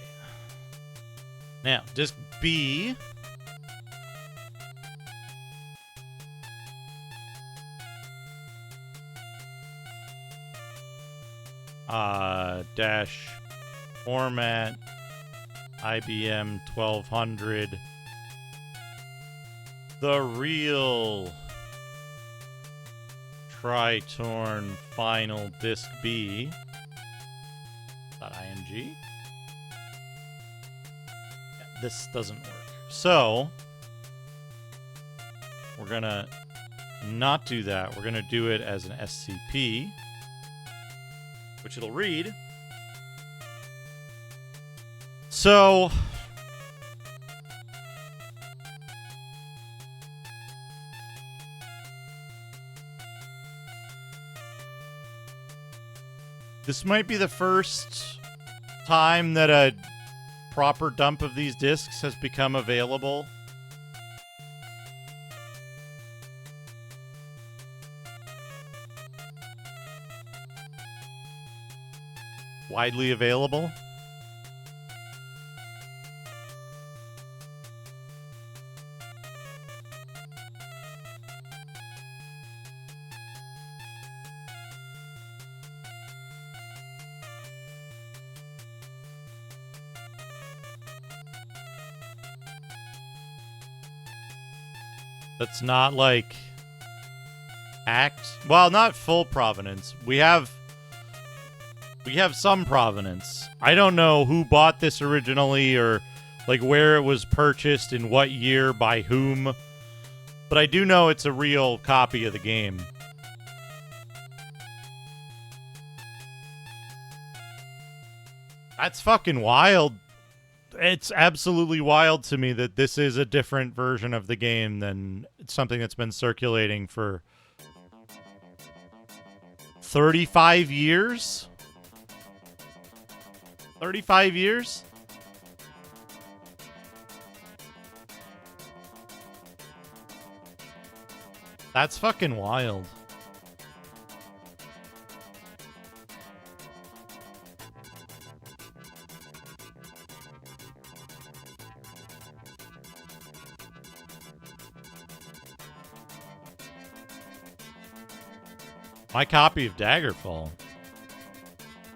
Now, disc B. Dash format IBM 1200. The real Tritorn final disc B. .img. This doesn't work. So, we're gonna not do that. We're gonna do it as an SCP, which it'll read. So, this might be the first time that a proper dump of these discs has become available. Widely available. That's not like well, not full provenance. We have some provenance. I don't know who bought this originally or like where it was purchased in what year by whom, but I do know it's a real copy of the game. That's fucking wild. It's absolutely wild to me that this is a different version of the game than something that's been circulating for 35 years? 35 years? That's fucking wild. My copy of Daggerfall.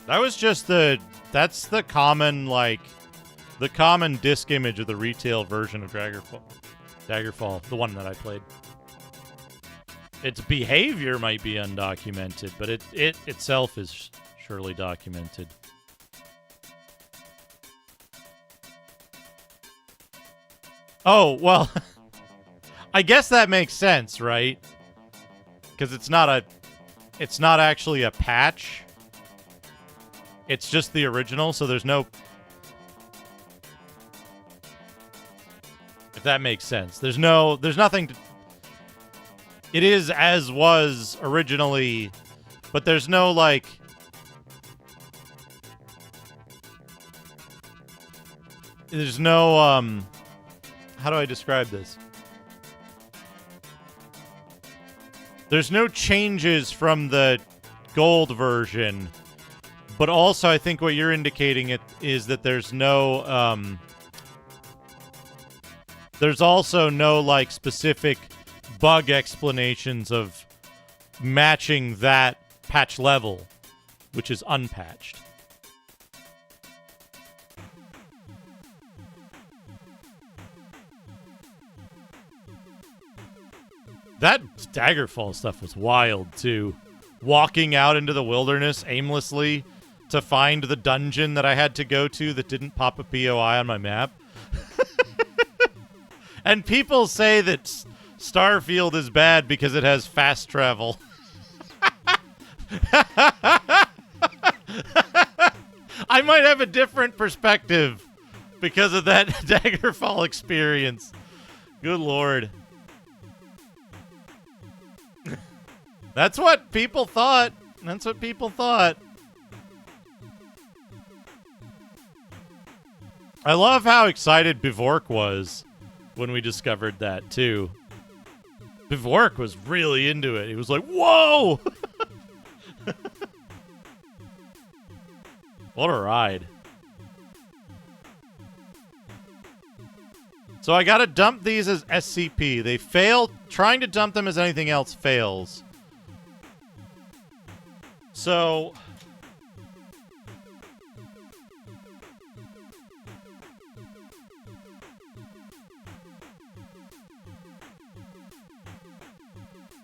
That was just that's the common, like, the common disc image of the retail version of Daggerfall, the one that I played. Its behavior might be undocumented, but it itself is surely documented. Oh, well, I guess that makes sense, right? Because it's not actually a patch. It's just the original, so there's no... If that makes sense. There's nothing to... It is as was originally, but there's no, like... There's no, how do I describe this? There's no changes from the gold version, but also I think what you're indicating is that there's no there's also no like specific bug explanations of matching that patch level, which is unpatched. That Daggerfall stuff was wild, too. Walking out into the wilderness aimlessly to find the dungeon that I had to go to that didn't pop a POI on my map. And people say that Starfield is bad because it has fast travel. I might have a different perspective because of that Daggerfall experience. Good lord. That's what people thought. That's what people thought. I love how excited Bivork was when we discovered that, too. Bivork was really into it. He was like, whoa! What a ride. So I gotta dump these as SCP. They fail. Trying to dump them as anything else fails. So...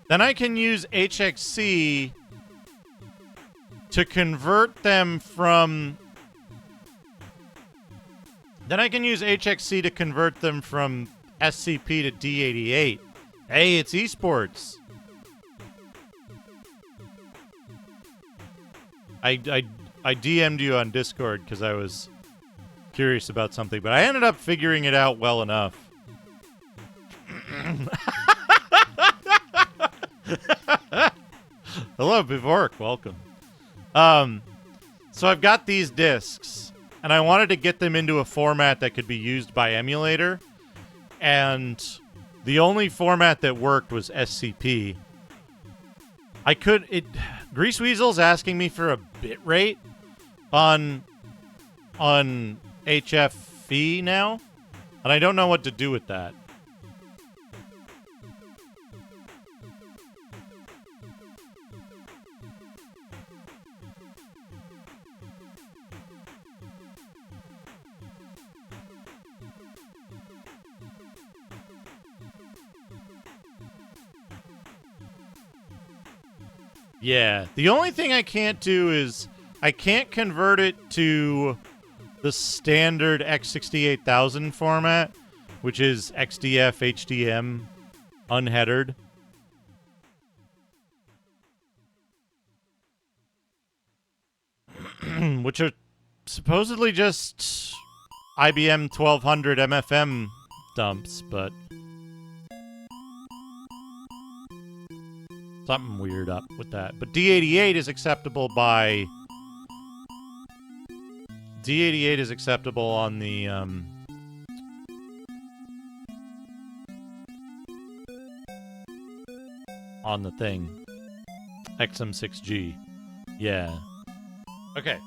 then I can use HXC to convert them from... then I can use HXC to convert them from SCP to D88. Hey, it's esports. I DM'd you on Discord because I was curious about something, but I ended up figuring it out well enough. Hello, Bivork. Welcome. So I've got these discs, and I wanted to get them into a format that could be used by emulator, and the only format that worked was SCP. Grease Weasel's asking me for a bit rate on HFE now, and I don't know what to do with that. Yeah, the only thing I can't do is I can't convert it to the standard X68000 format, which is XDF, HDM, unheadered. Which are supposedly just IBM 1200 MFM dumps, but something weird up with that. But D88 is acceptable by... D88 is acceptable on the, on the thing. XM6G. Yeah. Okay.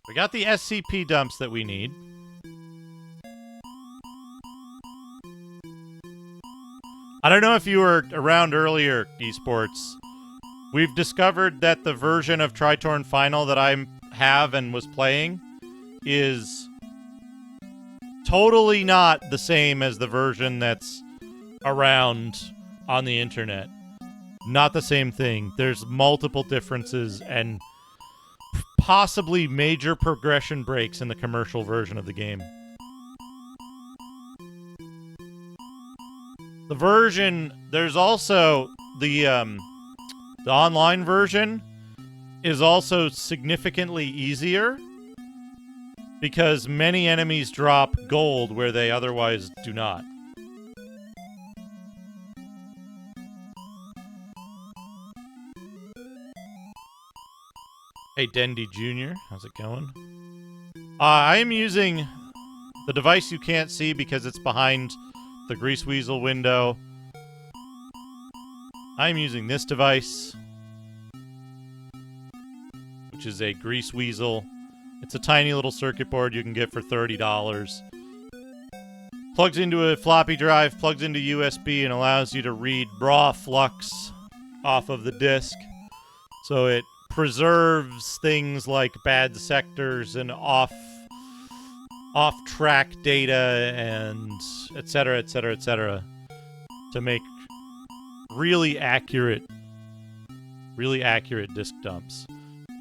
We got the SCP dumps that we need. I don't know if you were around earlier, esports. We've discovered that the version of Tritorn Final that I have and was playing is totally not the same as the version that's around on the internet. Not the same thing. There's multiple differences and possibly major progression breaks in the commercial version of the game. The version, there's also the online version is also significantly easier because many enemies drop gold where they otherwise do not. Hey, Dendy Jr., how's it going? I am using The device you can't see because it's behind the Grease Weasel window. I'm using this device, which is a Grease Weasel. It's a tiny little circuit board you can get for $30. Plugs into a floppy drive, plugs into USB, and allows you to read raw flux off of the disk. So it preserves things like bad sectors and off-track data and et cetera, to make really accurate disk dumps.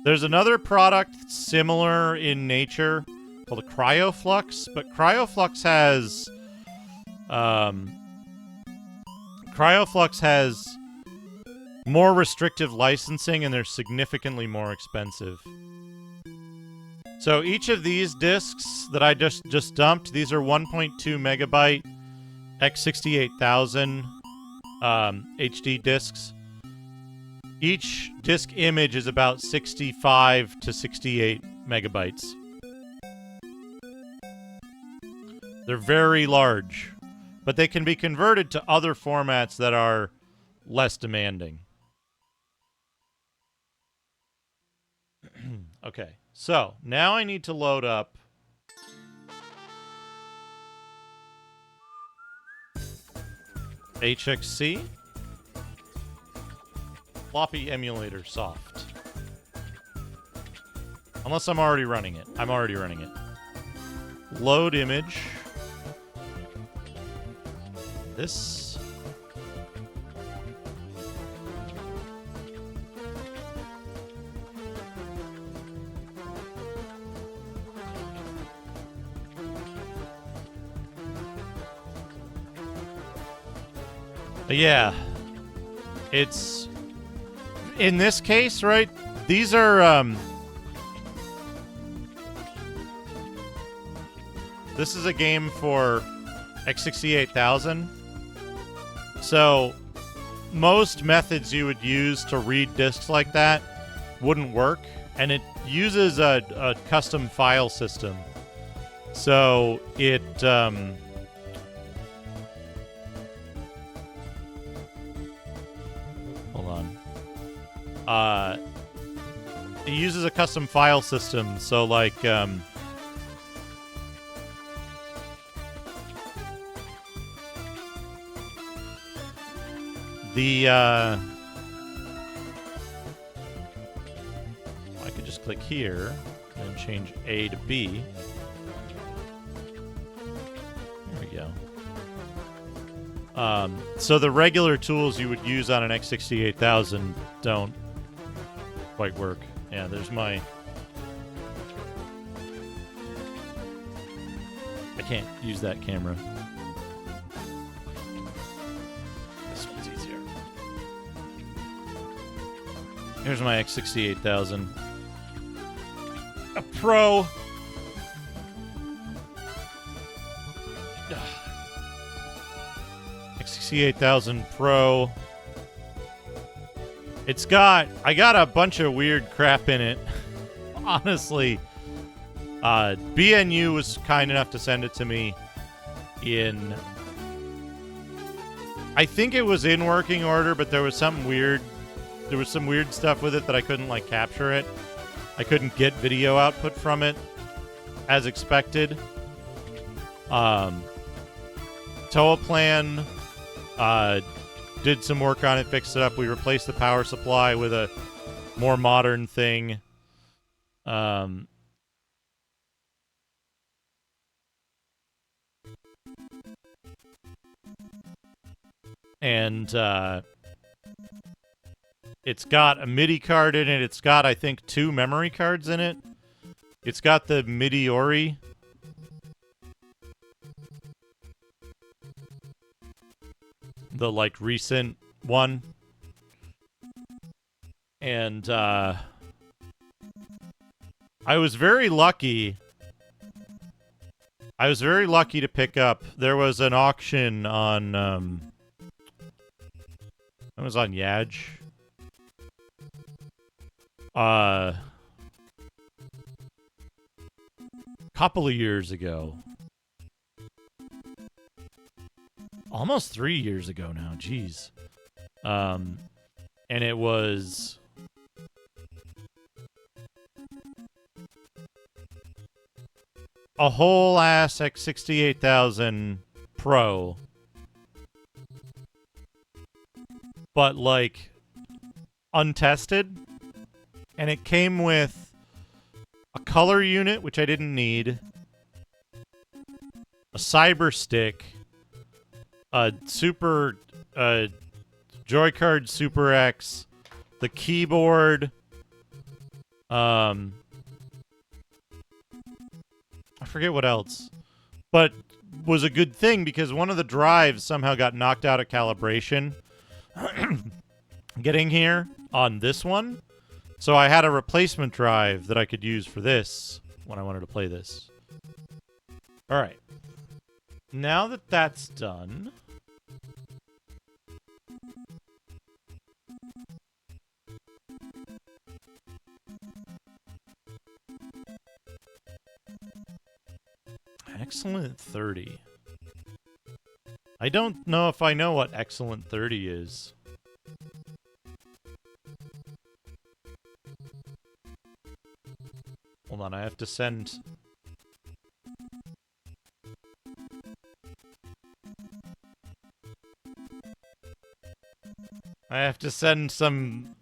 There's another product similar in nature called a CryoFlux, but CryoFlux has more restrictive licensing, and they're significantly more expensive. So each of these discs that I just dumped, these are 1.2 megabyte X68000 HD discs. Each disk image is about 65 to 68 megabytes. They're very large, but they can be converted to other formats that are less demanding. Okay, so now I need to load up HXC floppy emulator soft. Unless I'm already running it. I'm already running it. Load image. This. Yeah. It's in this case, right? These are this is a game for X68000. So most methods you would use to read discs like that wouldn't work, and it uses a custom file system. So it it uses a custom file system, so like I could just click here and change A to B. There we go. So the regular tools you would use on an X68000 don't quite work. Yeah, there's my... I can't use that camera. This one's easier. Here's my X68000. A Pro. X68000 Pro. I got a bunch of weird crap in it. Honestly, BNU was kind enough to send it to me in... I think it was in working order, but there was some weird stuff with it that I couldn't, like, capture it. I couldn't get video output from it as expected. Toaplan did some work on it, fixed it up. We replaced the power supply with a more modern thing. And it's got a MIDI card in it. It's got, I think, 2 memory cards in it. It's got the MIDI Ori. The, like, recent one. And, I was very lucky. To pick up. There was an auction on, it was on Yadge. Couple of years ago. almost 3 years ago now. Jeez. And it was a whole ass X68000 Pro, but like untested, and it came with a color unit, which I didn't need, a cyber stick, a super Joy-Card Super X, the keyboard, I forget what else, but was a good thing because one of the drives somehow got knocked out of calibration getting here on this one. So I had a replacement drive that I could use for this when I wanted to play this. All right. Now that that's done, Excellent 30. I don't know if I know what Excellent 30 is. Hold on, I have to send... I have to send some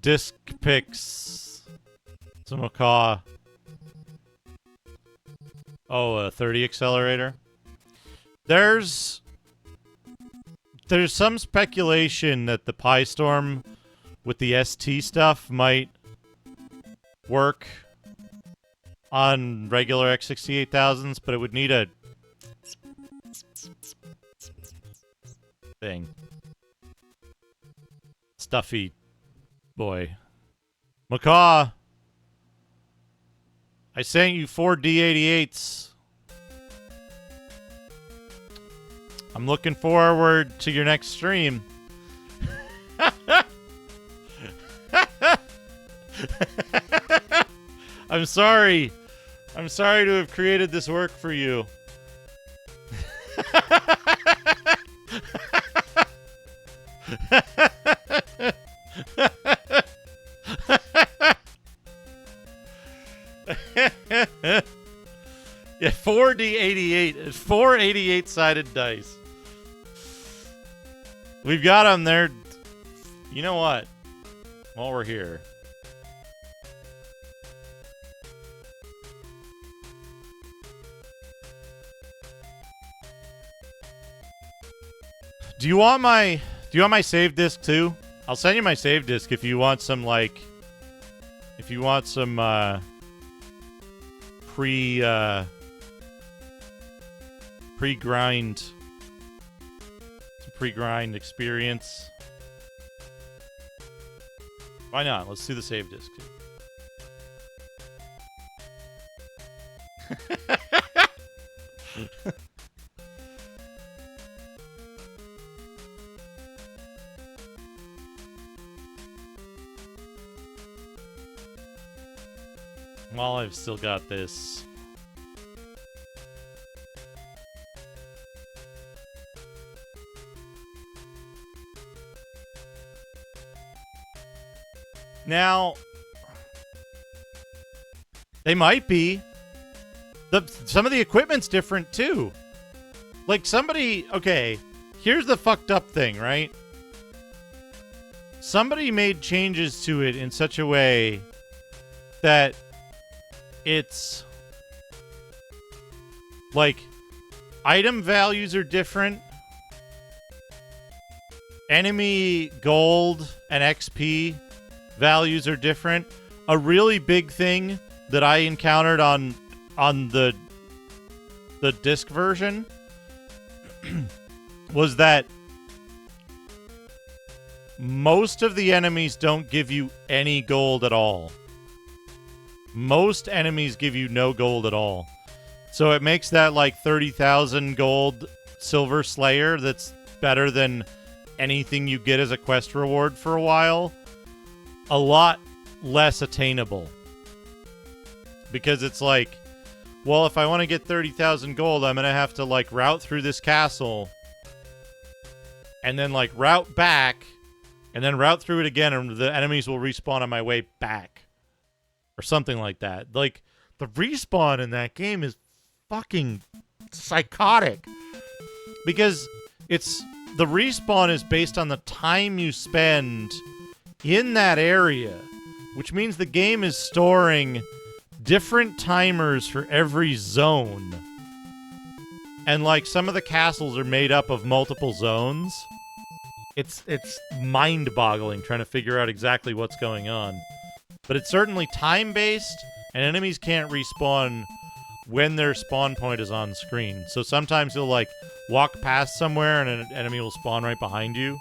disc pics to Macaw. Oh, a 30 accelerator. There's some speculation that the Pi Storm with the ST stuff might work on regular X68000s, but it would need a thing. Stuffy boy. Macaw, I sent you 4 D88s. I'm looking forward to your next stream. I'm sorry. I'm sorry to have created this work for you. Yeah, 4D88. 4 88-sided dice. We've got them there. You know what? While we're here. Do you want my save disk too? I'll send you my save disk if you want some pre-grind experience. Why not? Let's do the save disk too. While I've still got this. Now, they might be. Some of the equipment's different too. Like somebody, okay, here's the fucked up thing, right? Somebody made changes to it in such a way that it's like item values are different. Enemy gold and XP values are different. A really big thing that I encountered on the disc version was that most of the enemies don't give you any gold at all. Most enemies give you no gold at all. So it makes that like 30,000 gold Silver Slayer that's better than anything you get as a quest reward for a while a lot less attainable. Because it's like, well, if I want to get 30,000 gold, I'm going to have to, like, route through this castle. And then, like, route back. And then route through it again, and the enemies will respawn on my way back. Or something like that. Like, the respawn in that game is fucking psychotic. Because the respawn is based on the time you spend in that area. Which means the game is storing different timers for every zone. And, like, some of the castles are made up of multiple zones. It's mind-boggling trying to figure out exactly what's going on. But it's certainly time-based, and enemies can't respawn when their spawn point is on screen. So sometimes you'll, like, walk past somewhere and an enemy will spawn right behind you.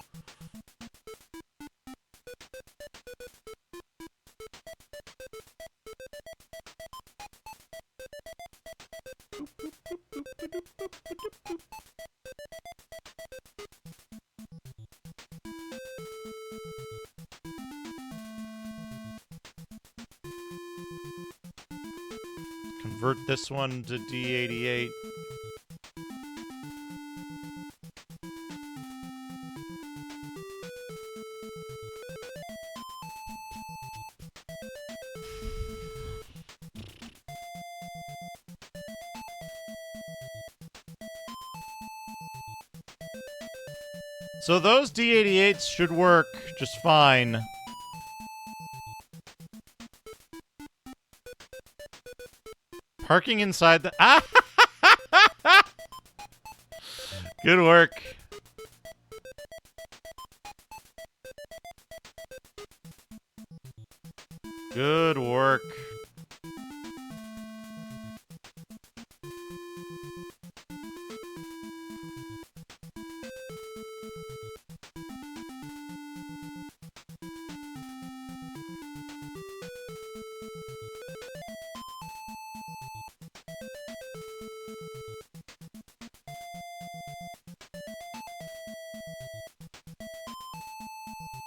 Convert this one to D88. So those D88s should work just fine. Parking inside the... Ah! Good work. Good work.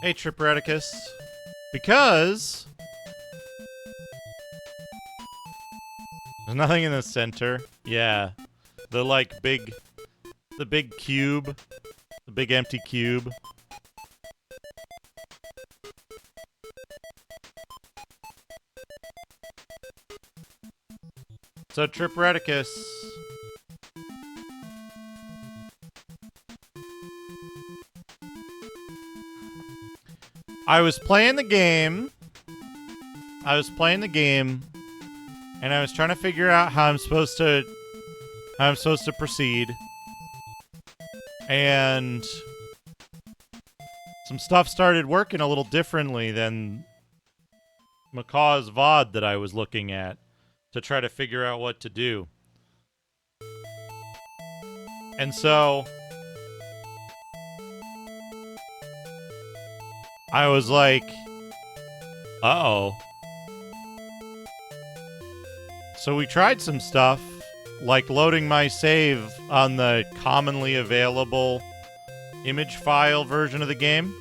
Hey, Triporeticus. Because... there's nothing in the center. Yeah. The, like, big... the big cube. The big empty cube. So, Triporeticus... I was playing the game, and I was trying to figure out how I'm supposed to proceed, and some stuff started working a little differently than Macaw's VOD that I was looking at to try to figure out what to do. And so I was like, uh-oh. So we tried some stuff, like loading my save on the commonly available image file version of the game.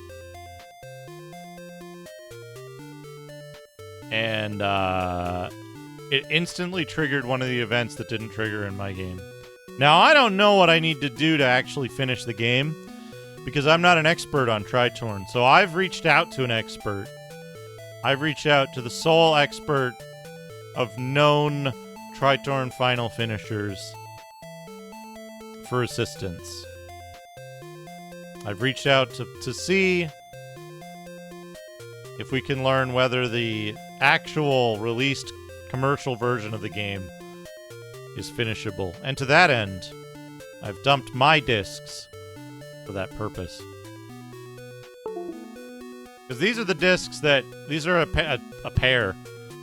And it instantly triggered one of the events that didn't trigger in my game. Now, I don't know what I need to do to actually finish the game, because I'm not an expert on Tritorn. So I've reached out to an expert. I've reached out to the sole expert of known Tritorn final finishers for assistance. I've reached out to see if we can learn whether the actual released commercial version of the game is finishable. And to that end, I've dumped my discs for that purpose. Because these are the discs that... these are a pair.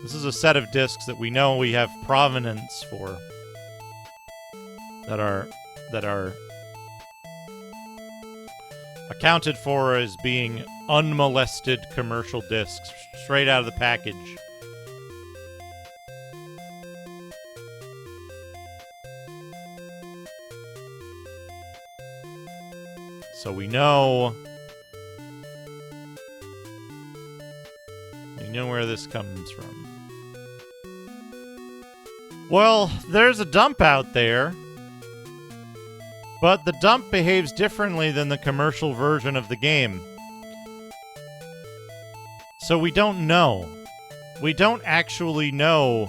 This is a set of discs that we know we have provenance for. That are accounted for as being unmolested commercial discs, straight out of the package. So we know where this comes from. Well, there's a dump out there, but the dump behaves differently than the commercial version of the game. So we don't know. We don't actually know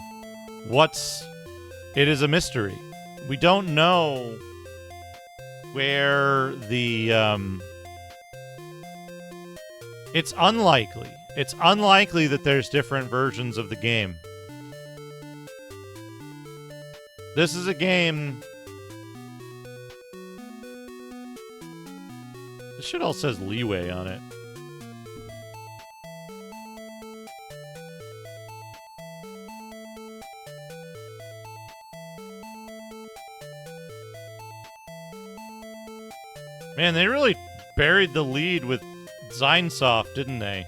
what's... It is a mystery. We don't know where the... It's unlikely. It's unlikely that there's different versions of the game. This is a game... This shit all says leeway on it. Man, they really buried the lead with Zeinsoft, didn't they?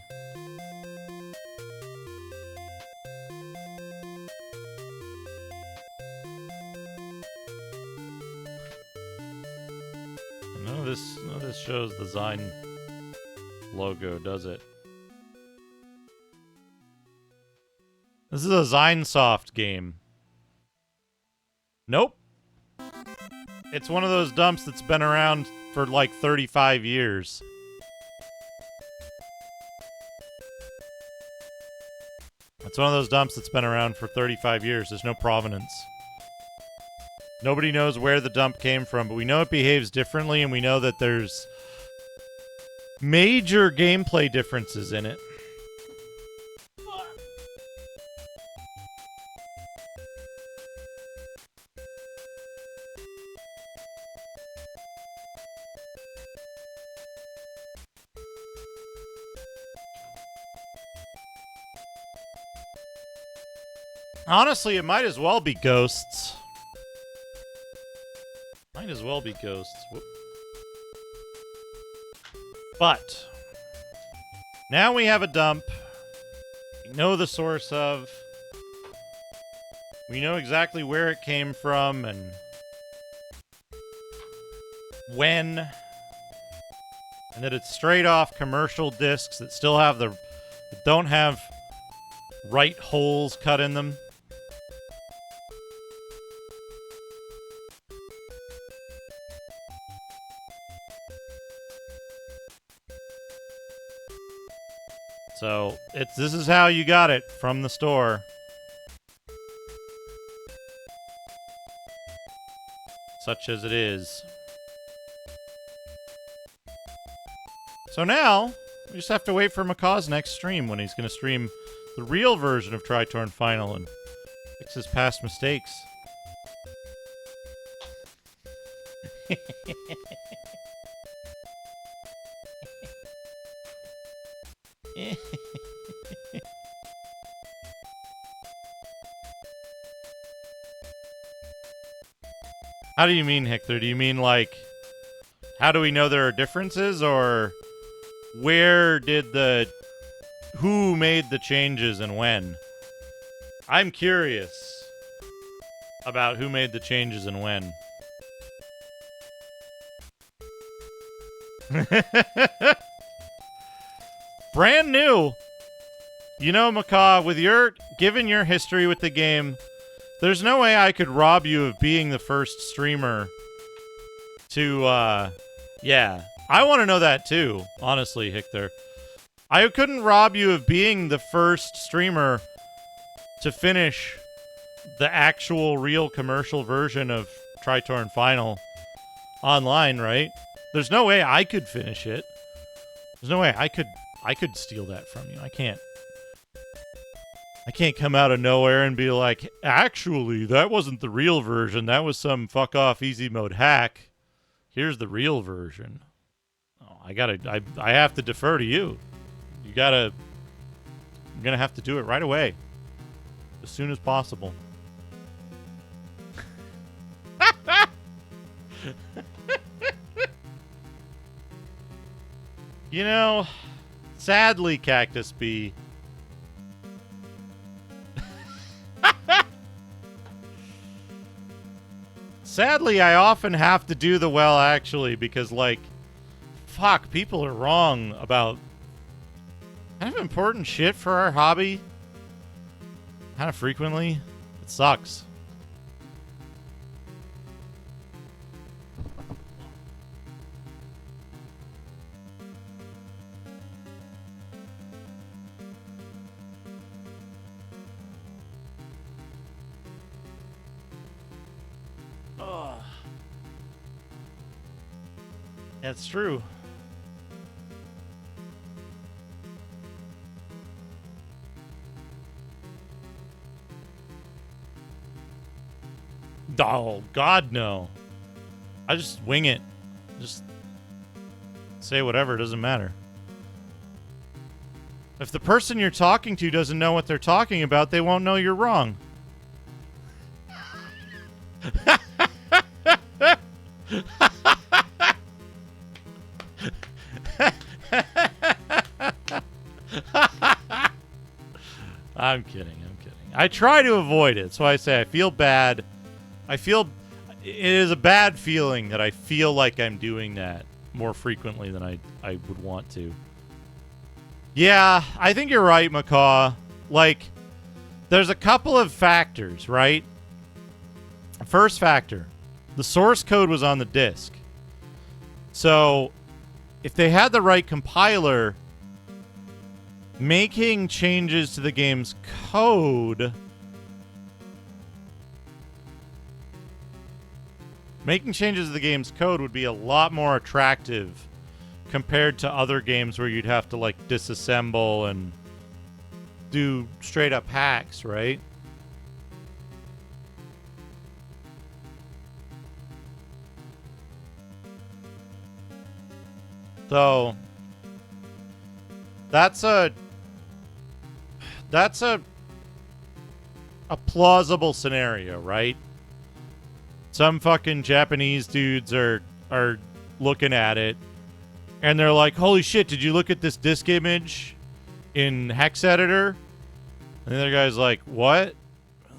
None of this shows the Zein logo, does it? This is a Zeinsoft game. Nope. It's one of those dumps that's been around for like 35 years. It's one of those dumps that's been around for 35 years. There's no provenance. Nobody knows where the dump came from, but we know it behaves differently, and we know that there's major gameplay differences in it. Honestly, it might as well be ghosts. Might as well be ghosts. Whoop. But now we have a dump. We know the source of. We know exactly where it came from and when. And that it's straight off commercial discs that still have that don't have right holes cut in them. So, this is how you got it from the store. Such as it is. So now, we just have to wait for Macaw's next stream when he's going to stream the real version of Tritorn Final and fix his past mistakes. How do you mean, Hector? Do you mean, like, how do we know there are differences, or where did who made the changes and when? I'm curious about who made the changes and when. Brand new. You know, Macaw, given your history with the game, there's no way I could rob you of being the first streamer to, yeah. I want to know that too, honestly, Hector. I couldn't rob you of being the first streamer to finish the actual real commercial version of Tritorn Final online, right? There's no way I could finish it. There's no way I could steal that from you. I can't come out of nowhere and be like, actually, that wasn't the real version. That was some fuck off easy mode hack. Here's the real version. Oh, I have to defer to you. I'm gonna have to do it right away. As soon as possible. You know, sadly, Cactus Bee. Sadly, I often have to do the well, actually, because, like, fuck, people are wrong about kind of important shit for our hobby. Kind of frequently. It sucks. That's true. Oh, God, no. I just wing it. Just say whatever, it doesn't matter. If the person you're talking to doesn't know what they're talking about, they won't know you're wrong. I'm kidding. I try to avoid it. So I say I feel bad. It is a bad feeling that I feel like I'm doing that more frequently than I would want to. Yeah, I think you're right, Macaw. Like, there's a couple of factors, right? First factor, the source code was on the disk. So, if they had the right compiler, making changes to the game's code... Making changes to the game's code would be a lot more attractive compared to other games where you'd have to, like, disassemble and do straight-up hacks, right? So, that's a plausible scenario, right? Some fucking Japanese dudes are looking at it, and they're like, holy shit, did you look at this disk image in Hex Editor? And the other guy's like, what?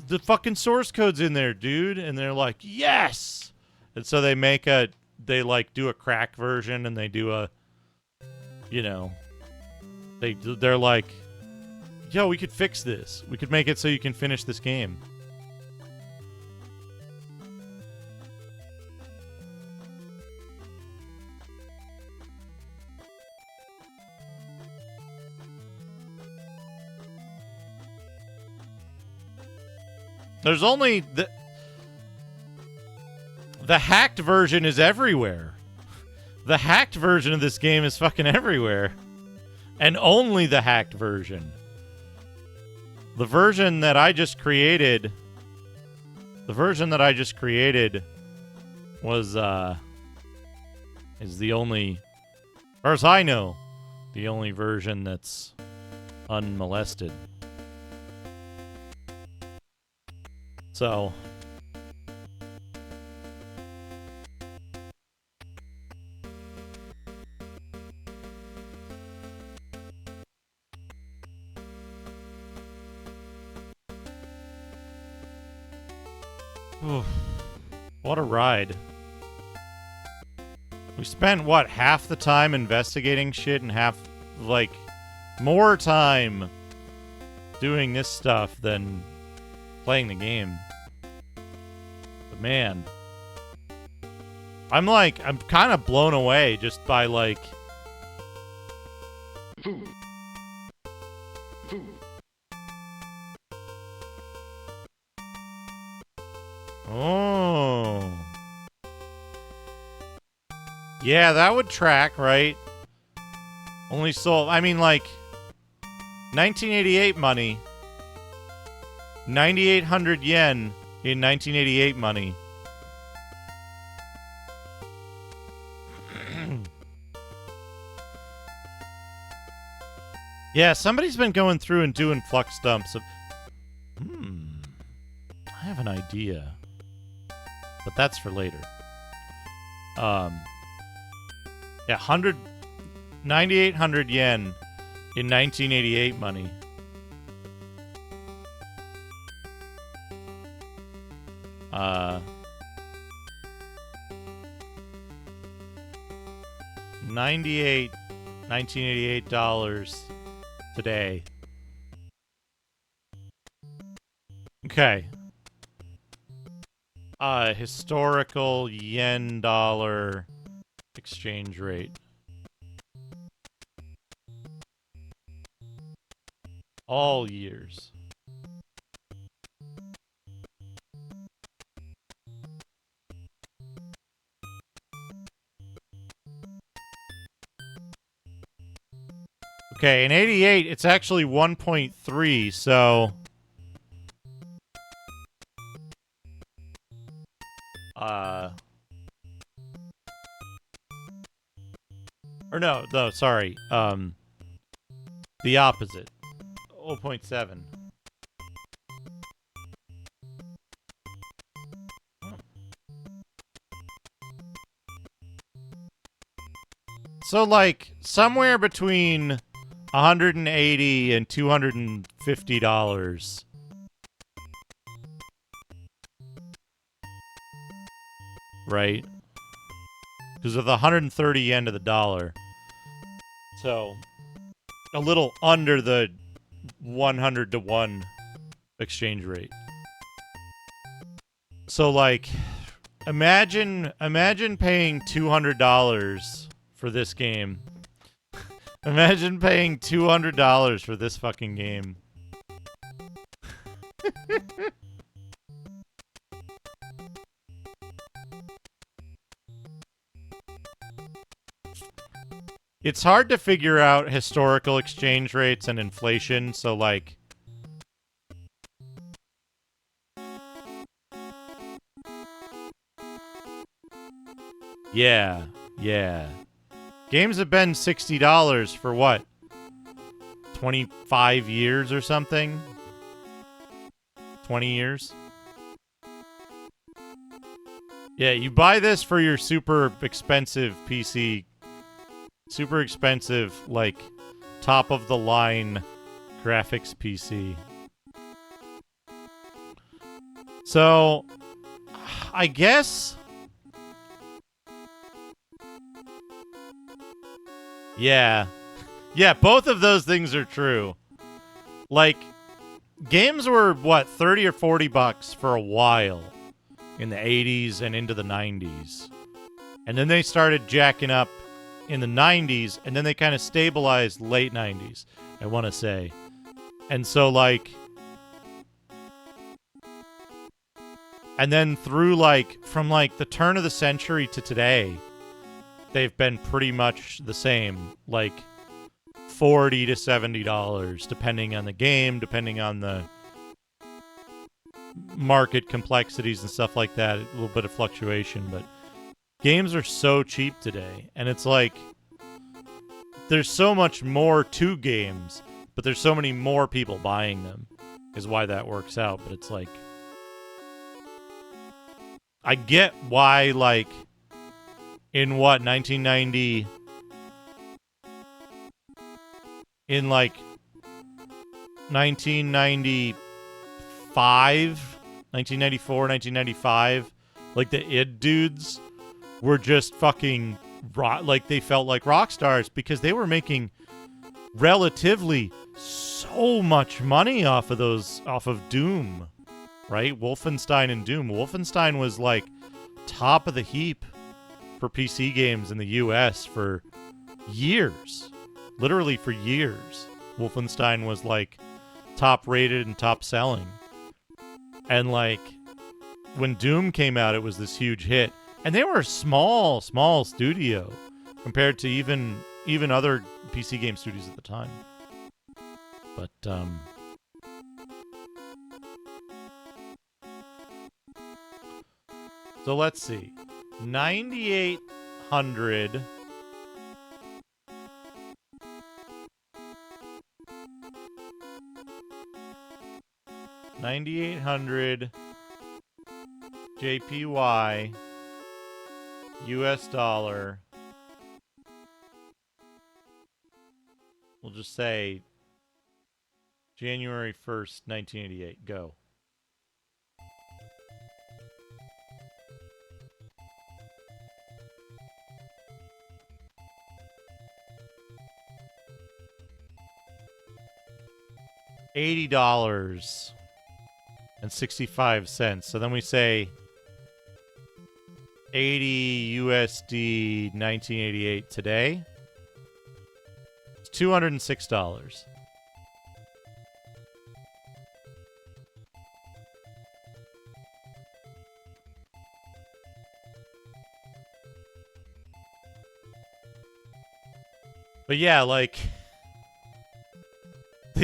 The fucking source code's in there, dude. And they're like, yes! And so they do a crack version, and they do a, they're like, yo, we could fix this. We could make it so you can finish this game. There's only the hacked version is everywhere. The hacked version of this game is fucking everywhere. And only the hacked version. The version that I just created was is the only, as far as I know, the only version that's unmolested. So, what a ride. We spent, what, half the time investigating shit and half, like, more time doing this stuff than playing the game. But man, I'm kind of blown away just by, like, Food. oh. Yeah, that would track, right? Only sold, I mean, like, 1988 money. 9,800 yen in 1988 money. Yeah, somebody's been going through and doing flux dumps of... I have an idea. But that's for later. Yeah, 9,800 yen in 1988 money. $1988 today. Okay. Historical yen dollar exchange rate. All years. Okay, in 88, it's actually 1.3, so... Or no, sorry. The opposite. 0.7. So, like, somewhere between $180 and $250. Right? Because of the 130 yen to the dollar. So, a little under the 100 to 1 exchange rate. So, like, imagine paying $200 for this game. Imagine paying $200 for this fucking game. It's hard to figure out historical exchange rates and inflation, so like... Yeah. Games have been $60 for what? 25 years or something? 20 years? Yeah, you buy this for your super expensive PC. Super expensive, like, top-of-the-line graphics PC. So, I guess... Yeah. Yeah, both of those things are true. Like, games were, what, 30 or 40 bucks for a while in the 80s and into the 90s. And then they started jacking up in the 90s, and then they kind of stabilized late 90s, I want to say. And so, like... And then through, like, from, like, the turn of the century to today, they've been pretty much the same. Like, $40 to $70, depending on the game, depending on the market complexities and stuff like that. A little bit of fluctuation, but games are so cheap today. And it's like, there's so much more to games, but there's so many more people buying them, is why that works out. But it's like, I get why, like, in what, 1990, in like 1994, 1995, like the id dudes were just fucking like, they felt like rock stars because they were making relatively so much money off of Doom, right? Wolfenstein and Doom. Wolfenstein was like top of the heap for PC games in the US for years. Literally for years. Wolfenstein was like top rated and top selling. And like when Doom came out, it was this huge hit. And they were a small studio compared to even other PC game studios at the time. But so let's see. 9800 9800 JPY US dollar. We'll just say January 1st, 1988. Go. $80.65. So then we say 80 USD 1988 today. It's $206. But yeah, like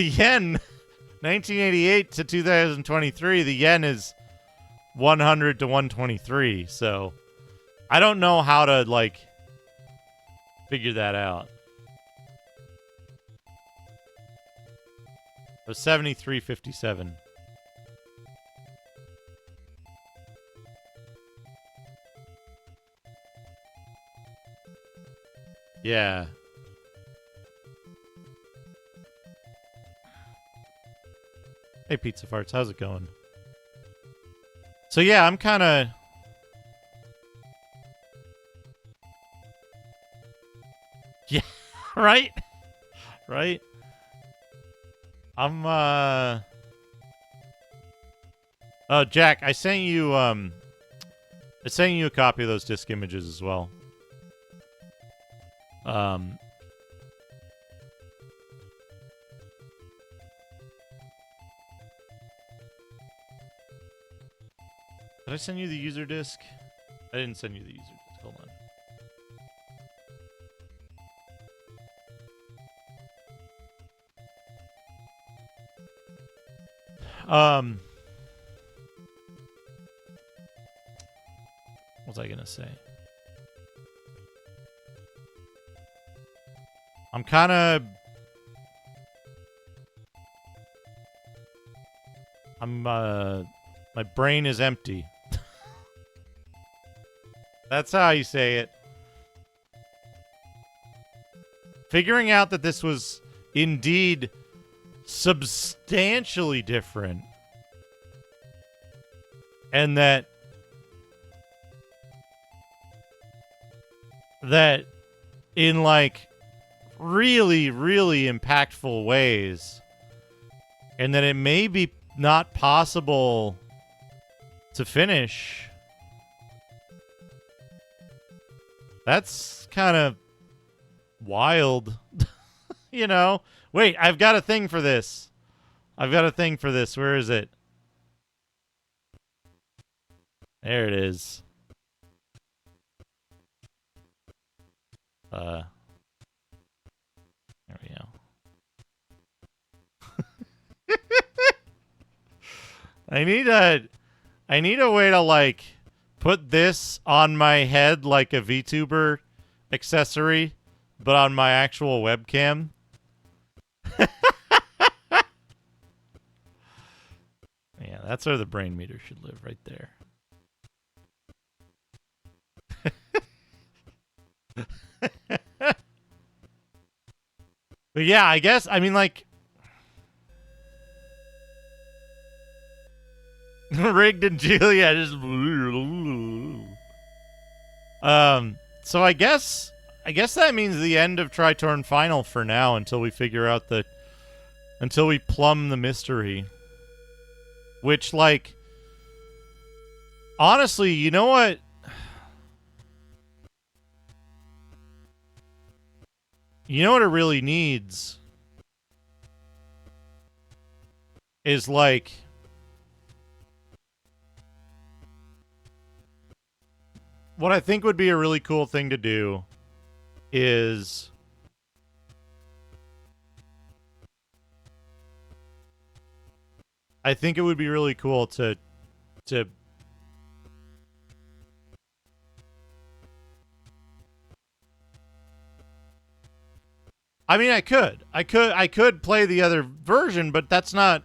The yen, 1988 to 2023, the yen is 100 to 123. So I don't know how to, like, figure that out. It was 73.57. Yeah. Hey, Pizza Farts, how's it going? So yeah, I'm kind of... Yeah, right? Right? I'm, Oh, Jack, I sent you a copy of those disc images as well. Did I send you the user disk? I didn't send you the user disk. Hold on. What was I gonna say? I'm kind of... my brain is empty. That's how you say it. Figuring out that this was indeed substantially different. And that in, like, really, really impactful ways. And that it may be not possible to finish. That's kind of wild. You know? Wait, I've got a thing for this. Where is it? There it is. There we go. I need a way to, like, put this on my head like a VTuber accessory, but on my actual webcam. Yeah, that's where the brain meter should live, right there. But yeah, I guess, I mean, like, Rigged and Julia just... So I guess that means the end of Tritorn Final for now until we figure out until we plumb the mystery. Which, like, honestly, you know what? You know what it really needs? Is, like... What I think would be a really cool thing to do is... I think it would be really cool to I mean, I could play the other version, but that's not...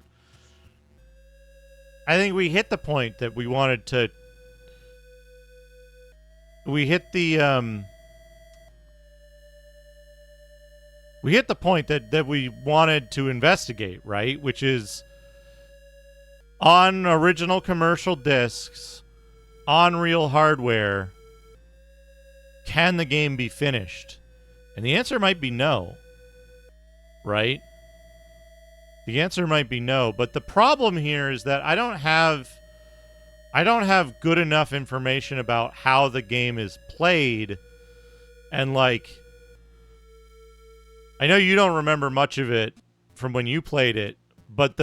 I think we hit the point that we wanted to... We hit the point that we wanted to investigate, right? Which is on original commercial discs, on real hardware, can the game be finished? And the answer might be no. Right? The answer might be no, but the problem here is that I don't have good enough information about how the game is played, and, like, I know you don't remember much of it from when you played it, but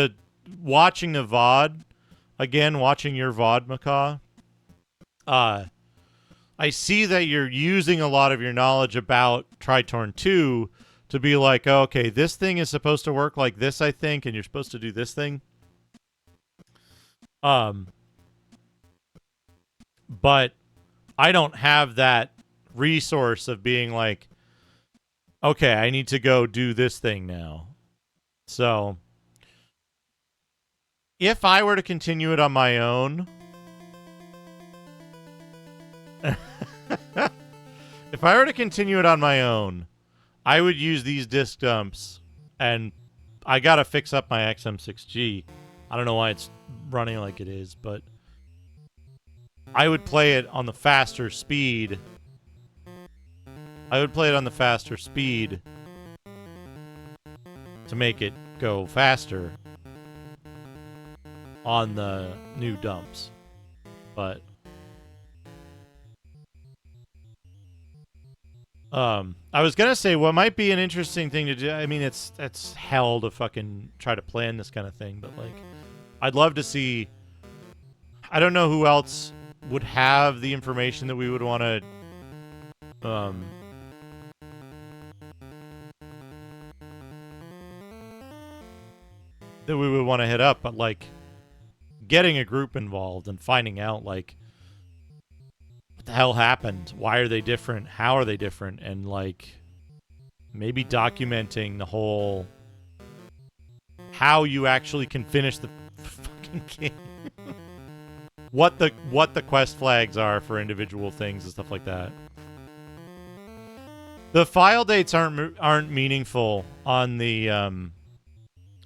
watching the VOD, again, watching your VOD, Macaw, I see that you're using a lot of your knowledge about Tritorn 2 to be like, oh, okay, this thing is supposed to work like this, I think, and you're supposed to do this thing. But I don't have that resource of being like, okay, I need to go do this thing now. So if I were to continue it on my own, if I were to continue it on my own, I would use these disk dumps, and I gotta fix up my XM6G. I don't know why it's running like it is, but I would play it on the faster speed. I would play it on the faster speed to make it go faster on the new dumps. But I was gonna say what might be an interesting thing to do. I mean, it's hell to fucking try to plan this kind of thing, but like, I'd love to see. I don't know who else would have the information that we would want to that we would want to hit up, but like getting a group involved and finding out like what the hell happened, why are they different, how are they different, and like maybe documenting the whole how you actually can finish the fucking game. what the quest flags are for individual things and stuff like that. The file dates aren't meaningful on the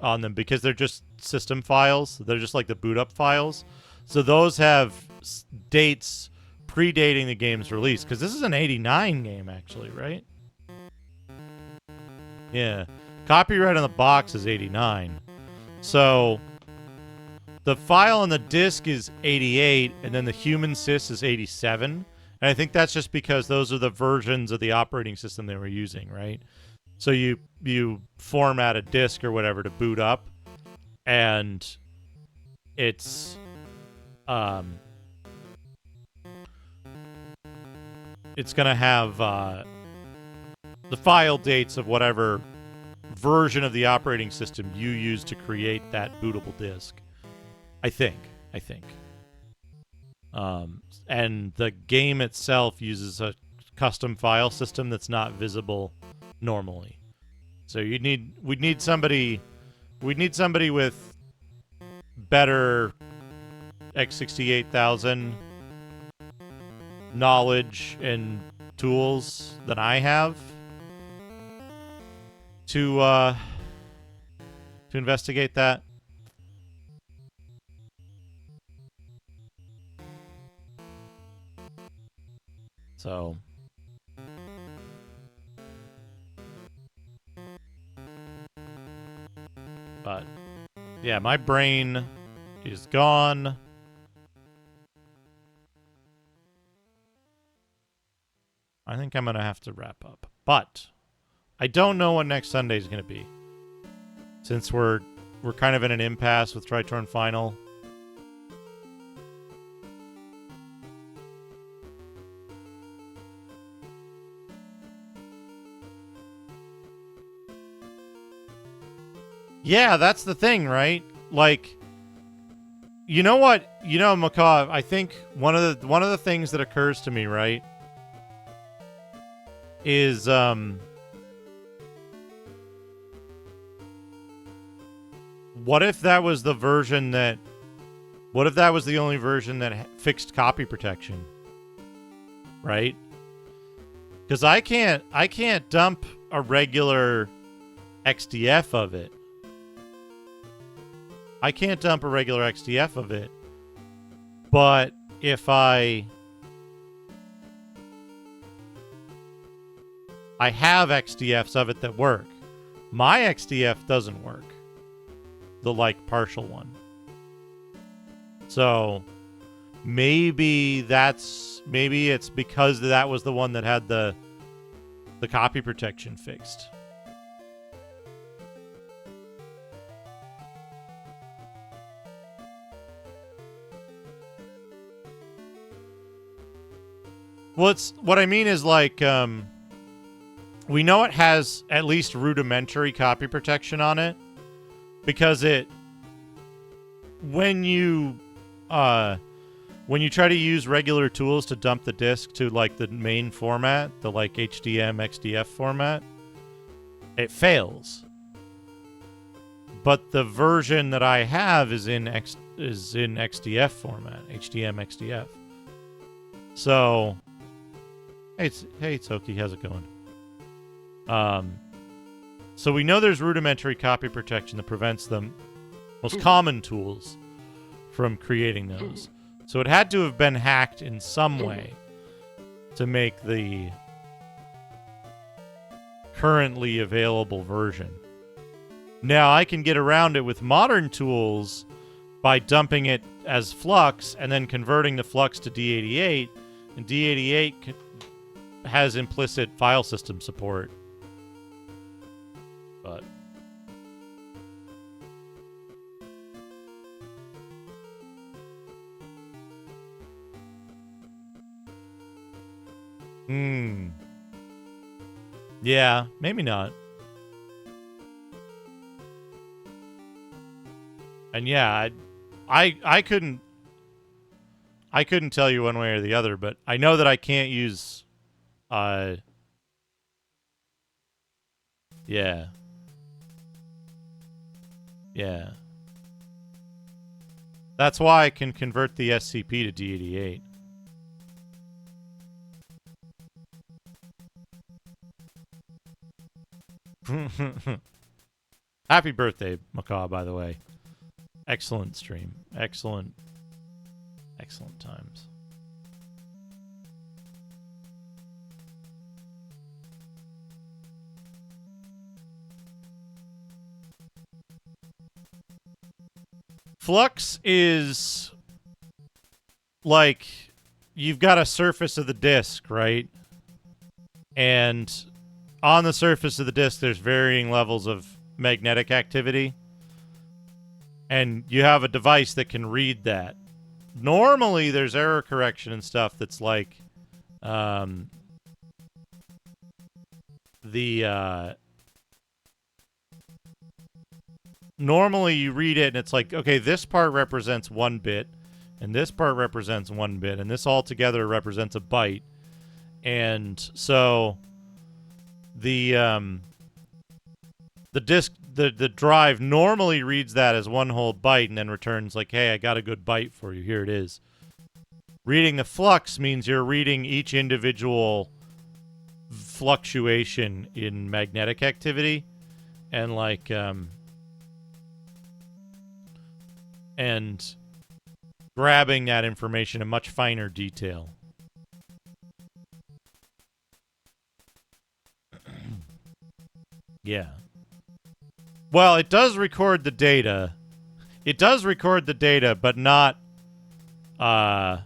on them because they're just system files. They're just like the boot up files. So those have dates predating the game's release, because this is an 89 game actually, right? Yeah. Copyright on the box is 89. So the file on the disk is 88, and then the human sys is 87. And I think that's just because those are the versions of the operating system they were using, right? So you format a disk or whatever to boot up, and it's gonna have the file dates of whatever version of the operating system you use to create that bootable disk. I think. And the game itself uses a custom file system that's not visible normally. So we'd need somebody with better X68000 knowledge and tools than I have to investigate that. So but yeah, my brain is gone. I think I'm going to have to wrap up. But I don't know what next Sunday is going to be. Since we're kind of in an impasse with Tritorn Final. Yeah, that's the thing, right? Like, you know what? You know, Macaw, I think one of the things that occurs to me, right, is what if that was the version that what if that was the only version that fixed copy protection? Right? Cuz I can't dump a regular XDF of it. I can't dump a regular XDF of it. But if I have XDFs of it that work. My XDF doesn't work. The, like, partial one. So, maybe it's because that was the one that had the copy protection fixed. Well, it's what I mean is like we know it has at least rudimentary copy protection on it because when you try to use regular tools to dump the disk to like the main format, the like HDM XDF format, it fails. But the version that I have is in XDF format, HDM XDF. So, hey Toki, how's it going? So we know there's rudimentary copy protection that prevents the most common tools from creating those. So it had to have been hacked in some way to make the currently available version. Now I can get around it with modern tools by dumping it as flux and then converting the flux to D88, and D88 has implicit file system support. But yeah, maybe not. And yeah, I couldn't tell you one way or the other, but I know that I can't use yeah. Yeah. That's why I can convert the SCP to D88. Happy birthday, Macaw, by the way. Excellent stream. Excellent times. Flux is like you've got a surface of the disk, right? And on the surface of the disk, there's varying levels of magnetic activity. And you have a device that can read that. Normally, there's error correction and stuff that's like normally you read it and it's like, okay, this part represents 1 bit, and this part represents 1 bit, and this all together represents a byte. And so the disk, the drive normally reads that as 1 whole byte and then returns like, hey, I got a good byte for you. Here it is. Reading the flux means you're reading each individual fluctuation in magnetic activity and like and grabbing that information in much finer detail. Yeah. Well, it does record the data. It does record the data, but not that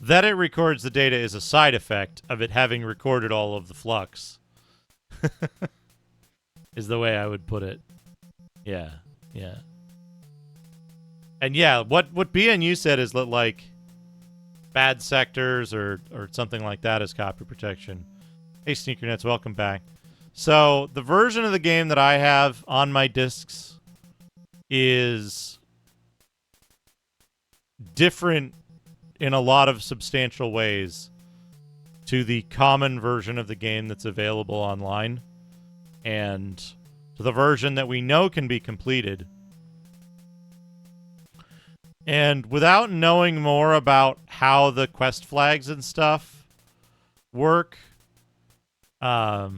it records the data is a side effect of it having recorded all of the flux. Is the way I would put it. Yeah, yeah. And yeah, what BNU said is that like bad sectors or something like that is copy protection. Hey Sneakernets, welcome back. So the version of the game that I have on my discs is different in a lot of substantial ways to the common version of the game that's available online and to the version that we know can be completed. And without knowing more about how the quest flags and stuff work, it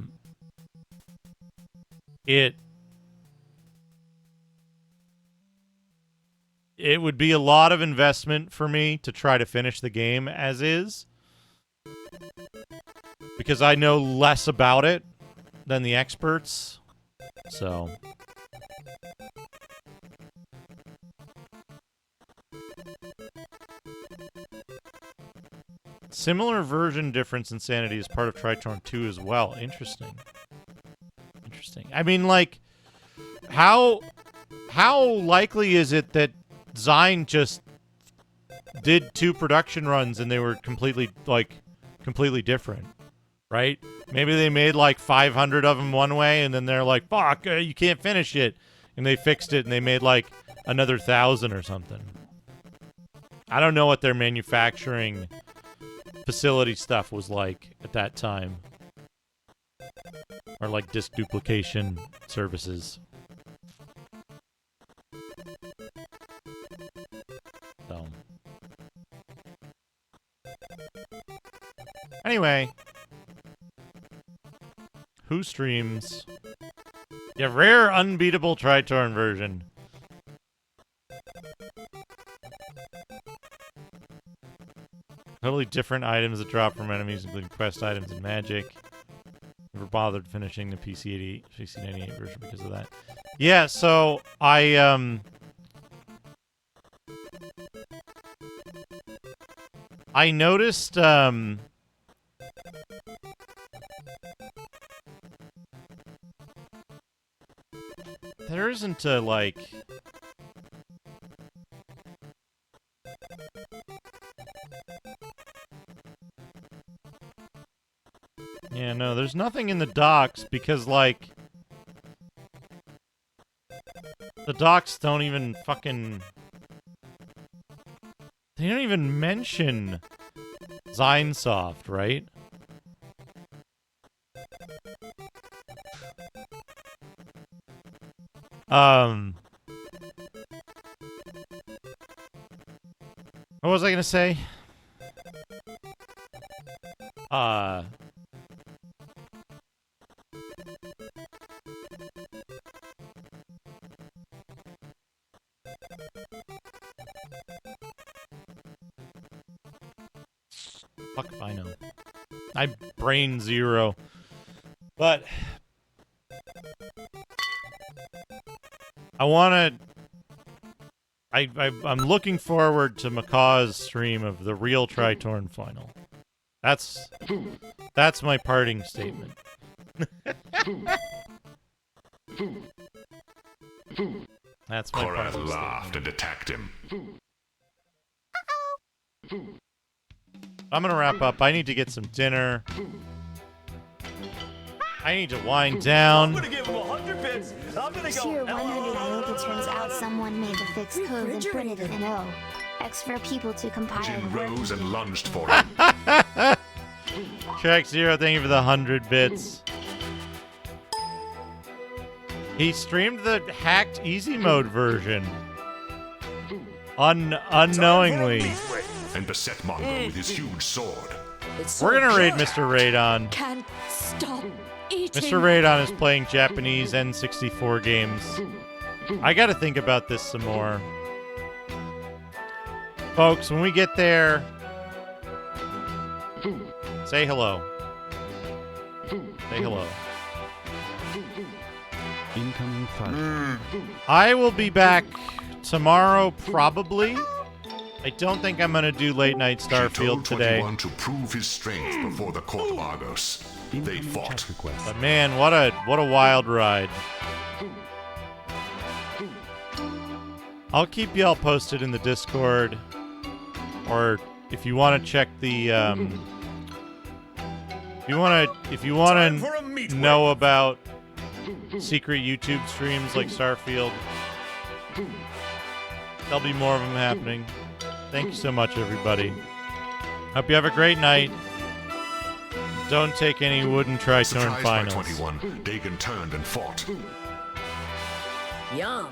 would be a lot of investment for me to try to finish the game as is, because I know less about it than the experts. So similar version difference insanity is part of Tritorn 2 as well. Interesting. I mean, like, how likely is it that Zine just did 2 production runs and they were completely different, right? Maybe they made like 500 of them one way and then they're like, fuck, you can't finish it. And they fixed it and they made like another 1,000 or something. I don't know what their manufacturing facility stuff was like at that time. Or like disk duplication services. So. Anyway. Who streams? Yeah, rare unbeatable Tritorn version. Totally different items that drop from enemies, including quest items and magic. Never bothered finishing the PC98 version because of that. Yeah, so I noticed there isn't a like yeah, no, there's nothing in the docs because, like, the docs don't even fucking... They don't even mention Zinesoft, right? What was I gonna say? Fuck if I know. I brain zero. But I want to... I'm looking forward to Macaw's stream of the real Tritorn final. That's my parting statement. That's my Korath parting laughed statement. and attacked him. I'm gonna wrap up. I need to get some dinner. I need to wind down. I'm gonna give him 100 bits. I'm gonna go. Tier 100. I hope it turns out someone made the fixed code and printed it in O. X for people to compile. Jin rose and lunged for him. Track Zero, thank you for the 100 bits. He streamed the hacked easy mode version. Unknowingly. And beset Mongo with his huge sword. We're gonna raid Mr. Radon. Can't stop eating. Mr. Radon is playing Japanese N64 games. I gotta think about this some more. Folks, when we get there, say hello. Say hello. Incoming fire. I will be back tomorrow, probably. I don't think I'm gonna do late night Starfield today. 21 to prove his strength before the court of Argos. They fought. But man, what a wild ride. I'll keep y'all posted in the Discord, or if you want to check the if you want to know about secret YouTube streams like Starfield, there'll be more of them happening. Thank you so much, everybody. Hope you have a great night. Don't take any wooden Tritorn Surprised by finals. 21, Dagon turned and fought. Yum.